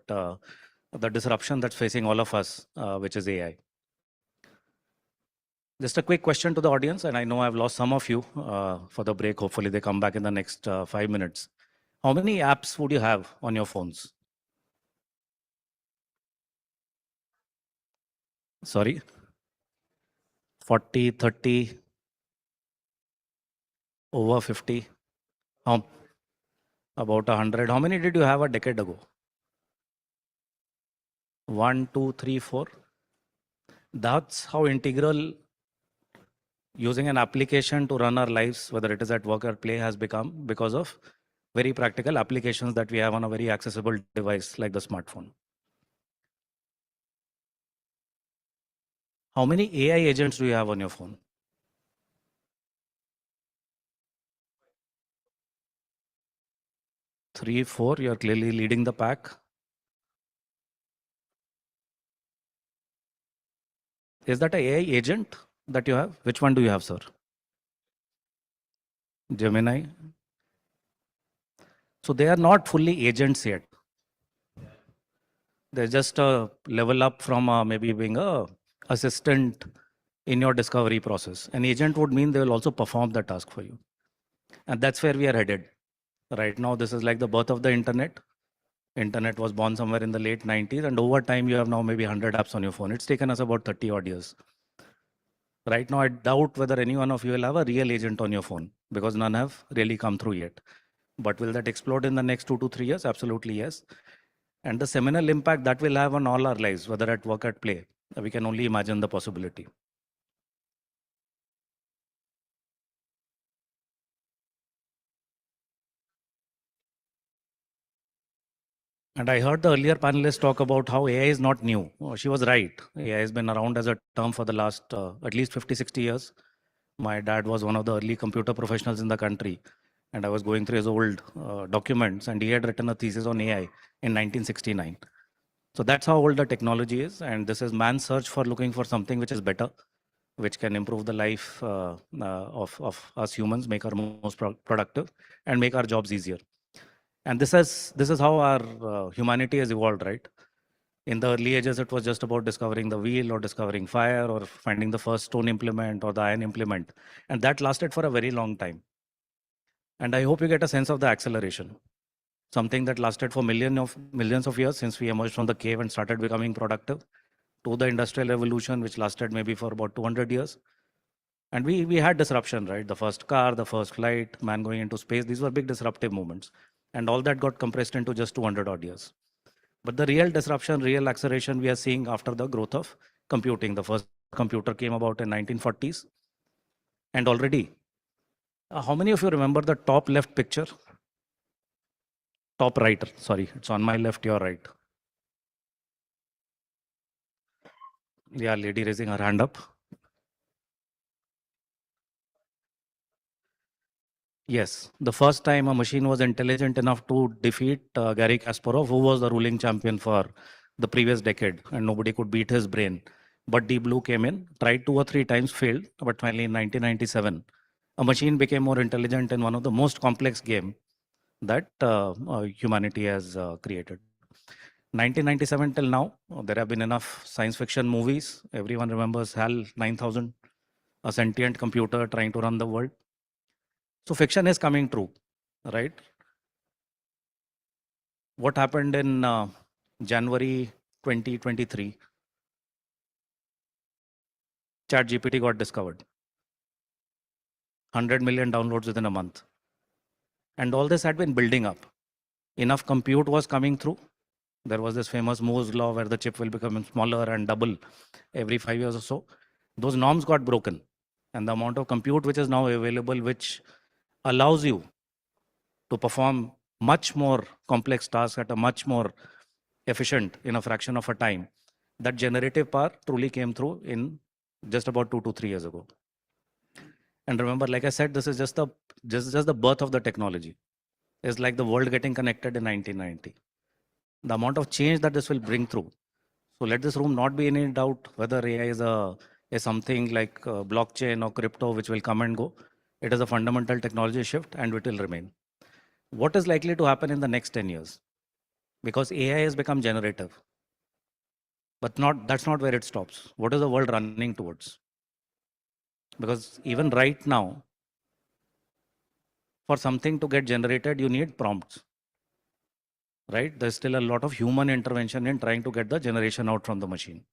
the disruption that's facing all of us, which is AI. Just a quick question to the audience, and I know I've lost some of you for the break. Hopefully they come back in the next 5 minutes. How many apps would you have on your phones? Sorry? 40, 30, over 50? About 100. How many did you have a decade ago? 1, 2, 3, 4. That's how integral using an application to run our lives, whether it is at work or play, has become, because of very practical applications that we have on a very accessible device like the smartphone. How many AI agents do you have on your phone? 3, 4. You're clearly leading the pack. Is that an AI agent that you have? Which one do you have, sir? Gemini. So they are not fully agents yet. They're just a level up from maybe being a assistant in your discovery process. An agent would mean they will also perform the task for you. And that's where we are headed. Right now, this is like the birth of the internet. Internet was born somewhere in the late 90s, and over time you have now maybe 100 apps on your phone. It's taken us about 30 odd years. Right now, I doubt whether any one of you will have a real agent on your phone, because none have really come through yet. But will that explode in the next 2 to 3 years? Absolutely, yes. And the seminal impact that will have on all our lives, whether at work, at play, we can only imagine the possibility. And I heard the earlier panelists talk about how AI is not new. Oh, she was right. AI has been around as a term for the last at least 50, 60 years. My dad was one of the early computer professionals in the country. And I was going through his old documents, and he had written a thesis on AI in 1969. So that's how old the technology is. And this is man's search for looking for something which is better, which can improve the life of us humans, make our most productive, and make our jobs easier. And this is how our humanity has evolved, right? In the early ages, it was just about discovering the wheel or discovering fire or finding the first stone implement or the iron implement. And that lasted for a very long time. And I hope you get a sense of the acceleration. Something that lasted for millions of years since we emerged from the cave and started becoming productive, to the industrial revolution, which lasted maybe for about 200 years. And we had disruption, right? The first car, the first flight, man going into space. These were big disruptive moments. And all that got compressed into just 200 odd years. But the real disruption, real acceleration we are seeing after the growth of computing. The first computer came about in 1940s. And already, how many of you remember the top left picture? Top right, sorry, it's on my left, your right. Yeah, lady raising her hand up. Yes, the first time a machine was intelligent enough to defeat Garry Kasparov, who was the ruling champion for the previous decade, and nobody could beat his brain. But Deep Blue came in, tried 2 or 3 times, failed, but finally in 1997, a machine became more intelligent in one of the most complex game that humanity has created. 1997 till now, there have been enough science fiction movies. Everyone remembers HAL 9000, a sentient computer trying to run the world. So fiction is coming true, right? What happened in January 2023? ChatGPT got discovered. 100 million downloads within a month. And all this had been building up. Enough compute was coming through. There was this famous Moore's law where the chip will become smaller and double every 5 years or so. Those norms got broken. And the amount of compute which is now available, which allows you to perform much more complex tasks at a much more efficient in a fraction of a time, that generative power truly came through in just about 2 to 3 years ago. And remember, like I said, this is just the birth of the technology. It's like the world getting connected in 1990. The amount of change that this will bring through. So let this room not be any doubt whether AI is something like blockchain or crypto, which will come and go. It is a fundamental technology shift and it will remain. What is likely to happen in the next 10 years? Because AI has become generative. But that's not where it stops. What is the world running towards? Because even right now, for something to get generated, you need prompts. Right? There's still a lot of human intervention in trying to get the generation out from the machine.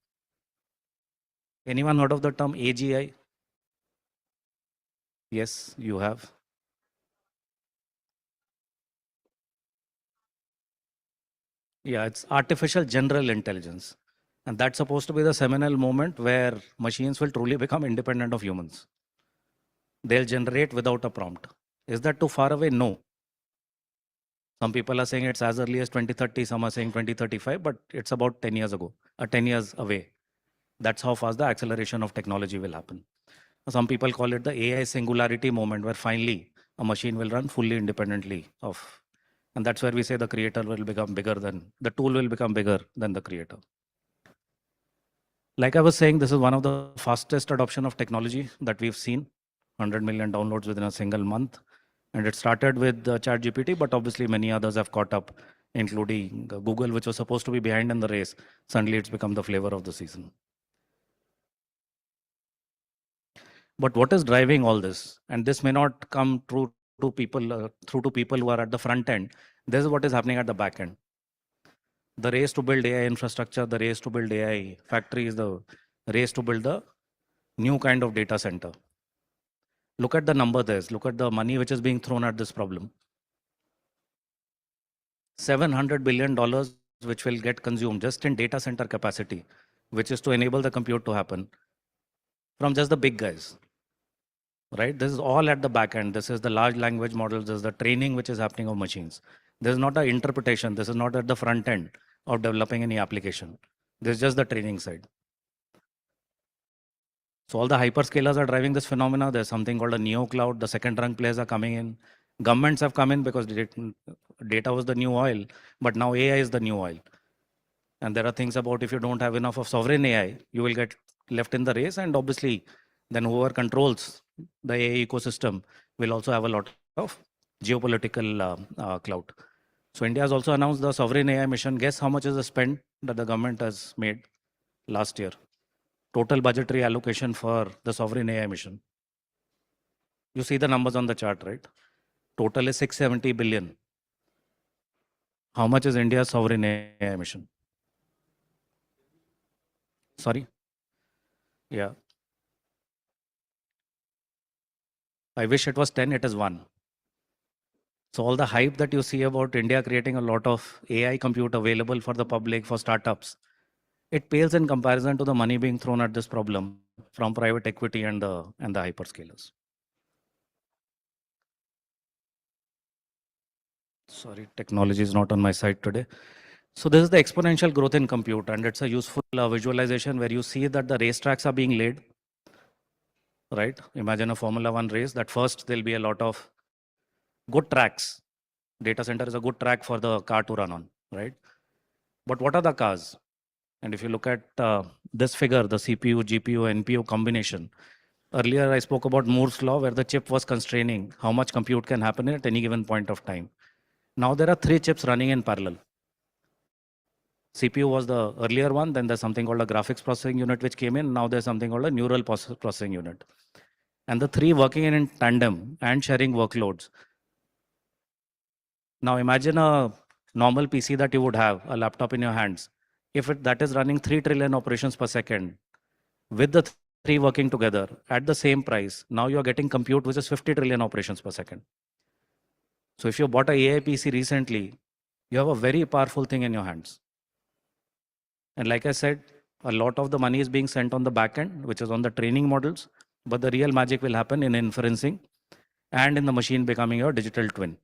Anyone heard of the term AGI? Yes, you have. Yeah, it's artificial general intelligence. And that's supposed to be the seminal moment where machines will truly become independent of humans. They'll generate without a prompt. Is that too far away? No. Some people are saying it's as early as 2030, some are saying 2035, but it's about 10 years ago, 10 years away. That's how fast the acceleration of technology will happen. Some people call it the AI singularity moment, where finally a machine will run fully independently of, and that's where we say the creator will become bigger than, the tool will become bigger than the creator. Like I was saying, this is one of the fastest adoption of technology that we've seen. 100 million downloads within a single month. And it started with ChatGPT, but obviously many others have caught up, including Google, which was supposed to be behind in the race. Suddenly it's become the flavor of the season. But what is driving all this? And this may not come through to people who are at the front end. This is what is happening at the back end. The race to build AI infrastructure, the race to build AI factories, the race to build the new kind of data center. Look at the number there. Look at the money which is being thrown at this problem. $700 billion which will get consumed just in data center capacity, which is to enable the compute to happen from just the big guys. Right? This is all at the back end. This is the large language models. This is the training which is happening of machines. This is not an interpretation. This is not at the front end of developing any application. This is just the training side. So all the hyperscalers are driving this phenomena. There's something called a neo cloud. The second rung players are coming in. Governments have come in because data was the new oil, but now AI is the new oil. And there are things about if you don't have enough of sovereign AI, you will get left in the race. And obviously, then whoever controls the AI ecosystem will also have a lot of geopolitical clout. So India has also announced the sovereign AI mission. Guess how much is the spend that the government has made last year? Total budgetary allocation for the sovereign AI mission. You see the numbers on the chart, right? Total is 670 billion. How much is India's sovereign AI mission? Sorry? Yeah. I wish it was 10, it is 1. So all the hype that you see about India creating a lot of AI compute available for the public, for startups, it pales in comparison to the money being thrown at this problem from private equity and the hyperscalers. Sorry, technology is not on my side today. So this is the exponential growth in compute, and it's a useful visualization where you see that the racetracks are being laid, right? Imagine a Formula One race that first there'll be a lot of good tracks. Data center is a good track for the car to run on, right? But what are the cars? And if you look at this figure, the CPU, GPU, NPU combination, earlier I spoke about Moore's law where the chip was constraining how much compute can happen at any given point of time. Now there are 3 chips running in parallel. CPU was the earlier one, then there's something called a graphics processing unit which came in, now there's something called a neural processing unit. And the 3 working in tandem and sharing workloads. Now imagine a normal PC that you would have, a laptop in your hands. If that is running 3 trillion operations per second, with the 3 working together at the same price, now you're getting compute which is 50 trillion operations per second. So if you bought a AI PC recently, you have a very powerful thing in your hands. And like I said, a lot of the money is being sent on the back end, which is on the training models, but the real magic will happen in inferencing and in the machine becoming your digital twin.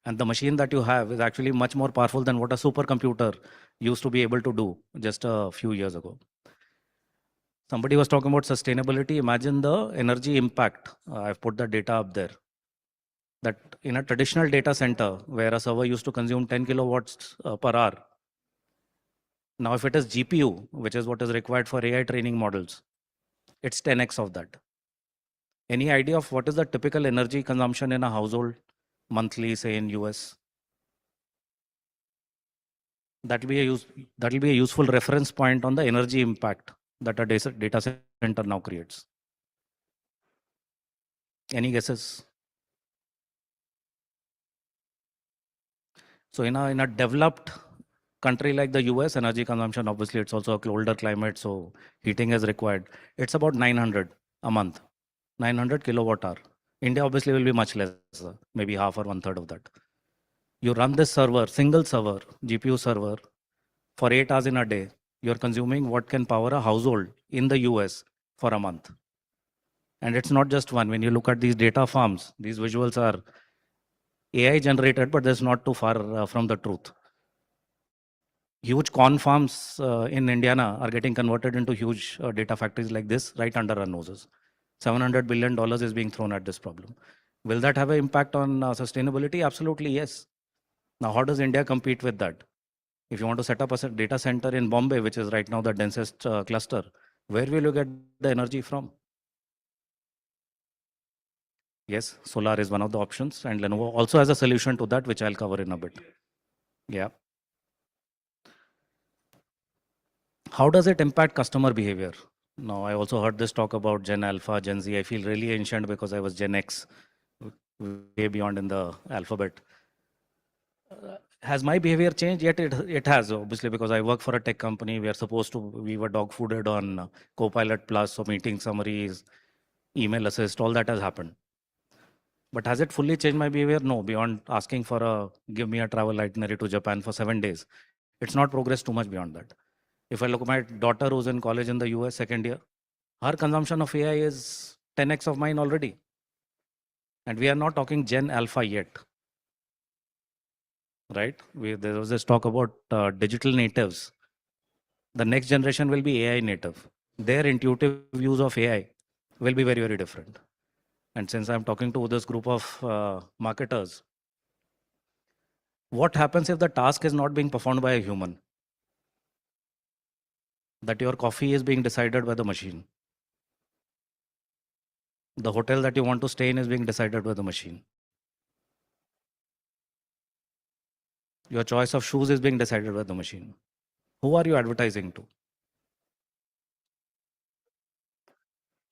And the machine that you have is actually much more powerful than what a supercomputer used to be able to do just a few years ago. Somebody was talking about sustainability. Imagine the energy impact. I've put the data up there. That in a traditional data center where a server used to consume 10 kilowatts per hour, now, if it is GPU, which is what is required for AI training models, it's 10x of that. Any idea of what is the typical energy consumption in a household monthly, say in US? That will be a useful reference point on the energy impact that a data center now creates. Any guesses? So in a developed country like the US, energy consumption, obviously it's also a colder climate, so heating is required. It's about 900 a month, 900 kilowatt hour. India obviously will be much less, maybe half or 1/3 of that. You run this server, single server, GPU server, for 8 hours in a day. You're consuming what can power a household in the US for a month. And it's not just one. When you look at these data farms, these visuals are AI generated, but that's not too far from the truth. Huge corn farms in Indiana are getting converted into huge data factories like this right under our noses. $700 billion is being thrown at this problem. Will that have an impact on sustainability? Absolutely, yes. Now, how does India compete with that? If you want to set up a data center in Bombay, which is right now the densest cluster, where will you get the energy from? Yes, solar is one of the options, and Lenovo also has a solution to that, which I'll cover in a bit. Yeah. How does it impact customer behavior? Now, I also heard this talk about Gen Alpha, Gen Z. I feel really ancient because I was Gen X, way beyond in the alphabet. Has my behavior changed? Yet it has, obviously, because I work for a tech company. We were dog fooded on Copilot Plus, so meeting summaries, email assist, all that has happened. But has it fully changed my behavior? No, beyond asking for give me a travel itinerary to Japan for 7 days. It's not progressed too much beyond that. If I look at my daughter who's in college in the US, second year, her consumption of AI is 10x of mine already. And we are not talking Gen Alpha yet. Right? There was this talk about digital natives. The next generation will be AI native. Their intuitive use of AI will be very, very different. And since I'm talking to this group of marketers, what happens if the task is not being performed by a human? That your coffee is being decided by the machine. The hotel that you want to stay in is being decided by the machine. Your choice of shoes is being decided by the machine. Who are you advertising to?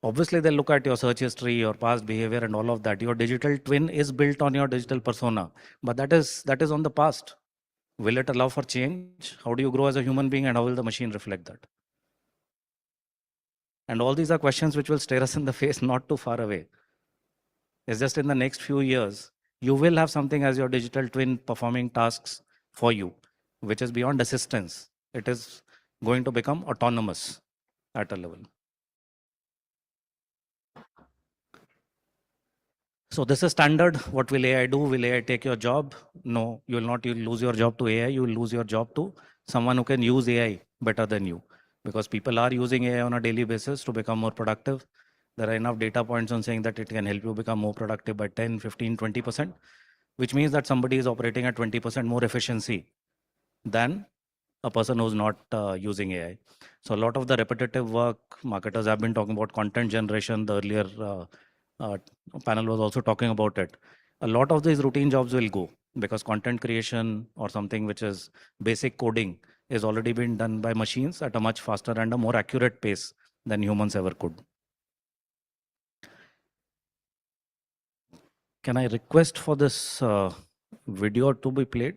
Obviously, they'll look at your search history, your past behavior, and all of that. Your digital twin is built on your digital persona, but that is on the past. Will it allow for change? How do you grow as a human being, and how will the machine reflect that? And all these are questions which will stare us in the face not too far away. It's just in the next few years, you will have something as your digital twin performing tasks for you, which is beyond assistance. It is going to become autonomous at a level. So this is standard. What will AI do? Will AI take your job? No, you will not. You will lose your job to AI. You will lose your job to someone who can use AI better than you, because people are using AI on a daily basis to become more productive. There are enough data points on saying that it can help you become more productive by 10, 15, 20%, which means that somebody is operating at 20% more efficiency than a person who's not using AI. So a lot of the repetitive work, marketers have been talking about content generation. The earlier panel was also talking about it. A lot of these routine jobs will go, because content creation or something which is basic coding is already been done by machines at a much faster and a more accurate pace than humans ever could. Can I request for this video to be played?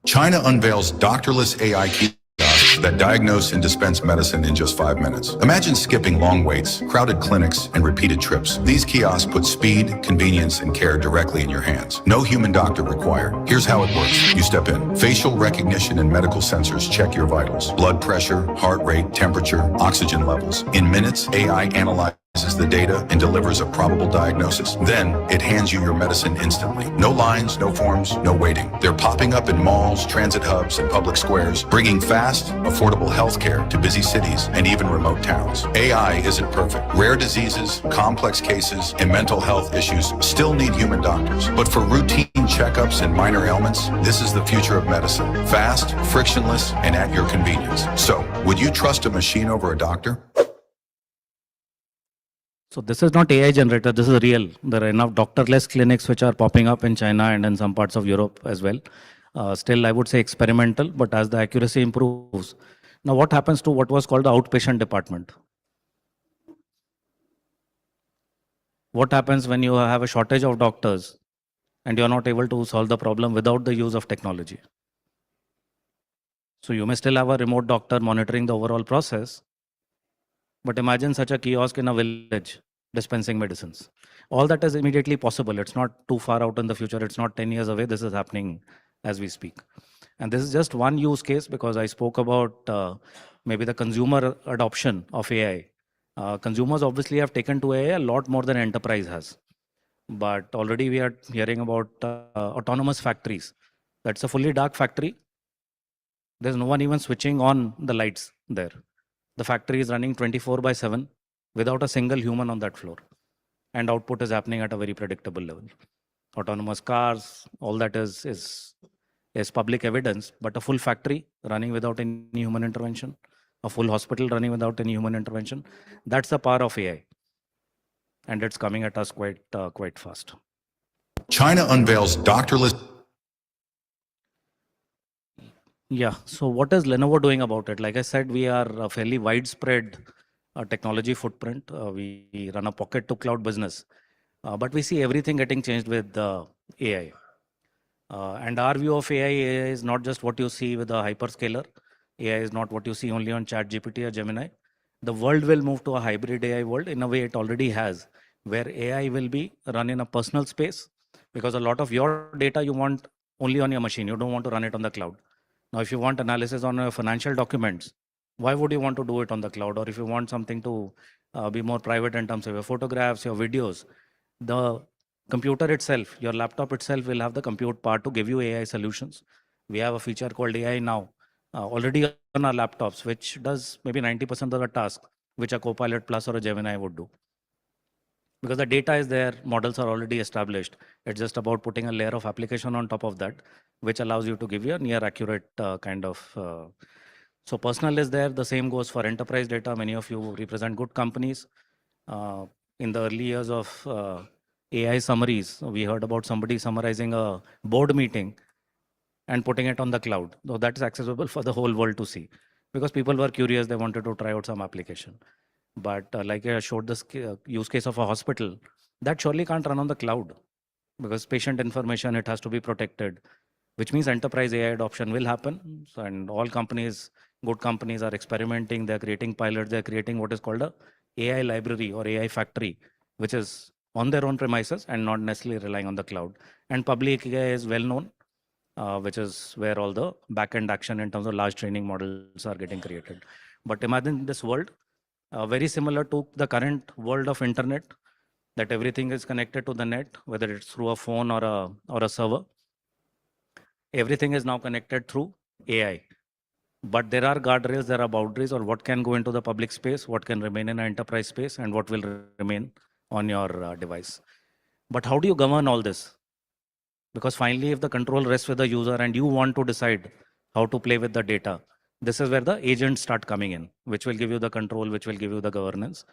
China unveils doctorless AI kiosks that diagnose and dispense medicine in just 5 minutes. Imagine skipping long waits, crowded clinics, and repeated trips. These kiosks put speed, convenience, and care directly in your hands. No human doctor required. Here's how it works. You step in. Facial recognition and medical sensors check your vitals. Blood pressure, heart rate, temperature, oxygen levels. In minutes, AI analyzes the data and delivers a probable diagnosis. Then it hands you your medicine instantly. No lines, no forms, no waiting. They're popping up in malls, transit hubs, and public squares, bringing fast, affordable healthcare to busy cities and even remote towns. AI isn't perfect. Rare diseases, complex cases, and mental health issues still need human doctors. But for routine checkups and minor ailments, this is the future of medicine. Fast, frictionless, and at your convenience. So, would you trust a machine over a doctor? So this is not AI generated, this is real. There are enough doctorless clinics which are popping up in China and in some parts of Europe as well. Still, I would say experimental, but as the accuracy improves. Now, what happens to what was called the outpatient department? What happens when you have a shortage of doctors and you're not able to solve the problem without the use of technology? So you may still have a remote doctor monitoring the overall process, but imagine such a kiosk in a village dispensing medicines. All that is immediately possible. It's not too far out in the future. It's not 10 years away. This is happening as we speak. And this is just one use case, because I spoke about maybe the consumer adoption of AI. Consumers obviously have taken to AI a lot more than enterprise has. But already we are hearing about autonomous factories. That's a fully dark factory. There's no one even switching on the lights there. The factory is running 24/7 without a single human on that floor. And output is happening at a very predictable level. Autonomous cars, all that is public evidence, but a full factory running without any human intervention, a full hospital running without any human intervention, that's the power of AI. And it's coming at us quite fast. China unveils doctorless. Yeah, so what is Lenovo doing about it? Like I said, we are a fairly widespread technology footprint. We run a pocket to cloud business, but we see everything getting changed with AI. And our view of AI is not just what you see with a hyperscaler. AI is not what you see only on ChatGPT or Gemini. The world will move to a hybrid AI world in a way it already has, where AI will be run in a personal space, because a lot of your data you want only on your machine. You don't want to run it on the cloud. Now, if you want analysis on your financial documents, why would you want to do it on the cloud? Or if you want something to be more private in terms of your photographs, your videos, the computer itself, your laptop itself will have the compute part to give you AI solutions. We have a feature called AI Now already on our laptops, which does maybe 90% of the task which a Copilot Plus or a Gemini would do. Because the data is there, models are already established. It's just about putting a layer of application on top of that, which allows you to give you a near accurate kind of. So personal is there. The same goes for enterprise data. Many of you represent good companies. In the early years of AI summaries, we heard about somebody summarizing a board meeting and putting it on the cloud. So that is accessible for the whole world to see, because people were curious. They wanted to try out some application. But like I showed this use case of a hospital, that surely can't run on the cloud, because patient information, it has to be protected, which means enterprise AI adoption will happen. So, and all companies, good companies are experimenting. They're creating pilots. They're creating what is called a AI library or AI factory, which is on their own premises and not necessarily relying on the cloud. And public AI is well known, which is where all the back-end action in terms of large training models are getting created. But imagine this world very similar to the current world of internet, that everything is connected to the net, whether it's through a phone or a server. Everything is now connected through AI. But there are guardrails, there are boundaries on what can go into the public space, what can remain in an enterprise space, and what will remain on your device. But how do you govern all this? Because finally, if the control rests with the user and you want to decide how to play with the data, this is where the agents start coming in, which will give you the control, which will give you the governance.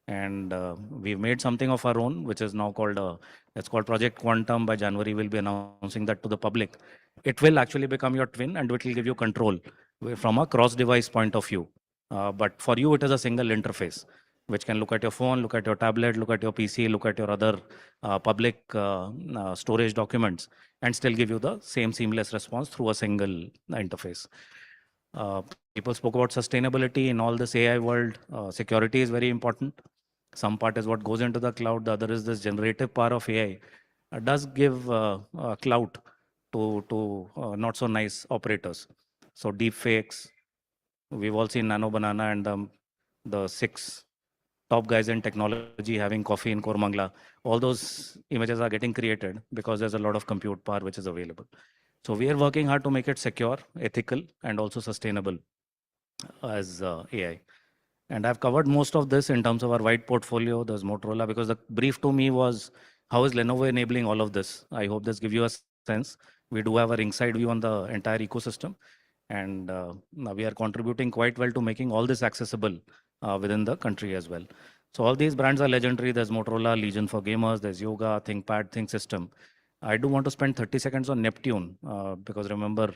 And we've made something of our own, which is now called, it's called Project Quantum. By January, we'll be announcing that to the public. It will actually become your twin and it will give you control from a cross-device point of view. But for you, it is a single interface, which can look at your phone, look at your tablet, look at your PC, look at your other public storage documents, and still give you the same seamless response through a single interface. People spoke about sustainability in all this AI world. Security is very important. Some part is what goes into the cloud. The other is this generative power of AI. Does give clout to not so nice operators. So deep fakes. We've all seen Nano Banana and the 6 top guys in technology having coffee in Kormangla. All those images are getting created because there's a lot of compute power which is available. So we are working hard to make it secure, ethical, and also sustainable as AI. And I've covered most of this in terms of our wide portfolio. There's Motorola, because the brief to me was, how is Lenovo enabling all of this? I hope this gives you a sense. We do have a ringside view on the entire ecosystem. And we are contributing quite well to making all this accessible within the country as well. So all these brands are legendary. There's Motorola, Legion for gamers, there's Yoga, ThinkPad, ThinkSystem. I do want to spend 30 seconds on Neptune, because remember,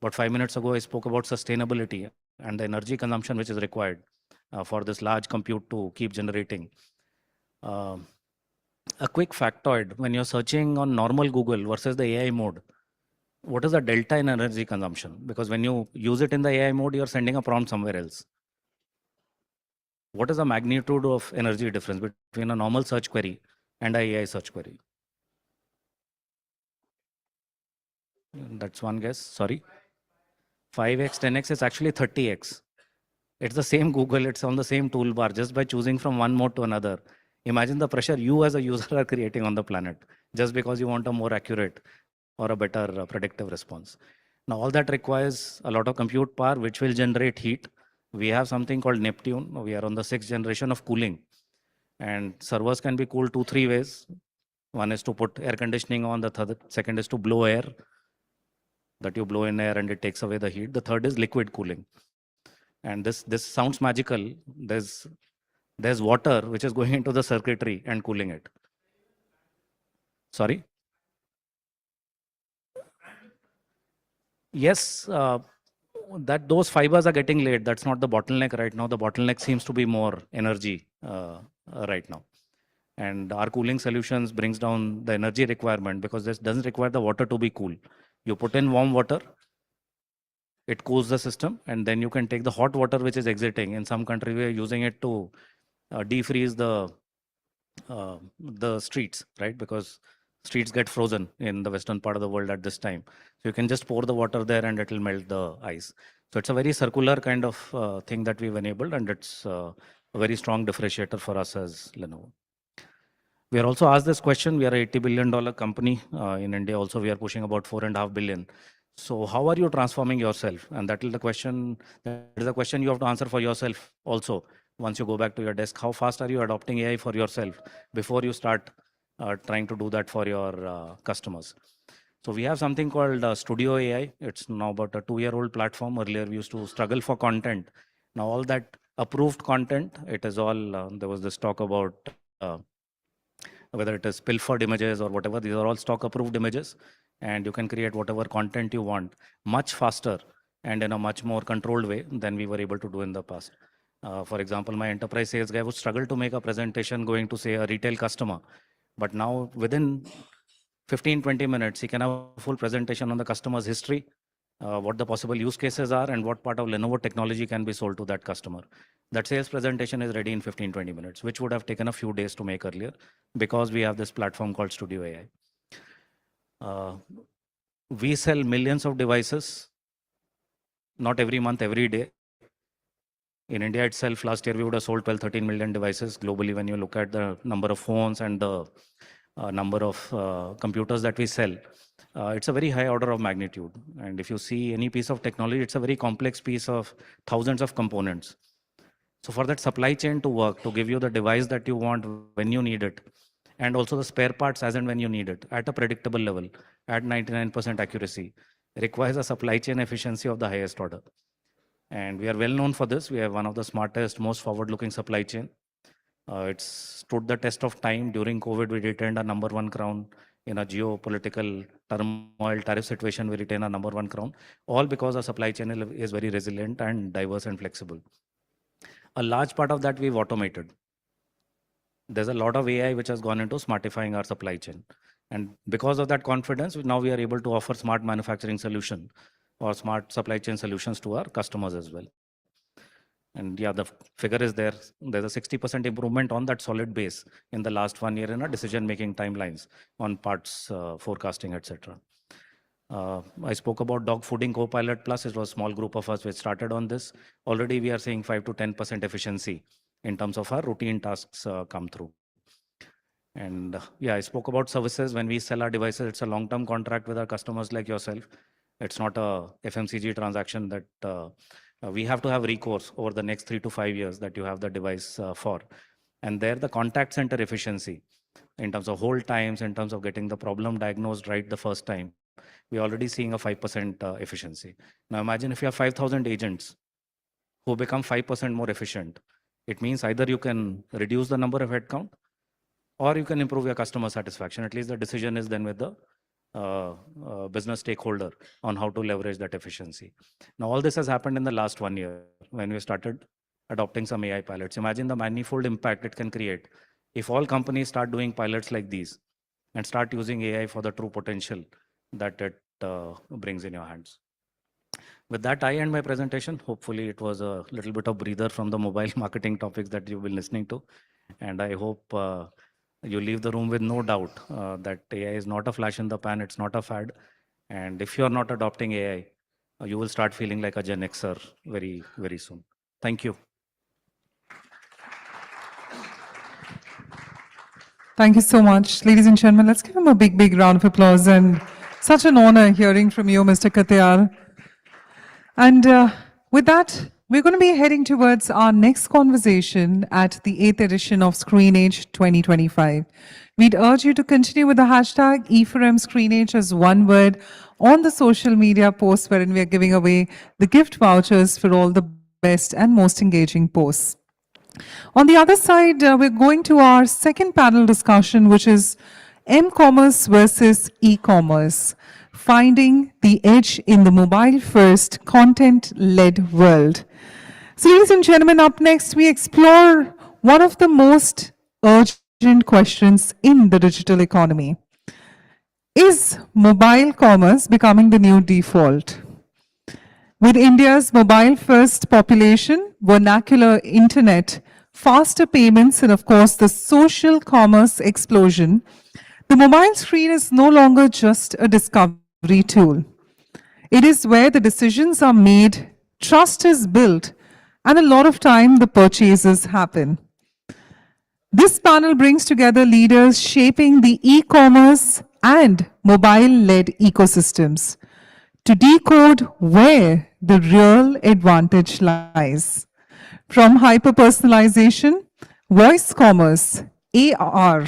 about 5 minutes ago, I spoke about sustainability and the energy consumption which is required for this large compute to keep generating. A quick factoid, when you're searching on normal Google versus the AI mode, what is the delta in energy consumption? Because when you use it in the AI mode, you're sending a prompt somewhere else. What is the magnitude of energy difference between a normal search query and a AI search query? That's one guess, sorry. 5x, 10x is actually 30x. It's the same Google, it's on the same toolbar, just by choosing from one mode to another. Imagine the pressure you as a user are creating on the planet, just because you want a more accurate or a better predictive response. Now, all that requires a lot of compute power, which will generate heat. We have something called Neptune. We are on the 6th generation of cooling. And servers can be cooled 2-3 ways. One is to put air conditioning on, the second is to blow air, that you blow in air and it takes away the heat. The third is liquid cooling. And this sounds magical. There's water which is going into the circuitry and cooling it. Sorry? Yes, that those fibers are getting laid. That's not the bottleneck right now. The bottleneck seems to be more energy right now. And our cooling solutions brings down the energy requirement, because this doesn't require the water to be cool. You put in warm water, it cools the system, and then you can take the hot water which is exiting. In some countries, we are using it to defreeze the streets, right? Because streets get frozen in the western part of the world at this time. So you can just pour the water there and it will melt the ice. So it's a very circular kind of thing that we've enabled, and it's a very strong differentiator for us as Lenovo. We are also asked this question. We are a $80 billion company. In India also, we are pushing about $4.5 billion. So how are you transforming yourself? And that is the question. That is a question you have to answer for yourself also. Once you go back to your desk, how fast are you adopting AI for yourself before you start trying to do that for your customers? So we have something called Studio AI. It's now about a 2-year-old platform. Earlier, we used to struggle for content. Now all that approved content, it is all, there was this talk about whether it is pilfered images or whatever, these are all stock approved images, and you can create whatever content you want much faster and in a much more controlled way than we were able to do in the past. For example, my enterprise sales guy would struggle to make a presentation going to, say, a retail customer, but now within 15-20 minutes, he can have a full presentation on the customer's history, what the possible use cases are, and what part of Lenovo technology can be sold to that customer. That sales presentation is ready in 15-20 minutes, which would have taken a few days to make earlier, because we have this platform called Studio AI. We sell millions of devices, not every month, every day. In India itself, last year we would have sold 12-13 million devices globally. When you look at the number of phones and the number of computers that we sell, it's a very high order of magnitude. And if you see any piece of technology, it's a very complex piece of thousands of components. So for that supply chain to work, to give you the device that you want when you need it, and also the spare parts as and when you need it at a predictable level, at 99% accuracy, requires a supply chain efficiency of the highest order. And we are well known for this. We have one of the smartest, most forward-looking supply chain. It's stood the test of time. During COVID, we retained a #1 crown. In a geopolitical turmoil, tariff situation, we retain a #1 crown. All because our supply chain is very resilient and diverse and flexible. A large part of that we've automated. There's a lot of AI which has gone into smartifying our supply chain. And because of that confidence, now we are able to offer smart manufacturing solution or smart supply chain solutions to our customers as well. And yeah, the figure is there. There's a 60% improvement on that solid base in the last 1 year in our decision-making timelines on parts forecasting, etc. I spoke about dog fooding Copilot Plus. It was a small group of us which started on this. Already we are seeing 5 to 10% efficiency in terms of our routine tasks come through. And yeah, I spoke about services. When we sell our devices, it's a long-term contract with our customers like yourself. It's not a FMCG transaction that we have to have recourse over the next 3 to 5 years that you have the device for. And there the contact center efficiency in terms of hold times, in terms of getting the problem diagnosed right the first time, we're already seeing a 5% efficiency. Now imagine if you have 5,000 agents who become 5% more efficient. It means either you can reduce the number of headcount or you can improve your customer satisfaction. At least the decision is then with the business stakeholder on how to leverage that efficiency. Now, all this has happened in the last 1 year when we started adopting some AI pilots. Imagine the manifold impact it can create if all companies start doing pilots like these and start using AI for the true potential that it brings in your hands. With that, I end my presentation. Hopefully, it was a little bit of breather from the mobile marketing topics that you've been listening to. And I hope you leave the room with no doubt that AI is not a flash in the pan, it's not a fad. And if you're not adopting AI, you will start feeling like a Gen Xer very, very soon. Thank you. Thank you so much. Ladies and gentlemen, let's give him a big, big round of applause. And such an honor hearing from you, Mr. Katiyar. And with that, we're going to be heading towards our next conversation at the 8th edition of Screenage 2025. We'd urge you to continue with the hashtag e4m Screenage as one word on the social media posts wherein we are giving away the gift vouchers for all the best and most engaging posts. On the other side, we're going to our second panel discussion, which is M-commerce versus e-commerce. Finding the edge in the mobile-first, content-led world. So, ladies and gentlemen, up next, we explore one of the most urgent questions in the digital economy. Is mobile commerce becoming the new default? With India's mobile-first population, vernacular internet, faster payments, and of course, the social commerce explosion, the mobile screen is no longer just a discovery tool. It is where the decisions are made, trust is built, and a lot of time the purchases happen. This panel brings together leaders shaping the e-commerce and mobile-led ecosystems to decode where the real advantage lies. From hyper-personalization, voice commerce, AR,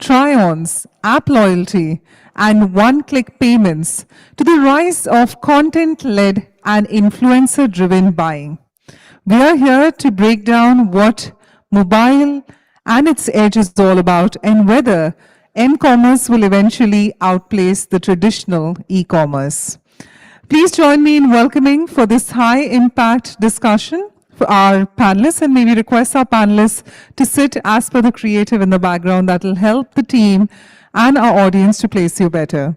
try-ons, app loyalty, and one-click payments to the rise of content-led and influencer-driven buying. We are here to break down what mobile and its edge is all about and whether M-commerce will eventually outpace the traditional e-commerce. Please join me in welcoming for this high-impact discussion for our panelists, and maybe request our panelists to sit as per the creative in the background that will help the team and our audience to place you better.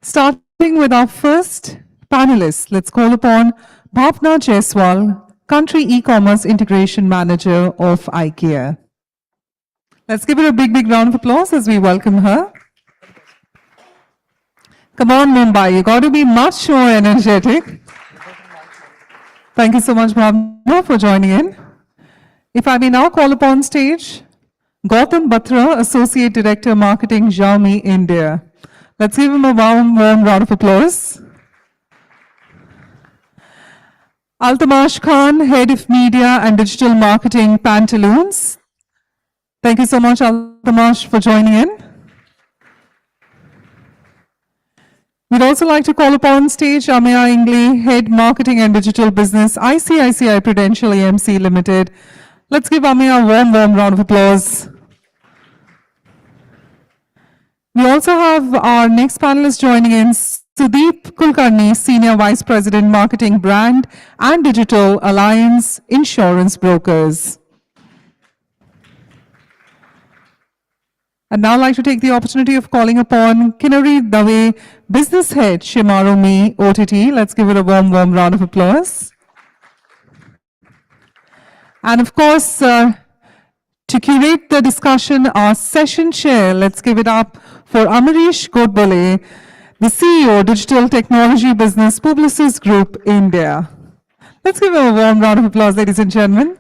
Starting with our first panelist, let's call upon Bhavna Jaiswal, Country E-Commerce Integration Manager of IKEA. Let's give her a big, big round of applause as we welcome her. Come on, Mumbai, you got to be much more energetic. Thank you so much, Bhavna, for joining in. If I may now call upon stage Gautam Batra, Associate Director, Marketing, Xiaomi, India. Let's give him a warm round of applause. Altamash Khan, Head of Media and Digital Marketing, Pantaloons. Thank you so much, Altamash, for joining in. We'd also like to call upon stage Ameya Ingley, Head Marketing and Digital Business, ICICI Prudential AMC Limited. Let's give Ameya a warm round of applause. We also have our next panelist joining in, Sudeep Kulkarni, Senior Vice President, Marketing, Brand and Digital, Alliance Insurance Brokers. I'd now like to take the opportunity of calling upon Kinnari Dave, Business Head, Shimaro Me, OTT. Let's give it a warm round of applause. And of course, to curate the discussion, our session chair, let's give it up for Amarish Godbole, the CEO, Digital Technology Business, Publicis Group, India. Let's give him a warm round of applause, ladies and gentlemen.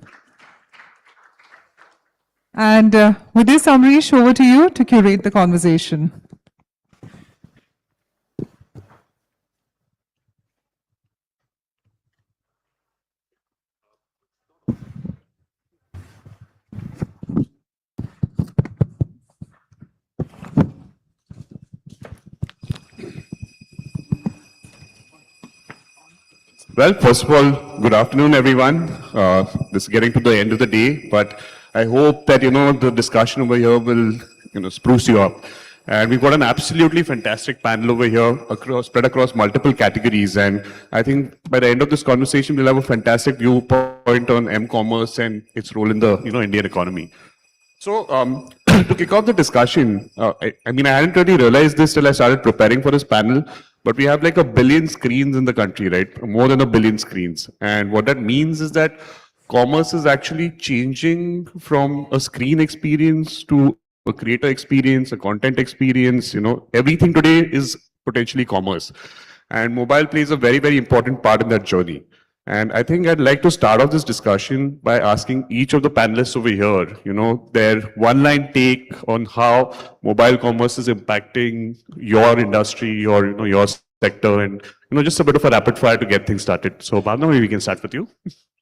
And with this, Amarish, over to you to curate the conversation. Well, first of all, good afternoon, everyone. This is getting to the end of the day, but I hope that, the discussion over here will, spruce you up. And we've got an absolutely fantastic panel over here, spread across multiple categories. And I think by the end of this conversation, we'll have a fantastic viewpoint on m-commerce and its role in the, Indian economy. So, to kick off the discussion, I hadn't really realized this till I started preparing for this panel, but we have like 1 billion screens in the country, right? More than 1 billion screens. And what that means is that commerce is actually changing from a screen experience to a creator experience, a content experience. Everything today is potentially commerce. And mobile plays a very, very important part in that journey. And I think I'd like to start off this discussion by asking each of the panelists over here, their one-line take on how mobile commerce is impacting your industry or, your sector, and, just a bit of a rapid fire to get things started. So, Bhavna, maybe we can start with you.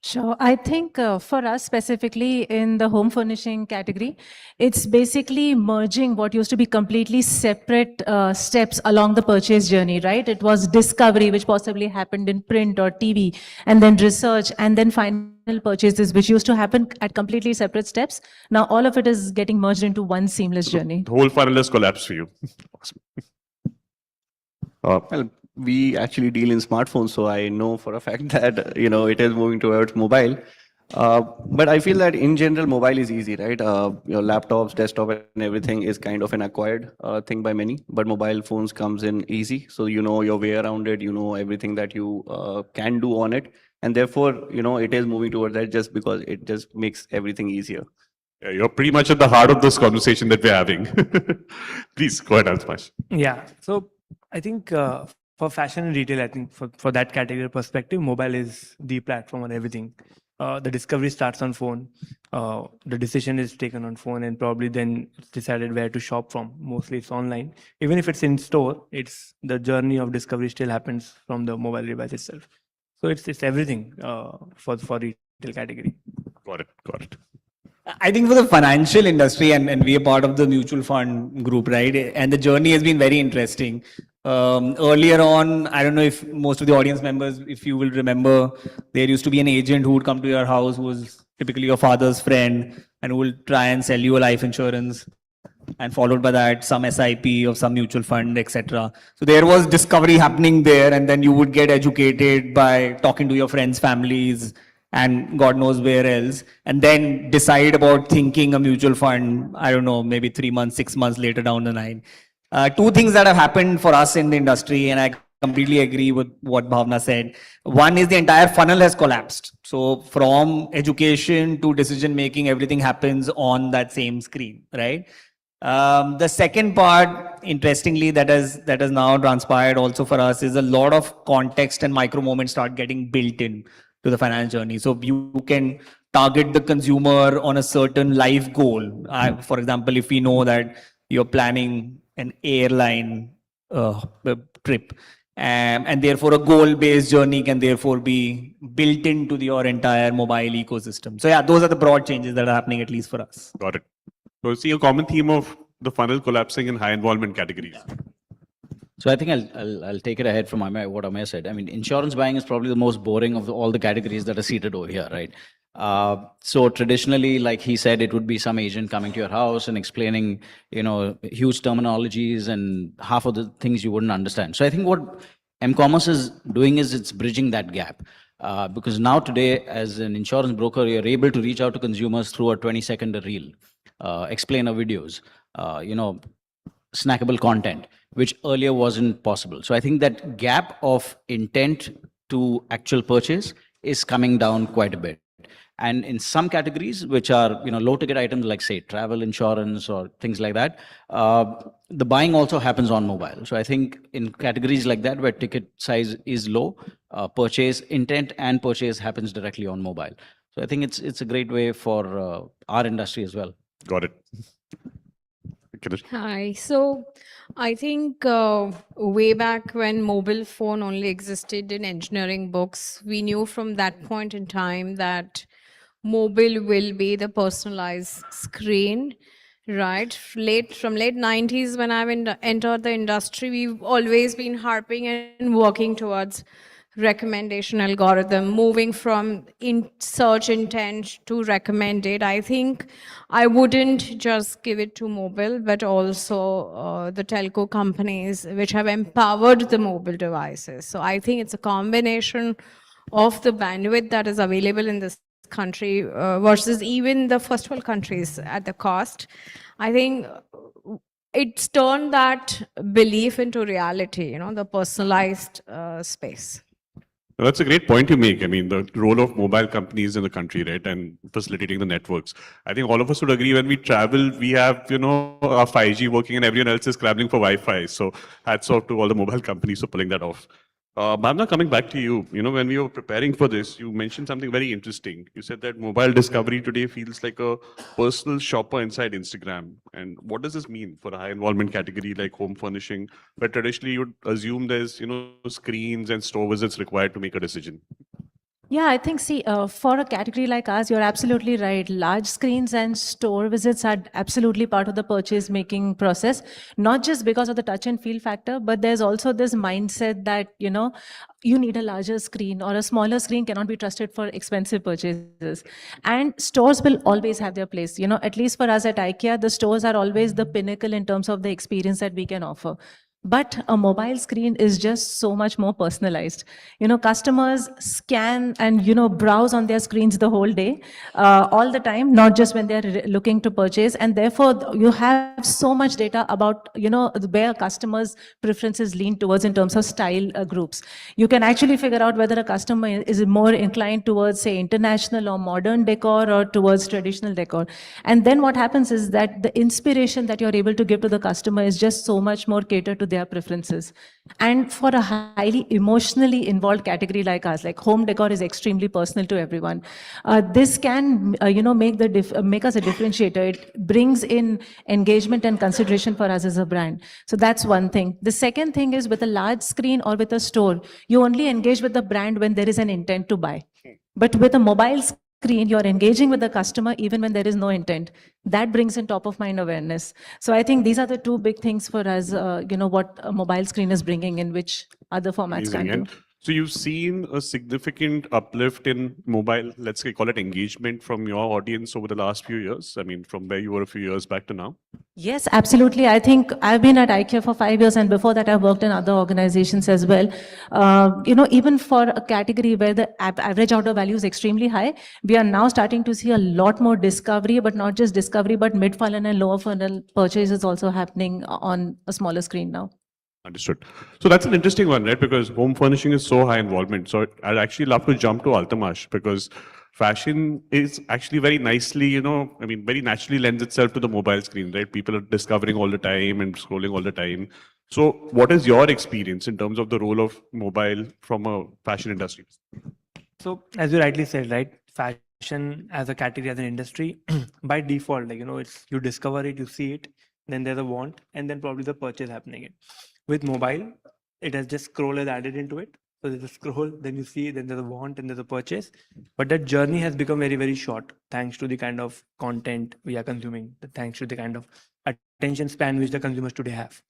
Sure. I think for us specifically in the home furnishing category, it's basically merging what used to be completely separate steps along the purchase journey, right? It was discovery, which possibly happened in print or TV, and then research, and then final purchases, which used to happen at completely separate steps. Now all of it is getting merged into one seamless journey. The whole funnel has collapsed for you. Awesome. Well, we actually deal in smartphones, so I know for a fact that it is moving towards mobile. But I feel that in general, mobile is easy, right? Your laptops, desktop, and everything is kind of an acquired thing by many. But mobile phones comes in easy, so you know your way around it. You know everything that you can do on it, and therefore it is moving towards that just because it just makes everything easier. Yeah, you're pretty much at the heart of this conversation that we're having. Please go ahead, Altamash. Yeah. So I think. For fashion and retail, I think for that category perspective, mobile is the platform on everything. The discovery starts on phone. The decision is taken on phone, and probably then it's decided where to shop from. Mostly it's online. Even if it's in store, it's the journey of discovery still happens from the mobile device itself. So it's everything for retail category. Got it. I think for the financial industry, and we are part of the mutual fund group, right? And the journey has been very interesting. Earlier on, I don't know if most of the audience members, if you will remember, there used to be an agent who would come to your house who was typically your father's friend and who will try and sell you a life insurance, and followed by that some SIP of some mutual fund, etc. So there was discovery happening there, and then you would get educated by talking to your friends' families and God knows where else, and then decide about thinking a mutual fund, I don't know, maybe 3 months, 6 months later down the line. Two things that have happened for us in the industry, and I completely agree with what Bhavna said. One is the entire funnel has collapsed. So from education to decision making, everything happens on that same screen, right? The second part, interestingly, that has now transpired also for us is a lot of context and micro moments start getting built in to the finance journey. So you can target the consumer on a certain life goal. For example, if we know that you're planning an airline trip, and therefore a goal-based journey can therefore be built into your entire mobile ecosystem. So yeah, those are the broad changes that are happening, at least for us. Got it. So see a common theme of the funnel collapsing in high involvement categories. So I think I'll take it ahead from what Amay said. I mean, insurance buying is probably the most boring of all the categories that are seated over here, right? So traditionally, like he said, it would be some agent coming to your house and explaining, huge terminologies and half of the things you wouldn't understand. So I think what m-commerce is doing is it's bridging that gap. Because now today, as an insurance broker, you're able to reach out to consumers through a 20-second reel, explainer videos, snackable content, which earlier wasn't possible. So I think that gap of intent to actual purchase is coming down quite a bit. And in some categories, which are low ticket items like say travel insurance or things like that, the buying also happens on mobile. So I think in categories like that where ticket size is low, purchase intent and purchase happens directly on mobile. So I think it's a great way for our industry as well. Got it. Hi. So I think way back when mobile phone only existed in engineering books, we knew from that point in time that mobile will be the personalized screen, right? From late 90s, when I've entered the industry, we've always been harping and working towards recommendation algorithm, moving from search intent to recommended. I think I wouldn't just give it to mobile, but also the telco companies which have empowered the mobile devices. So I think it's a combination of the bandwidth that is available in this country versus even the first world countries at the cost. I think it's turned that belief into reality, the personalized space. Well, that's a great point you make. I mean, the role of mobile companies in the country, right, and facilitating the networks. I think all of us would agree when we travel, we have, our 5G working and everyone else is scrambling for Wi-Fi. So hats off to all the mobile companies for pulling that off. Bhavna, coming back to you, when we were preparing for this, you mentioned something very interesting. You said that mobile discovery today feels like a personal shopper inside Instagram. And what does this mean for a high involvement category like home furnishing, where traditionally you'd assume there's, screens and store visits required to make a decision? Yeah, I think, for a category like ours, you're absolutely right. Large screens and store visits are absolutely part of the purchase making process, not just because of the touch and feel factor, but there's also this mindset that, you need a larger screen or a smaller screen cannot be trusted for expensive purchases. And stores will always have their place. At least for us at IKEA, the stores are always the pinnacle in terms of the experience that we can offer. But a mobile screen is just so much more personalized. Customers scan and, browse on their screens the whole day, all the time, not just when they're looking to purchase. And therefore, you have so much data about, where customers' preferences lean towards in terms of style groups. You can actually figure out whether a customer is more inclined towards, say, international or modern decor or towards traditional decor. And then what happens is that the inspiration that you're able to give to the customer is just so much more catered to their preferences. And for a highly emotionally involved category like us, like home decor is extremely personal to everyone. This can, make us a differentiator. It brings in engagement and consideration for us as a brand. So that's one thing. The second thing is with a large screen or with a store, you only engage with the brand when there is an intent to buy. But with a mobile screen, you're engaging with the customer even when there is no intent. That brings in top of mind awareness. So I think these are the two big things for us, what a mobile screen is bringing in, which other formats can do. So you've seen a significant uplift in mobile, let's say, call it engagement from your audience over the last few years. I mean, from where you were a few years back to now. Yes, absolutely. I think I've been at IKEA for 5 years, and before that I've worked in other organizations as well. Even for a category where the average order value is extremely high, we are now starting to see a lot more discovery, but not just discovery, but mid-funnel and lower funnel purchases also happening on a smaller screen now. Understood. So that's an interesting one, right? Because home furnishing is so high involvement. So I'd actually love to jump to Altamash, because fashion is actually very nicely, very naturally lends itself to the mobile screen, right? People are discovering all the time and scrolling all the time. So what is your experience in terms of the role of mobile from a fashion industry? So as you rightly said, right, fashion fashion as a category, as an industry, by default, like, it's, you discover it, you see it, then there's a want, and then probably the purchase happening. With mobile, it has just scroll is added into it. So there's a scroll, then you see, then there's a want, and there's a purchase. But that journey has become very, very short thanks to the kind of content we are consuming, thanks to the kind of attention span which the consumers today have.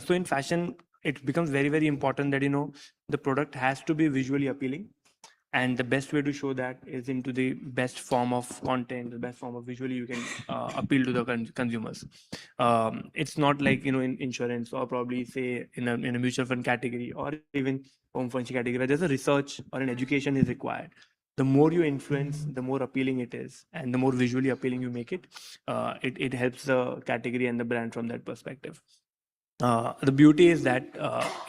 So in fashion, it becomes very, very important that, the product has to be visually appealing. And the best way to show that is into the best form of content, the best form of visually you can appeal to the consumers. It's not like, in insurance or probably say in a mutual fund category or even home furnishing category where there's a research or an education is required. The more you influence, the more appealing it is, and the more visually appealing you make it, it helps the category and the brand from that perspective. The beauty is that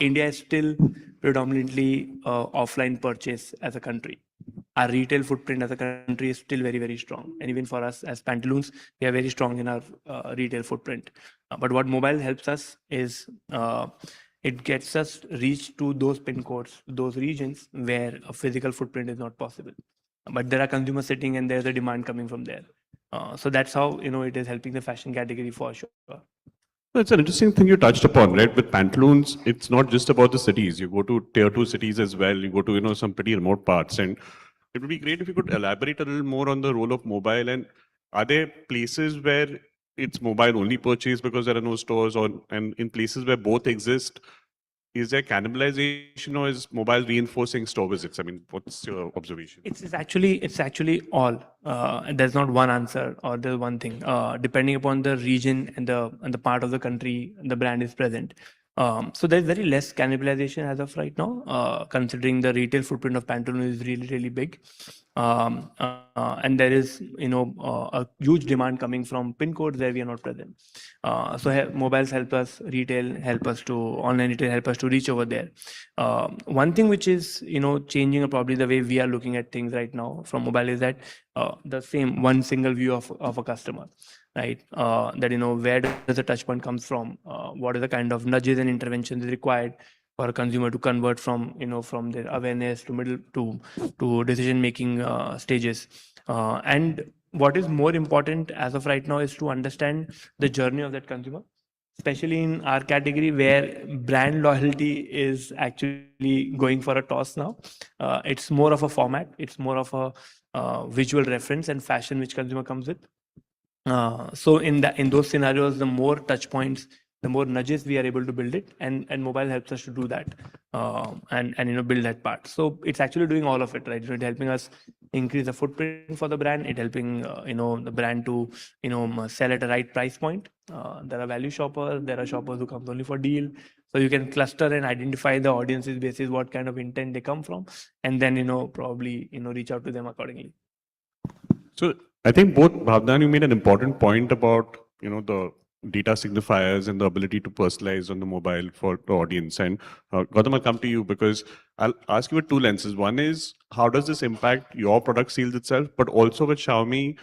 India is still predominantly offline purchase as a country. Our retail footprint as a country is still very, very strong. And even for us as Pantaloons, we are very strong in our retail footprint. But what mobile helps us is it gets us reach to those pin codes, those regions where a physical footprint is not possible. But there are consumers sitting and there's a demand coming from there. So that's how, it is helping the fashion category for sure. It's an interesting thing you touched upon, right? With Pantaloons, it's not just about the cities. You go to tier 2 cities as well. You go to, some pretty remote parts. And it would be great if you could elaborate a little more on the role of mobile. And are there places where it's mobile only purchase because there are no stores, and in places where both exist, is there cannibalization or is mobile reinforcing store visits? I mean, what's your observation? It's actually all. There's not one answer or there's one thing. Depending upon the region and the part of the country the brand is present. So there's very less cannibalization as of right now, considering the retail footprint of Pantaloons is really, really big. And there is, a huge demand coming from pin codes where we are not present. So mobiles help us, retail help us to, online retail help us to reach over there. One thing which is, changing probably the way we are looking at things right now from mobile is that the same one single view of a customer, right? That, where does the touch point comes from? What are the kind of nudges and interventions required for a consumer to convert from, from their awareness to middle to decision making stages. And what is more important as of right now is to understand the journey of that consumer, especially in our category where brand loyalty is actually going for a toss now. It's more of a format, it's more of a visual reference and fashion which consumer comes with. So in those scenarios, the more touch points, the more nudges we are able to build it, and mobile helps us to do that, and build that part. So it's actually doing all of it, right? It's helping us increase the footprint for the brand. It helping the brand to sell at a right price point. There are value shoppers. There are shoppers who come only for deal. So you can cluster and identify the audiences basis what kind of intent they come from, and then probably reach out to them accordingly. So I think both Bhavna, you made an important point about the data signifiers and the ability to personalize on the mobile for the audience. And Gautam, I'll come to you because I'll ask you with two lenses. One is, how does this impact your product sales itself? But also with Xiaomi,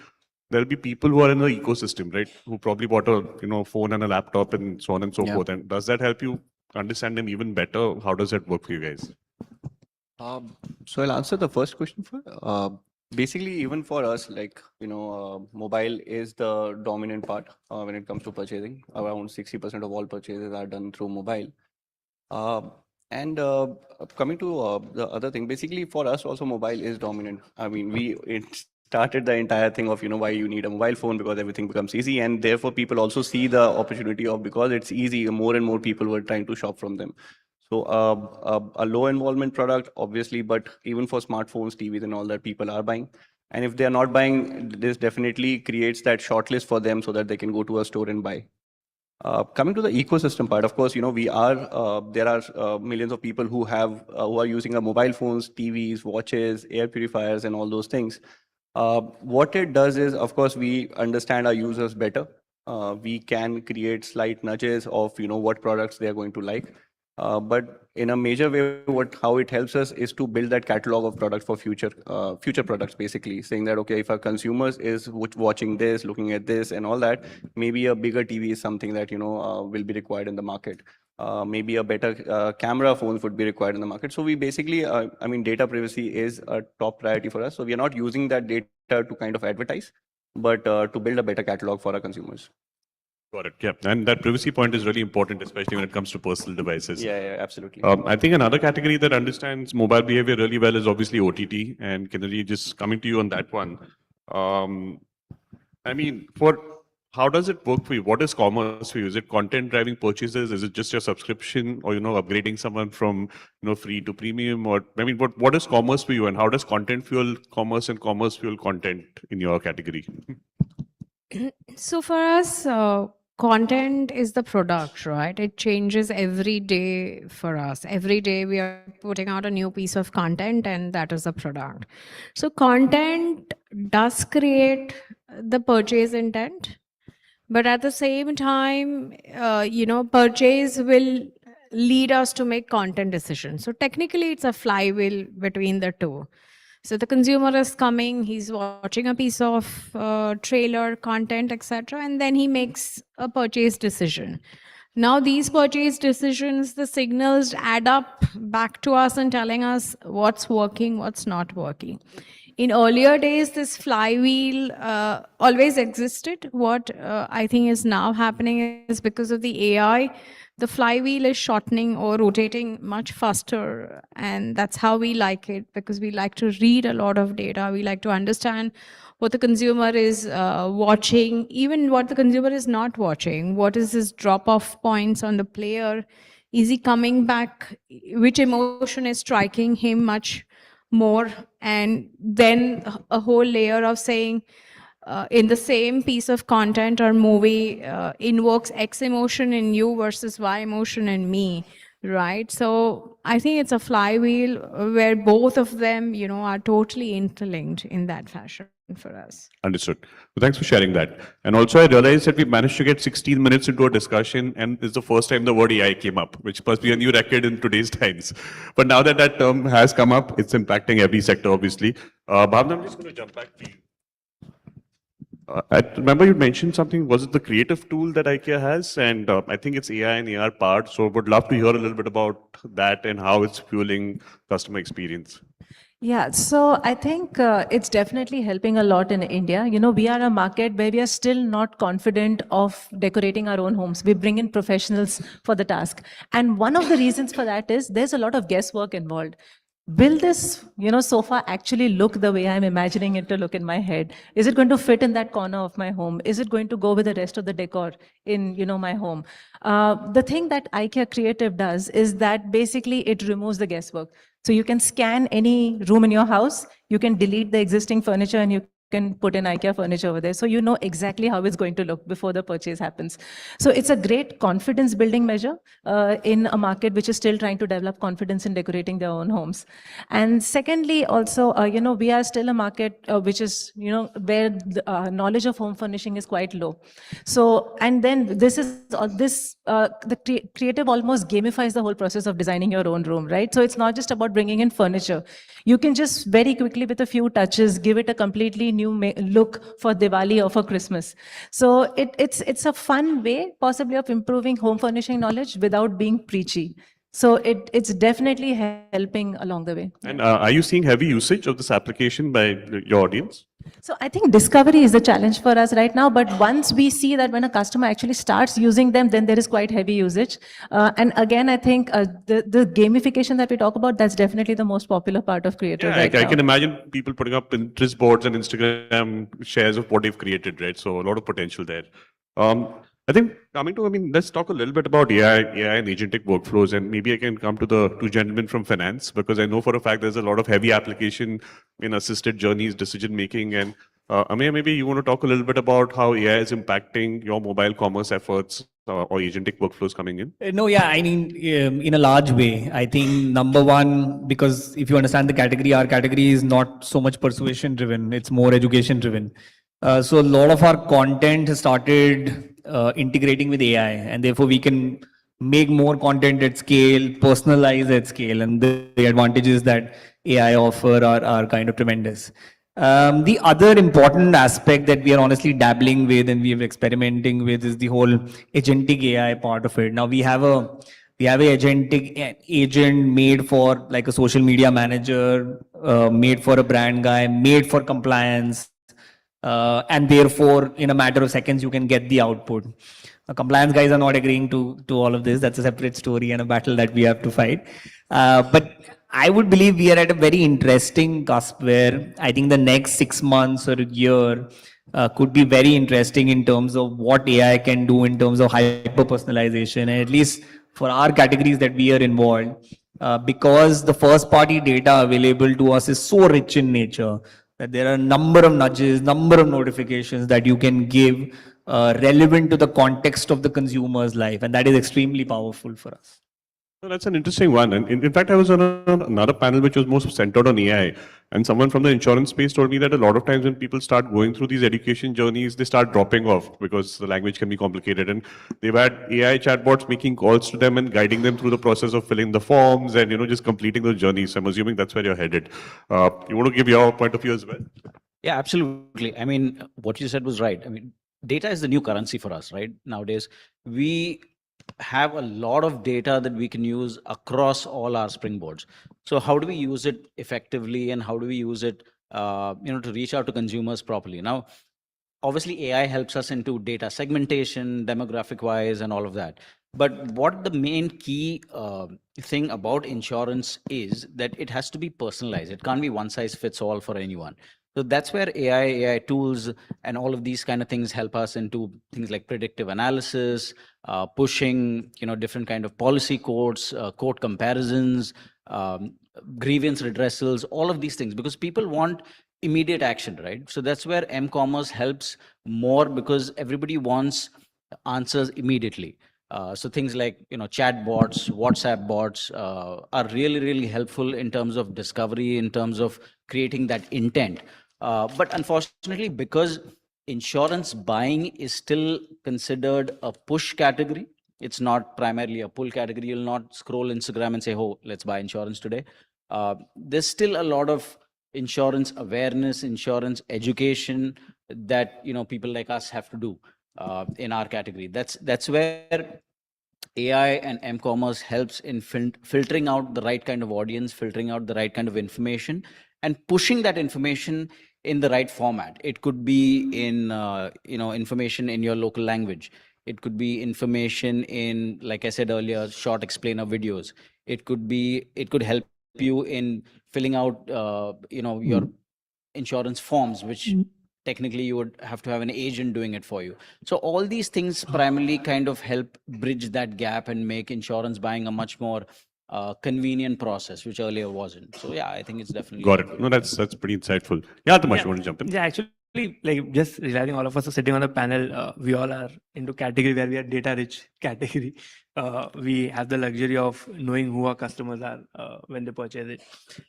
there'll be people who are in the ecosystem, right? Who probably bought a phone and a laptop and so on and so forth. And does that help you understand them even better? How does that work for you guys? So I'll answer the first question first. Basically, even for us, like, mobile is the dominant part when it comes to purchasing. Around 60% of all purchases are done through mobile. And coming to the other thing, basically for us also mobile is dominant. I mean, it started the entire thing of, why you need a mobile phone, because everything becomes easy. And therefore people also see the opportunity of, because it's easy, more and more people were trying to shop from them. So a low involvement product, obviously, but even for smartphones, TVs and all that, people are buying. And if they're not buying, this definitely creates that shortlist for them so that they can go to a store and buy. Coming to the ecosystem part, of course, there are millions of people who are using mobile phones, TVs, watches, air purifiers, and all those things. What it does is, of course, we understand our users better. We can create slight nudges of, what products they are going to like. But in a major way, how it helps us is to build that catalog of products for future products, basically saying that, okay, if our consumers is watching this, looking at this and all that, maybe a bigger TV is something that, will be required in the market. maybe a better camera phones would be required in the market. So we basically, I mean, data privacy is a top priority for us. So we are not using that data to kind of advertise, but to build a better catalog for our consumers. Got it. Yeah. And that privacy point is really important, especially when it comes to personal devices. Yeah, absolutely. I think another category that understands mobile behavior really well is obviously OTT. And Kinnari, just coming to you on that one. I mean, how does it work for you? What is commerce for you? Is it content driving purchases? Is it just your subscription, or upgrading someone from free to premium? Or I mean, what is commerce for you, and how does content fuel commerce and commerce fuel content in your category? So for us, content is the product, right? It changes every day for us. Every day we are putting out a new piece of content, and that is the product. So content does create the purchase intent, but at the same time, purchase will lead us to make content decisions. So technically, it's a flywheel between the two. So the consumer is coming, he's watching a piece of trailer, content, etc., and then he makes a purchase decision. Now these purchase decisions, the signals add up back to us and telling us what's working, what's not working. In earlier days, this flywheel always existed. What I think is now happening is because of the AI, the flywheel is shortening or rotating much faster. And that's how we like it, because we like to read a lot of data. We like to understand what the consumer is watching, even what the consumer is not watching. What is his drop-off points on the player? Is he coming back? Which emotion is striking him much more? And then a whole layer of saying, in the same piece of content or movie invokes X emotion in you versus Y emotion in me, right? So I think it's a flywheel where both of them, are totally interlinked in that fashion for us. Understood. Well, thanks for sharing that. And also, I realized that we managed to get 16 minutes into a discussion, and it's the first time the word AI came up, which must be a new record in today's times. But now that that term has come up, it's impacting every sector, obviously. Bhavna, I'm just going to jump back to you. I remember you mentioned something, was it the creative tool that IKEA has? And I think it's AI and AR powered. So would love to hear a little bit about that and how it's fueling customer experience. Yeah, so I think it's definitely helping a lot in India. We are a market where we are still not confident of decorating our own homes. We bring in professionals for the task. And one of the reasons for that is there's a lot of guesswork involved. Will this, sofa actually look the way I'm imagining it to look in my head? Is it going to fit in that corner of my home? Is it going to go with the rest of the decor in, my home? The thing that IKEA Creative does is that basically it removes the guesswork. So you can scan any room in your house, you can delete the existing furniture, and you can put in IKEA furniture over there. So you know exactly how it's going to look before the purchase happens. So it's a great confidence building measure in a market which is still trying to develop confidence in decorating their own homes. And secondly, also, we are still a market which is, where the knowledge of home furnishing is quite low. So, and then this is, the creative almost gamifies the whole process of designing your own room, right? So it's not just about bringing in furniture. You can just very quickly, with a few touches, give it a completely new look for Diwali or for Christmas. So it's a fun way possibly of improving home furnishing knowledge without being preachy. So it's definitely helping along the way. And are you seeing heavy usage of this application by your audience? So I think discovery is the challenge for us right now, but once we see that when a customer actually starts using them, then there is quite heavy usage. And again, I think the gamification that we talk about, that's definitely the most popular part of Creative right now. I can imagine people putting up Pinterest boards and Instagram shares of what they've created, right? So a lot of potential there. I think let's talk a little bit about AI and agentic workflows, and maybe I can come to the two gentlemen from finance, because I know for a fact there's a lot of heavy application in assisted journeys, decision making, and Amir, maybe you want to talk a little bit about how AI is impacting your mobile commerce efforts or agentic workflows coming in? No, yeah, I mean, in a large way, I think number one, because if you understand the category, our category is not so much persuasion driven, it's more education driven. So a lot of our content has started integrating with AI, and therefore we can make more content at scale, personalize at scale, and the advantages that AI offer are kind of tremendous. The other important aspect that we are honestly dabbling with and we are experimenting with is the whole agentic AI part of it. Now we have a We have a agentic agent made for like a social media manager, made for a brand guy, made for compliance. And therefore, in a matter of seconds, you can get the output. Compliance guys are not agreeing to all of this. That's a separate story and a battle that we have to fight. But I would believe we are at a very interesting cusp where I think the next 6 months or a year could be very interesting in terms of what AI can do in terms of hyper personalization, and at least for our categories that we are involved, because the first party data available to us is so rich in nature that there are a number of nudges, number of notifications that you can give relevant to the context of the consumer's life, and that is extremely powerful for us. So that's an interesting one. And in fact, I was on another panel which was more centered on AI. And someone from the insurance space told me that a lot of times when people start going through these education journeys, they start dropping off because the language can be complicated. And they've had AI chatbots making calls to them and guiding them through the process of filling the forms and, just completing those journeys. So I'm assuming that's where you're headed. You want to give your point of view as well? Yeah, absolutely. I mean, what you said was right. I mean, data is the new currency for us, right? Nowadays, we have a lot of data that we can use across all our springboards. So how do we use it effectively, and how do we use it, to reach out to consumers properly? Now, obviously, AI helps us into data segmentation, demographic wise, and all of that. But what the main key thing about insurance is that it has to be personalized. It can't be one size fits all for anyone. So that's where AI tools and all of these kind of things help us into things like predictive analysis, pushing, different kind of policy quotes, quote comparisons, grievance redressals, all of these things, because people want immediate action, right? So that's where m-commerce helps more, because everybody wants answers immediately. So things like, chat bots, WhatsApp bots are really, really helpful in terms of discovery, in terms of creating that intent. But unfortunately, because insurance buying is still considered a push category, it's not primarily a pull category. You'll not scroll Instagram and say, oh, let's buy insurance today. There's still a lot of insurance awareness, insurance education that, people like us have to do in our category. That's where AI and m-commerce helps in filtering out the right kind of audience, filtering out the right kind of information, and pushing that information in the right format. It could be in, information in your local language. It could be information in, like I said earlier, short explainer videos. It could help you in filling out, your insurance forms, which technically you would have to have an agent doing it for you. So all these things primarily kind of help bridge that gap and make insurance buying a much more convenient process, which earlier wasn't. So yeah, I think it's definitely got it. No, that's pretty insightful. Yeah, Tamash, you want to jump in? Yeah, actually, like just realizing all of us are sitting on the panel, we all are into category where we are data rich category. We have the luxury of knowing who our customers are when they purchase it.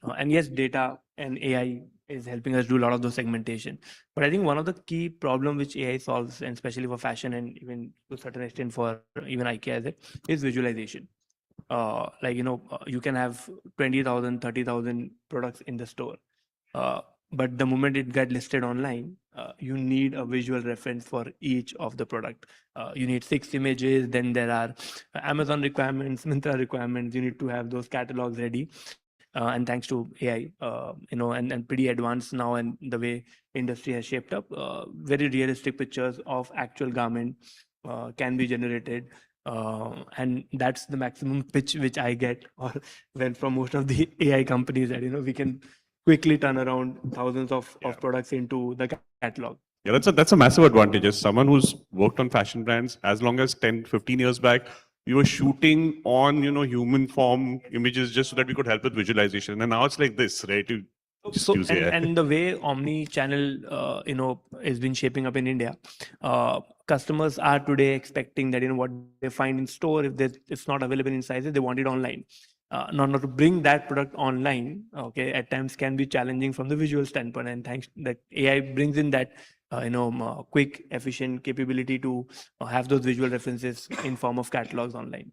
And yes, data and AI is helping us do a lot of those segmentation. But I think one of the key problem which AI solves, and especially for fashion and even to a certain extent for even IKEA, is visualization. You can have 20,000, 30,000 products in the store. But the moment it gets listed online, you need a visual reference for each of the product. You need 6 images, then there are Amazon requirements, Myntra requirements. You need to have those catalogs ready. And thanks to AI, and pretty advanced now, and the way industry has shaped up, very realistic pictures of actual garment can be generated. And that's the maximum pitch which I get, or when from most of the AI companies, that we can quickly turn around thousands of products into the catalog. Yeah, that's a massive advantage. As someone who's worked on fashion brands, as long as 10, 15 years back, we were shooting on, human form images just so that we could help with visualization. And now it's like this, right? You just use AI. And the way omni-channel, has been shaping up in India, customers are today expecting that, what they find in store, if it's not available in sizes, they want it online. Now to bring that product online, okay, at times can be challenging from the visual standpoint. And thanks that AI brings in that, quick, efficient capability to have those visual references in form of catalogs online.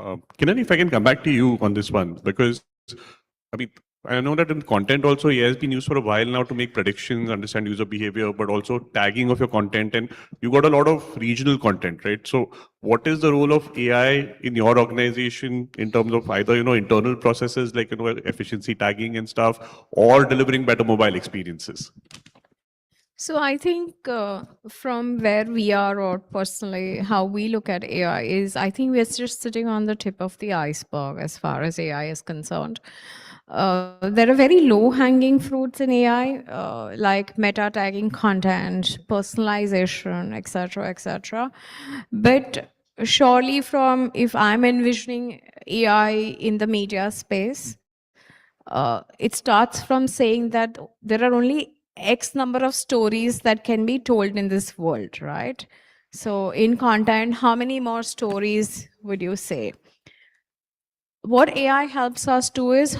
Kiran, if I can come back to you on this one, because I mean, I know that in content also AI has been used for a while now to make predictions, understand user behavior, but also tagging of your content. And you got a lot of regional content, right? So what is the role of AI in your organization in terms of either, internal processes like, efficiency tagging and stuff, or delivering better mobile experiences? So I think from where we are, or personally how we look at AI is, I think we're just sitting on the tip of the iceberg as far as AI is concerned. There are very low-hanging fruits in AI, like meta tagging content, personalization, etc., etc. But surely, from if I'm envisioning AI in the media space, it starts from saying that there are only X number of stories that can be told in this world, right? So in content, how many more stories would you say? What AI helps us do is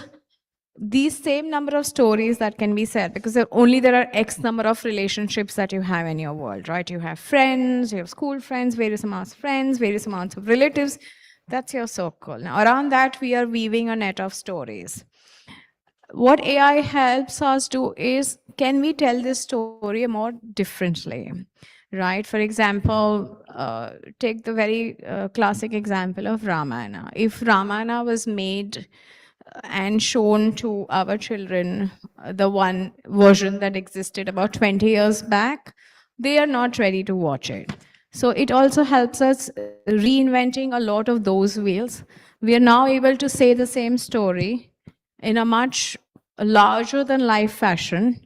these same number of stories that can be said, because there are X number of relationships that you have in your world, right? You have friends, you have school friends, various amounts of relatives. That's your circle. Now around that, we are weaving a net of stories. What AI helps us do is, can we tell this story more differently, right? For example, take the very classic example of Ramayana. If Ramayana was made and shown to our children, the one version that existed about 20 years back, they are not ready to watch it. So it also helps us reinventing a lot of those wheels. We are now able to say the same story in a much larger than life fashion.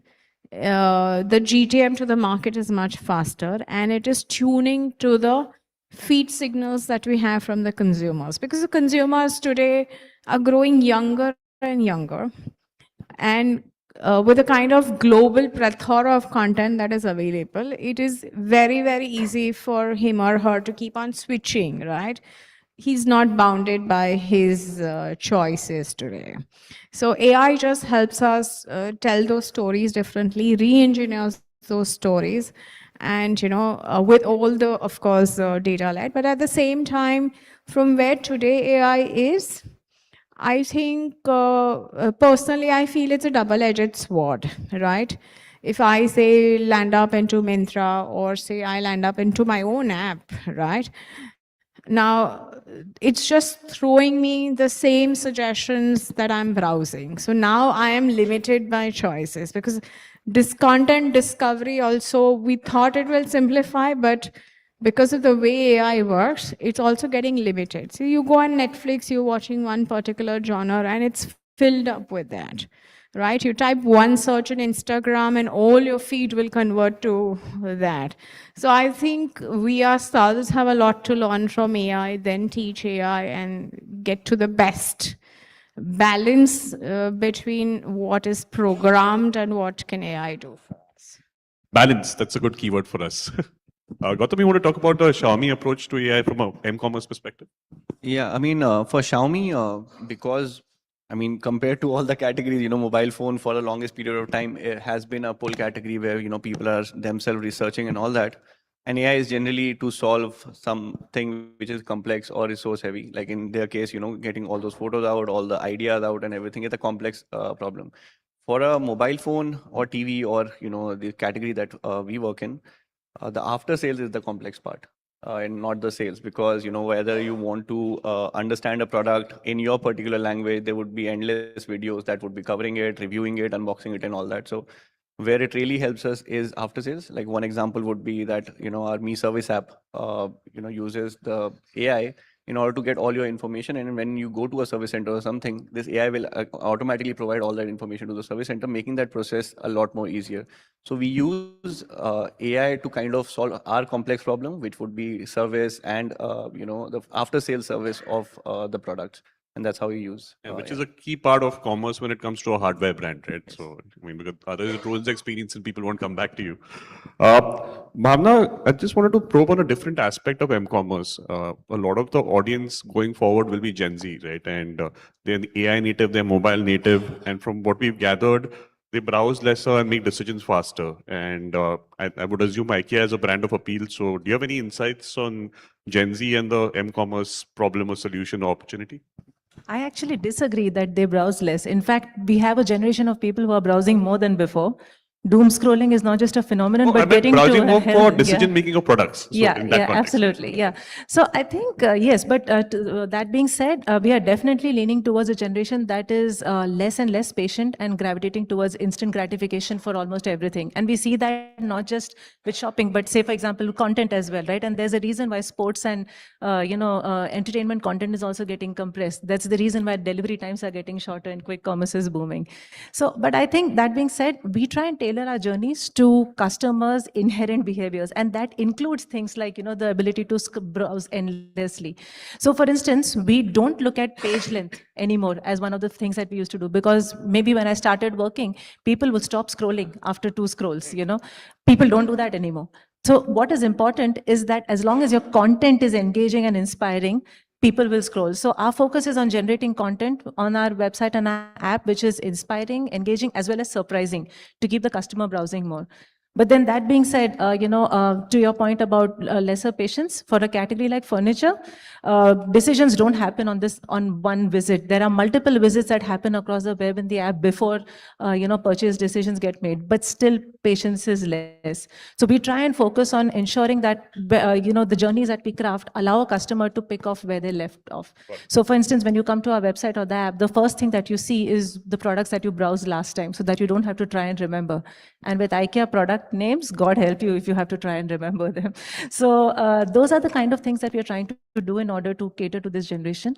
The GTM to the market is much faster, and it is tuning to the feed signals that we have from the consumers, because the consumers today are growing younger and younger, and with a kind of global plethora of content that is available, it is very, very easy for him or her to keep on switching, right? He's not bounded by his choices today. So AI just helps us tell those stories differently, re-engineers those stories, and with all the, of course, data led. But at the same time, from where today AI is, I think personally, I feel it's a double-edged sword, right? If I say land up into Myntra, or say I land up into my own app, right? Now, it's just throwing me the same suggestions that I'm browsing. So now I am limited by choices, because this content discovery also, we thought it will simplify, but because of the way AI works, it's also getting limited. So you go on Netflix, you're watching one particular genre, and it's filled up with that, right? You type one search on Instagram and all your feed will convert to that. So I think we ourselves have a lot to learn from AI, then teach AI and get to the best balance between what is programmed and what can AI do for us. Balance, that's a good keyword for us. Gautam, you want to talk about the Xiaomi approach to AI from a m-commerce perspective? Yeah, I mean, for Xiaomi, because compared to all the categories, mobile phone for the longest period of time, it has been a pull category where, people are themselves researching and all that. And AI is generally to solve something which is complex or resource heavy. Like in their case, getting all those photos out, all the ideas out and everything is a complex problem. For a mobile phone or TV or, the category that we work in, the after sales is the complex part. And not the sales, because whether you want to understand a product in your particular language, there would be endless videos that would be covering it, reviewing it, unboxing it and all that. So where it really helps us is after sales. Like one example would be that our Me Service app uses the AI in order to get all your information, and when you go to a service center or something, this AI will automatically provide all that information to the service center, making that process a lot more easier. So we use AI to kind of solve our complex problem, which would be service and the after sales service of the products. And that's how we use. Which is a key part of commerce when it comes to a hardware brand, right? Yes. So, because otherwise it ruins the experience and people won't come back to you. Bhavna, I just wanted to probe on a different aspect of m-commerce. A lot of the audience going forward will be Gen Z, right? And they're AI native, they're mobile native. And from what we've gathered, they browse lesser and make decisions faster. And I would assume IKEA is a brand of appeal. So do you have any insights on Gen Z and the m-commerce problem or solution or opportunity? I actually disagree that they browse less. In fact, we have a generation of people who are browsing more than before. Doom scrolling is not just a phenomenon, No, I but meant getting to browsing a more for health- decision making of products. So Yeah, in that yeah, context. absolutely. Yeah. So I think, yes, but that being said, we are definitely leaning towards a generation that is less and less patient and gravitating towards instant gratification for almost everything. And we see that not just with shopping, but say, for example, content as well, right? And there's a reason why sports and, entertainment content is also getting compressed. That's the reason why delivery times are getting shorter and quick commerce is booming. So, but I think that being said, we try and tailor our journeys to customers' inherent behaviors, and that includes things like the ability to browse endlessly. So, for instance, we don't look at page length anymore as one of the things that we used to do, because maybe when I started working, people would stop scrolling after 2 scrolls. People don't do that anymore. So, what is important is that as long as your content is engaging and inspiring, people will scroll. So our focus is on generating content on our website and our app, which is inspiring, engaging, as well as surprising to keep the customer browsing more. But then that being said, to your point about lesser patience, for a category like furniture, decisions don't happen on one visit. There are multiple visits that happen across the web and the app before, purchase decisions get made, but still patience is less. So we try and focus on ensuring that, the journeys that we craft allow a customer to pick off where they left off. So for instance, when you come to our website or the app, the first thing that you see is the products that you browsed last time, so that you don't have to try and remember. And with IKEA product names, God help you if you have to try and remember them. So those are the kind of things that we are trying to do in order to cater to this generation.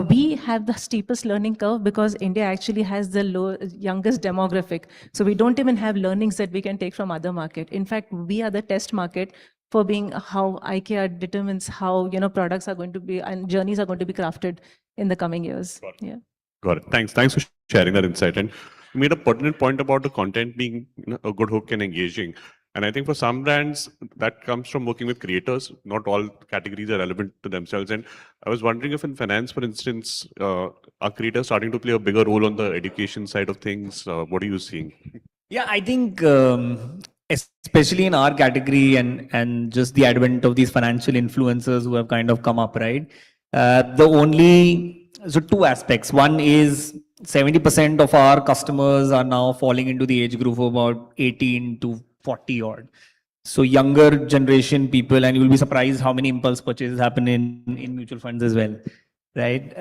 We have the steepest learning curve because India actually has the youngest demographic. So we don't even have learnings that we can take from other market. In fact, we are the test market for being how IKEA determines how products are going to be and journeys are going to be crafted in the coming years. Yeah. Got it. Thanks for sharing that insight. And you made a pertinent point about the content being a good hook and engaging. And I think for some brands, that comes from working with creators. Not all categories are relevant to themselves. And I was wondering if in finance, for instance, are creators starting to play a bigger role on the education side of things? What are you seeing? Yeah, I think especially in our category and just the advent of these financial influencers who have kind of come up, right? So two aspects. One is 70% of our customers are now falling into the age group of about 18 to 40 odd. So younger generation people, and you'll be surprised how many impulse purchases happen in mutual funds as well, right?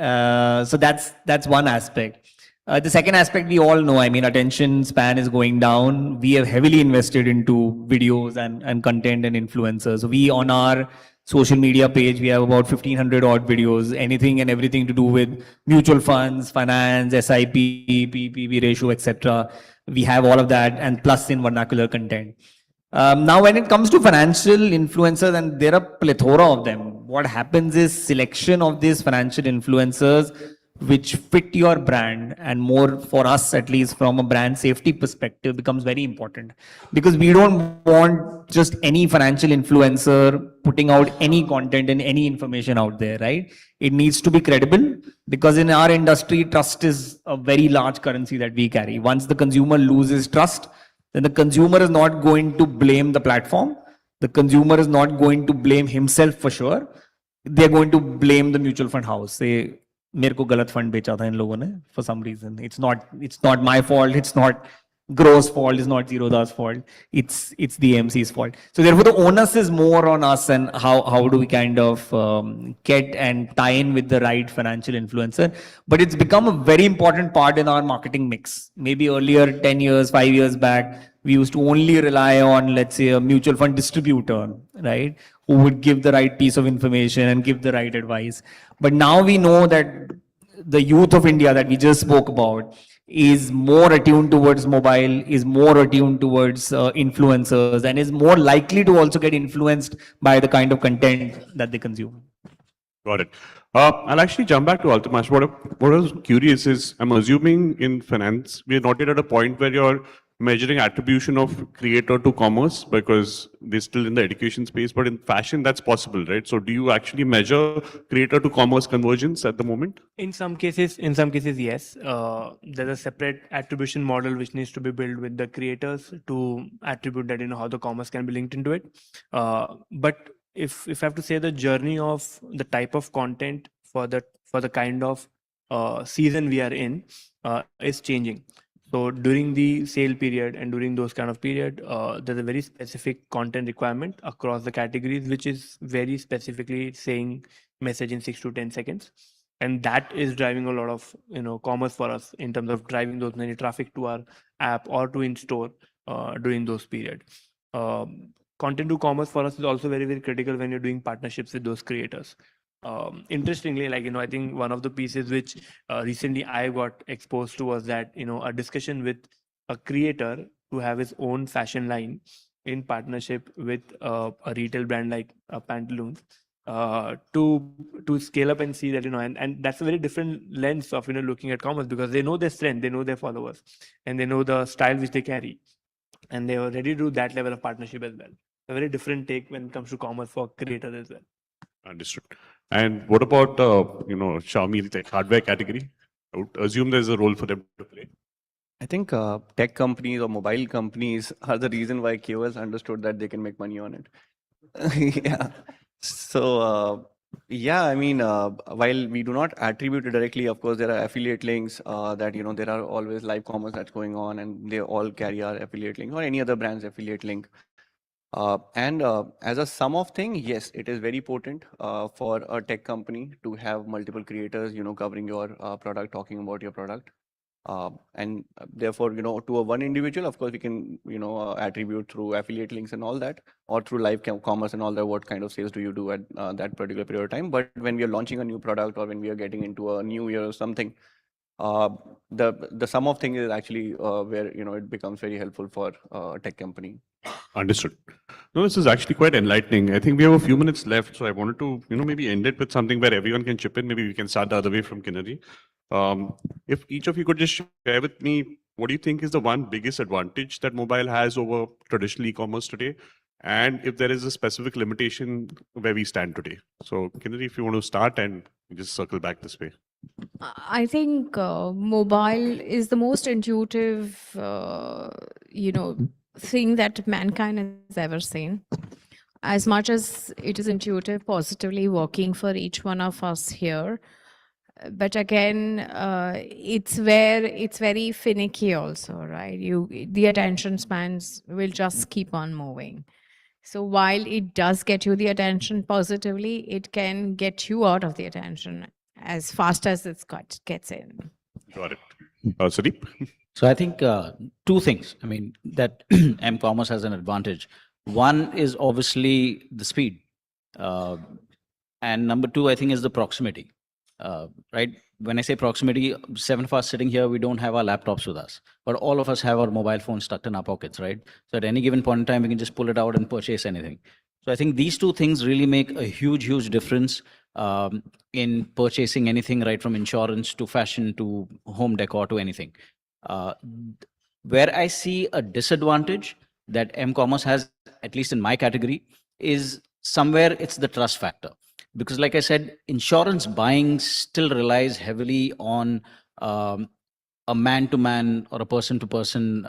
So that's one aspect. The second aspect we all know, I mean, attention span is going down. We have heavily invested into videos and content and influencers. We on our social media page, we have about 1,500 odd videos, anything and everything to do with mutual funds, finance, SIP, PPP ratio, etc. We have all of that, and plus in vernacular content. Now, when it comes to financial influencers, and there are plethora of them, what happens is selection of these financial influencers which fit your brand, and more for us, at least from a brand safety perspective, becomes very important, because we don't want just any financial influencer putting out any content and any information out there, right? It needs to be credible, because in our industry, trust is a very large currency that we carry. Once the consumer loses trust, then the consumer is not going to blame the platform. The consumer is not going to blame himself for sure. They're going to blame the mutual fund house. Say, मेरे को गलत fund बेचा था इन लोगों ने for some reason. It's not my fault. It's not Gro's fault. It's not Zerodha's fault. It's the MC's fault. So therefore, the onus is more on us, and how do we kind of get and tie in with the right financial influencer. But it's become a very important part in our marketing mix. Maybe earlier, 10 years, 5 years back, we used to only rely on, let's say, a mutual fund distributor, right, who would give the right piece of information and give the right advice. But now we know that the youth of India that we just spoke about is more attuned towards mobile, is more attuned towards influencers, and is more likely to also get influenced by the kind of content that they consume. Got it. I'll actually jump back to Altamash. What I was curious is, I'm assuming in finance, we're not yet at a point where you're measuring attribution of creator to commerce, because they're still in the education space, but in fashion, that's possible, right? So do you actually measure creator to commerce convergence at the moment? In some cases, yes. There's a separate attribution model which needs to be built with the creators to attribute that, how the commerce can be linked into it. But if I have to say, the journey of the type of content for the kind of season we are in is changing. So during the sale period and during those kind of period, there's a very specific content requirement across the categories, which is very specifically saying message in 6 to 10 seconds. And that is driving a lot of commerce for us in terms of driving those many traffic to our app or to in store during those period. Content to commerce for us is also very, very critical when you're doing partnerships with those creators. Interestingly, I think one of the pieces which recently I got exposed to was that a discussion with a creator to have his own fashion line in partnership with a retail brand like Pantaloons, to scale up and see that and that's a very different lens of looking at commerce, because they know their strength, they know their followers, and they know the style which they carry, and they are ready to do that level of partnership as well. A very different take when it comes to commerce for creators as well. Understood. And what about, Xiaomi, like hardware category? I would assume there's a role for them to play. I think tech companies or mobile companies are the reason why KOS understood that they can make money on it. Yeah. So, I mean, while we do not attribute it directly, of course, there are affiliate links that, there are always live commerce that's going on, and they all carry our affiliate link or any other brand's affiliate link. And as a sum of thing, yes, it is very potent for a tech company to have multiple creators, covering your product, talking about your product. And therefore, to a one individual, of course, we can, attribute through affiliate links and all that, or through live commerce and all that, what kind of sales do you do at that particular period of time. But when we are launching a new product or when we are getting into a new year or something, the sum of things is actually where, it becomes very helpful for a tech company. Understood. No, this is actually quite enlightening. I think we have a few minutes left, so I wanted to, maybe end it with something where everyone can chip in. Maybe we can start the other way from Kinnari. If each of you could just share with me, what do you think is the one biggest advantage that mobile has over traditional e-commerce today? And if there is a specific limitation where we stand today. So Kinnari, if you want to start and just circle back this way. I think mobile is the most intuitive, thing that mankind has ever seen. As much as it is intuitive, positively working for each one of us here. But again, it's very finicky also, right? The attention spans will just keep on moving. So while it does get you the attention positively, it can get you out of the attention as fast as gets in. Got it. Sudeep? So I think two things, that m-commerce has an advantage. One is obviously the speed. And number two, I think, is the proximity. Right? When I say proximity, 7 of us sitting here, we don't have our laptops with us, but all of us have our mobile phones tucked in our pockets, right? So at any given point in time, we can just pull it out and purchase anything. So I think these two things really make a huge, huge difference in purchasing anything, right from insurance to fashion to home decor to anything. Where I see a disadvantage that m-commerce has, at least in my category, is somewhere it's the trust factor. Because like I said, insurance buying still relies heavily on a man-to-man or a person-to-person,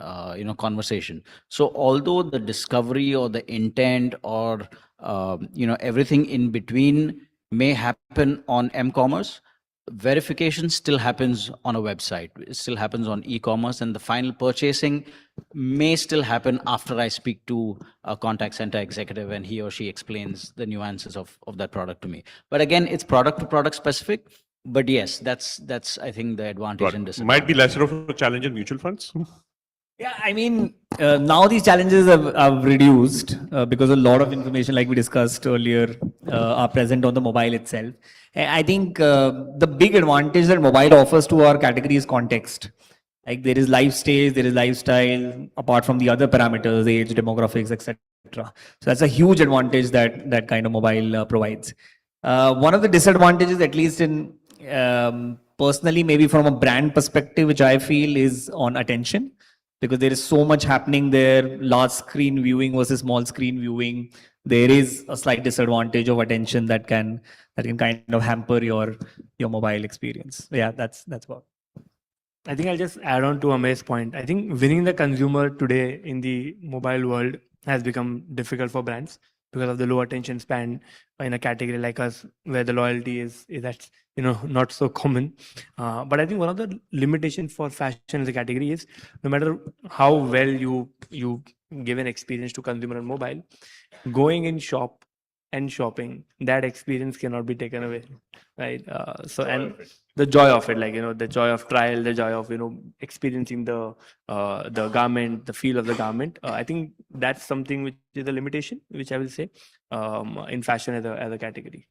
conversation. So although the discovery or the intent or, everything in between may happen on m-commerce, verification still happens on a website. It still happens on e-commerce, and the final purchasing may still happen after I speak to a contact center executive and he or she explains the nuances of that product to me. But again, it's product to product specific. But yes, that's I think the advantage and disadvantage. Might be lesser of a challenge in mutual funds. Yeah, I mean, now these challenges have reduced because a lot of information, like we discussed earlier, are present on the mobile itself. I think the big advantage that mobile offers to our category is context. Like there is life stage, there is lifestyle, apart from the other parameters, age, demographics, etc. So that's a huge advantage that kind of mobile provides. One of the disadvantages, at least in personally, maybe from a brand perspective, which I feel is on attention. Because there is so much happening there, large screen viewing versus small screen viewing. There is a slight disadvantage of attention that can kind of hamper your mobile experience. Yeah, that's what. I think I'll just add on to Amay's point. I think winning the consumer today in the mobile world has become difficult for brands. because of the low attention span in a category like us, where the loyalty is that's not so common. But I think one of the limitations for fashion as a category is no matter how well you give an experience to consumer on mobile, going in shop and shopping, that experience cannot be taken away, right? So and the joy of it, like the joy of trial, the joy of experiencing the garment, the feel of the garment. I think that's something which is a limitation, which I will say, in fashion as a category.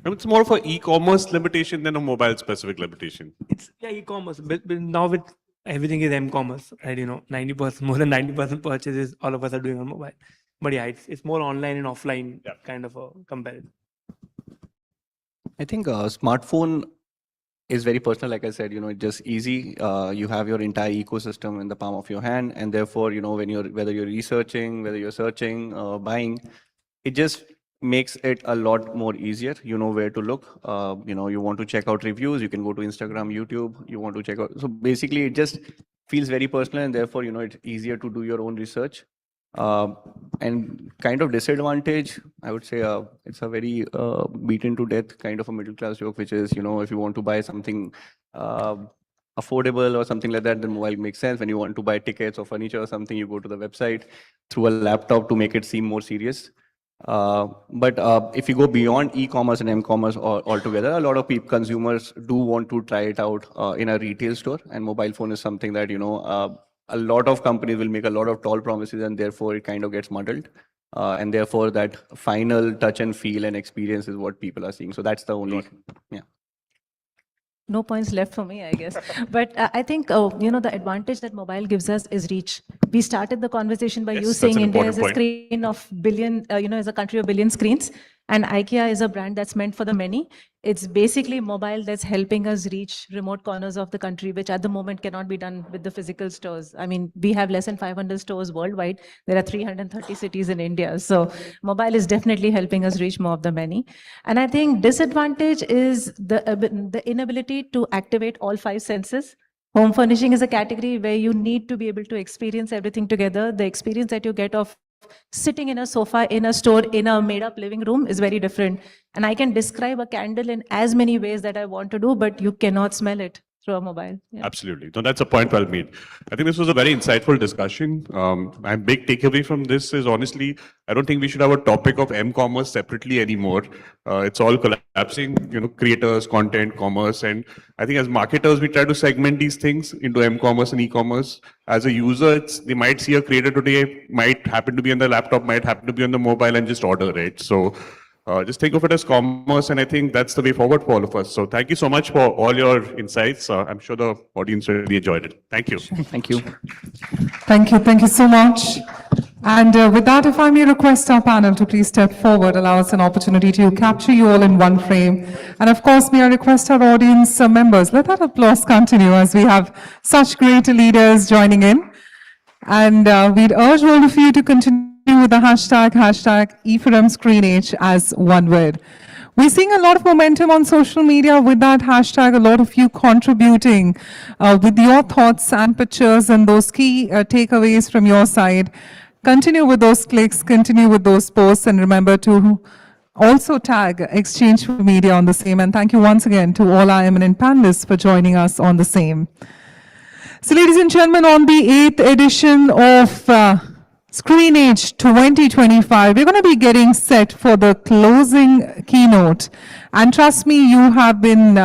It's more of an e-commerce limitation than a mobile specific limitation. It's e-commerce, but now with everything is m-commerce, right? 90%, more than 90% purchases all of us are doing on mobile. But yeah, it's more online and offline kind of a comparison. I think smartphone is very personal. Like I said, it's just easy. You have your entire ecosystem in the palm of your hand, and therefore, whether you're researching, whether you're searching, buying, it just makes it a lot more easier. You know where to look. You want to check out reviews, you can go to Instagram, YouTube. You want to check out. So basically, it just feels very personal, and therefore, it's easier to do your own research. And kind of disadvantage, I would say, it's a very beaten to death kind of a middle class joke, which is, if you want to buy something affordable or something like that, then mobile makes sense. When you want to buy tickets or furniture or something, you go to the website through a laptop to make it seem more serious. But if you go beyond e-commerce and m-commerce altogether, a lot of consumers do want to try it out in a retail store, and mobile phone is something that a lot of companies will make a lot of tall promises, and therefore it kind of gets muddled. And therefore that final touch and feel and experience is what people are seeing. So that's the only, No points left for me, I guess. But I think, the advantage that mobile gives us is reach. We started the conversation by you saying India is a screen of billion, is a country of billion screens. And IKEA is a brand that's meant for the many. It's basically mobile that's helping us reach remote corners of the country, which at the moment cannot be done with the physical stores. I mean, we have less than 500 stores worldwide. There are 330 cities in India. So mobile is definitely helping us reach more of the many. And I think disadvantage is the inability to activate all 5 senses. Home furnishing is a category where you need to be able to experience everything together. The experience that you get of sitting in a sofa, in a store, in a made-up living room is very different. And I can describe a candle in as many ways that I want to do, but you cannot smell it through a mobile. Yeah. Absolutely. No, that's a point well made. I think this was a very insightful discussion. My big takeaway from this is, honestly, I don't think we should have a topic of m-commerce separately anymore. It's all collapsing, creators, content, commerce. And I think as marketers, we try to segment these things into m-commerce and e-commerce. As a user, they might see a creator today, might happen to be on the laptop, might happen to be on the mobile, and just order it. So just think of it as commerce, and I think that's the way forward for all of us. So thank you so much for all your insights. I'm sure the audience really enjoyed it. Thank you. Thank you. Thank you. Thank you so much. And with that, if I may request our panel to please step forward, allow us an opportunity to capture you all in one frame. And of course, may I request our audience members, let that applause continue as we have such great leaders joining in. And we'd urge all of you to continue with the hashtag e4m Screenage as one word. We're seeing a lot of momentum on social media with that hashtag, a lot of you contributing with your thoughts and pictures and those key takeaways from your side. Continue with those clicks, continue with those posts, and remember to also tag Exchange for Media on the same. And thank you once again to all our eminent panelists for joining us on the same. So ladies and gentlemen, on the 8th edition of Screenage 2025, we're going to be getting set for the closing keynote. And trust me, you have been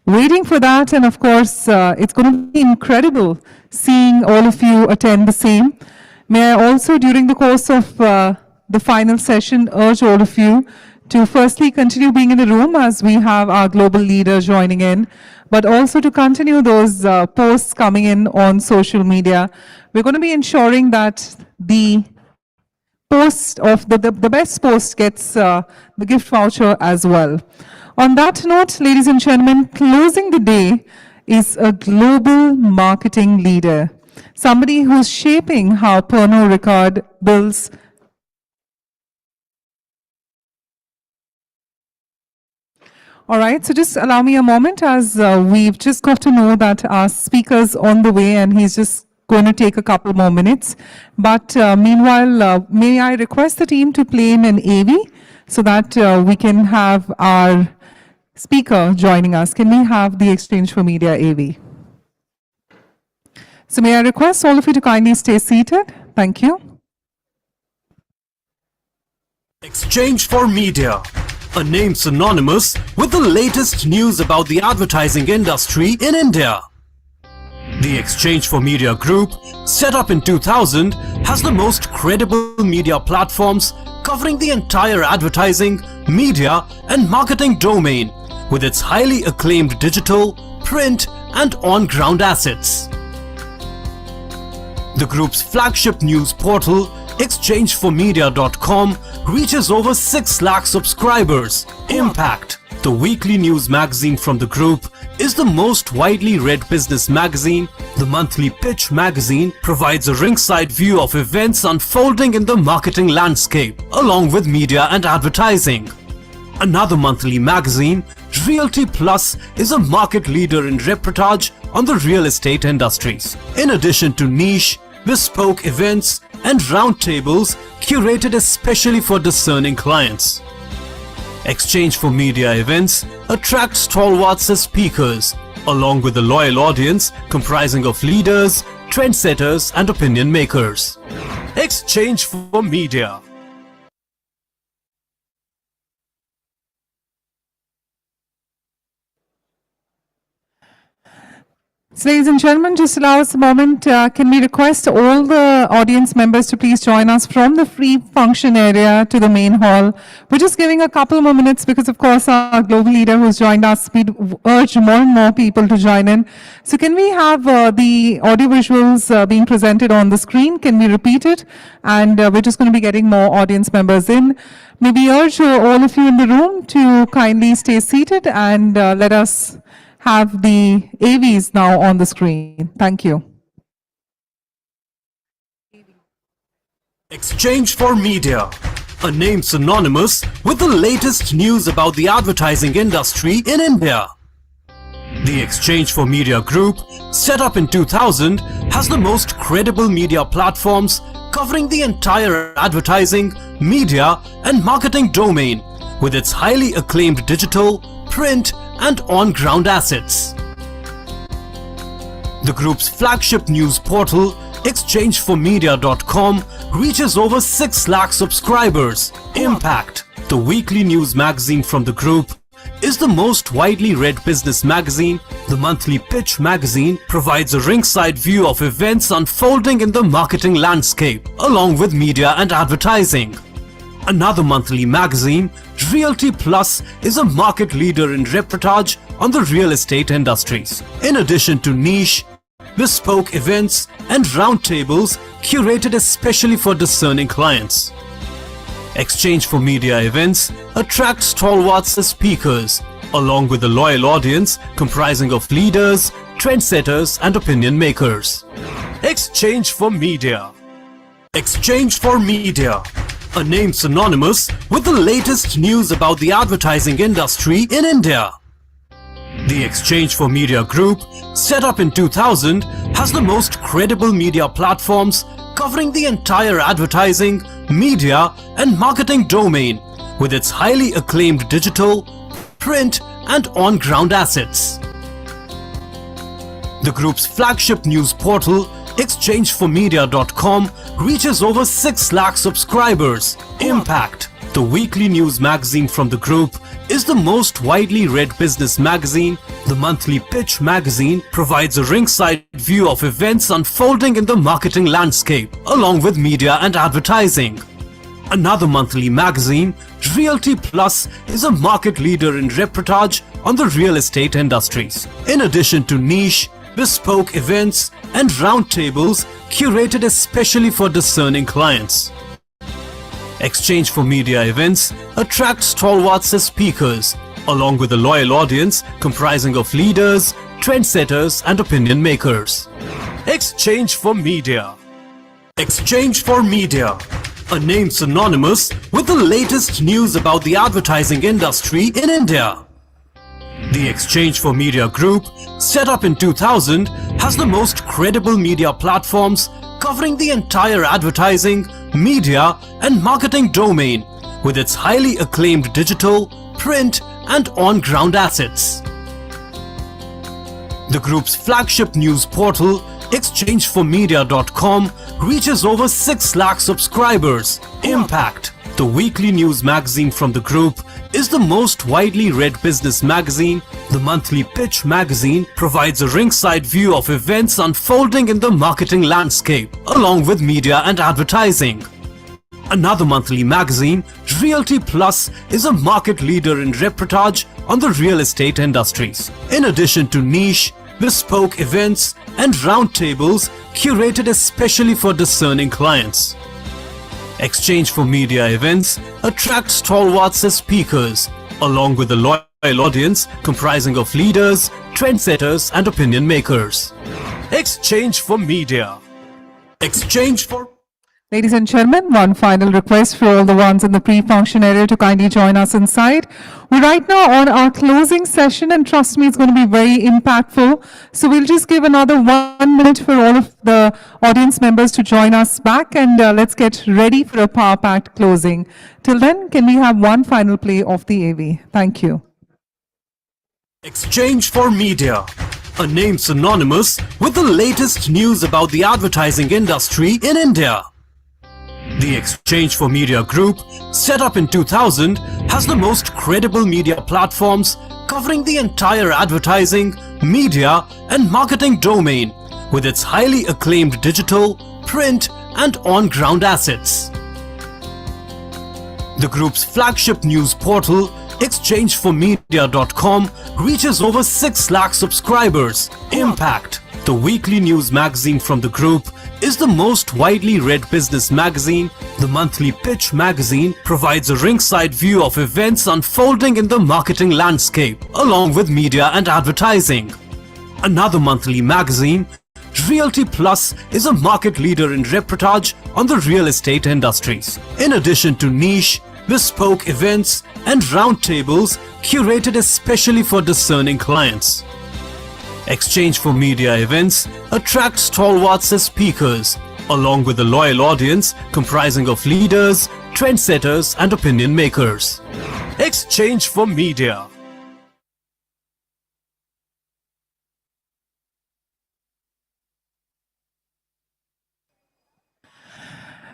waiting for that. And of course, it's going to be incredible seeing all of you attend the same. May I also, during the course of the final session, urge all of you to firstly continue being in the room as we have our global leader joining in, but also to continue those posts coming in on social media. We're going to be ensuring that the post of the best post gets the gift voucher as well. On that note, ladies and gentlemen, closing the day is a global marketing leader, somebody who's shaping how Pernod Ricard builds All right, so just allow me a moment as we've just got to know that our speaker's on the way and he's just going to take a couple more minutes. But meanwhile, may I request the team to play in an AV so that we can have our speaker joining us. Can we have the Exchange for Media AV? So may I request all of you to kindly stay seated? Thank you. Exchange for Media, a name synonymous with the latest news about the advertising industry in India. The Exchange for Media Group, set up in 2000, has the most credible media platforms covering the entire advertising, media and marketing domain with its highly acclaimed digital, print and on-ground assets. The group's flagship news portal, exchangeformedia.com, reaches over 6 lakh subscribers. Impact, the weekly news magazine from the group, is the most widely read business magazine. The monthly Pitch magazine provides a ringside view of events unfolding in the marketing landscape, along with media and advertising. Another monthly magazine, Realty Plus, is a market leader in reportage on the real estate industries. In addition to niche, bespoke events and roundtables curated especially for discerning clients. Exchange for Media events attract stalwarts as speakers, along with a loyal audience comprising of leaders, trendsetters and opinion makers. Exchange for Media. So, ladies and gentlemen, just allow us a moment. Can we request all the audience members to please join us from the free function area to the main hall? We're just giving a couple more minutes because, of course, our global leader who's joined us, we urge more and more people to join in. So can we have the audio visuals being presented on the screen? Can we repeat it? And we're just going to be getting more audience members in. May we urge all of you in the room to kindly stay seated and let us have the AVs now on the screen. Thank you. Exchange for Media, a name synonymous with the latest news about the advertising industry in India. The Exchange for Media Group, set up in 2000, has the most credible media platforms covering the entire advertising, media and marketing domain with its highly acclaimed digital, print and on-ground assets. The group's flagship news portal, exchangeformedia.com, reaches over 6 lakh subscribers. Impact, the weekly news magazine from the group, is the most widely read business magazine. The monthly Pitch magazine provides a ringside view of events unfolding in the marketing landscape, along with media and advertising. Another monthly magazine, Realty Plus, is a market leader in reportage on the real estate industries. In addition to niche, bespoke events and roundtables curated especially for discerning clients. Exchange for Media events attract stalwarts as speakers, along with a loyal audience comprising of leaders, trendsetters and opinion makers. Exchange for Media. Exchange for Media, a name synonymous with the latest news about the advertising industry in India. The Exchange for Media Group, set up in 2000, has the most credible media platforms covering the entire advertising, media and marketing domain with its highly acclaimed digital, print and on-ground assets. The group's flagship news portal, exchangeformedia.com, reaches over 6 lakh subscribers. Impact, the weekly news magazine from the group, is the most widely read business magazine. The monthly Pitch magazine provides a ringside view of events unfolding in the marketing landscape, along with media and advertising. Another monthly magazine, Realty Plus, is a market leader in reportage on the real estate industries. In addition to niche, bespoke events and roundtables curated especially for discerning clients. Exchange for Media events attract stalwarts as speakers, along with a loyal audience comprising of leaders, trendsetters and opinion makers. Exchange for Media. Exchange for Media, a name synonymous with the latest news about the advertising industry in India. The Exchange for Media Group, set up in 2000, has the most credible media platforms covering the entire advertising, media and marketing domain with its highly acclaimed digital, print and on-ground assets. The group's flagship news portal, exchangeformedia.com, reaches over 6 lakh subscribers. Impact, the weekly news magazine from the group, is the most widely read business magazine. The monthly Pitch magazine provides a ringside view of events unfolding in the marketing landscape, along with media and advertising. Another monthly magazine, Realty Plus, is a market leader in reportage on the real estate industries. In addition to niche, bespoke events and roundtables curated especially for discerning clients. Exchange for Media events attract stalwarts as speakers, along with a loyal audience comprising of leaders, trendsetters and opinion makers. Exchange for Media. Exchange for... Ladies and gentlemen, one final request for all the ones in the pre-function area to kindly join us inside. We're right now on our closing session, and trust me, it's going to be very impactful. So we'll just give another 1 minute for all of the audience members to join us back, and let's get ready for a power-packed closing. Till then, can we have one final play of the AV? Thank you. Exchange for Media, a name synonymous with the latest news about the advertising industry in India. The Exchange for Media Group, set up in 2000, has the most credible media platforms covering the entire advertising, media and marketing domain with its highly acclaimed digital, print and on-ground assets. The group's flagship news portal, exchangeformedia.com, reaches over 6 lakh subscribers. Impact, the weekly news magazine from the group, is the most widely read business magazine. The monthly Pitch magazine provides a ringside view of events unfolding in the marketing landscape, along with media and advertising. Another monthly magazine, Realty Plus, is a market leader in reportage on the real estate industries. In addition to niche, bespoke events and roundtables curated especially for discerning clients. Exchange for Media events attract stalwarts as speakers, along with a loyal audience comprising of leaders, trendsetters and opinion makers. Exchange for Media.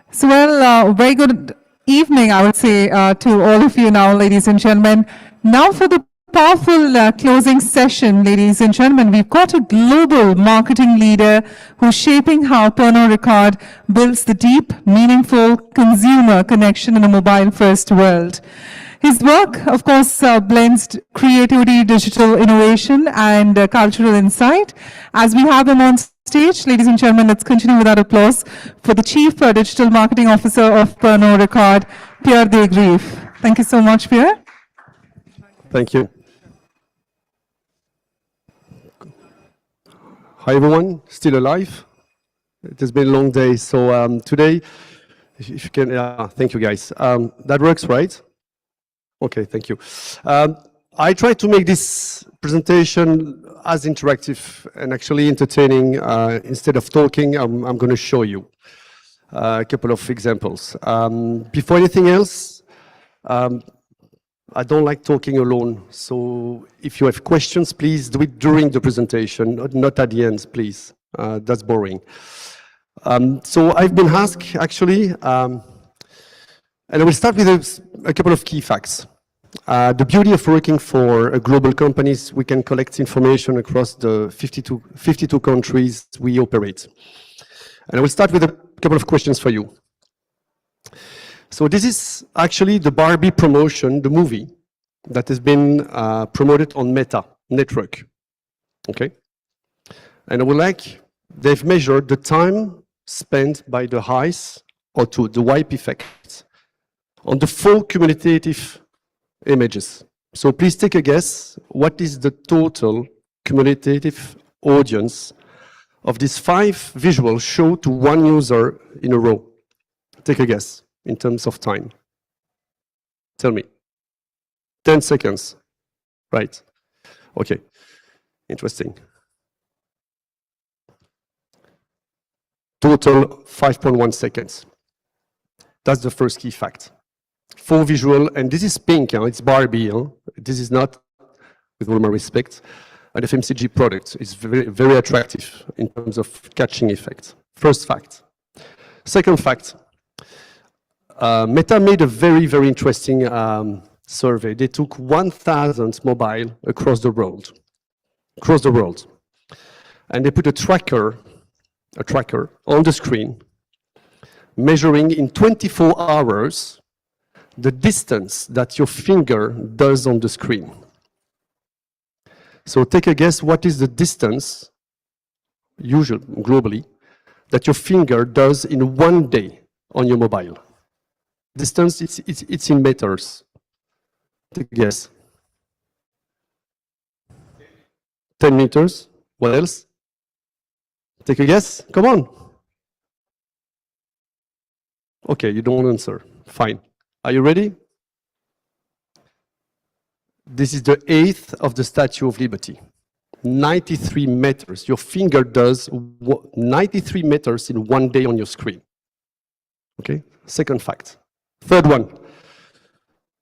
So, well, very good evening, I would say, to all of you now, ladies and gentlemen. Now for the powerful closing session, ladies and gentlemen. We've got a global marketing leader who's shaping how Pernod Ricard builds the deep, meaningful consumer connection in a mobile-first world. His work, of course, blends creativity, digital innovation, and cultural insight. As we have him on stage, ladies and gentlemen, let's continue with our applause for the Chief Digital Marketing Officer of Pernod Ricard, Pierre Desgriffes. Thank you so much, Pierre. Thank you. Hi, everyone. Still alive? It has been a long day. So today, if you can, thank you, guys. That works, right? Okay, thank you. I tried to make this presentation as interactive and actually entertaining. Instead of talking, I'm going to show you a couple of examples. Before anything else, I don't like talking alone. So if you have questions, please do it during the presentation, not at the end, please. That's boring. So I've been asked, actually, and I will start with a couple of key facts. The beauty of working for a global companies, we can collect information across the 52 countries we operate. And I will start with a couple of questions for you. So this is actually the Barbie promotion, the movie, that has been promoted on Meta network. Okay? And I would like, they've measured the time spent by the eyes, or to the wipe effect, on the 4 cumulative images. So please take a guess, what is the total cumulative audience of these 5 visuals shown to one user in a row? Take a guess in terms of time. Tell me. 10 seconds. Right. Okay, interesting. Total 5.1 seconds. That's the first key fact. 4 visual, and this is pink, it's Barbie. This is not, with all my respect, an FMCG product. It's very, very attractive in terms of catching effect. First fact. Second fact, Meta made a very, very interesting survey. They took 1,000 mobile across the world, and they put a tracker on the screen, measuring in 24 hours the distance that your finger does on the screen. So take a guess, what is the distance, usually, globally, that your finger does in 1 day on your mobile? Distance, it's in meters. Take a guess. 10 meters. What else? Take a guess. Come on. Okay, you don't answer. Fine. Are you ready? This is the 8th of the Statue of Liberty. 93 meters. Your finger does 93 meters in 1 day on your screen. Okay? Second fact. Third one.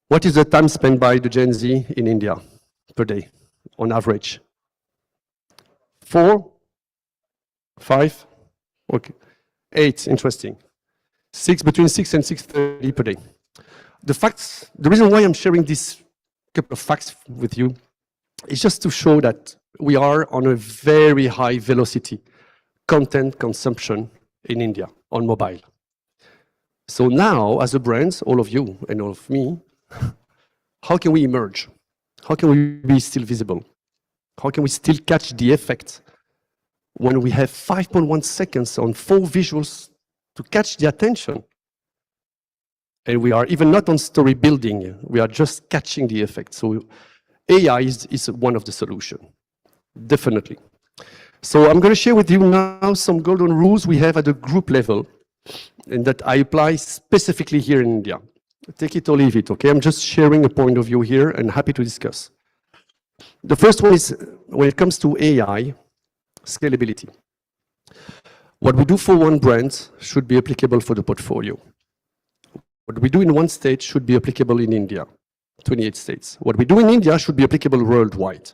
What is the time spent by the Gen Z in India per day, on average? 4? 5? Okay. 8, interesting. 6, between 6 and 6:30 per day. The reason why I'm sharing this couple of facts with you is just to show that we are on a very high velocity content consumption in India on mobile. So now, as a brand, all of you and all of me, how can we emerge? How can we be still visible? How can we still catch the effect when we have 5.1 seconds on 4 visuals to catch the attention? And we are even not on story building, we are just catching the effect. So AI is one of the solutions, definitely. So I'm going to share with you now some golden rules we have at the group level and that I apply specifically here in India. Take it or leave it, okay? I'm just sharing a point of view here and happy to discuss. The first one is, when it comes to AI, scalability. What we do for one brand should be applicable for the portfolio. What we do in one state should be applicable in India, 28 states. What we do in India should be applicable worldwide.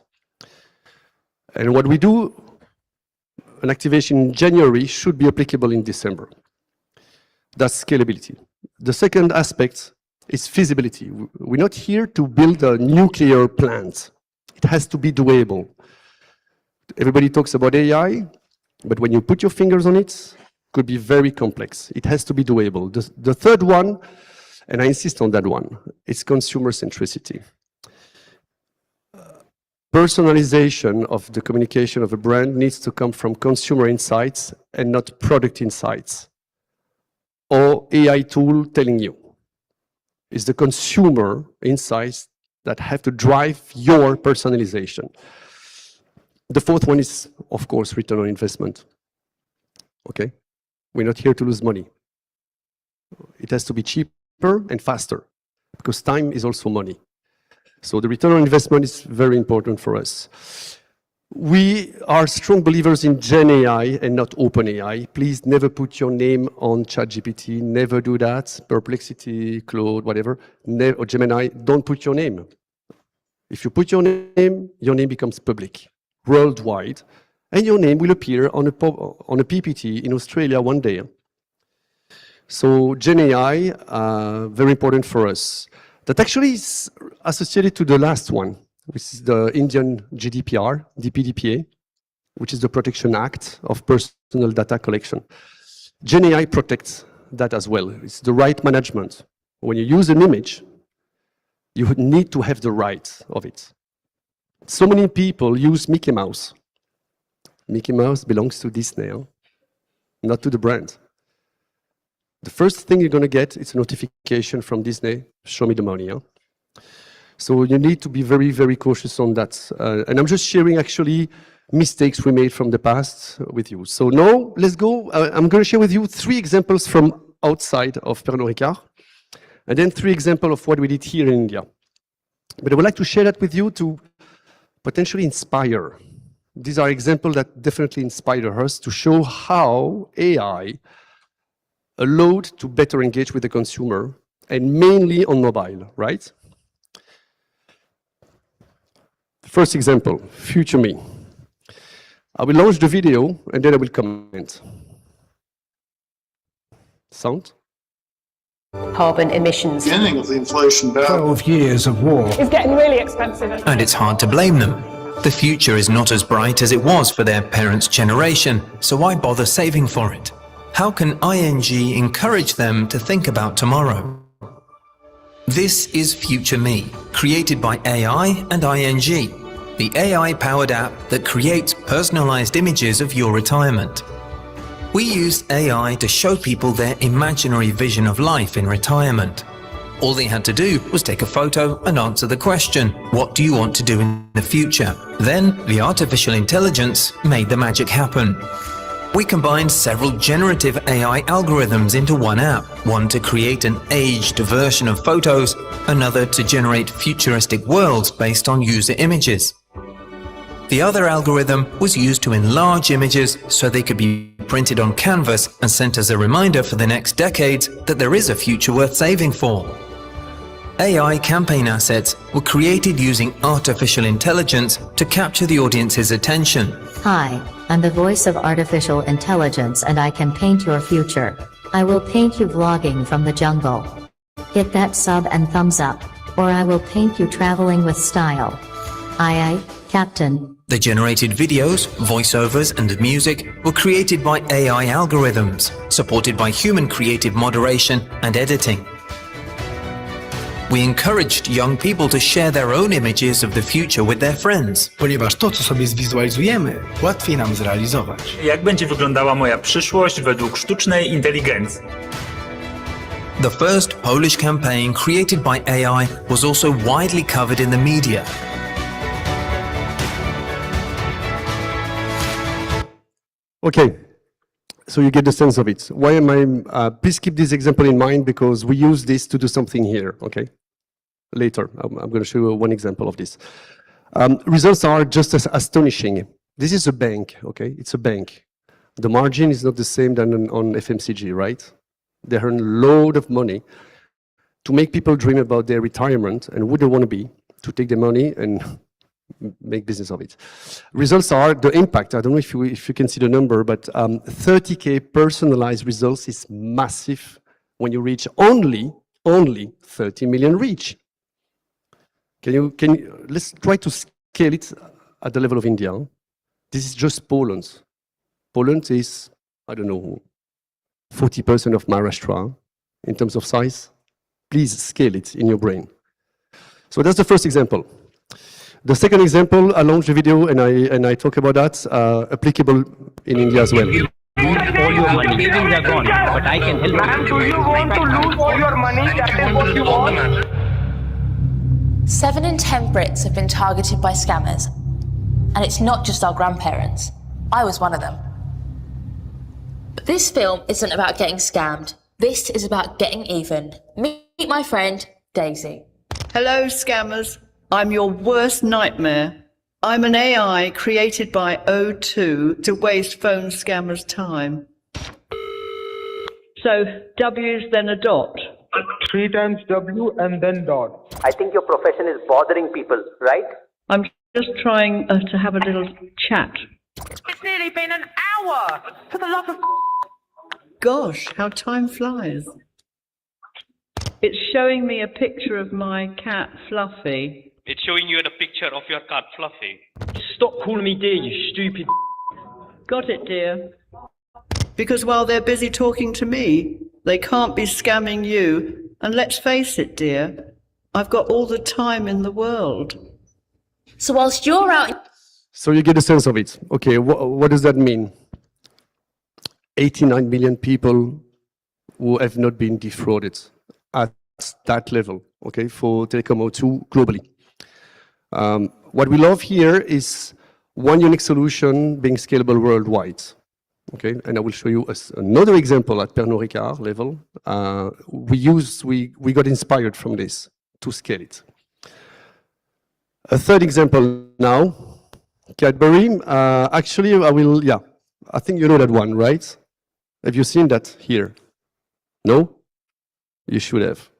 And what we do, an activation in January, should be applicable in December. That's scalability. The second aspect is feasibility. We're not here to build a nuclear plant. It has to be doable. Everybody talks about AI, but when you put your fingers on it, it could be very complex. It has to be doable. The third one, and I insist on that one, is consumer centricity. Personalization of the communication of a brand needs to come from consumer insights and not product insights or AI tool telling you. It's the consumer insights that have to drive your personalization. The fourth one is, of course, return on investment. Okay? We're not here to lose money. It has to be cheaper and faster, because time is also money. So the return on investment is very important for us. We are strong believers in Gen AI and not Open AI. Please never put your name on ChatGPT. Never do that. Perplexity, Claude, whatever, or Gemini, don't put your name. If you put your name becomes public, worldwide, and your name will appear on a PPT in Australia one day. So Gen AI, very important for us. That actually is associated to the last one, which is the Indian GDPR, DPDPA, which is the Protection Act of Personal Data Collection. Gen AI protects that as well. It's the right management. When you use an image, you need to have the right of it. So many people use Mickey Mouse. Mickey Mouse belongs to Disney, not to the brand. The first thing you're going to get is a notification from Disney, show me the money. So you need to be very, very cautious on that. And I'm just sharing actually mistakes we made from the past with you. So now, let's go. I'm going to share with you 3 examples from outside of Pernod Ricard, and then 3 examples of what we did here in India. But I would like to share that with you to potentially inspire. These are examples that definitely inspire us to show how AI allowed to better engage with the consumer, and mainly on mobile, right? First example, future me. I will launch the video and then I will comment. Sound? Carbon emissions. Beginning of the inflation battle. 12 years of war. It's getting really expensive. And it's hard to blame them. The future is not as bright as it was for their parents' generation, so why bother saving for it? How can ING encourage them to think about tomorrow? This is Future Me, created by AI and ING, the AI-powered app that creates personalized images of your retirement. We used AI to show people their imaginary vision of life in retirement. All they had to do was take a photo and answer the question, what do you want to do in the future? Then the artificial intelligence made the magic happen. We combined several generative AI algorithms into one app, one to create an aged version of photos, another to generate futuristic worlds based on user images. The other algorithm was used to enlarge images so they could be printed on canvas and sent as a reminder for the next decades that there is a future worth saving for. AI campaign assets were created using artificial intelligence to capture the audience's attention. Hi, I'm the voice of artificial intelligence and I can paint your future. I will paint you vlogging from the jungle. Hit that sub and thumbs up, or I will paint you traveling with style. Aye, Captain. The generated videos, voiceovers and music were created by AI algorithms, supported by human creative moderation and editing. We encouraged young people to share their own images of the future with their friends. Ponieważ to, co sobie zwizualizujemy, łatwiej nam zrealizować. Jak będzie wyglądała moja przyszłość według sztucznej inteligencji? The first Polish campaign created by AI was also widely covered in the media. Okay, so you get the sense of it. Why am I, please keep this example in mind because we use this to do something here, okay? Later, I'm going to show you one example of this. Results are just as astonishing. This is a bank, okay? It's a bank. The margin is not the same than on FMCG, right? They earn a load of money to make people dream about their retirement and who they want to be, to take their money and make business of it. Results are the impact. I don't know if you can see the number, but 30K personalized results is massive when you reach only 30 million reach. Let's try to scale it at the level of India. This is just Poland. Poland is, I don't know, 40% of Maharashtra in terms of size. Please scale it in your brain. So that's the first example. The second example, I launched a video and I talk about that, applicable in India as well. All your money. Savings are gone, but I can help you. Ma'am, do you want to lose all your money? That is what you want. 7 in 10 Brits have been targeted by scammers. And it's not just our grandparents. I was one of them. But this film isn't about getting scammed. This is about getting even. Meet my friend, Daisy. Hello, scammers. I'm your worst nightmare. I'm an AI created by O2 to waste phone scammers' time. So W's then a dot. 3 times W and then dot. I think your profession is bothering people, right? I'm just trying to have a little chat. It's nearly been an hour! For the love of... Gosh, how time flies. It's showing me a picture of my cat, Fluffy. It's showing you a picture of your cat, Fluffy. Stop calling me dear, you stupid... Got it, dear. Because while they're busy talking to me, they can't be scamming you. And let's face it, dear, I've got all the time in the world. So whilst you're out... So you get a sense of it. Okay, what does that mean? 89 million people who have not been defrauded at that level, okay, for Telecom O2 globally. What we love here is one unique solution being scalable worldwide. Okay, and I will show you another example at Pernod Ricard level. We got inspired from this to scale it. A third example now, Cadbury. Actually, I think you know that one, right? Have you seen that here? No? You should have.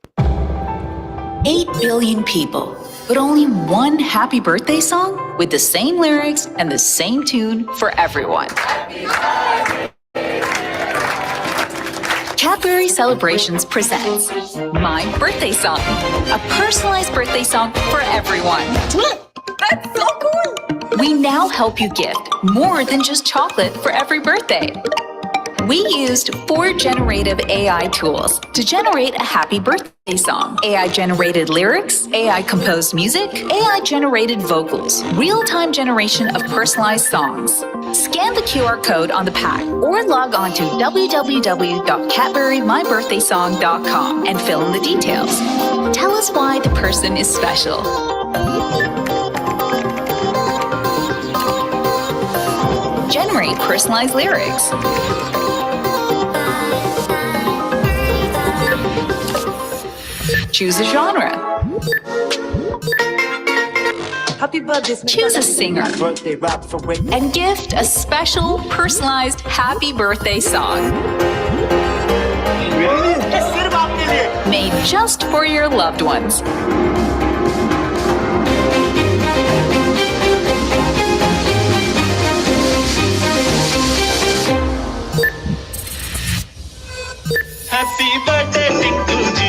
8 billion people, but only one happy birthday song with the same lyrics and the same tune for everyone. Cadbury Celebrations presents My Birthday Song, a personalized birthday song for everyone. That's so cool! We now help you gift more than just chocolate for every birthday. We used 4 generative AI tools to generate a happy birthday song. AI-generated lyrics, AI-composed music, AI-generated vocals, real-time generation of personalized songs. Scan the QR code on the pack or log on to www.cadburymybirthdaysong.com and fill in the details. Tell us why the person is special. Generate personalized lyrics. Choose a genre. Choose a singer. And gift a special, personalized happy birthday song. Made just for your loved ones. Happy birthday, Tinkuji.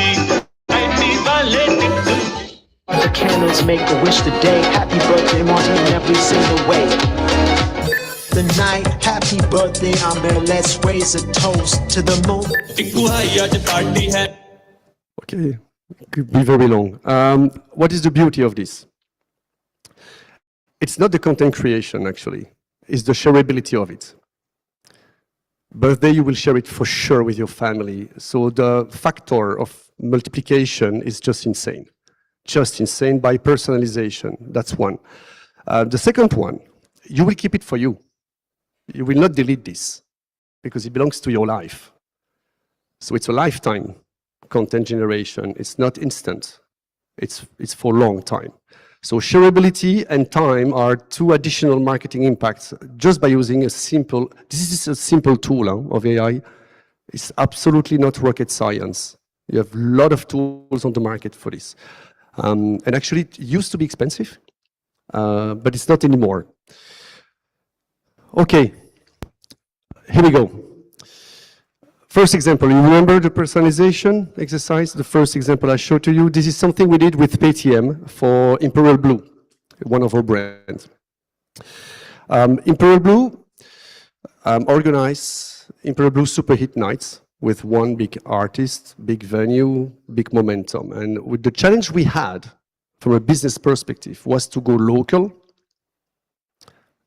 The candles make a wish today. Happy birthday, Marty, in every single way. Tonight, happy birthday, Amber. Let's raise a toast to the moon. Okay, could be very long. What is the beauty of this? It's not the content creation, actually. It's the shareability of it. Birthday, you will share it for sure with your family. So the factor of multiplication is just insane. Just insane by personalization. That's one. The second one, you will keep it for you. You will not delete this because it belongs to your life. So it's a lifetime content generation. It's not instant. It's for a long time. So shareability and time are 2 additional marketing impacts just by using a simple, this is a simple tool of AI. It's absolutely not rocket science. You have a lot of tools on the market for this. And actually, it used to be expensive, but it's not anymore. Okay, here we go. First example, you remember the personalization exercise? The first example I showed to you. This is something we did with Paytm for Imperial Blue, one of our brands. Imperial Blue organized Imperial Blue Super Hit Nights with one big artist, big venue, big momentum. And with the challenge we had from a business perspective was to go local,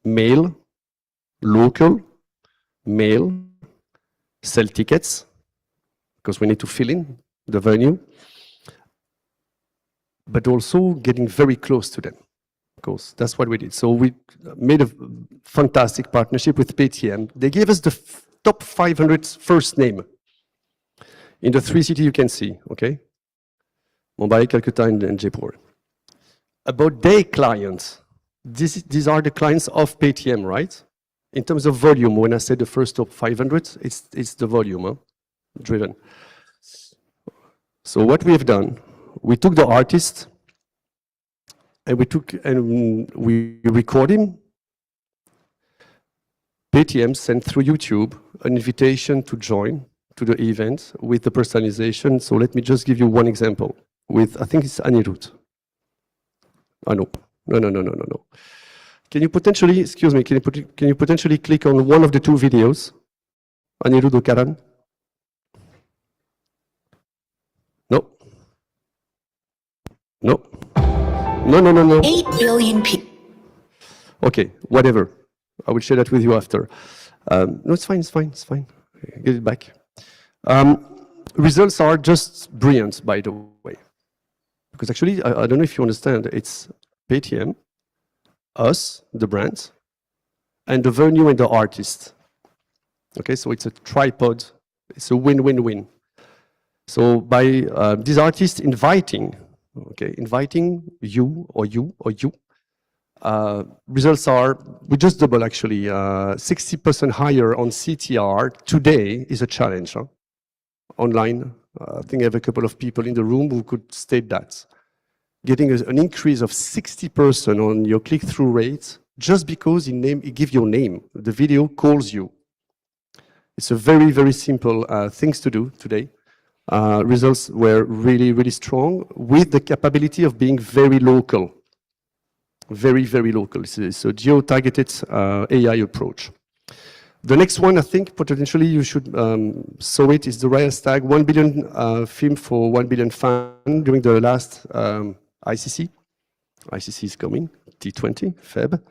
mail, local, mail, sell tickets, because we need to fill in the venue, but also getting very close to them, because that's what we did. So we made a fantastic partnership with Paytm. They gave us the top 500 first name in the 3 cities you can see, okay? Mumbai, Calcutta, and Jaipur. About their clients, these are the clients of Paytm, right? In terms of volume, when I said the first top 500, it's the volume driven. So what we have done, we took the artist and we record him. Paytm sent through YouTube an invitation to join to the event with the personalization. So let me just give you one example with, I think it's Anirudh. Oh, no. Can you potentially, excuse me, can you potentially click on one of the 2 videos? Anirudh or Karan? No. No. 8 billion people. Okay, whatever. I will share that with you after. No, it's fine. Get it back. Results are just brilliant, by the way. Because actually, I don't know if you understand, it's Paytm, us, the brand, and the venue and the artist. Okay, so it's a tripod. It's a win-win-win. So by this artist inviting you or you Results are, we just double actually, 60% higher on CTR today is a challenge. Online, I think I have a couple of people in the room who could state that. Getting an increase of 60% on your click-through rate just because you give your name. The video calls you. It's a very, very simple things to do today. Results were really, really strong with the capability of being very local. Very, very local. It's a geo-targeted AI approach. The next one, I think, potentially you should saw it, is the Riot Tag 1 billion film for 1 billion fan during the last ICC. ICC is coming, T20, Feb.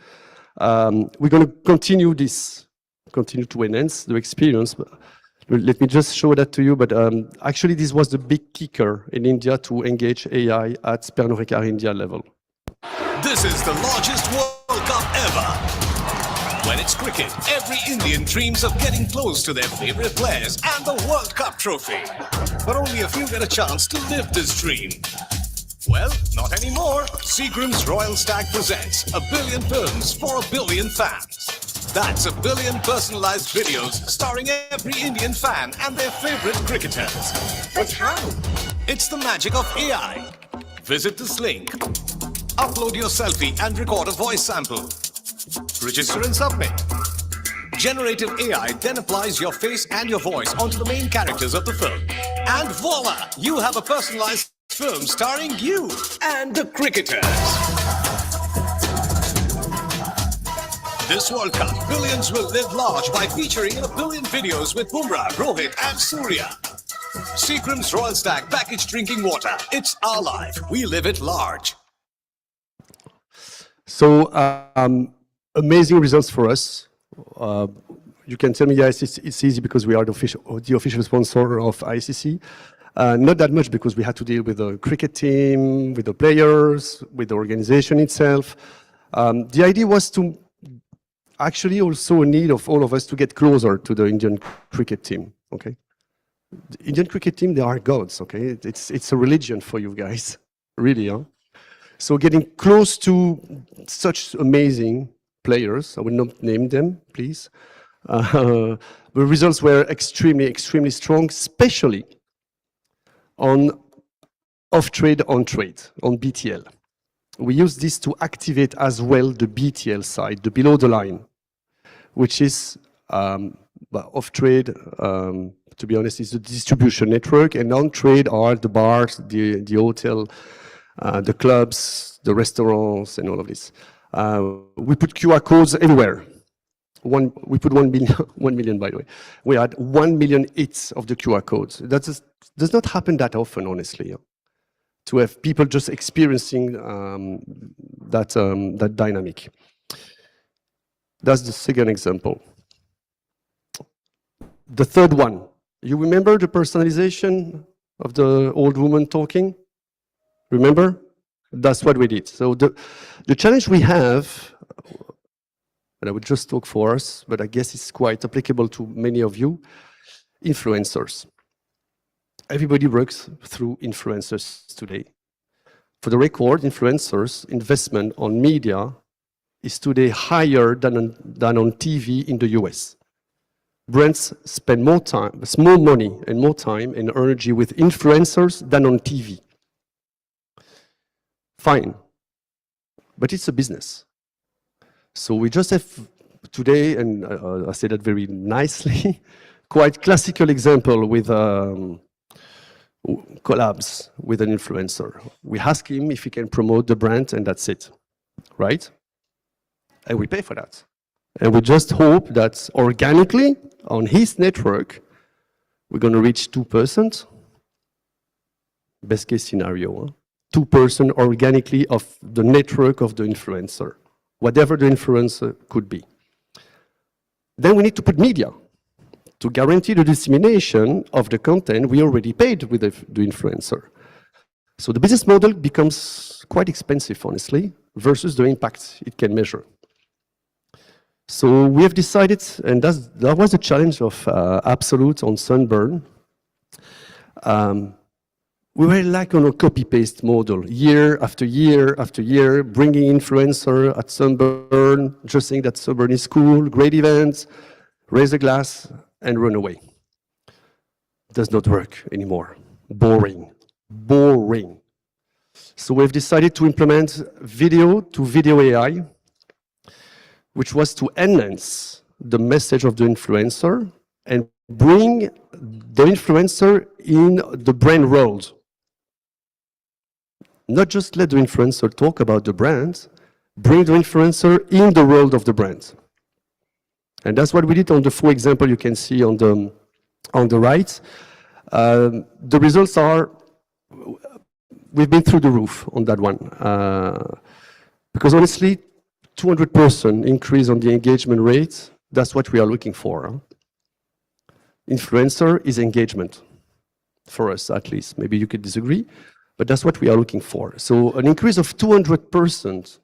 We're going to continue this, continue to enhance the experience. But let me just show that to you. But actually, this was the big kicker in India to engage AI at Pernod Ricard India level. This is the largest World Cup ever. When it's cricket, every Indian dreams of getting close to their favorite players and the World Cup trophy. But only a few get a chance to live this dream. Well, not anymore. Seagram's Royal Stag presents 1 billion films for 1 billion fans. That's 1 billion personalized videos starring every Indian fan and their favorite cricketers. But how? It's the magic of AI. Visit this link. Upload your selfie and record a voice sample. Register and submit. Generative AI then applies your face and your voice onto the main characters of the film. And voila! You have a personalized film starring you and the cricketers. This World Cup, billions will live large by featuring in 1 billion videos with Bumrah, Rohit and Surya. Seagram's Royal Stag packaged drinking water. It's our life. We live it large. So, amazing results for us. You can tell me, yes, it's easy because we are the official sponsor of ICC. Not that much because we had to deal with the cricket team, with the players, with the organization itself. The idea was to actually also a need of all of us to get closer to the Indian cricket team, okay? The Indian cricket team, they are gods, okay? It's a religion for you guys, really, huh? So getting close to such amazing players, I will not name them, please. The results were extremely, extremely strong, especially on off-trade, on-trade, on BTL. We use this to activate as well the BTL side, the below the line, which is off-trade, to be honest, is the distribution network, and on-trade are the bars, the hotel, the clubs, the restaurants, and all of this. We put QR codes everywhere. We put 1 million, by the way. We had 1 million hits of the QR codes. That does not happen that often, honestly, to have people just experiencing that dynamic. That's the second example. The third one, you remember the personalization of the old woman talking? Remember? That's what we did. So the challenge we have, and I would just talk for us, but I guess it's quite applicable to many of you, influencers. Everybody works through influencers today. For the record, influencers' investment on media is today higher than on TV in the US. Brands spend more money and more time and energy with influencers than on TV. Fine, but it's a business. So we just have today, and I say that very nicely, quite classical example with collabs with an influencer. We ask him if he can promote the brand, and that's it, right? And we pay for that. And we just hope that organically, on his network, we're going to reach 2%. Best case scenario, 2% organically of the network of the influencer, whatever the influencer could be. Then we need to put media to guarantee the dissemination of the content we already paid with the influencer. So the business model becomes quite expensive, honestly, versus the impact it can measure. So we have decided, and that was a challenge of Absolute on Sunburn. we were like on a copy-paste model, year after year after year, bringing influencer at Sunburn, just saying that Sunburn is cool, great events, raise a glass, and run away. Does not work anymore. Boring. Boring. So we've decided to implement video to video AI, which was to enhance the message of the influencer and bring the influencer in the brand world. Not just let the influencer talk about the brand, bring the influencer in the world of the brand. And that's what we did on the 4 example you can see on the right. The results are, we've been through the roof on that one. Because honestly, 200% increase on the engagement rate, that's what we are looking for. Influencer is engagement, for us at least. Maybe you could disagree, but that's what we are looking for. So an increase of 200%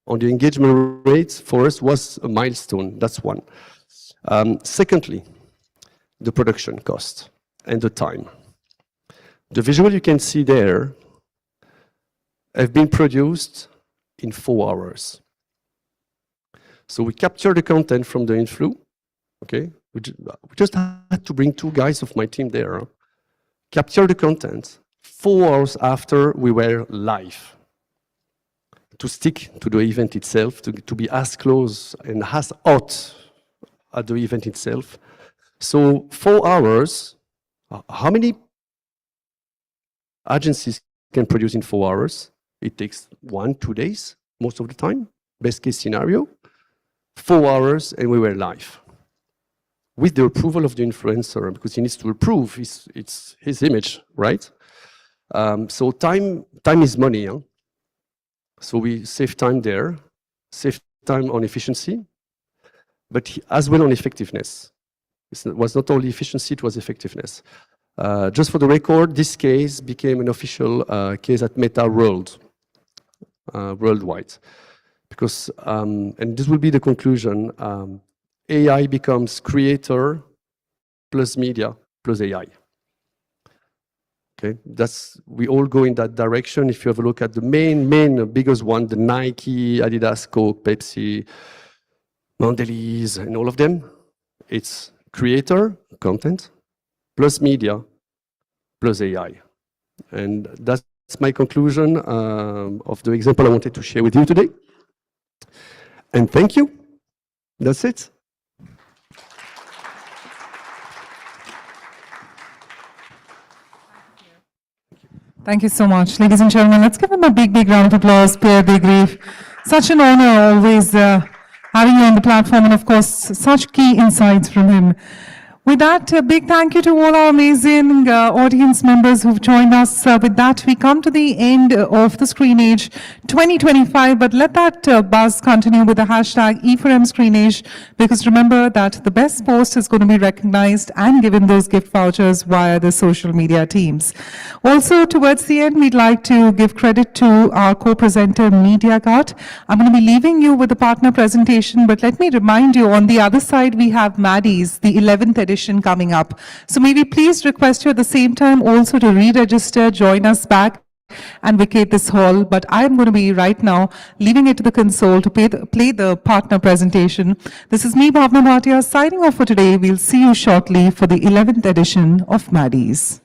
on the engagement rate for us was a milestone, that's one. Secondly, the production cost and the time. The visual you can see there have been produced in 4 hours. So we capture the content from the influ, okay? We just had to bring 2 guys of my team there, capture the content 4 hours after we were live, to stick to the event itself, to be as close and as hot at the event itself. So 4 hours, how many agencies can produce in 4 hours? It takes 1-2 days, most of the time, best case scenario. 4 hours and we were live. With the approval of the influencer, because he needs to approve it's his image, right? So time is money. Huh? So we save time there, save time on efficiency, but as well on effectiveness. It was not only efficiency, it was effectiveness. Just for the record, this case became an official case at Meta worldwide. Because, and this will be the conclusion, AI becomes creator plus media plus AI. Okay, we all go in that direction. If you have a look at the main biggest one, the Nike, Adidas, Coke, Pepsi, Mondelez, and all of them, it's creator, content, plus media, plus AI. And that's my conclusion of the example I wanted to share with you today. And thank you. That's it. Thank you so much. Ladies and gentlemen, let's give him a big round of applause, Pierre Desgriefs. Such an honor always having you on the platform, and of course, such key insights from him. With that, a big thank you to all our amazing audience members who've joined us. With that, we come to the end of the Screenage 2025, but let that buzz continue with the hashtag e4m Screenage, because remember that the best post is going to be recognized and given those gift vouchers via the social media teams. Also, towards the end, we'd like to give credit to our co-presenter, MediaGuard. I'm going to be leaving you with the partner presentation, but let me remind you, on the other side, we have Maddie's, the 11th edition coming up. So may we please request you at the same time also to re-register, join us back and vacate this hall. But I'm going to be right now leaving it to the console to play the partner presentation. This is me, Bhavna Bhatia, signing off for today. We'll see you shortly for the 11th edition of Maddie's.